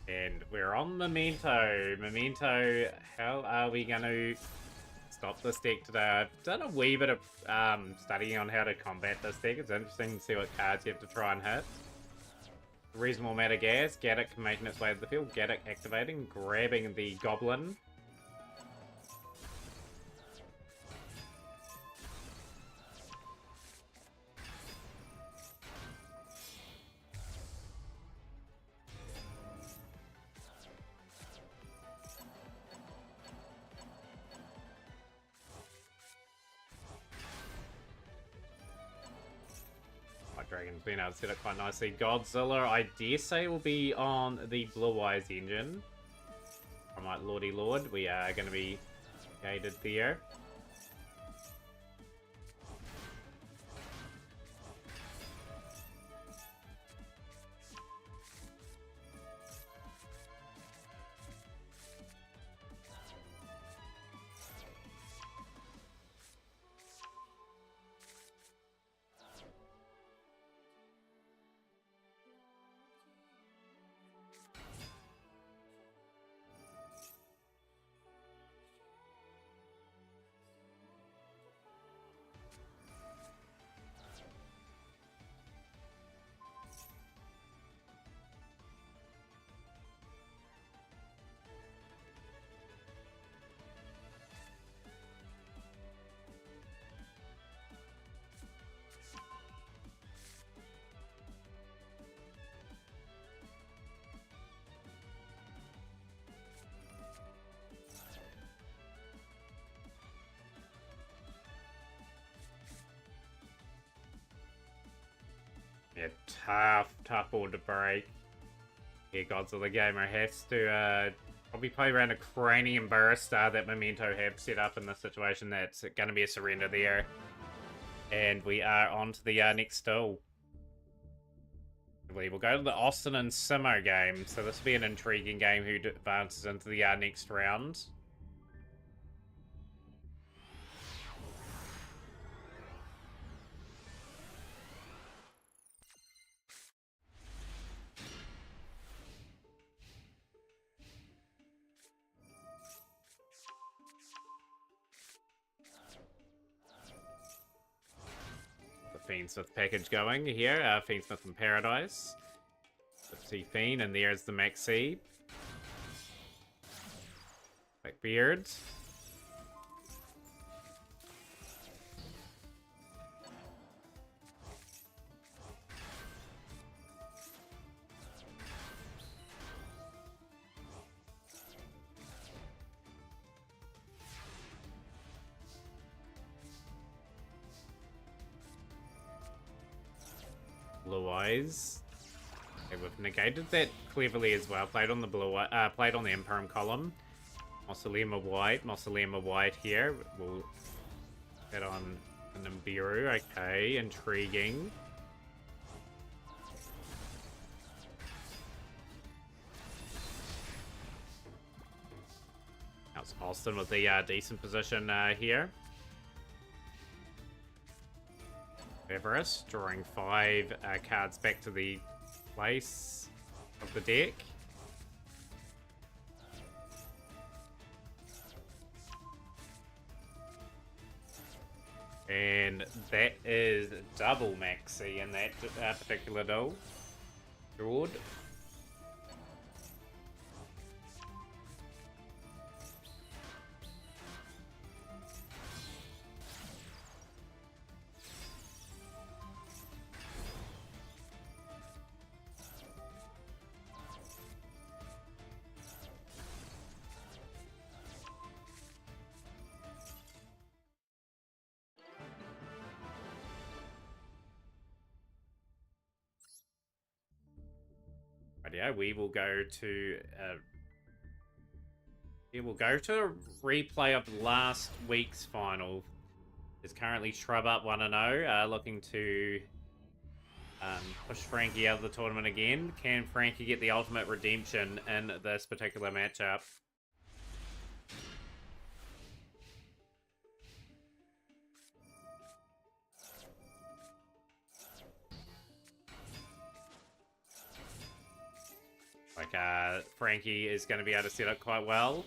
And we're on Memento. Memento, how are we going to stop this deck today? I've done a wee bit of studying on how to combat this deck. It's interesting to see what cards you have to try and hit. Reasonable amount of gas. Gaddock making its way to the field. Gaddock activating, grabbing the Goblin. Dragon's been able to set it quite nicely. Godzilla, I dare say, will be on the Blue Eyes engine. Alright, Lordy Lord, we are going to be gated there. Yeah, tough ball to break. Yeah, Godzilla Gamer has to probably play around a Cranium Burster that Memento have set up in this situation. That's going to be a surrender there. And we are on to the next duel. We'll go to the Austin and Simo game. So this will be an intriguing game who advances into the next round. Fiendsmith package going here. Fiendsmith in Paradise. See Fiend, and there's the Maxi. Blackbeard. Blue Eyes. Okay, we've negated that cleverly as well. Played on the played on the Imperium column. Mausoleum White here. We'll get on an Nibiru. Okay, intriguing. That's Austin with the decent position here. Everest, drawing 5 cards back to the place of the deck. And that is double Maxi in that particular duel. Drawed. Yeah, we will go to a replay of last week's final. Is currently Shrub up 1-0, looking to push Frankie out of the tournament again. Can Frankie get the ultimate redemption in this particular matchup? Okay, Frankie is going to be able to set up quite well.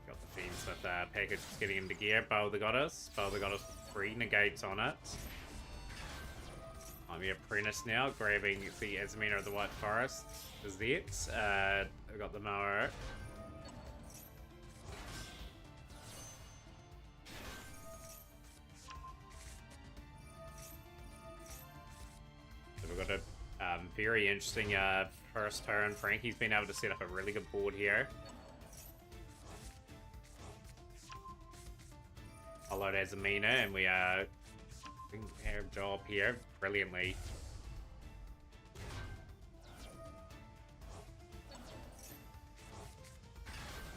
Got the Fiends with package getting into gear. Bow the Goddess. Bow the Goddess 3 negates on it. I'm the Apprentice now, grabbing the Azamina of the White Forest. Is it? I got the mower. So we've got a very interesting first turn. Frankie's been able to set up a really good board here. Followed Azamina, and we are doing our job here brilliantly.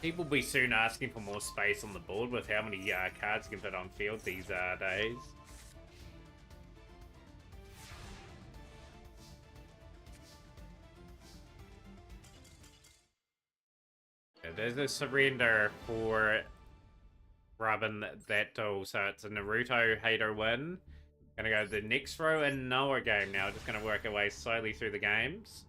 People will be soon asking for more space on the board with how many cards you can put on field these days. Yeah, there's a surrender for rubbing that tool, so it's a Naruto hater win. Gonna go to the next row and Noah game now. Just gonna work our way slowly through the games.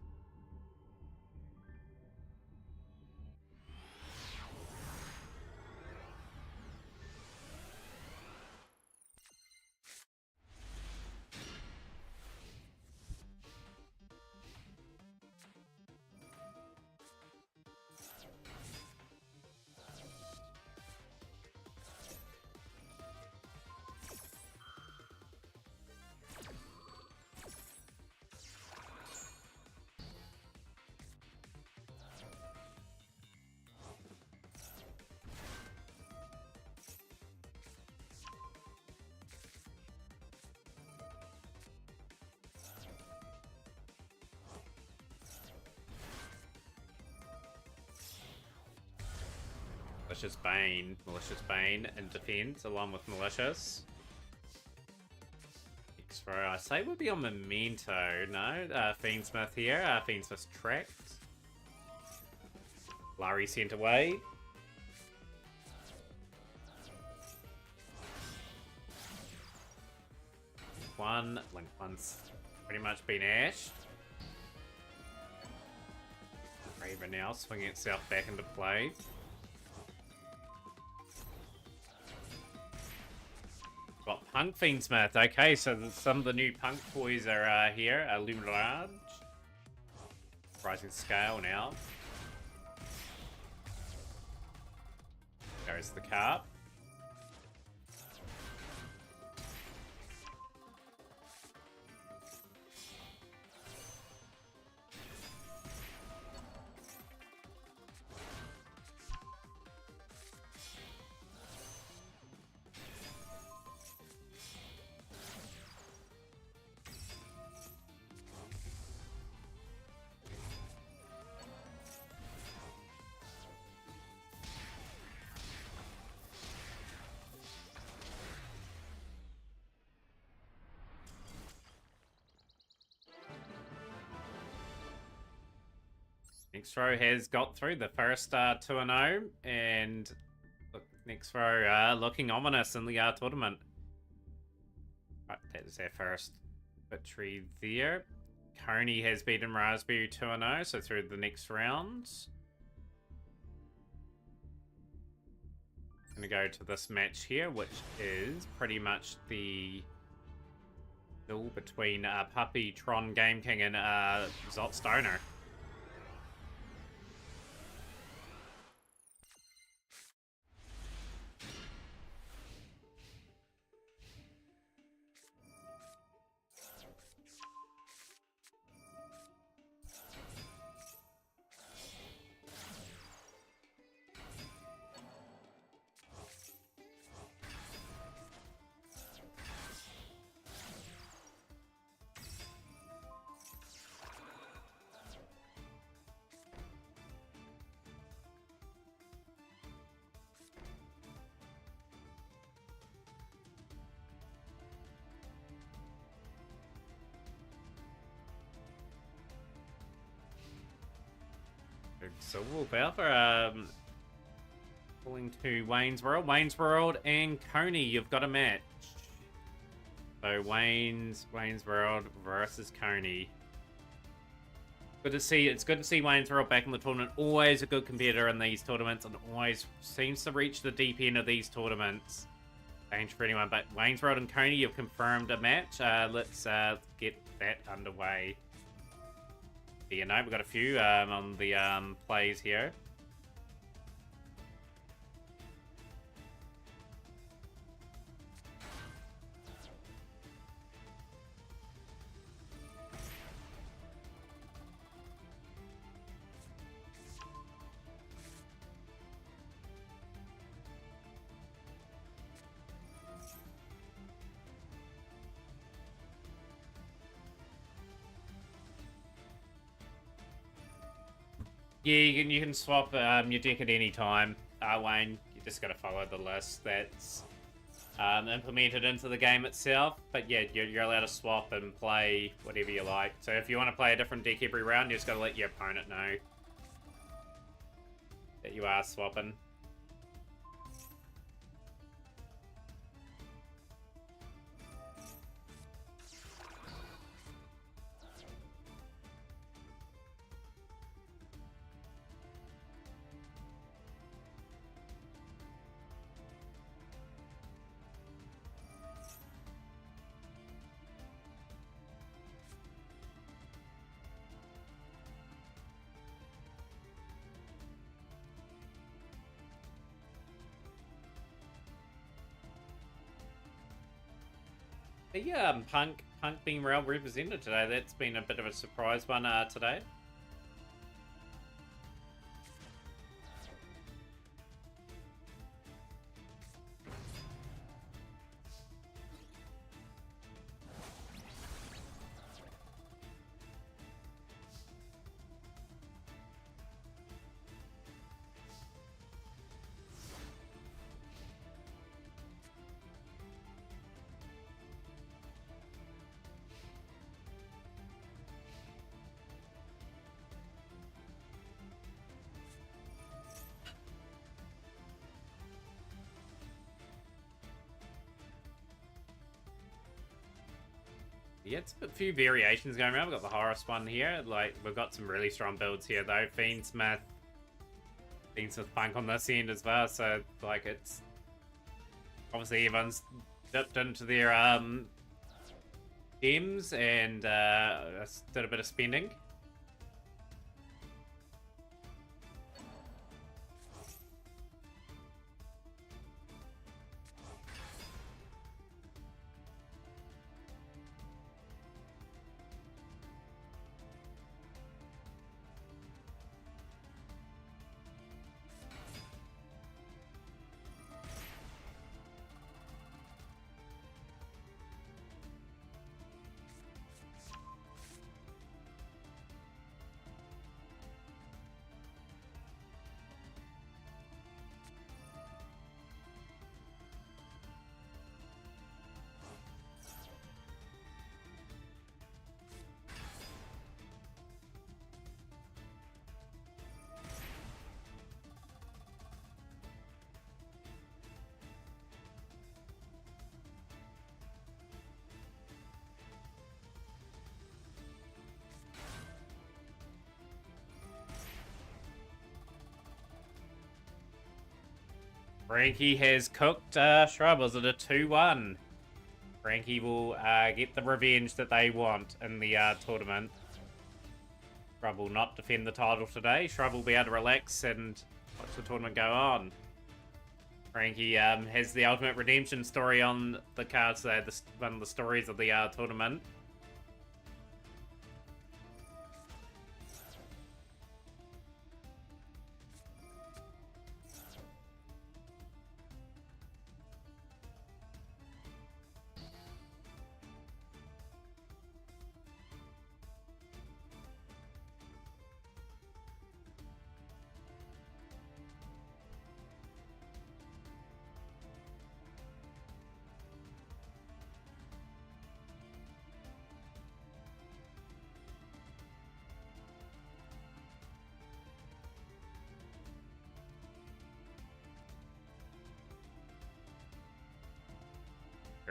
Malicious Bane in defense, along with Malicious. Next row, I say would be on Memento, no? Fiendsmith here, Fiendsmith's tracked. Larry sent away. Link 1's pretty much been ashed. Raven now swinging itself back into play. Got Punk Fiendsmith. Okay, so some of the new Punk boys are here. Luminarge. Rising Scale now. There's the Carp. Next row has got through the first 2-0, and look, next row looking ominous in the tournament. Right, that is our first victory there. Coney has beaten Raspberry 2-0, so through the next rounds. Gonna go to this match here, which is pretty much the duel between Puppy, Tron, Game King, and Zot Stoner. So Wolf Alpha, calling to Wayne's World. Wayne's World and Coney, you've got a match. So Wayne's World versus Coney. Good to see. It's good to see Wayne's World back in the tournament. Always a good competitor in these tournaments, and always seems to reach the deep end of these tournaments. Change for anyone, but Wayne's World and Coney, you've confirmed a match. Let's get that underway. You know, we've got a few on the plays here. Yeah, you can swap your deck at any time, Wayne. You just got to follow the list that's implemented into the game itself. But yeah, you're allowed to swap and play whatever you like. So if you want to play a different deck every round, you just got to let your opponent know that you are swapping. But yeah, Punk being well represented today. That's been a bit of a surprise one today. Yeah, it's a few variations going around. We've got the Horus one here. Like, we've got some really strong builds here, though. Fiendsmith Punk on this end as well. So, like, it's... Obviously, everyone's dipped into their gems and did a bit of spending. Frankie has cooked Shrub. Was it a 2-1? Frankie will get the revenge that they want in the tournament. Shrub will not defend the title today. Shrub will be able to relax and watch the tournament go on. Frankie has the ultimate redemption story on the cards today. One of the stories of the tournament.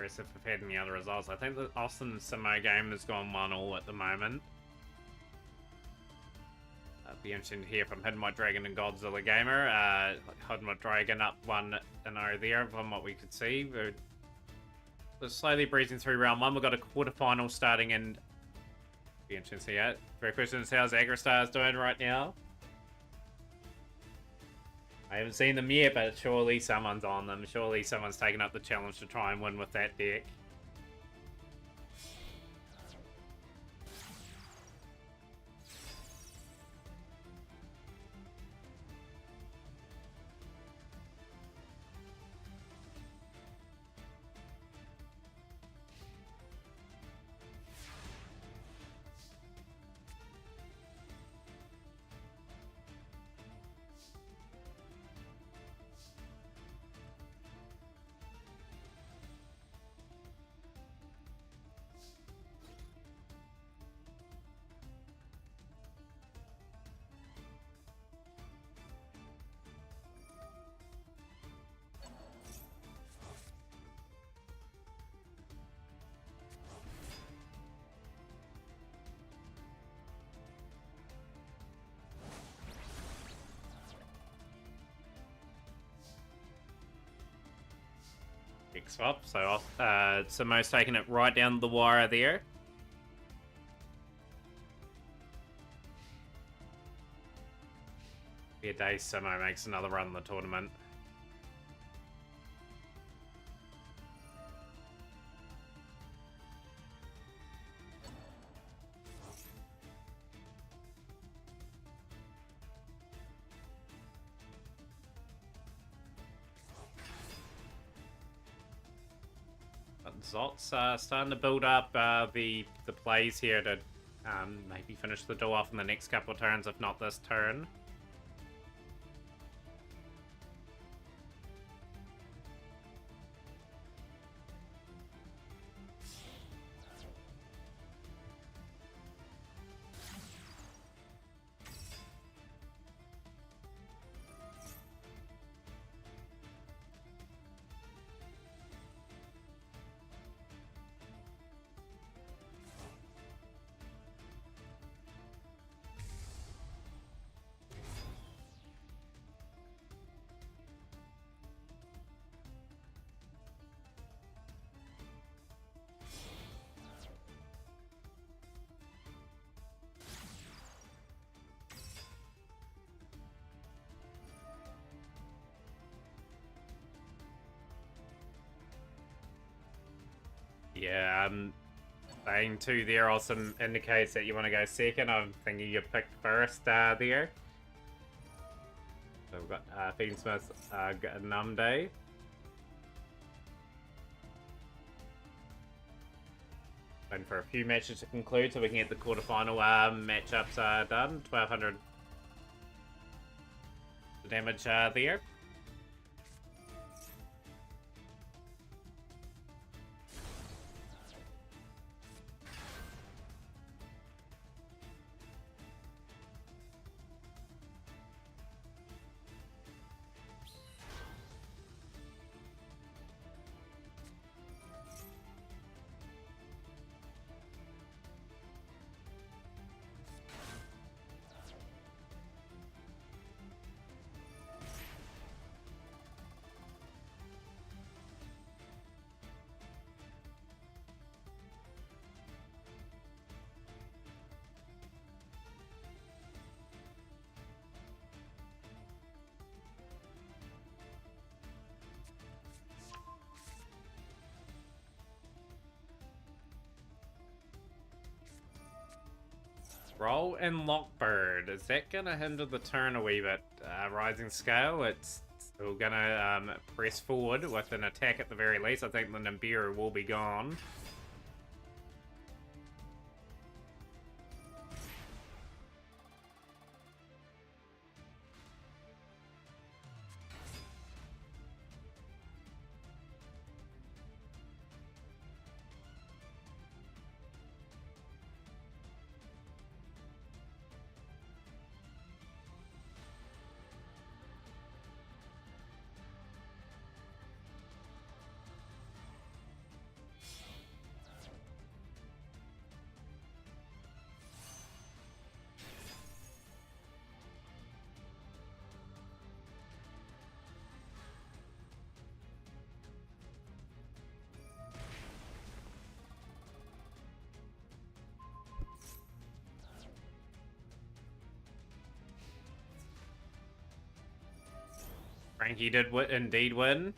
aggressive if had any other results. I think the Austin Simo game has gone 1-1 at the moment. Be interesting to hear from Hidden White Dragon and Godzilla Gamer. Hidden White Dragon up 1-0 there from what we could see. We're slowly breezing through round 1. We've got a quarterfinal starting in. Be interesting to see it. First question is, how's Agrastars doing right now? I haven't seen them yet, but surely someone's on them. Surely someone's taken up the challenge to try and win with that deck. Swap, so Simo's taking it right down the wire there. Be a day Simo makes another run in the tournament. Zot's starting to build up the plays here to maybe finish the duel off in the next couple of turns, if not this turn. Yeah, saying 2 there also indicates that you want to go second. I'm thinking you picked first there. So we've got Fiendsmith, Numday. Waiting for a few matches to conclude so we can get the quarterfinal matchups done. 1200 damage there. Roll and Lockbird. Is that going to hinder the turn a wee bit? Rising Scale, it's still going to press forward with an attack at the very least. I think the Nibiru will be gone. Frankie did indeed win.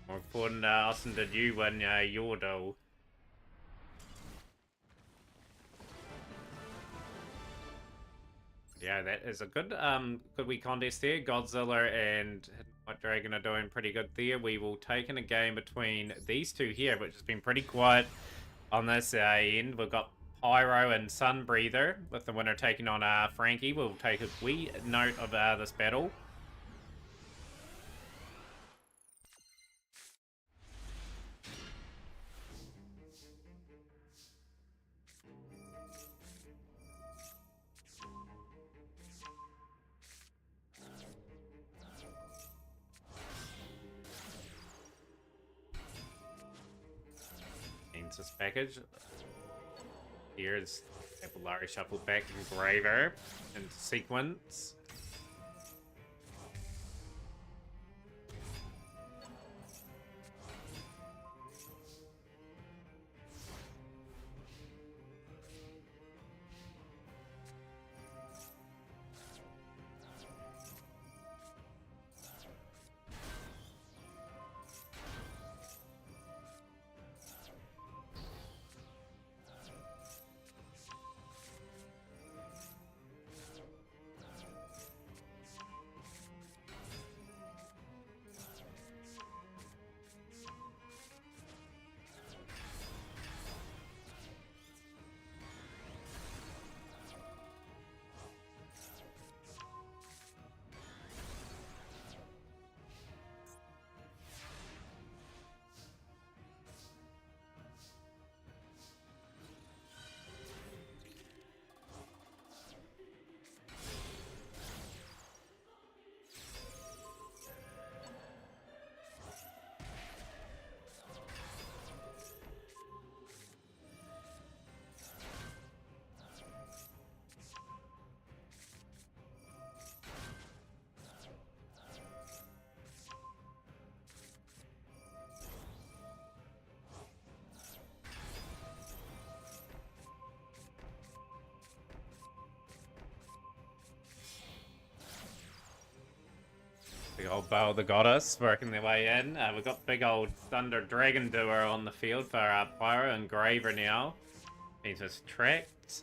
More important, Austin, did you win your duel? Yeah, that is a good good wee contest there. Godzilla and White Dragon are doing pretty good there. We will take in a game between these two here, which has been pretty quiet on this end. We've got Pyro and Sunbreather, with the winner taking on Frankie. We'll take a wee note of this battle. This package. Here's Larry shuffle back Engraver into sequence. Big old Bow the Goddess working their way in. We've got big old Thunder Dragon Doer on the field for Pyro and Graver now. Beansmith tracked.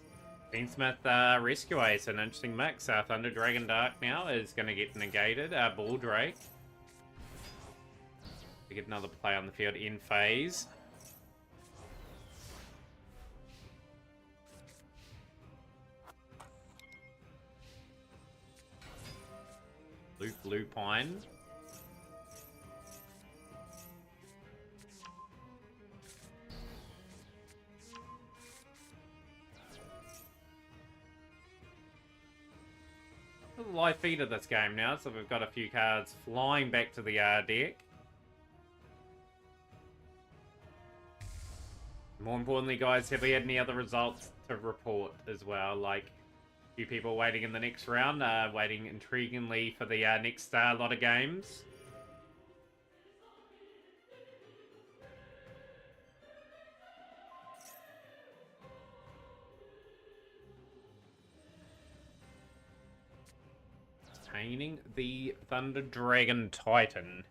Beansmith Rescue Ace, an interesting mix. Thunder Dragon Dark now is going to get negated. Bull Drake. We get another play on the field in phase. Blue Pine. Live feed of this game now, so we've got a few cards flying back to the deck. More importantly, guys, have we had any other results to report as well? Like, a few people waiting in the next round, waiting intriguingly for the next lot of games. Painting the Thunder Dragon Titan.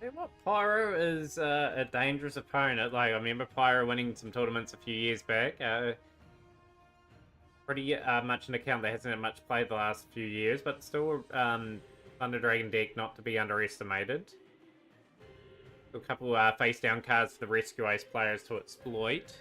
Yeah, well, Pyro is a dangerous opponent. Like, I remember Pyro winning some tournaments a few years back. pretty much an account that hasn't had much play the last few years, but still Thunder Dragon deck not to be underestimated. A couple face down cards for the Rescue Ace players to exploit.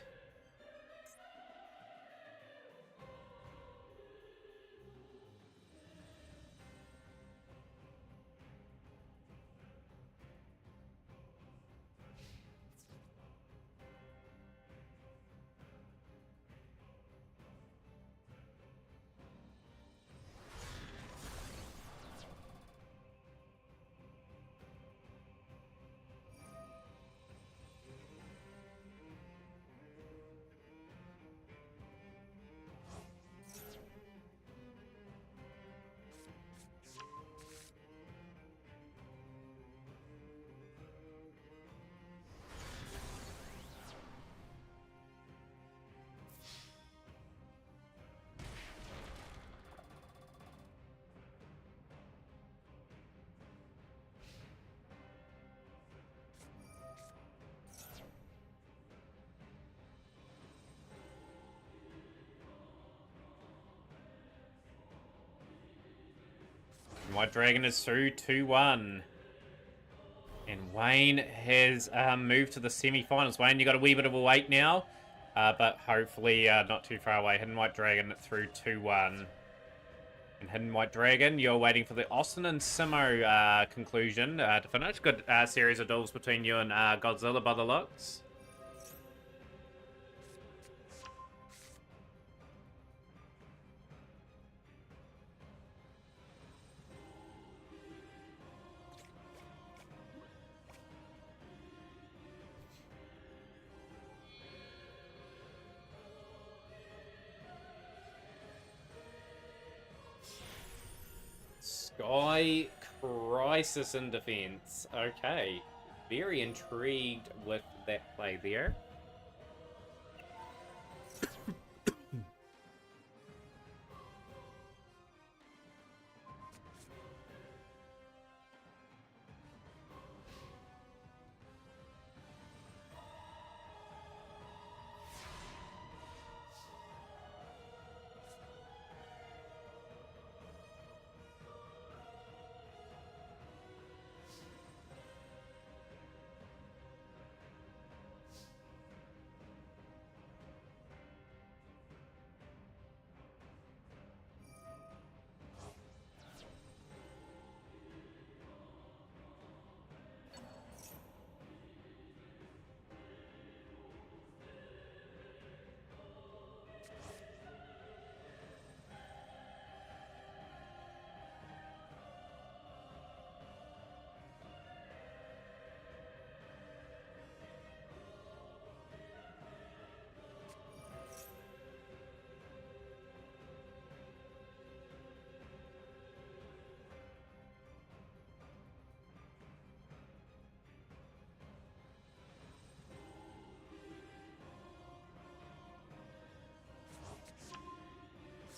White Dragon is through 2-1. And Wayne has moved to the semi-finals. Wayne, you got a wee bit of a wait now, but hopefully not too far away. Hidden White Dragon through 2-1. And Hidden White Dragon, you're waiting for the Austin and Simo conclusion to finish. Good series of duels between you and Godzilla by the looks. Sky Crisis in defense. Okay. Very intrigued with that play there.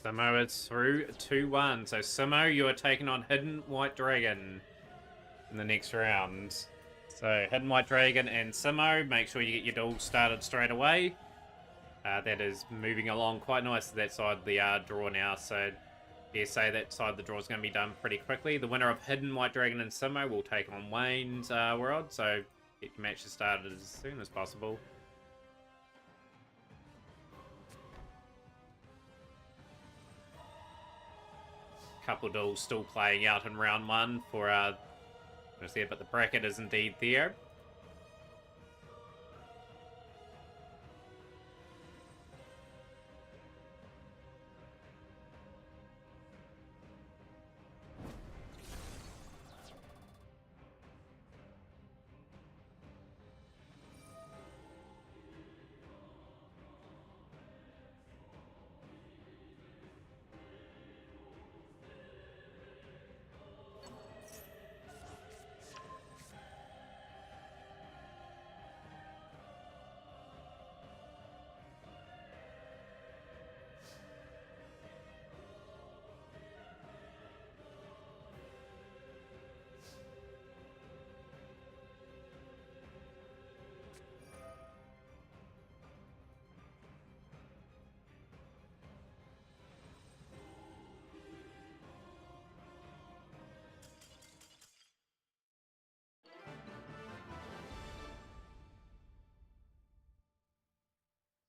Simo is through 2-1. So Simo, you are taking on Hidden White Dragon in the next round. So Hidden White Dragon and Simo, make sure you get your duel started straight away. That is moving along quite nicely that side of the draw now. So dare say that side of the draw is going to be done pretty quickly. The winner of Hidden White Dragon and Simo will take on Wayne's world. So get your matches started as soon as possible. Couple duels still playing out in round one for there, but the bracket is indeed there.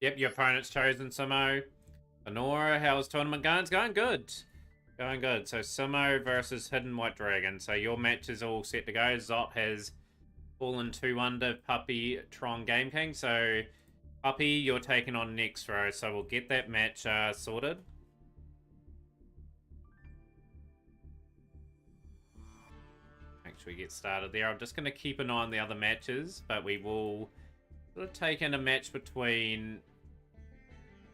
Yep, your opponent's chosen Simo. Honora, how's tournament going? It's going good. Going good. So Simo versus Hidden White Dragon. So your match is all set to go. Zop has fallen 2 under Puppy Tron Game King. So Puppy, you're taking on Nextro. So we'll get that match sorted. Make sure we get started there. I'm just going to keep an eye on the other matches, but we will sort of take in a match between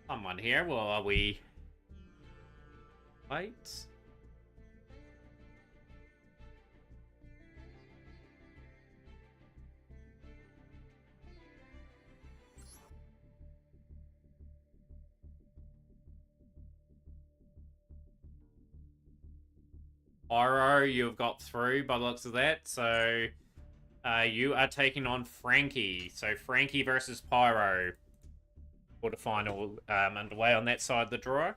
someone here. Well, are we... Wait. Oro, you've got through by the looks of that. So you are taking on Frankie. So Frankie versus Pyro. Quarterfinal underway on that side of the draw.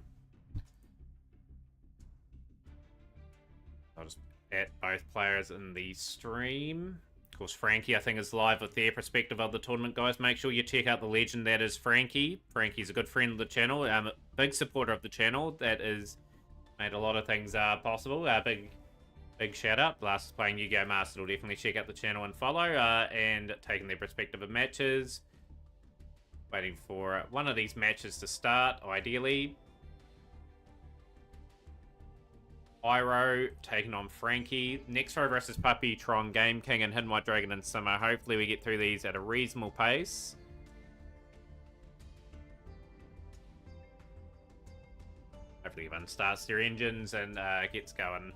I'll just add both players in the stream. Of course, Frankie, I think, is live with their perspective of the tournament, guys. Make sure you check out the legend that is Frankie. Frankie's a good friend of the channel, a big supporter of the channel. That is made a lot of things possible. Big shout out. Blast is playing Yu-Gi-Oh! Master. Will definitely check out the channel and follow. And taking their perspective of matches. Waiting for one of these matches to start, ideally. Pyro taking on Frankie. Nextro versus Puppy, Tron, Game King, and Hidden White Dragon and Summer. Hopefully we get through these at a reasonable pace. Hopefully everyone starts their engines and gets going.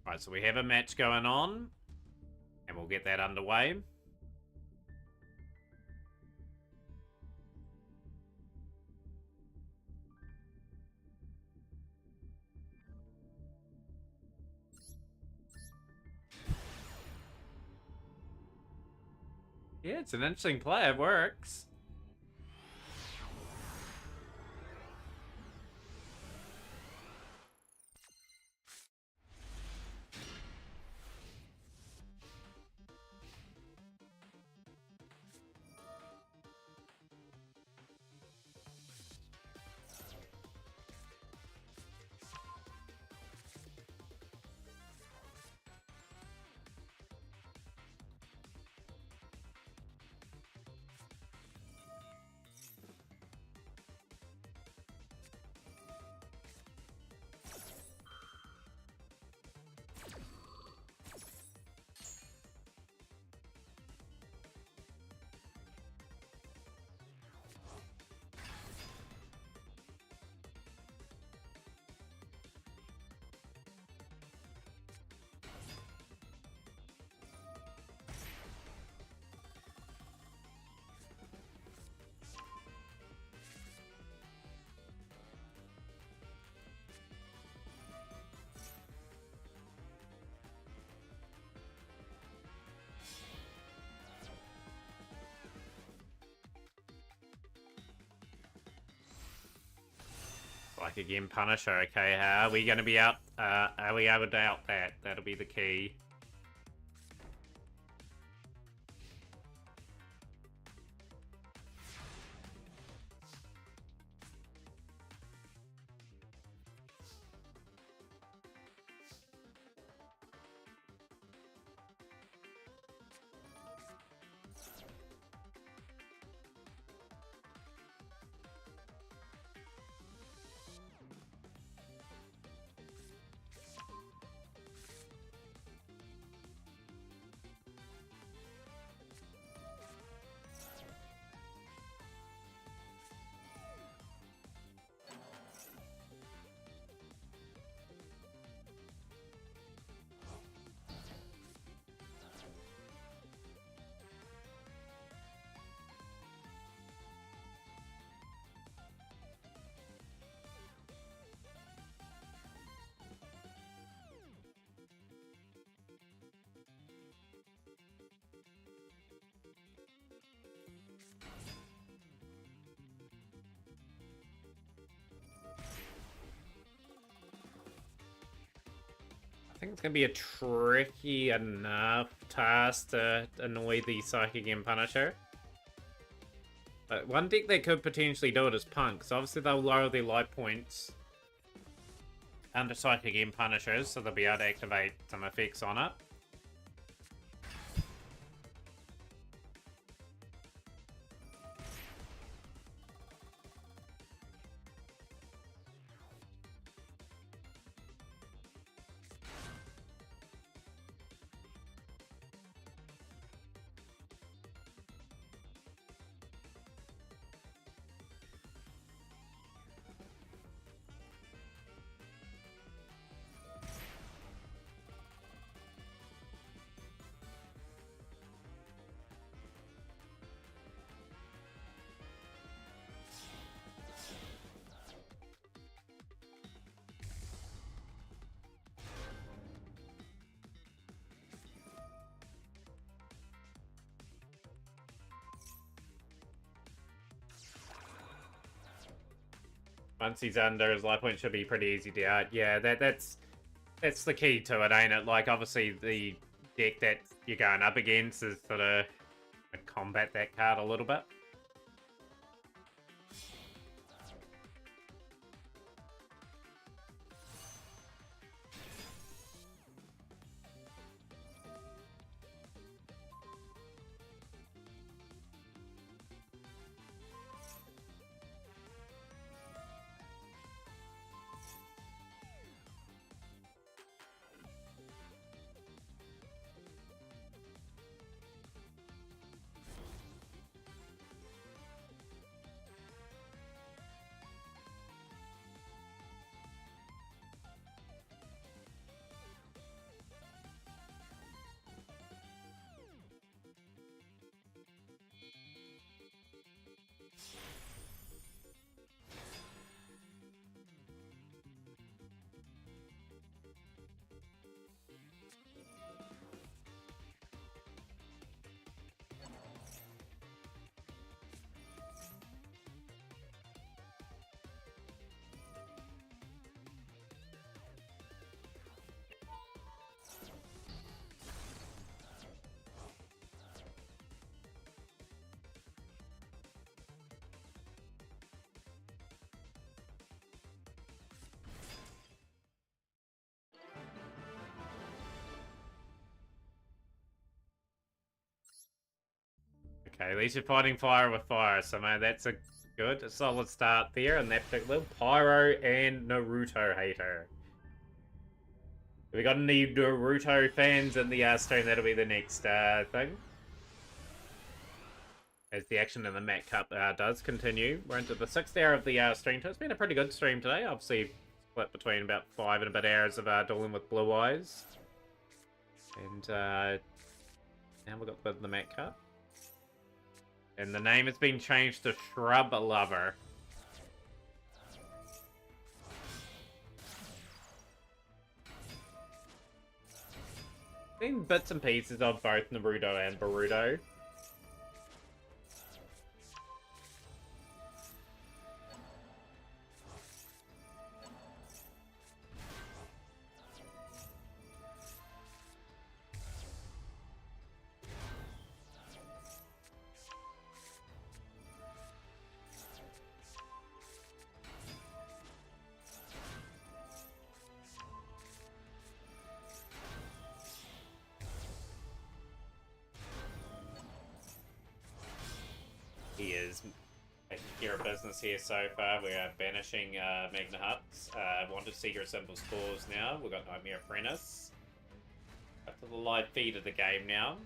Right, so we have a match going on, and we'll get that underway. Yeah, it's an interesting play. It works. Like again, Punisher. Okay, are we going to be out? Are we able to out that? That'll be the key. think it's going to be a tricky enough task to annoy the Psychic End Punisher. But one deck that could potentially do it is Punk, so obviously they'll lower their life points under Psychic End Punishers, so they'll be able to activate some effects on it. Once he's under, his life point should be pretty easy to out. Yeah, that's the key to it, ain't it? Like, obviously, the deck that you're going up against is sort of combat that card a little bit. Okay, at least you're fighting fire with fire, so man, that's a solid start there, and that particular Pyro and Naruto hater. If we got any Naruto fans in the stream, that'll be the next thing. As the action in the Matt Cup does continue. We're into the 6th hour of the stream, so it's been a pretty good stream today. Obviously, split between about 5 and a bit hours of dueling with Blue Eyes. And now we've got the Matt Cup. And the name has been changed to Shrub Lover. Seen bits and pieces of both Naruto and Boruto. He is taking care of business here so far. We are banishing Magna Huts. Wanted Secret Symbols Clause now. We've got Nightmare Apprentice. Up to the live feed of the game now.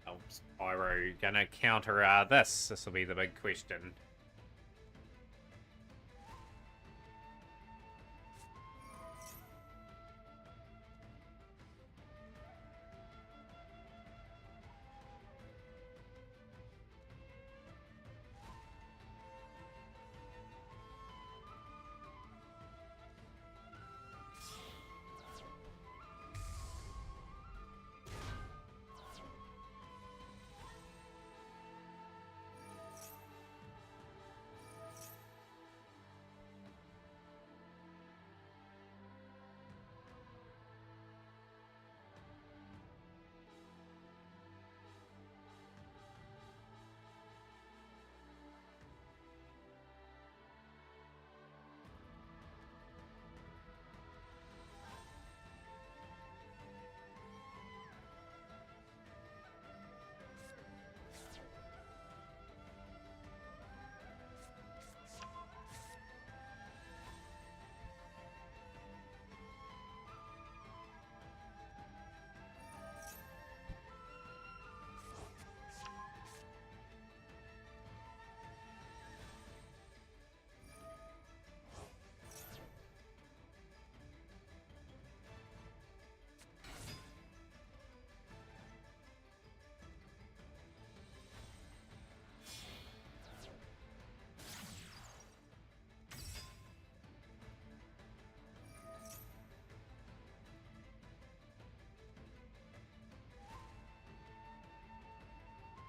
Oh, Spyro gonna counter this? This will be the big question.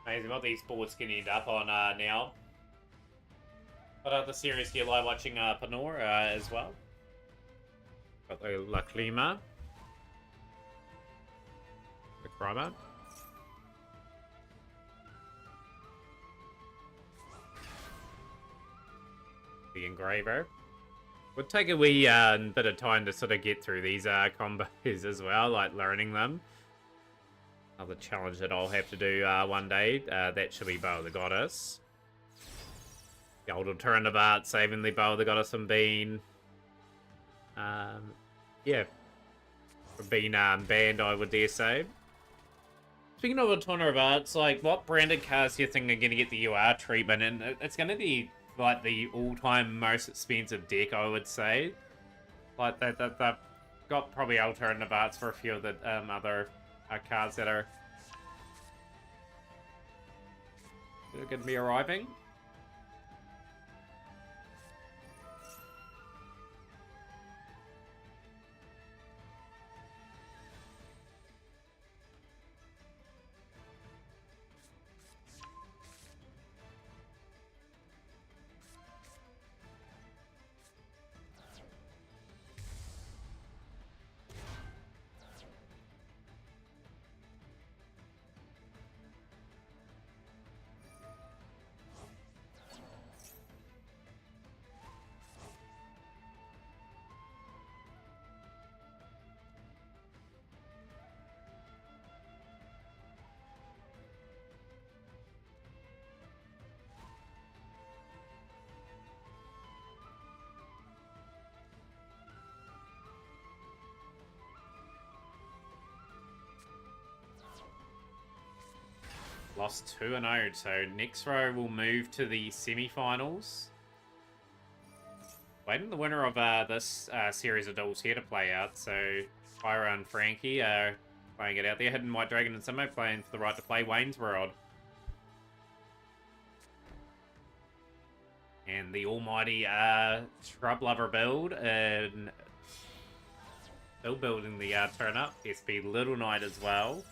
Amazing what these boards can end up on now. What other series do you like watching Panor as well? Got the La Clima. The Chroma. The Engraver. Would take a wee bit of time to sort of get through these combos as well, like learning them. Another challenge that I'll have to do one day. That should be Bow of the Goddess. The old alternative art, saving the Bow of the Goddess from being... yeah. From being banned, I would dare say. Speaking of alternative arts, like, what branded cards do you think are going to get the UR treatment? And it's going to be... like the all-time most expensive deck, I would say. Like they've got probably alternative arts for a few of the other cards that are going to be arriving. Lost 2-0, so next row will move to the semi-finals. Waiting the winner of this series of duels here to play out, so Pyro and Frankie are playing it out there. Hidden White Dragon and Simo playing for the right to play Wayne's World. And the almighty Shrub Lover build, and still building the turn up. SP Little Knight as well.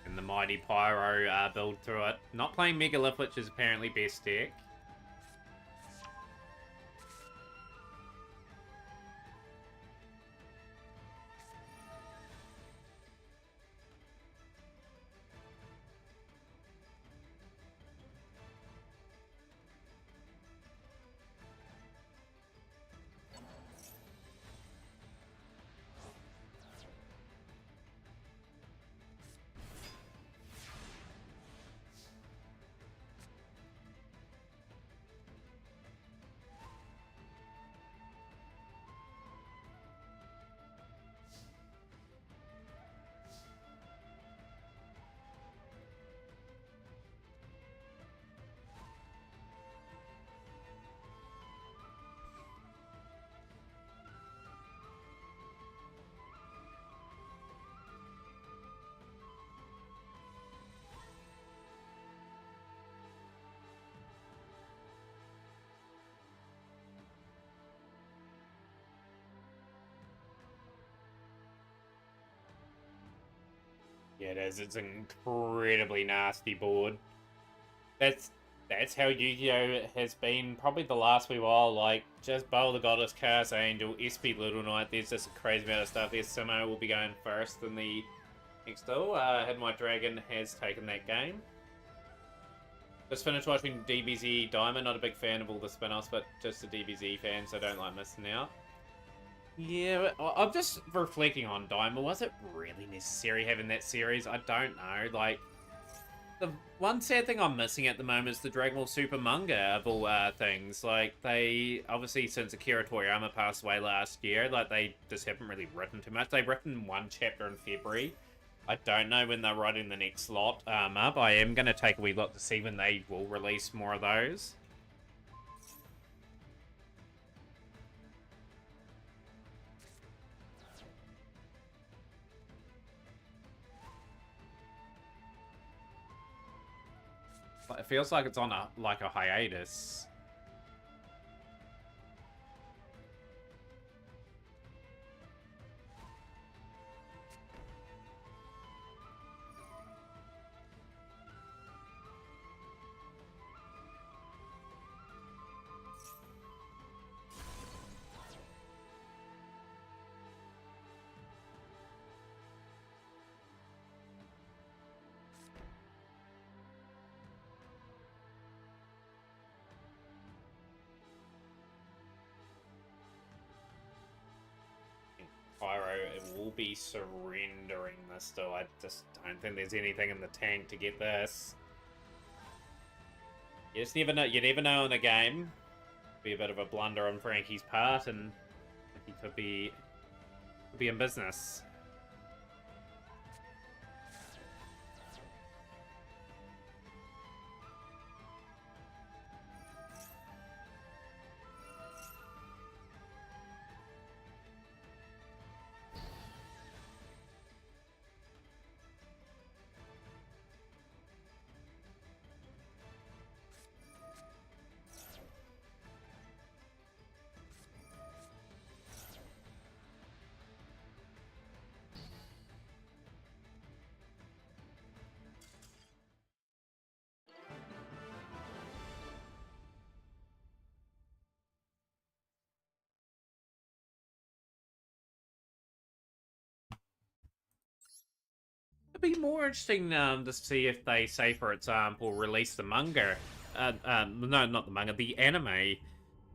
And the mighty Pyro build through it. Not playing Megalith, which is apparently best deck. Yeah, it is. It's an incredibly nasty board. That's how Yu-Gi-Oh! Has been probably the last wee while. Like, just Bow of the Goddess, Chaos Angel, SP Little Knight. There's just a crazy amount of stuff. There's Simo will be going first in the next duel. Hidden White Dragon has taken that game. Just finished watching DBZ Diamond. Not a big fan of all the spin-offs, but just a DBZ fan, so I don't like missing out. Yeah, I'm just reflecting on Diamond. Was it really necessary having that series? I don't know. Like, the one sad thing I'm missing at the moment is the Dragon Ball Super manga of all things. Like, they, obviously since Akira Toriyama passed away last year, like, they just haven't really written too much. They've written one chapter in February. I don't know when they're writing the next lot up. I am going to take a wee look to see when they will release more of those. It feels like it's on a a hiatus. it will be surrendering this still. I just don't think there's anything in the tank to get this. You just never know. You never know in a game. Be a bit of a blunder on Frankie's part, and he could be in business. It'd be more interesting to see if they, say, for example, release the manga. No, not the manga, the anime.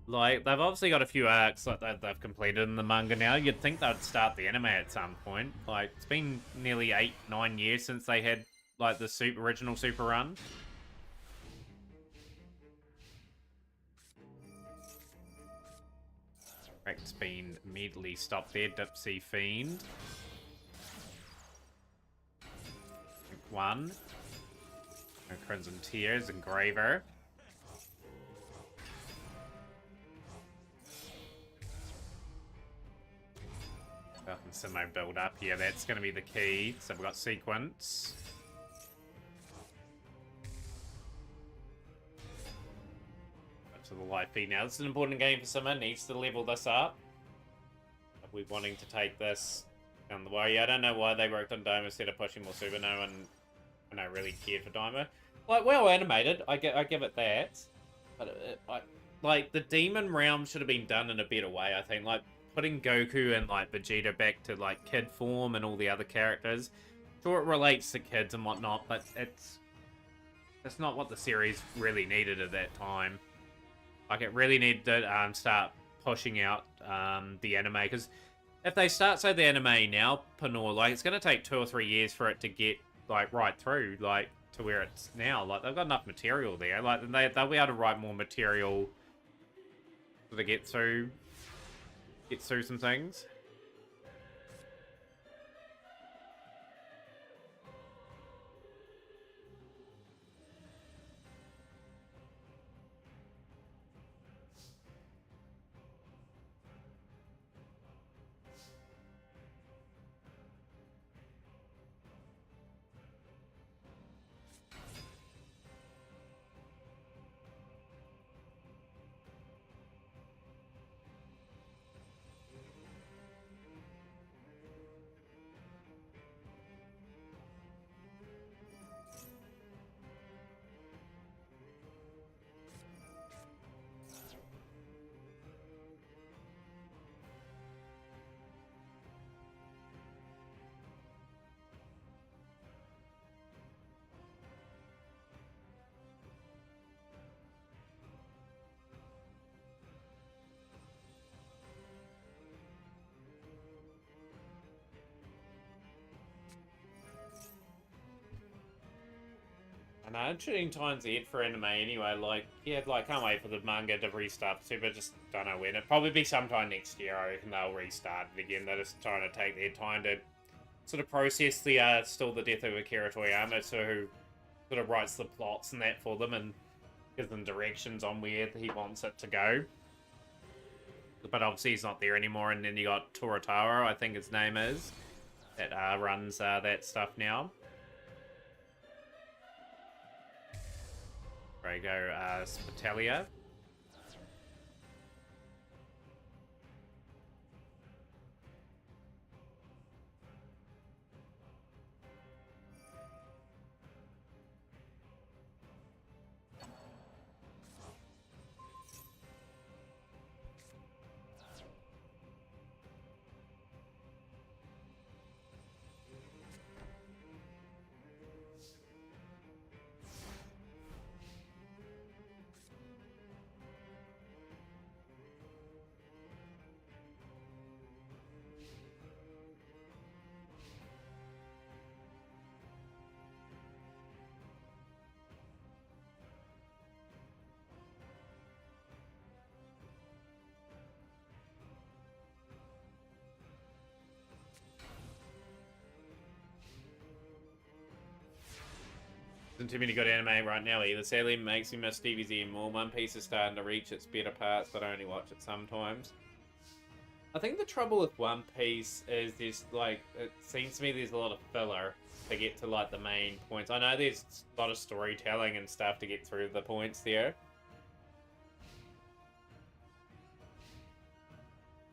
Like, they've obviously got a few arcs that they've completed in the manga now. You'd think they'd start the anime at some point. Like, it's been nearly 8-9 years since they had, like, the original Super Run. Rex been immediately stopped there, Dipsy Fiend. One. No Crimson Tears, Engraver. Falcon Simo build up here, that's going to be the key. So we've got Sequence. Up to the live feed now. This is an important game for Simo, needs to level this up. Are we wanting to take this down the way? Yeah, I don't know why they worked on Doma instead of pushing more Super. No one I know really cared for Doma. Like, well animated, I give it that. But like the Demon Realm should have been done in a better way, I think. Like putting Goku and like Vegeta back to like kid form and all the other characters. Sure, it relates to kids and whatnot, but that's not what the series really needed at that time. Like it really needed to start pushing out the anime, because if they start, say, the anime now, Panor, like, it's going to take 2 or 3 years for it to get, like, right through, like, to where it's now. Like, they've got enough material there. Like, they'll be able to write more material to get through some things. I know, interesting times ahead for anime anyway. Like, yeah, like, can't wait for the manga to restart Super, just don't know when. It'll probably be sometime next year, I reckon they'll restart it again. They're just trying to take their time to sort of process the, still the death of Akira Toriyama, so who sort of writes the plots and that for them and gives them directions on where he wants it to go. But obviously he's not there anymore, and then you got Toritaro, I think his name is, that runs that stuff now. Drago Spitalia. Isn't too many good anime right now either. Sadly, it makes me miss DBZ more. One Piece is starting to reach its better parts, but I only watch it sometimes. I think the trouble with One Piece is there's like, it seems to me there's a lot of filler to get to like the main points. I know there's a lot of storytelling and stuff to get through the points there.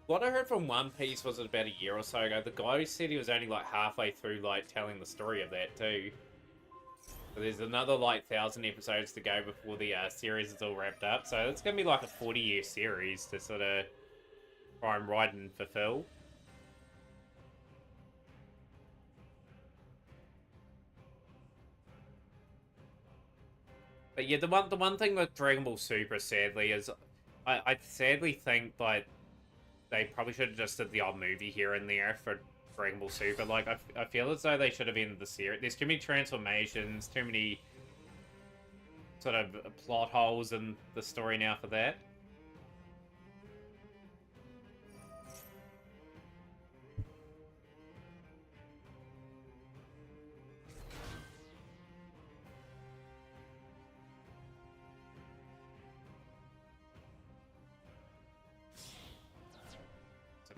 What I heard from One Piece was about a year or so ago. The guy said he was only like halfway through like telling the story of that too. So there's another like 1,000 episodes to go before the series is all wrapped up. So it's gonna be like a 40-year series to sort of try and write and fulfill. But yeah, the one thing with Dragon Ball Super, sadly, is I sadly think like they probably should have just did the odd movie here and there for Dragon Ball Super. Like I feel as though they should have ended the series. There's too many transformations, too many sort of plot holes in the story now for that.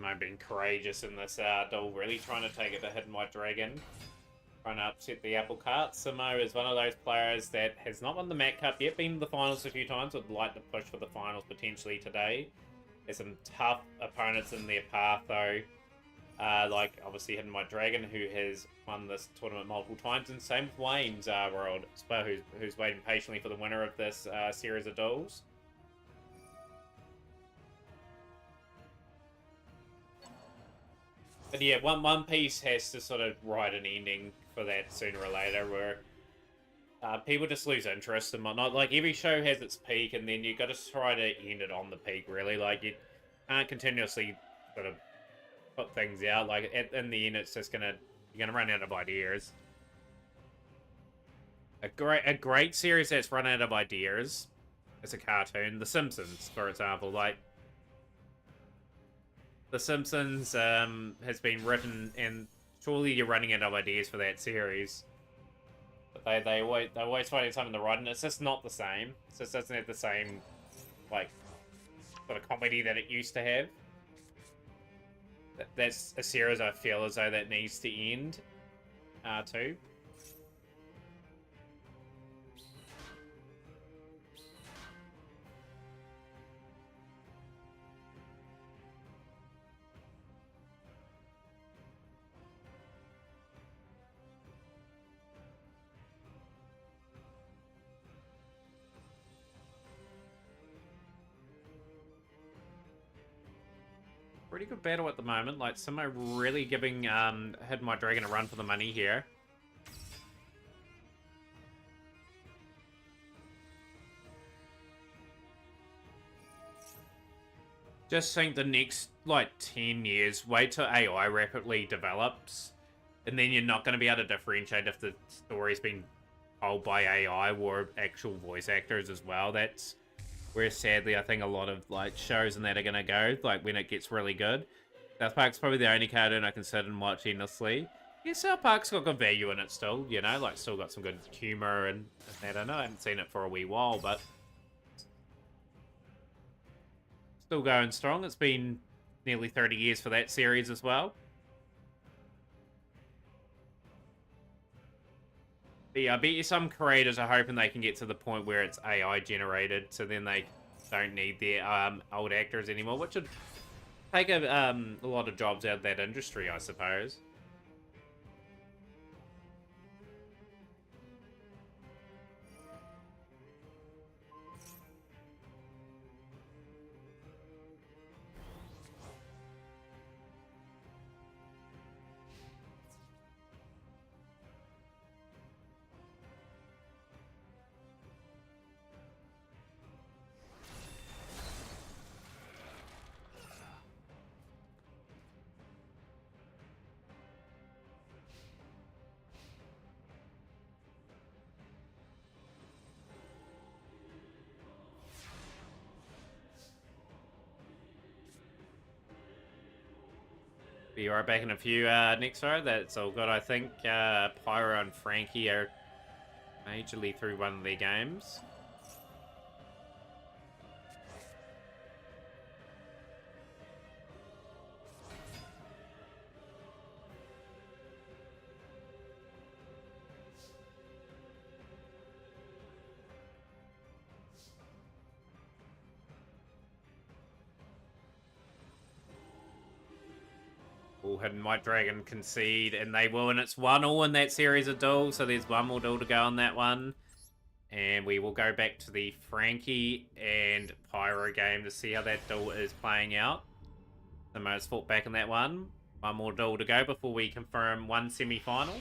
I've been courageous in this duel, really trying to take it to Hidden White Dragon. Trying to upset the apple cart. Simo is one of those players that has not won the Mac Cup yet, been to the finals a few times, would like to push for the finals potentially today. There's some tough opponents in their path though. Like obviously Hidden White Dragon, who has won this tournament multiple times, and same with Wayne's World, who's waiting patiently for the winner of this series of duels. But yeah, One Piece has to sort of write an ending for that sooner or later, where people just lose interest and whatnot. Like, every show has its peak, and then you got to try to end it on the peak, really. Like, you can't continuously sort of put things out. Like, in the end, it's just you're gonna run out of ideas. A great series that's run out of ideas is a cartoon, The Simpsons, for example. Like, The Simpsons has been written, and surely you're running out of ideas for that series. But they're always finding something to write, and it's just not the same. It just doesn't have the same, like, sort of comedy that it used to have. That's a series I feel as though that needs to end, too. Pretty good battle at the moment. Like, Simo really giving Hidden White Dragon a run for the money here. Just think the next, like, 10 years, wait till AI rapidly develops, and then you're not going to be able to differentiate if the story's been told by AI or actual voice actors as well. That's where, sadly, I think a lot of, like, shows and that are going to go, like, when it gets really good. South Park's probably the only cartoon I consider and watch endlessly. Yeah, South Park's got good value in it still, you know, like, still got some good humor and that. I know I haven't seen it for a wee while, but still going strong. It's been nearly 30 years for that series as well. But yeah, I bet you some creators are hoping they can get to the point where it's AI generated, so then they don't need their old actors anymore, which would take a lot of jobs out of that industry, I suppose. Be right back in a few next row. That's all good, I think. Pyro and Frankie are majorly through one of their games. Hidden White Dragon concede, and they will, and it's 1-1 in that series of duels, so there's one more duel to go on that one. And we will go back to the Frankie and Pyro game to see how that duel is playing out. The most fought back in that one. One more duel to go before we confirm one semi-final.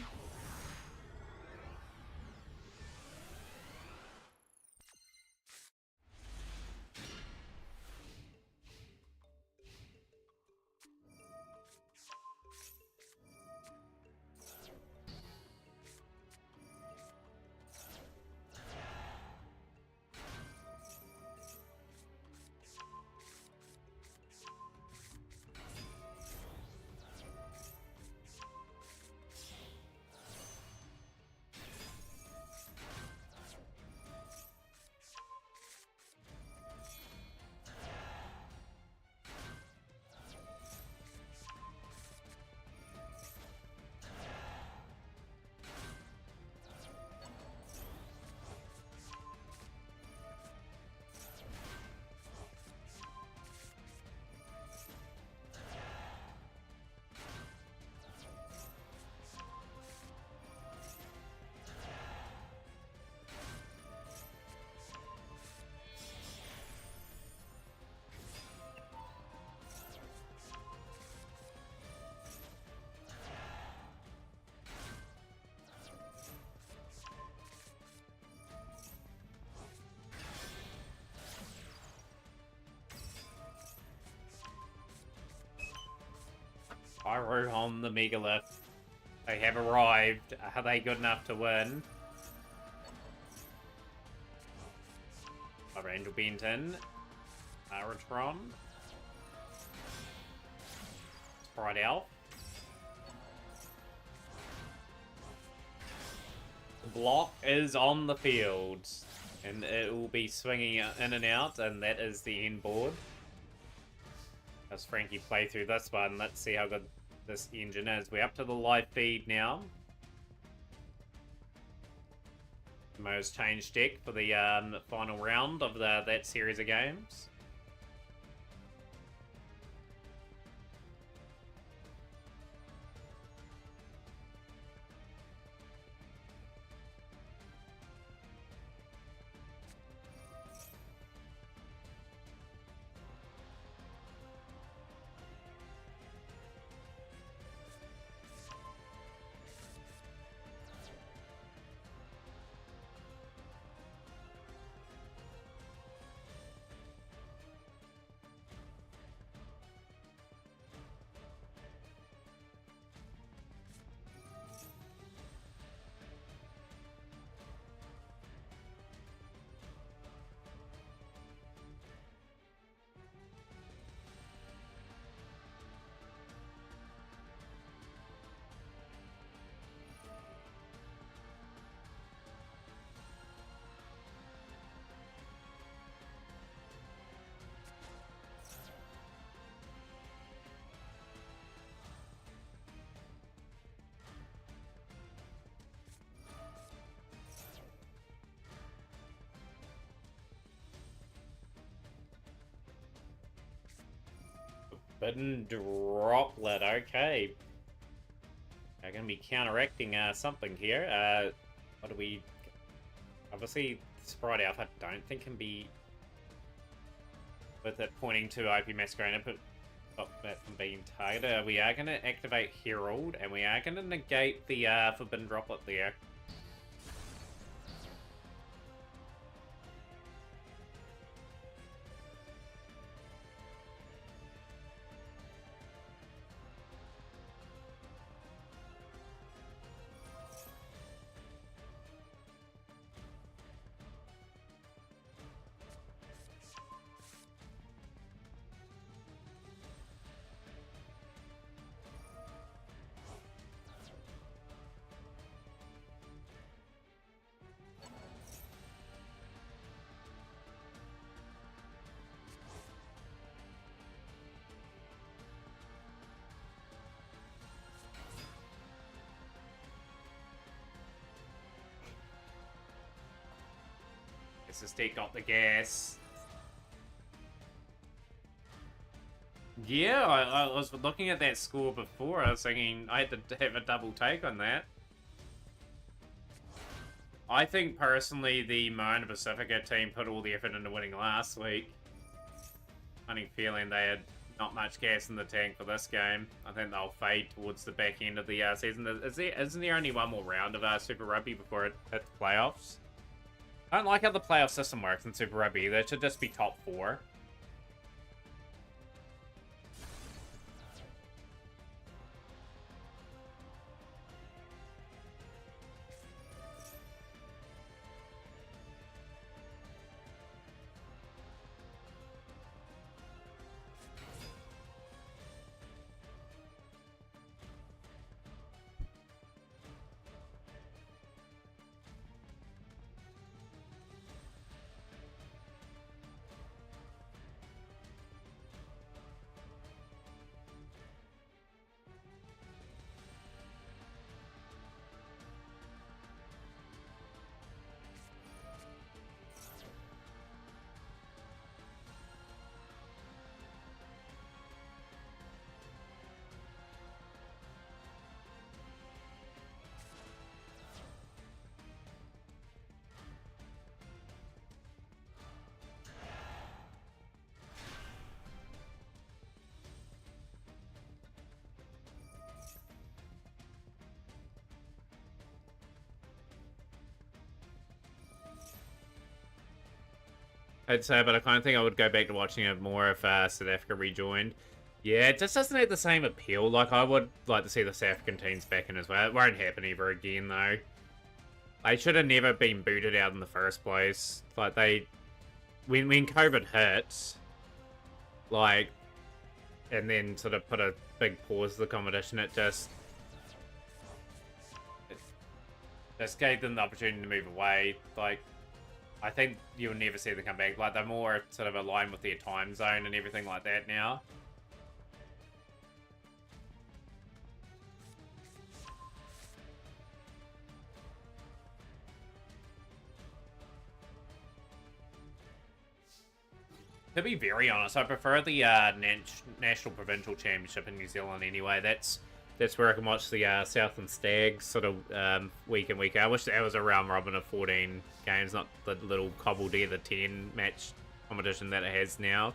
Pyro on the Megalith. They have arrived. Are they good enough to win? Angel Benton. Aratron. Sprite Elf. The block is on the field. And it will be swinging in and out, and that is the end board. As Frankie play through this one, let's see how good this engine is. We're up to the live feed now. Mo's changed deck for the final round of that series of games. Forbidden Droplet, okay. They're going to be counteracting something here. What do we... Obviously, Sprite Elf I don't think can be... With it pointing to IP Masquerade, but stop that from being targeted. We are going to activate Herald, and we are going to negate the Forbidden Droplet there. SST got the gas. Yeah, I was looking at that score before. I was thinking I had to have a double take on that. I think personally the Moana Pacifica team put all the effort into winning last week. Funny feeling they had not much gas in the tank for this game. I think they'll fade towards the back end of the season. Isn't there only one more round of Super Rugby before it hits the playoffs? I don't like how the playoff system works in Super Rugby. There should just be top 4. I'd say, but I kind of think I would go back to watching it more if South Africa rejoined. Yeah, it just doesn't have the same appeal. Like, I would like to see the South African teams back in as well. It won't happen ever again, though. They should have never been booted out in the first place. Like, they... When COVID hit, like, and then sort of put a big pause to the competition, it just gave them the opportunity to move away. Like, I think you'll never see them come back. Like, they're more sort of aligned with their time zone and everything like that now. To be very honest, I prefer the National Provincial Championship in New Zealand anyway. That's where I can watch the Southland Stags sort of week in, week out. I wish that was a round robin of 14 games, not the little cobbled together 10 match competition that it has now.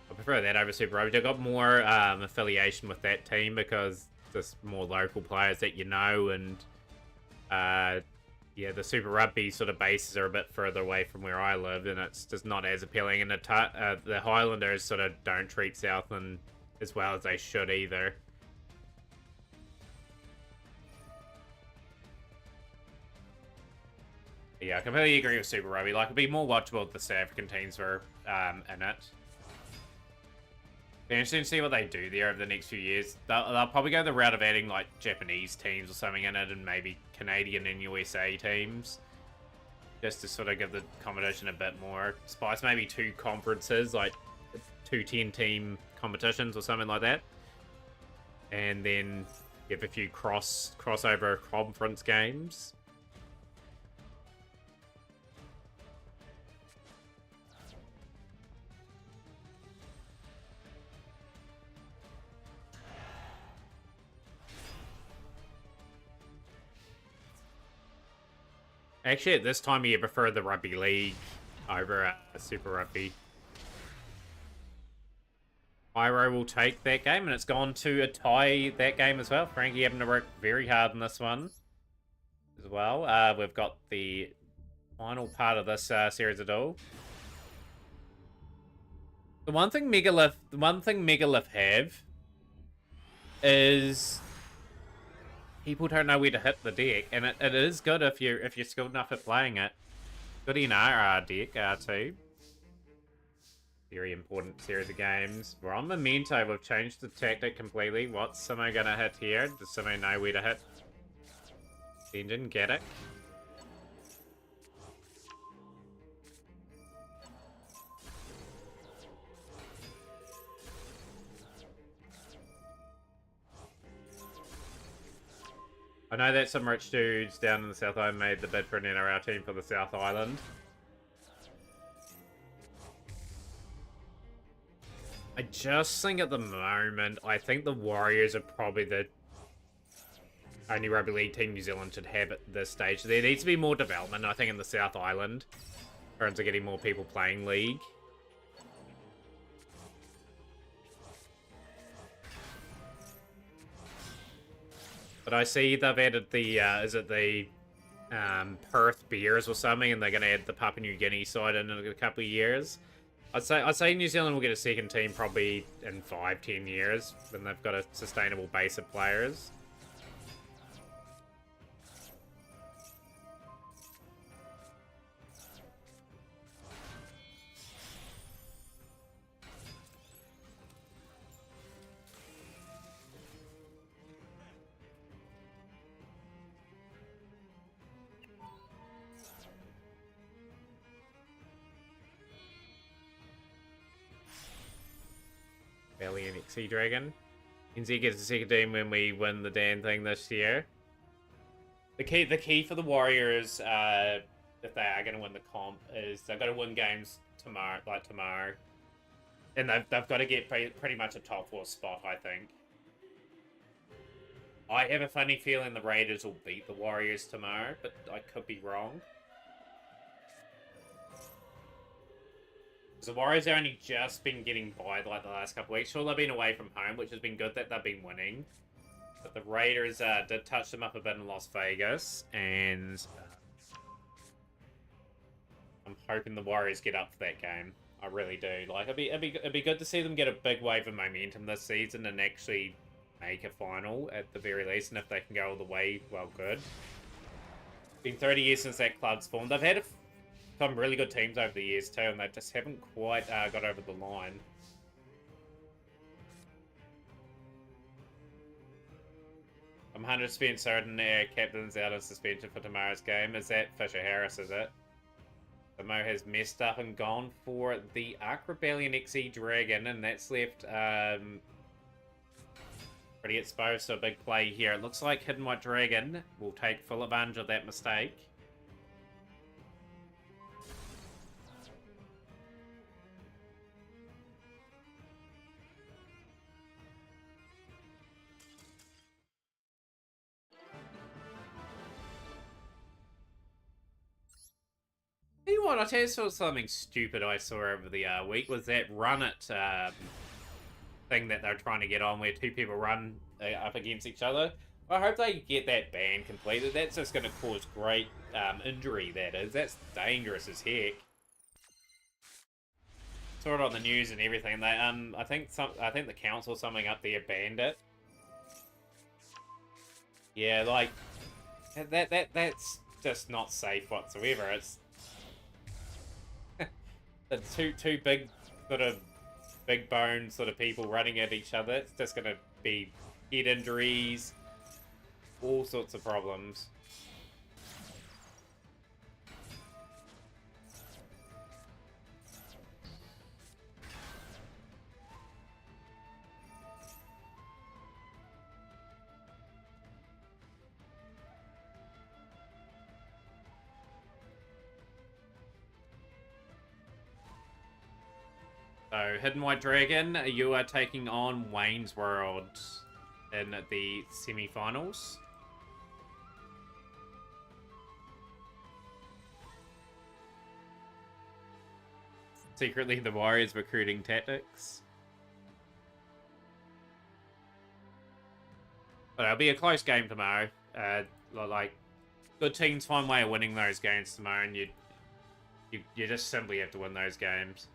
I prefer that over Super Rugby. I got more affiliation with that team because there's more local players that you know, and yeah, the Super Rugby sort of bases are a bit further away from where I live, and it's just not as appealing. And the Highlanders sort of don't treat Southland as well as they should either. Yeah, I completely agree with Super Rugby. Like, it'd be more watchable if the South African teams were in it. Be interesting to see what they do there over the next few years. They'll probably go the route of adding, like, Japanese teams or something in it, and maybe Canadian and USA teams. Just to sort of give the competition a bit more spice. Maybe 2 conferences, like 2 10-team competitions or something like that. And then give a few crossover conference games. Actually, at this time of year, I prefer the Rugby League over Super Rugby. Pyro will take that game, and it's gone to a tie that game as well. Frankie having to work very hard in this one as well. We've got the final part of this series of duel. The one thing Megalith have is people don't know where to hit the deck, and it is good if you're skilled enough at playing it. Good in our deck, R2. Very important series of games. We're on Memento. We've changed the tactic completely. What's Simo gonna hit here? Does Simo know where to hit? Engine, get it. I know that some rich dudes down in the South Island made the bid for an NRL team for the South Island. I just think at the moment, I think the Warriors are probably the only rugby league team New Zealand should have at this stage. There needs to be more development, I think, in the South Island. In terms of getting more people playing league. But I see they've added the, is it the Perth Bears or something, and they're going to add the Papua New Guinea side in a couple of years. I'd say New Zealand will get a second team probably in 5-10 years when they've got a sustainable base of players. Valiant XE Dragon. NZ gets a second team when we win the damn thing this year. The key for the Warriors, if they are going to win the comp, is they've got to win games tomorrow, and they've got to get pretty much a top 4 spot, I think. I have a funny feeling the Raiders will beat the Warriors tomorrow, but I could be wrong. The Warriors have only just been getting by like the last couple of weeks. Sure, they've been away from home, which has been good that they've been winning. But the Raiders did touch them up a bit in Las Vegas, and I'm hoping the Warriors get up for that game. I really do. Like, it'd be good to see them get a big wave of momentum this season and actually make a final at the very least. And if they can go all the way, well, good. It's been 30 years since that club's formed. They've had some really good teams over the years too, and they just haven't quite got over the line. I'm 100% certain their captain's out of suspension for tomorrow's game. Is that Fisher Harris, is it? The Mo has messed up and gone for the Ark Rebellion XE Dragon, and that's left pretty exposed to a big play here. It looks like Hidden White Dragon will take full advantage of that mistake. Tell you what, I tell you something stupid I saw over the week was that Run It thing that they're trying to get on where 2 people run up against each other. I hope they get that banned completely. That's just going to cause great injury, that is. That's dangerous as heck. Saw it on the news and everything. They I think the council or something up there banned it. Yeah, like that's just not safe whatsoever. It's the two big sort of big bone sort of people running at each other. It's just gonna be head injuries, all sorts of problems. So, Hidden White Dragon, you are taking on Wayne's World in the semi-finals. Secretly, the Warriors recruiting tactics. But it'll be a close game tomorrow. Like, good teams find a way of winning those games tomorrow, and you just simply have to win those games.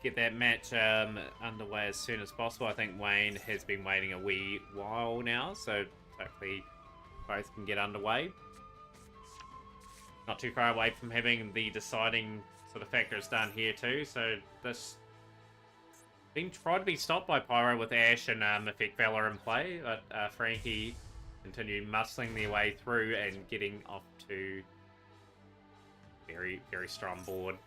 get that match underway as soon as possible. I think Wayne has been waiting a wee while now, so hopefully both can get underway. Not too far away from having the deciding sort of factors done here too, so this being tried to be stopped by Pyro with Ash and Effect Valor in play, but Frankie continue muscling their way through and getting off to very, very strong board.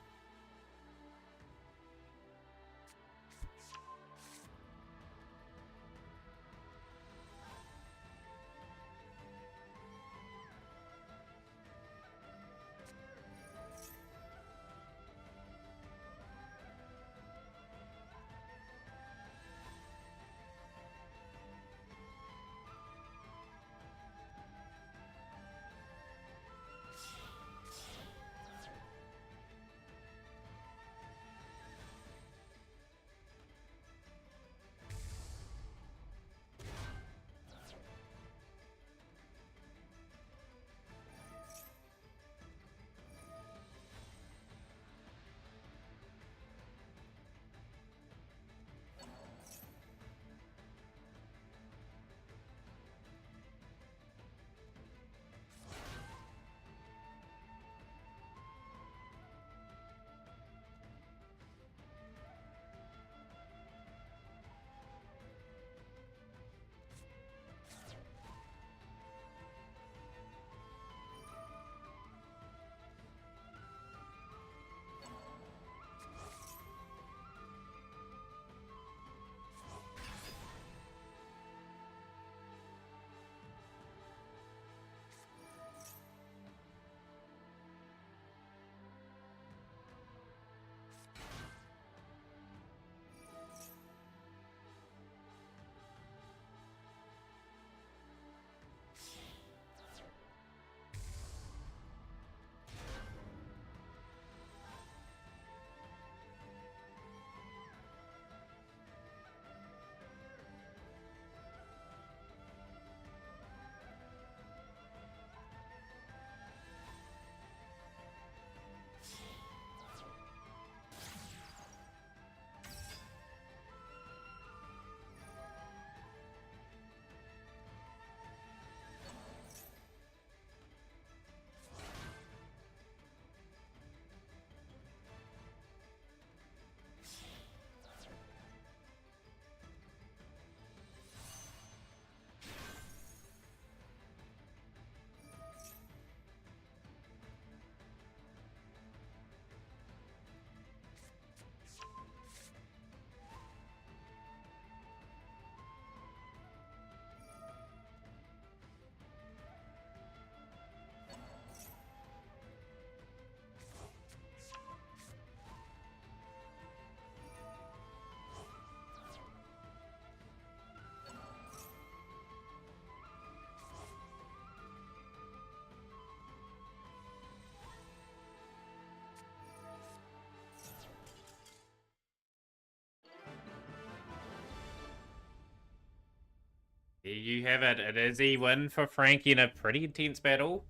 There you have it. It is a win for Frankie in a pretty intense battle.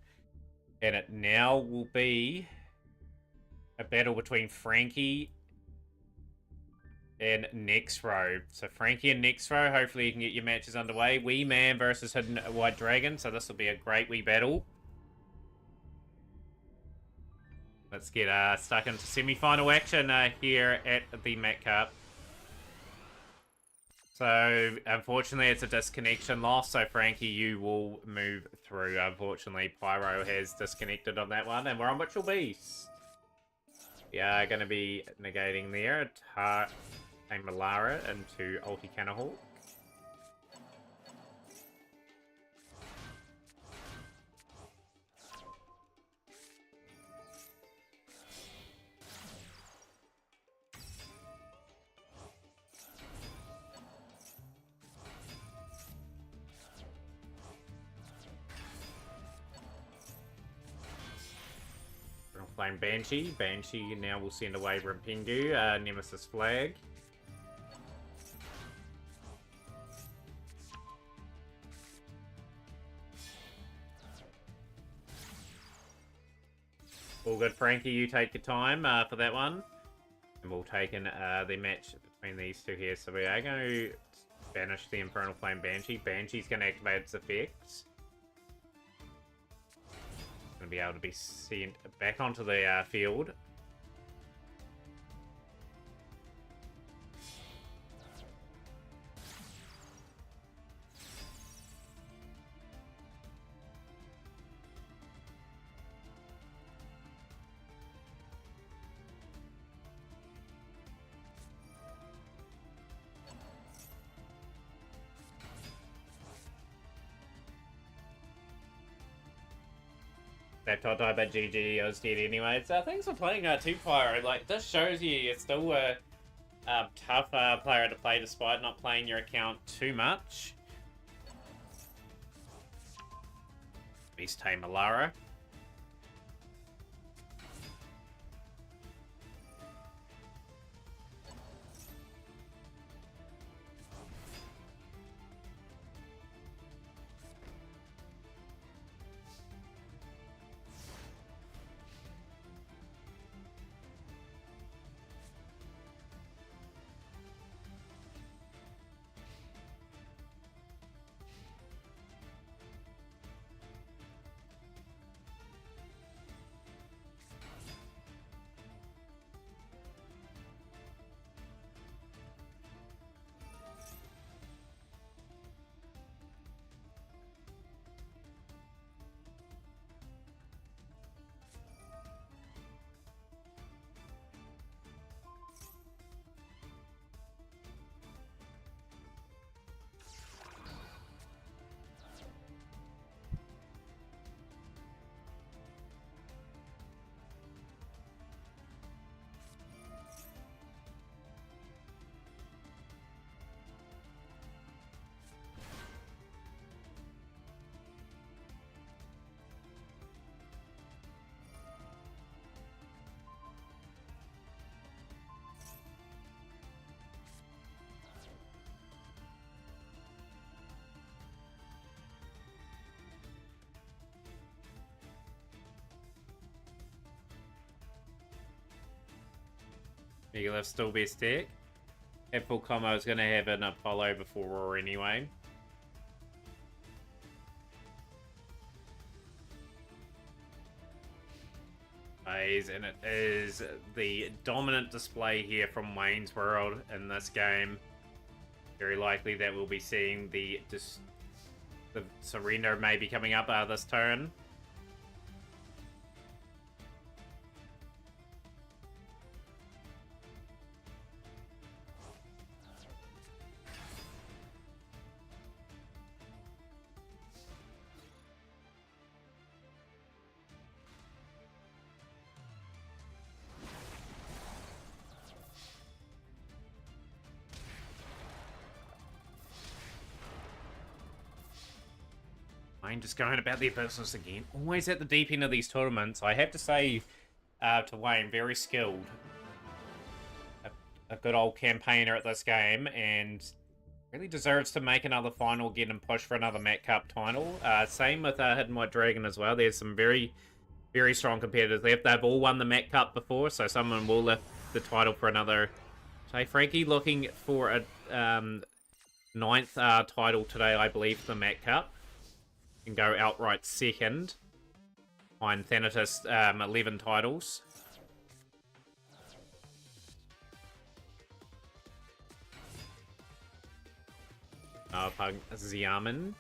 And it now will be a battle between Frankie and Nexro. So Frankie and Nexro, hopefully you can get your matches underway. Wee Man versus Hidden White Dragon. So this will be a great wee battle. Let's get stuck into semi-final action here at the Met Cup. So, unfortunately, it's a disconnection loss, so Frankie, you will move through. Unfortunately, Pyro has disconnected on that one, and we're on Witchel Beast. We are going to be negating there. Malara into Ulti Canahawk. Flame Banshee. Banshee now will send away Rimpengu, Nemesis Flag. All good, Frankie. You take your time for that one. And And we'll take in the match between these two here. So we are going to banish the Infernal Flame Banshee. Banshee's going to activate its effects. Going to be able to be sent back onto the field. Laptop died by GG, I was dead anyway. So thanks for playing Two-Fire. Like, this shows you you're still a tough player to play despite not playing your account too much. Beast Tame Alara. Megalith still best deck. At full combo is going to have an Apollo before Roar anyway. And it is the dominant display here from Wayne's World in this game. Very likely that we'll be seeing the surrender maybe coming up this turn. Just going about their business again. Always at the deep end of these tournaments. I have to say to Wayne, very skilled. A good old campaigner at this game, and really deserves to make another final again and push for another Mat Cup title. Same with Hidden White Dragon as well. There's some very, very strong competitors left. They've all won the Mat Cup before, so someone will lift the title for another. So Frankie looking for a 9th title today, I believe, for the Mat Cup. Can go outright second behind Thanatos, 11 titles. Xiamen.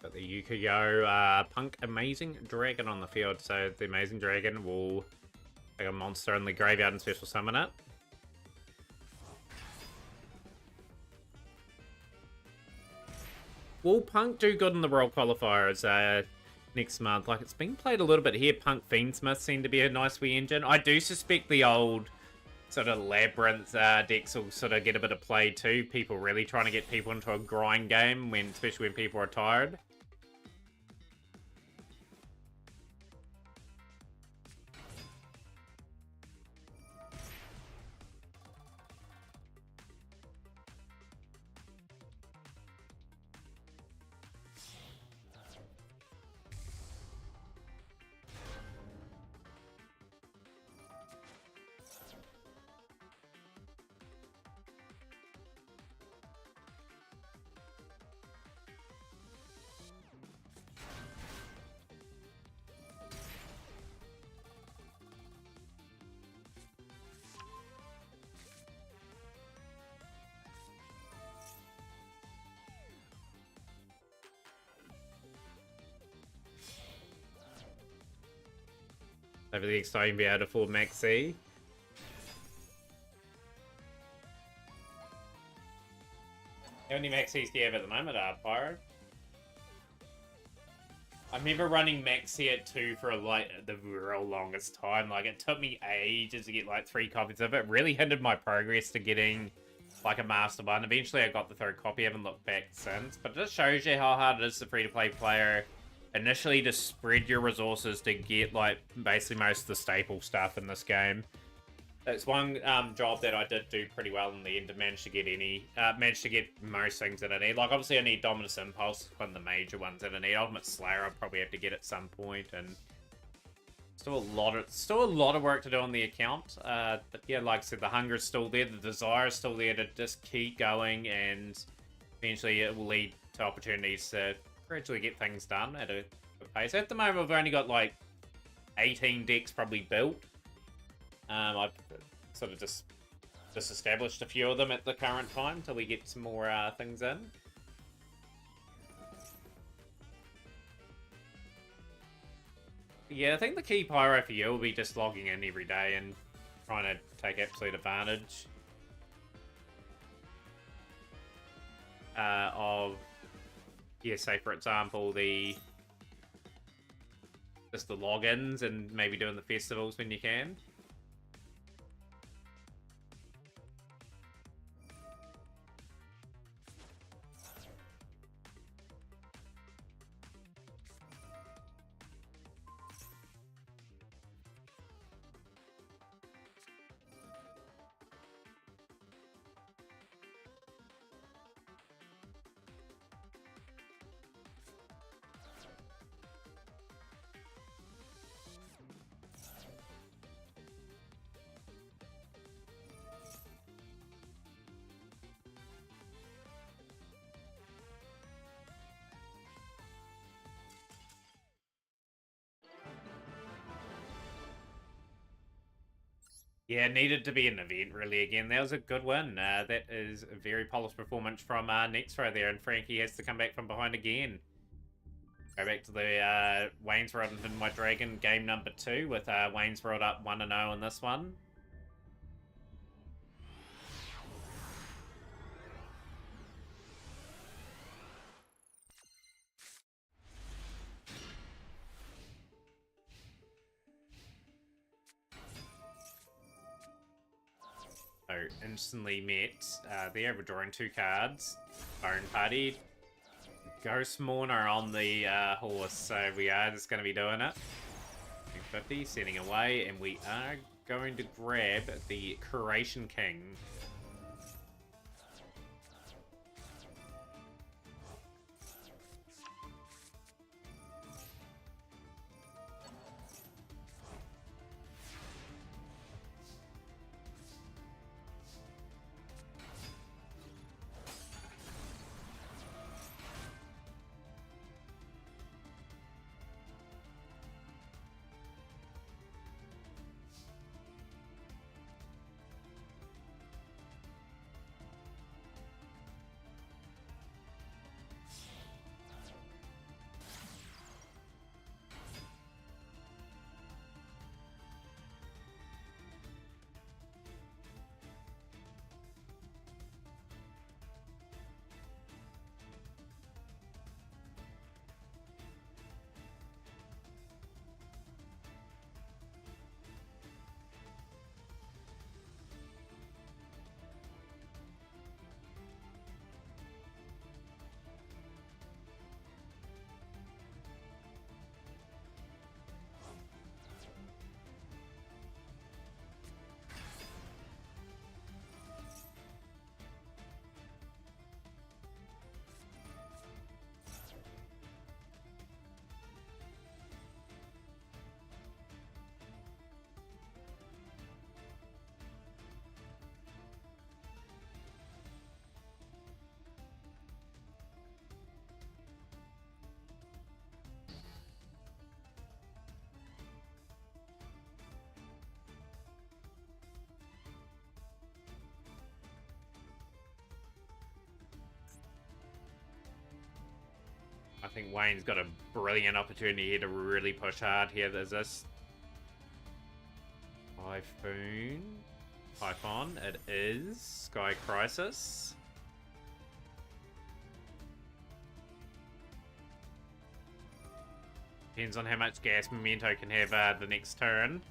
Got the Yukiyo Punk Amazing Dragon on the field, so the Amazing Dragon will take a monster in the graveyard and special summon it. Will Punk do good in the World Qualifiers next month? Like, it's been played a little bit here. Punk Fiendsmith seemed to be a nice wee engine. I do suspect the old sort of labyrinth decks will sort of get a bit of play too. People really trying to get people into a grind game, especially when people are tired. Over the next time you'll be able to afford Maxi. How many Maxis do you have at the moment, Pyro? I remember running Maxi at 2 for like the real longest time. Like it took me ages to get like 3 copies of it. It really hindered my progress to getting like a Master 1. Eventually I got the 3rd copy, I haven't looked back since. But it just shows you how hard it is to free-to-play player initially to spread your resources to get like basically most of the staple stuff in this game. It's one job that I did do pretty well in the end to manage to get most things that I need. Like obviously I need Dominus Impulse, one of the major ones that I need. Ultimate Slayer I'll probably have to get at some point, and still a lot of work to do on the account. But yeah, like I said, the hunger is still there, the desire is still there to just keep going, and eventually it will lead to opportunities to gradually get things done at a good pace. At the moment, I've only got like 18 decks probably built. I've sort of just established a few of them at the current time till we get some more things in. Yeah, I think the key, Pyro, for you will be just logging in every day and trying to take absolute advantage of, yeah, say for example, just the logins and maybe doing the festivals when you can. Yeah, it needed to be an event, really, again. That was a good win. That is a very polished performance from Nextro there, and Frankie has to come back from behind again. Go back to the Wayne's World and Hidden My Dragon game number 2 with Wayne's World up 1-0 in this one. So instantly met there, we're drawing 2 cards. Bone Party. Ghost Mourner on the horse, so we are just going to be doing it. 250, setting away, and we are going to grab the Curation King. think Wayne's got a brilliant opportunity here to really push hard here. There's this Typhon. It is Sky Crisis. Depends on how much gas Memento can have the next turn.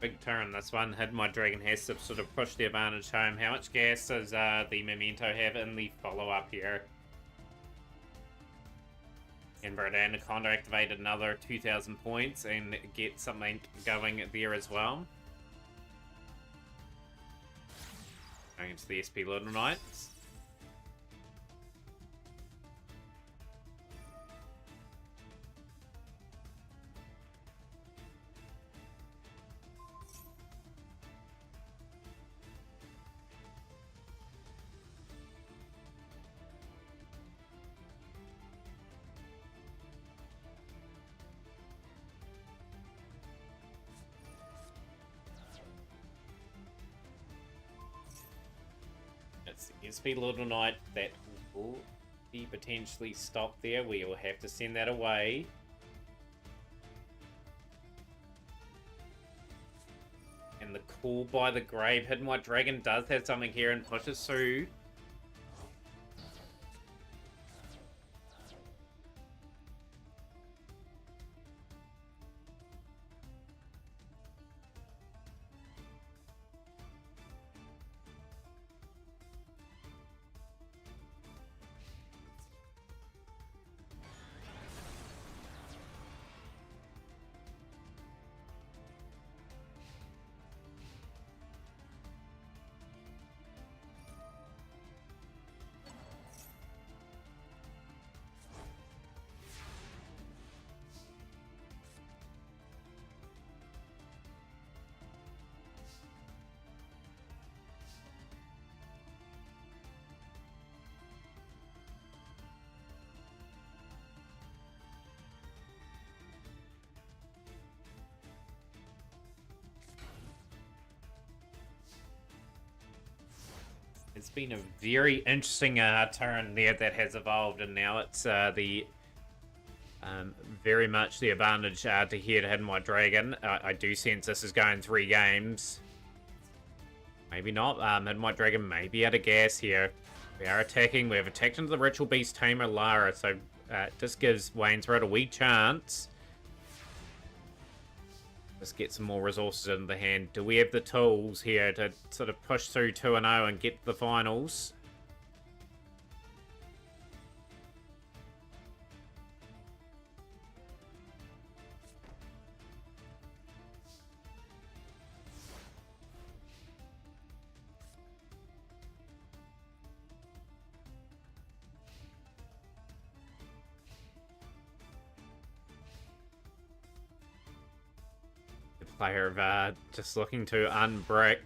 Big turn this one. Hidden White Dragon has to sort of push the advantage home. How much gas does the Memento have in the follow-up here? And Anaconda activated another 2,000 points and get something going there as well. Going into the SP Little Knights. It's the SP Little Knight that will be potentially stopped there. We will have to send that away. And the Call by the Grave. Hidden White Dragon does have something here and pushes through. It's been a very interesting turn there that has evolved, and now it's the very much the advantage to here to Hidden White Dragon. I do sense this is going 3 games. Maybe not. Hidden White Dragon may be out of gas here. We are attacking. We have attacked into the Ritual Beast Tamer Lara, so this gives Wayne's Road a wee chance. Let's get some more resources in the hand. Do we have the tools here to sort of push through 2-0 and get the finals? Player just looking to unbrick.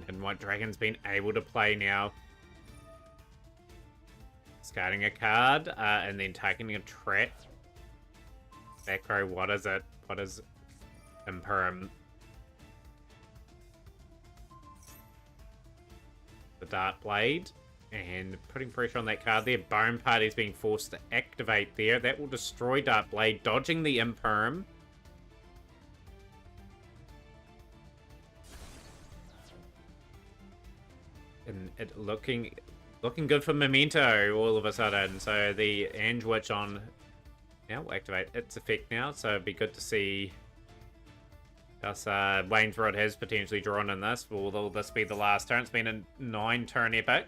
And White Dragon's been able to play now. Discarding a card, and then taking a trap. Back row, what is it? What is Imperum? The Dart Blade. And putting pressure on that card there. Bone Party's being forced to activate there. That will destroy Dart Blade, dodging the Imperum. And it looking good for Memento all of a sudden. So the Ange Witch on now will activate its effect now. So it'd be good to see us. Wayne's Rod has potentially drawn in this. Will this be the last turn? It's been a 9-turn epic.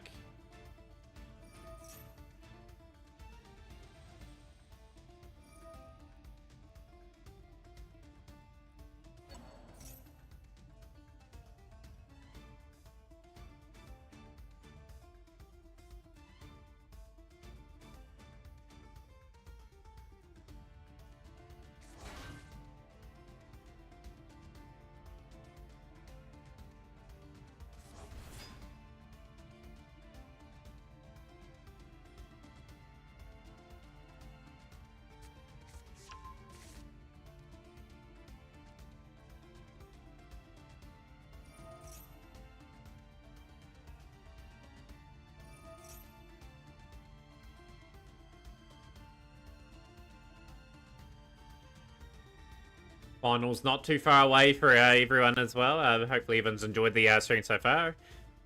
Finals not too far away for everyone as well. Hopefully everyone's enjoyed the stream so far.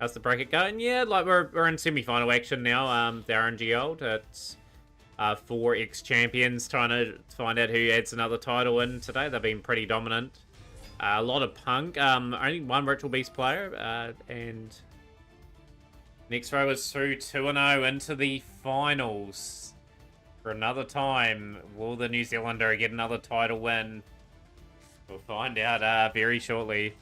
How's the bracket going? Yeah, like we're in semi-final action now. The RNG Old. It's 4 ex-champions trying to find out who adds another title in today. They've been pretty dominant. A lot of Punk. Only one Ritual Beast player. And next row is through 2-0 into the finals. For another time, will the New Zealander get another title win? We'll find out very shortly.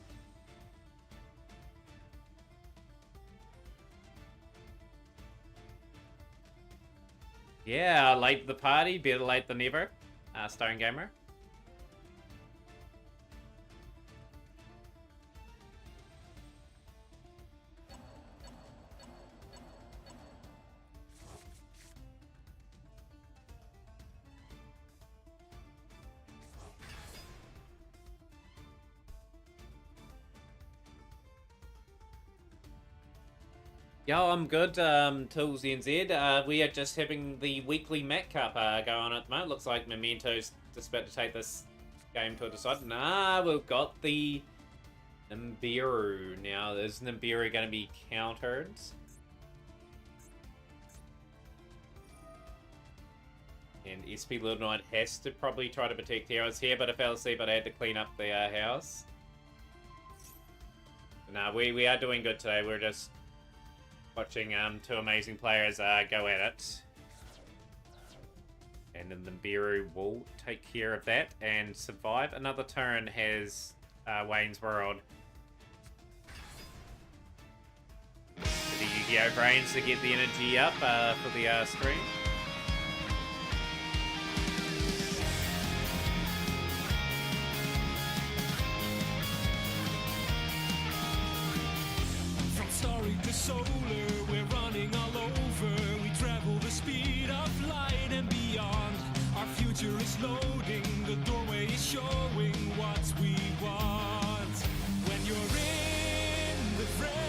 Yeah, late the party, better late than never. Stone Gamer. Yo, I'm good, Tools NZ. We are just having the weekly Mac Cup go on at the moment. Looks like Memento's just about to take this game to a decide. Nah, we've got the Nibiru now. Is Nibiru going to be countered? And SP Little Knight has to probably try to protect heroes here, but if LC, but I had to clean up the house. Nah, we are doing good today. We're just watching two amazing players go at it. And then the Nibiru will take care of that and survive another turn has Wayne's World. The Yu-Gi-Oh! Brains to get the energy up for the stream. From Starry to Solar, we're running all over. We travel the speed of light and beyond. Our future is loading, the doorway is showing what we want. When you're in the fray,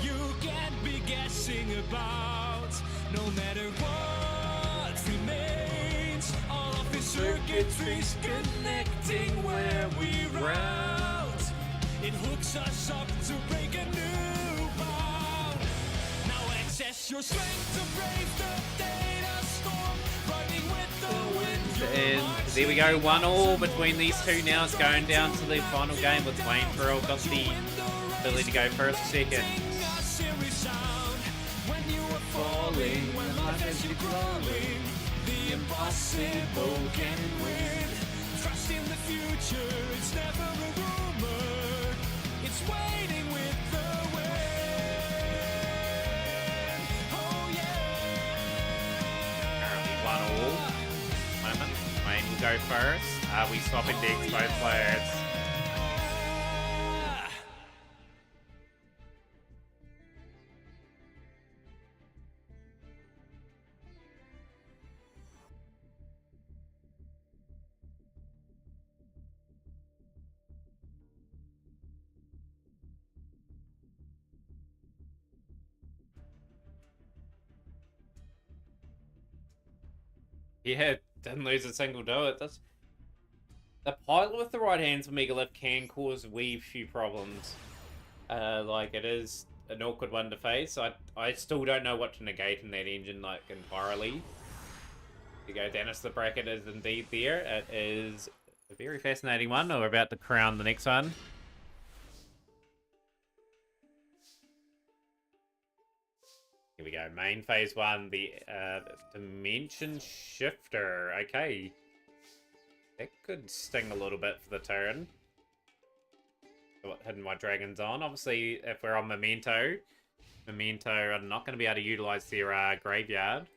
you can't be guessing about. No matter what remains, all of the circuitry's connecting where we route. It hooks us up to break a new bound. Now access your strength to brave the data storm, riding with the wind. And there we go, 1-1 between these two now. It's going down to the final game with Wayne Pearl got the ability to go first, second. Falling, when life has you crawling, the impossible can win. Trust in the future, it's never a rumor. It's waiting with the wind. Oh yeah. Currently 1-1. Moment. Wayne will go first. We swap index both players. Yeah, didn't lose a single do it. The pilot with the right hands for Megalith can cause a wee few problems. Like, it is an awkward one to face. I still don't know what to negate in that engine, like, entirely. There you go, Dennis, the bracket is indeed there. It is a very fascinating one. We're about to crown the next one. Here we go, main phase 1, the Dimension Shifter. Okay. That could sting a little bit for the turn. What Hidden White Dragon's on. Obviously, if we're on Memento are not going to be able to utilize their graveyard.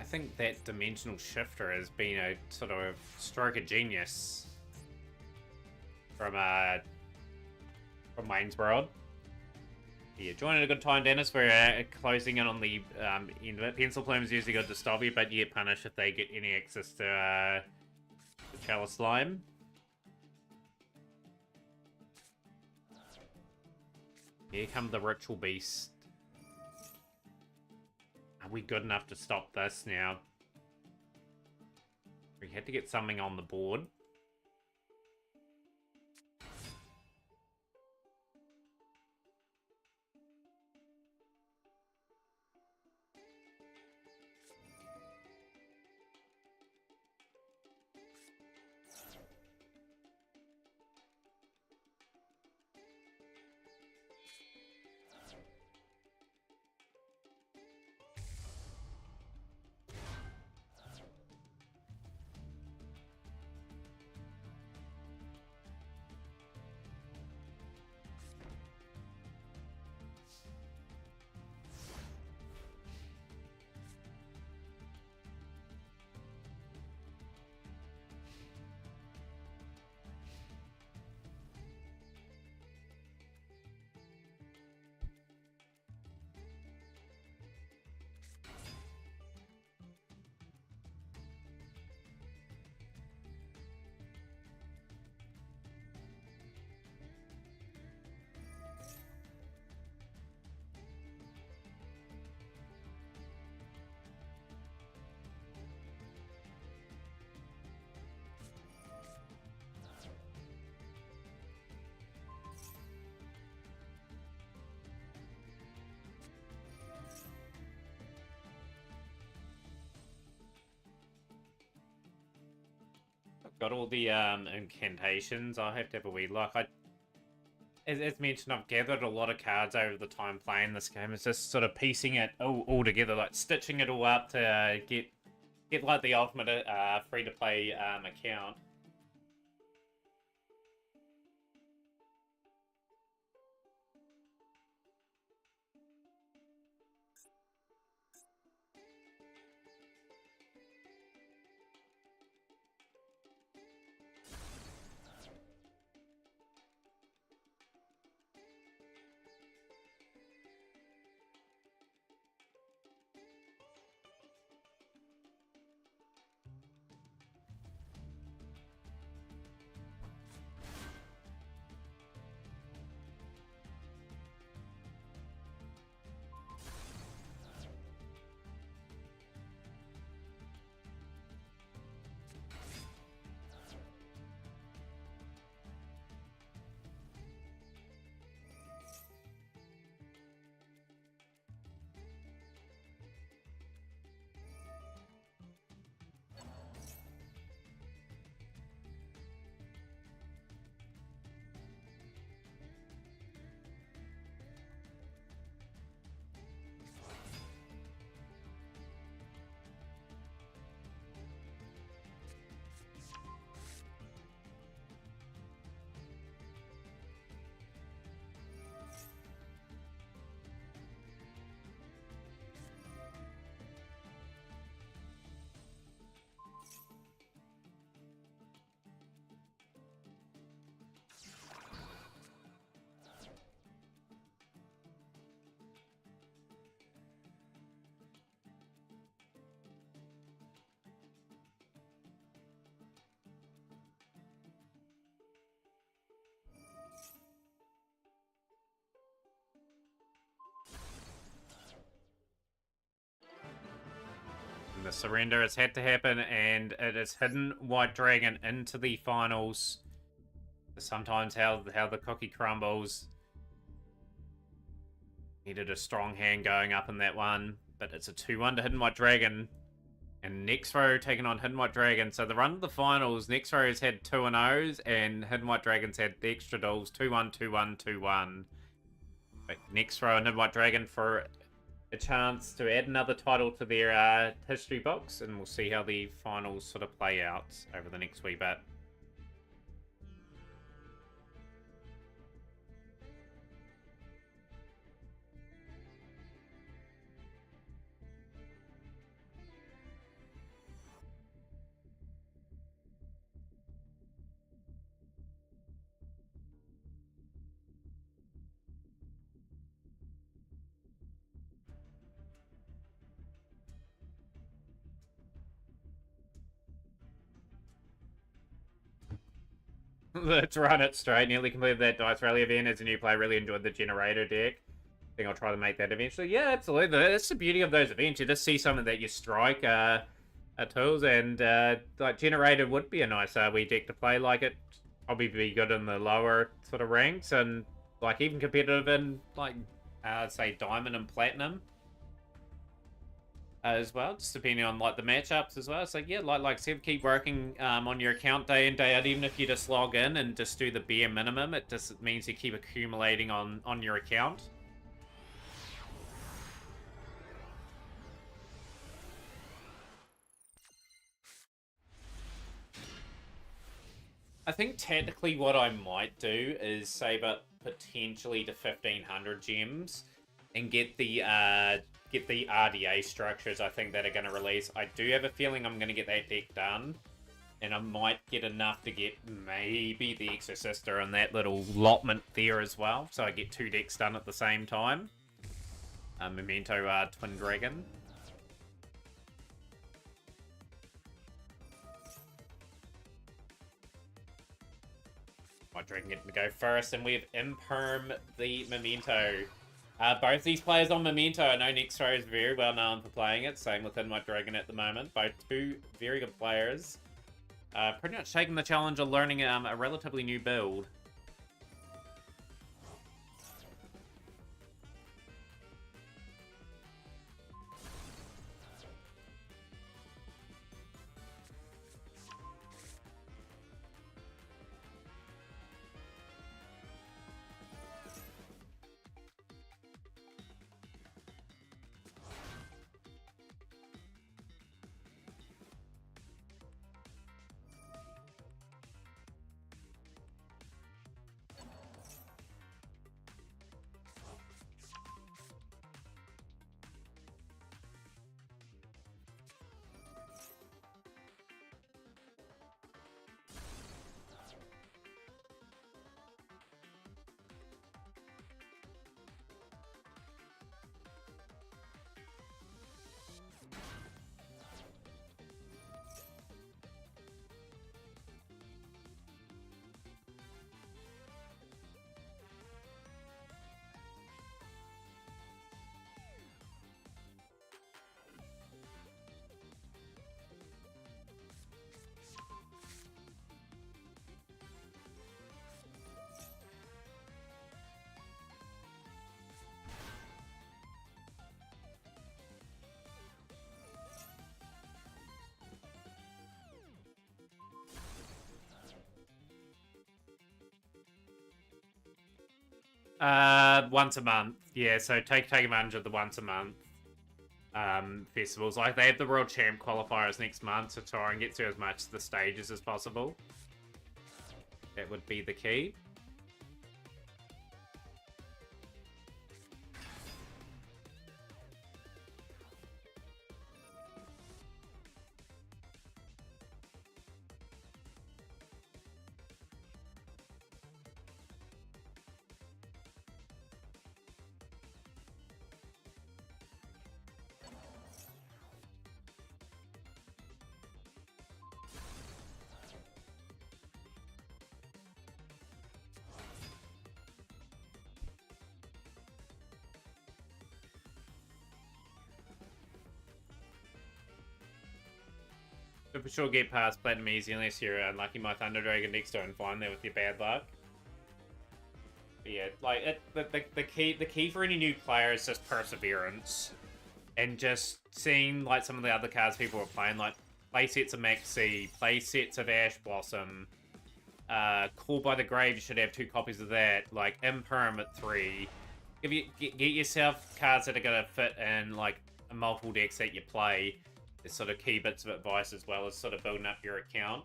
I think that Dimensional Shifter has been a sort of stroke of genius from Wayne's World. Yeah, joining a good time, Dennis. We're closing in on the end of it. Pencil Plume's usually good to stop you, but yet punish if they get any access to the Chalice Slime. Here come the Ritual Beast. Are we good enough to stop this now? We had to get something on the board. Got all the incantations. I'll have to have a wee look. As mentioned, I've gathered a lot of cards over the time playing this game. It's just sort of piecing it all together, like stitching it all up to get like the ultimate free-to-play account. the surrender has had to happen, and it has hidden White Dragon into the finals. Sometimes how the cookie crumbles. Needed a strong hand going up in that one, but it's a 2-1 to Hidden White Dragon. And Nexro taking on Hidden White Dragon. So the run of the finals, Nexro has had 2-0s, and Hidden White Dragon's had the extra duels 2-1, 2-1, 2-1. But Nexro and Hidden White Dragon for a chance to add another title to their history books, and we'll see how the finals sort of play out over the next wee bit. Let's run it straight. Nearly completed that Dice Rally event as a new player. Really enjoyed the Generator deck. I think I'll try to make that eventually. Yeah, absolutely. That's the beauty of those events. You just see something that you strike tools, and like Generator would be a nice wee deck to play. Like it probably be good in the lower sort of ranks, and like even competitive in like say Diamond and Platinum as well, just depending on like the matchups as well. So yeah, like I said, keep working on your account day in, day out. Even if you just log in and just do the bare minimum, it just means you keep accumulating on your account. I think technically what I might do is save up potentially to 1500 gems and get the RDA structures I think that are going to release. I do have a feeling I'm going to get that deck done, and I might get enough to get maybe the Exorcister and that little allotment there as well, so I get 2 decks done at the same time. Memento Twin Dragon. White Dragon getting to go first, and we have Imperm the Memento. Both these players on Memento, I know Nexro is very well known for playing it, same with Hidden White Dragon at the moment. Both 2 very good players. Pretty much taking the challenge of learning a relatively new build. Once a month. Yeah, so take advantage of the once a month festivals. Like, they have the World Champ qualifiers next month, so try and get through as much of the stages as possible. That would be the key. for sure get past Platinum easy unless you're unlucky my Thunder Dragon next to and find there with your bad luck. But yeah, like the key for any new player is just perseverance. And just seeing like some of the other cards people are playing, like play sets of Maxi, play sets of Ash Blossom, Call by the Grave, you should have 2 copies of that, like Imperm at 3. If you get yourself cards that are gonna fit in like multiple decks that you play, there's sort of key bits of advice as well as sort of building up your account.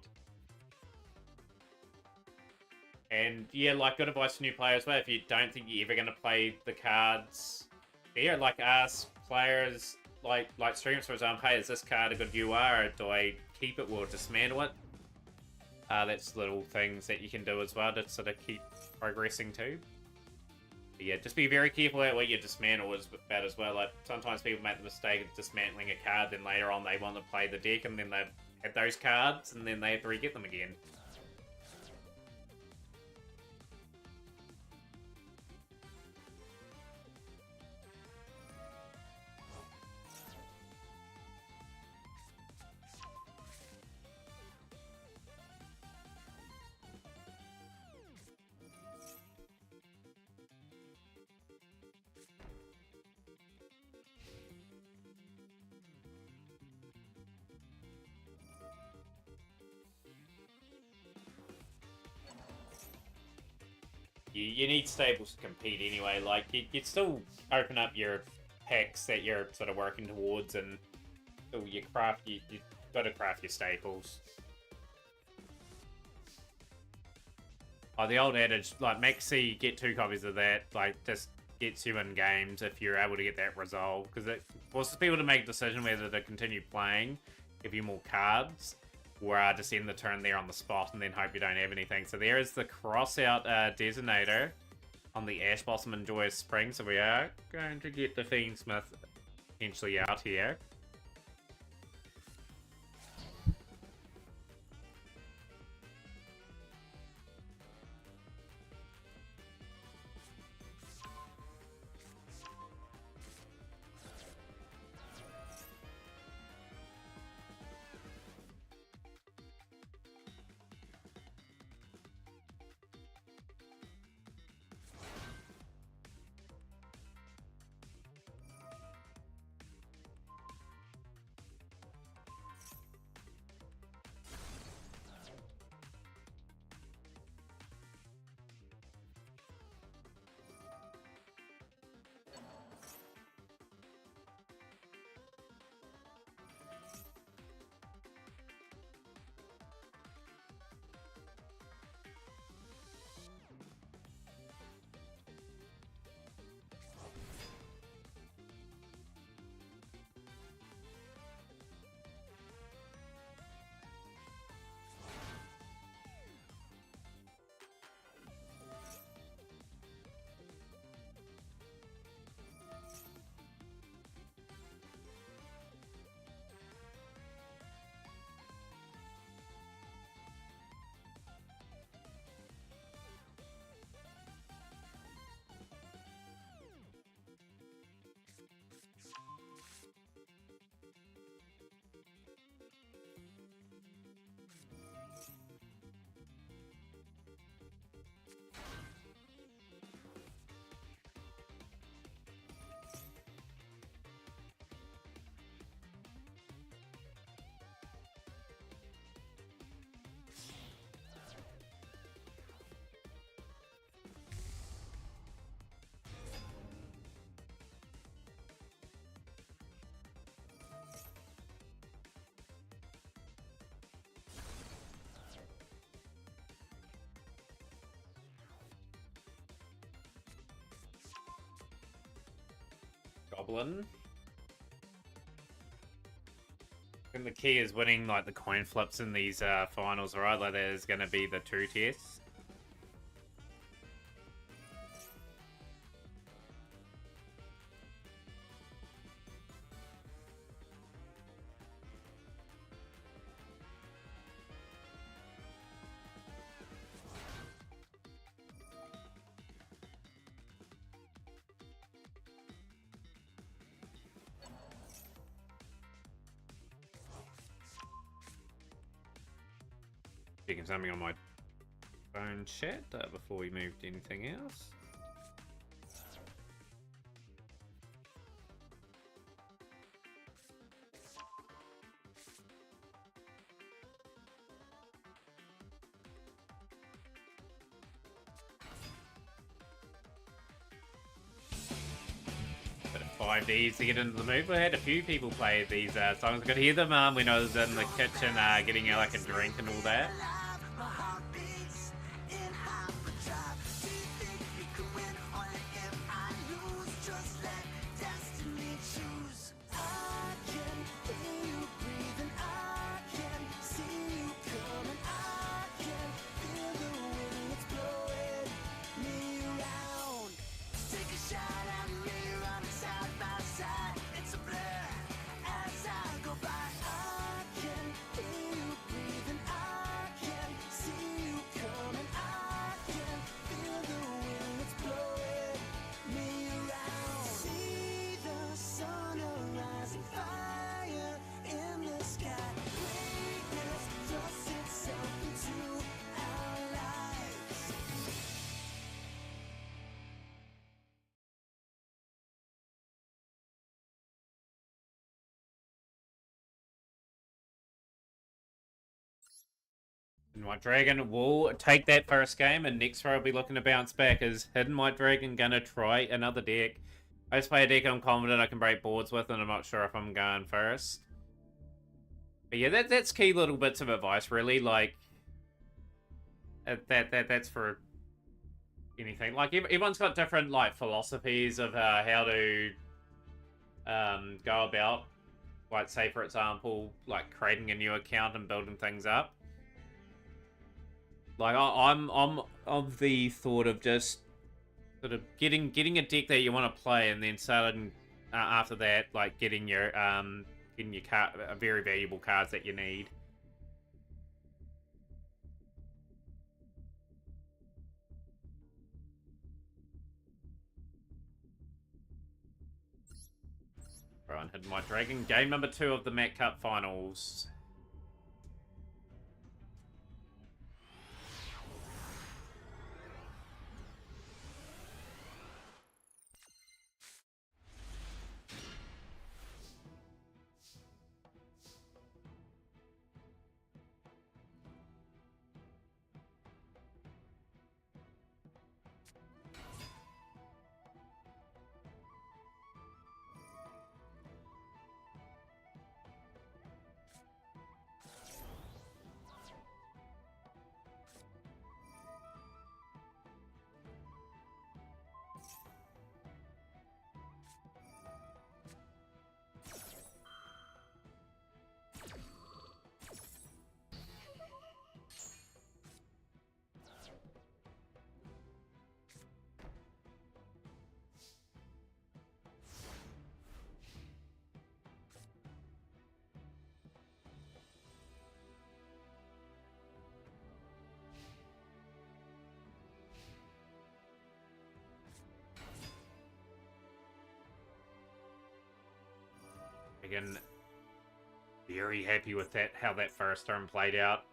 And yeah, like good advice for new players, but if you don't think you're ever gonna play the cards there, like ask players like streamers for example, hey, is this card a good UR or do I keep it or dismantle it? That's little things that you can do as well to sort of keep progressing too. But yeah, just be very careful at what you dismantle is about as well. Like sometimes people make the mistake of dismantling a card, then later on they want to play the deck and then they've had those cards and then they have to re-get them again. You need stables to compete anyway. Like, you'd still open up your packs that you're sort of working towards, and you got to craft your staples. Oh, the old adage, like, Maxi, get 2 copies of that, like, just gets you in games if you're able to get that resolved, because it forces people to make a decision whether to continue playing, give you more cards, or just end the turn there on the spot and then hope you don't have anything. So there is the cross-out Designator on the Ash Blossom and Joyous Spring, so we are going to get the Fiendsmith potentially out here. Goblin. And the key is winning like the coin flips in these finals, right? Like there's going to be the 2 tests. checking something on my phone chat before we move to anything else. Bit of 5Ds to get into the mood. We had a few people play these songs. I could hear them when I was in the kitchen getting like a drink and all that. My heart beats in hyperdrive. Do you think we could win? Only if I lose. Just let destiny choose. I can hear you breathing. I can see you coming. I can feel the wind that's blowing me around. Take a shot at me, running side by side. It's a blur as I go by. I can hear you breathing. I can see you coming. I can feel the wind that's blowing me around. See the sun arising, fire in the sky. Greatness thrusts itself into our lives. Hidden White Dragon will take that first game, and next row will be looking to bounce back. Is Hidden White Dragon gonna try another deck? I just play a deck I'm confident I can break boards with, and I'm not sure if I'm going first. But yeah, that's key little bits of advice, really. Like that's for anything. Like everyone's got different like philosophies of how to go about, like say for example, like creating a new account and building things up. Like I'm of the thought of just sort of getting a deck that you want to play, and then starting after that, like getting your card, very valuable cards that you need. Right, Hidden White Dragon, game number 2 of the Mac Cup Finals. Again, very happy with that, how that first turn played out.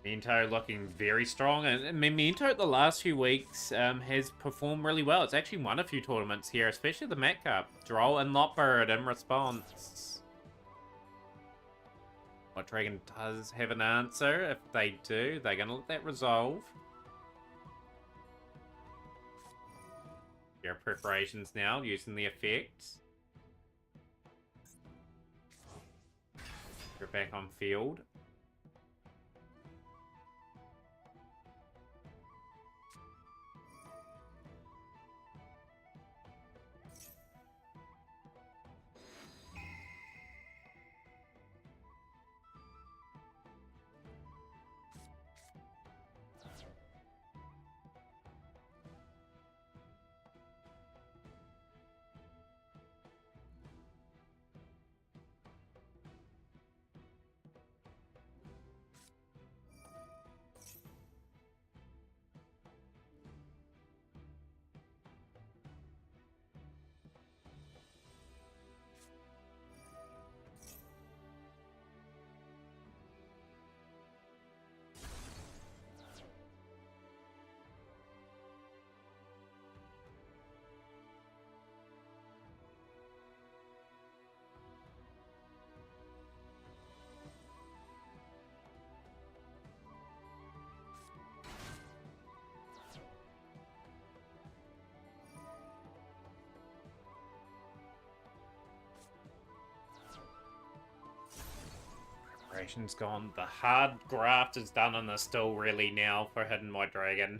Mento looking very strong, and Mento the last few weeks has performed really well. It's actually won a few tournaments here, especially the Mac Cup. Droll and Lotbird in response. White Dragon does have an answer. If they do, they're going to let that resolve. There are preparations now, using the effects. We're back on field. Frustration's gone. The hard graft is done on the still really now for Hidden White Dragon.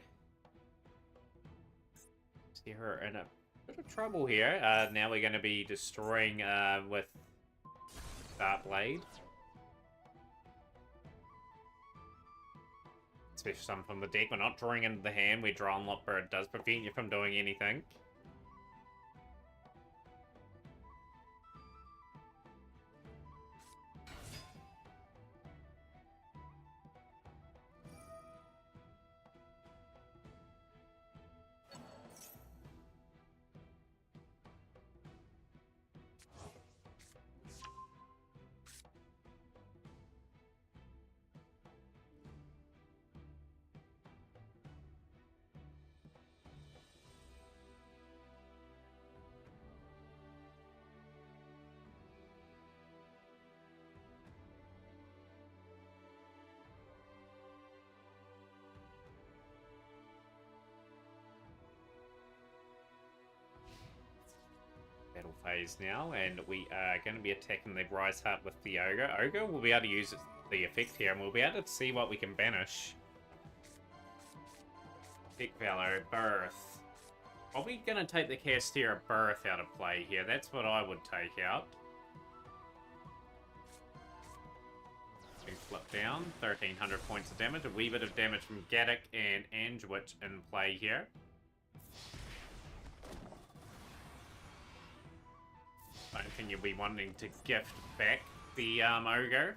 See her in a bit of trouble here. Now we're going to be destroying with Darkblade. Especially some from the deck. We're not drawing into the hand. We draw on lot, but it does prevent you from doing anything. Battle phase now, and we are going to be attacking the Rise Heart with the Ogre. Ogre will be able to use the effect here, and we'll be able to see what we can banish. Deck Valor, Birth. Are we going to take the Castera Birth out of play here? That's what I would take out. Flip down, 1300 points of damage. A wee bit of damage from Gaddock and Anduit in play here. I don't think you'll be wanting to gift back the Ogre.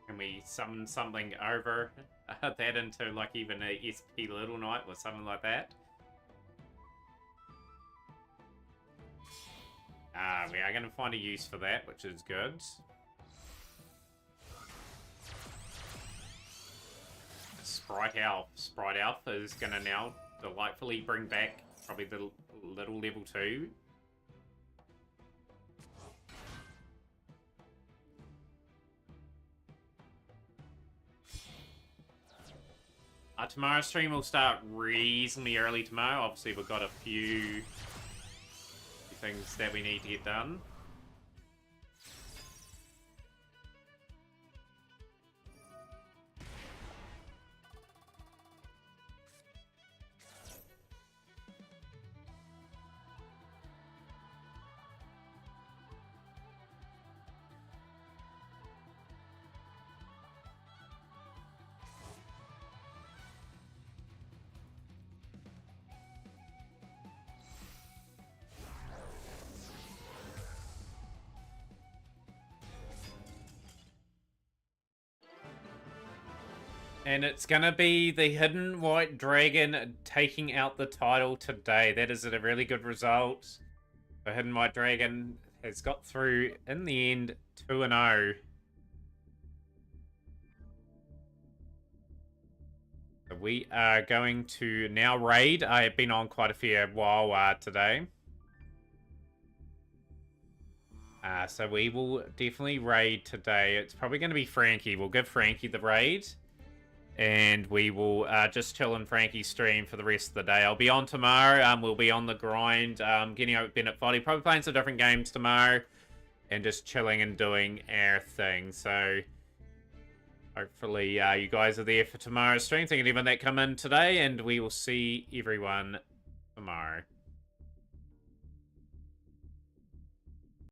Can we summon something over that into like even a SP Little Knight or something like that? We are going to find a use for that, which is good. Sprite Elf. Sprite Elf is going to now delightfully bring back probably the little level 2. Tomorrow's stream will start reasonably early tomorrow. Obviously, we've got a few things that we need to get done. And it's going to be the Hidden White Dragon taking out the title today. That is a really good result. The Hidden White Dragon has got through, in the end, 2-0. So we are going to now raid. I have been on quite a fair while today. So we will definitely raid today. It's probably going to be Frankie. We'll give Frankie the raid. And we will just chill in Frankie's stream for the rest of the day. I'll be on tomorrow. We'll be on the grind, getting out with Bennett Foddy. Probably playing some different games tomorrow. And just chilling and doing our thing. So hopefully you guys are there for tomorrow's stream. Thank you for everyone that come in today. And we will see everyone tomorrow.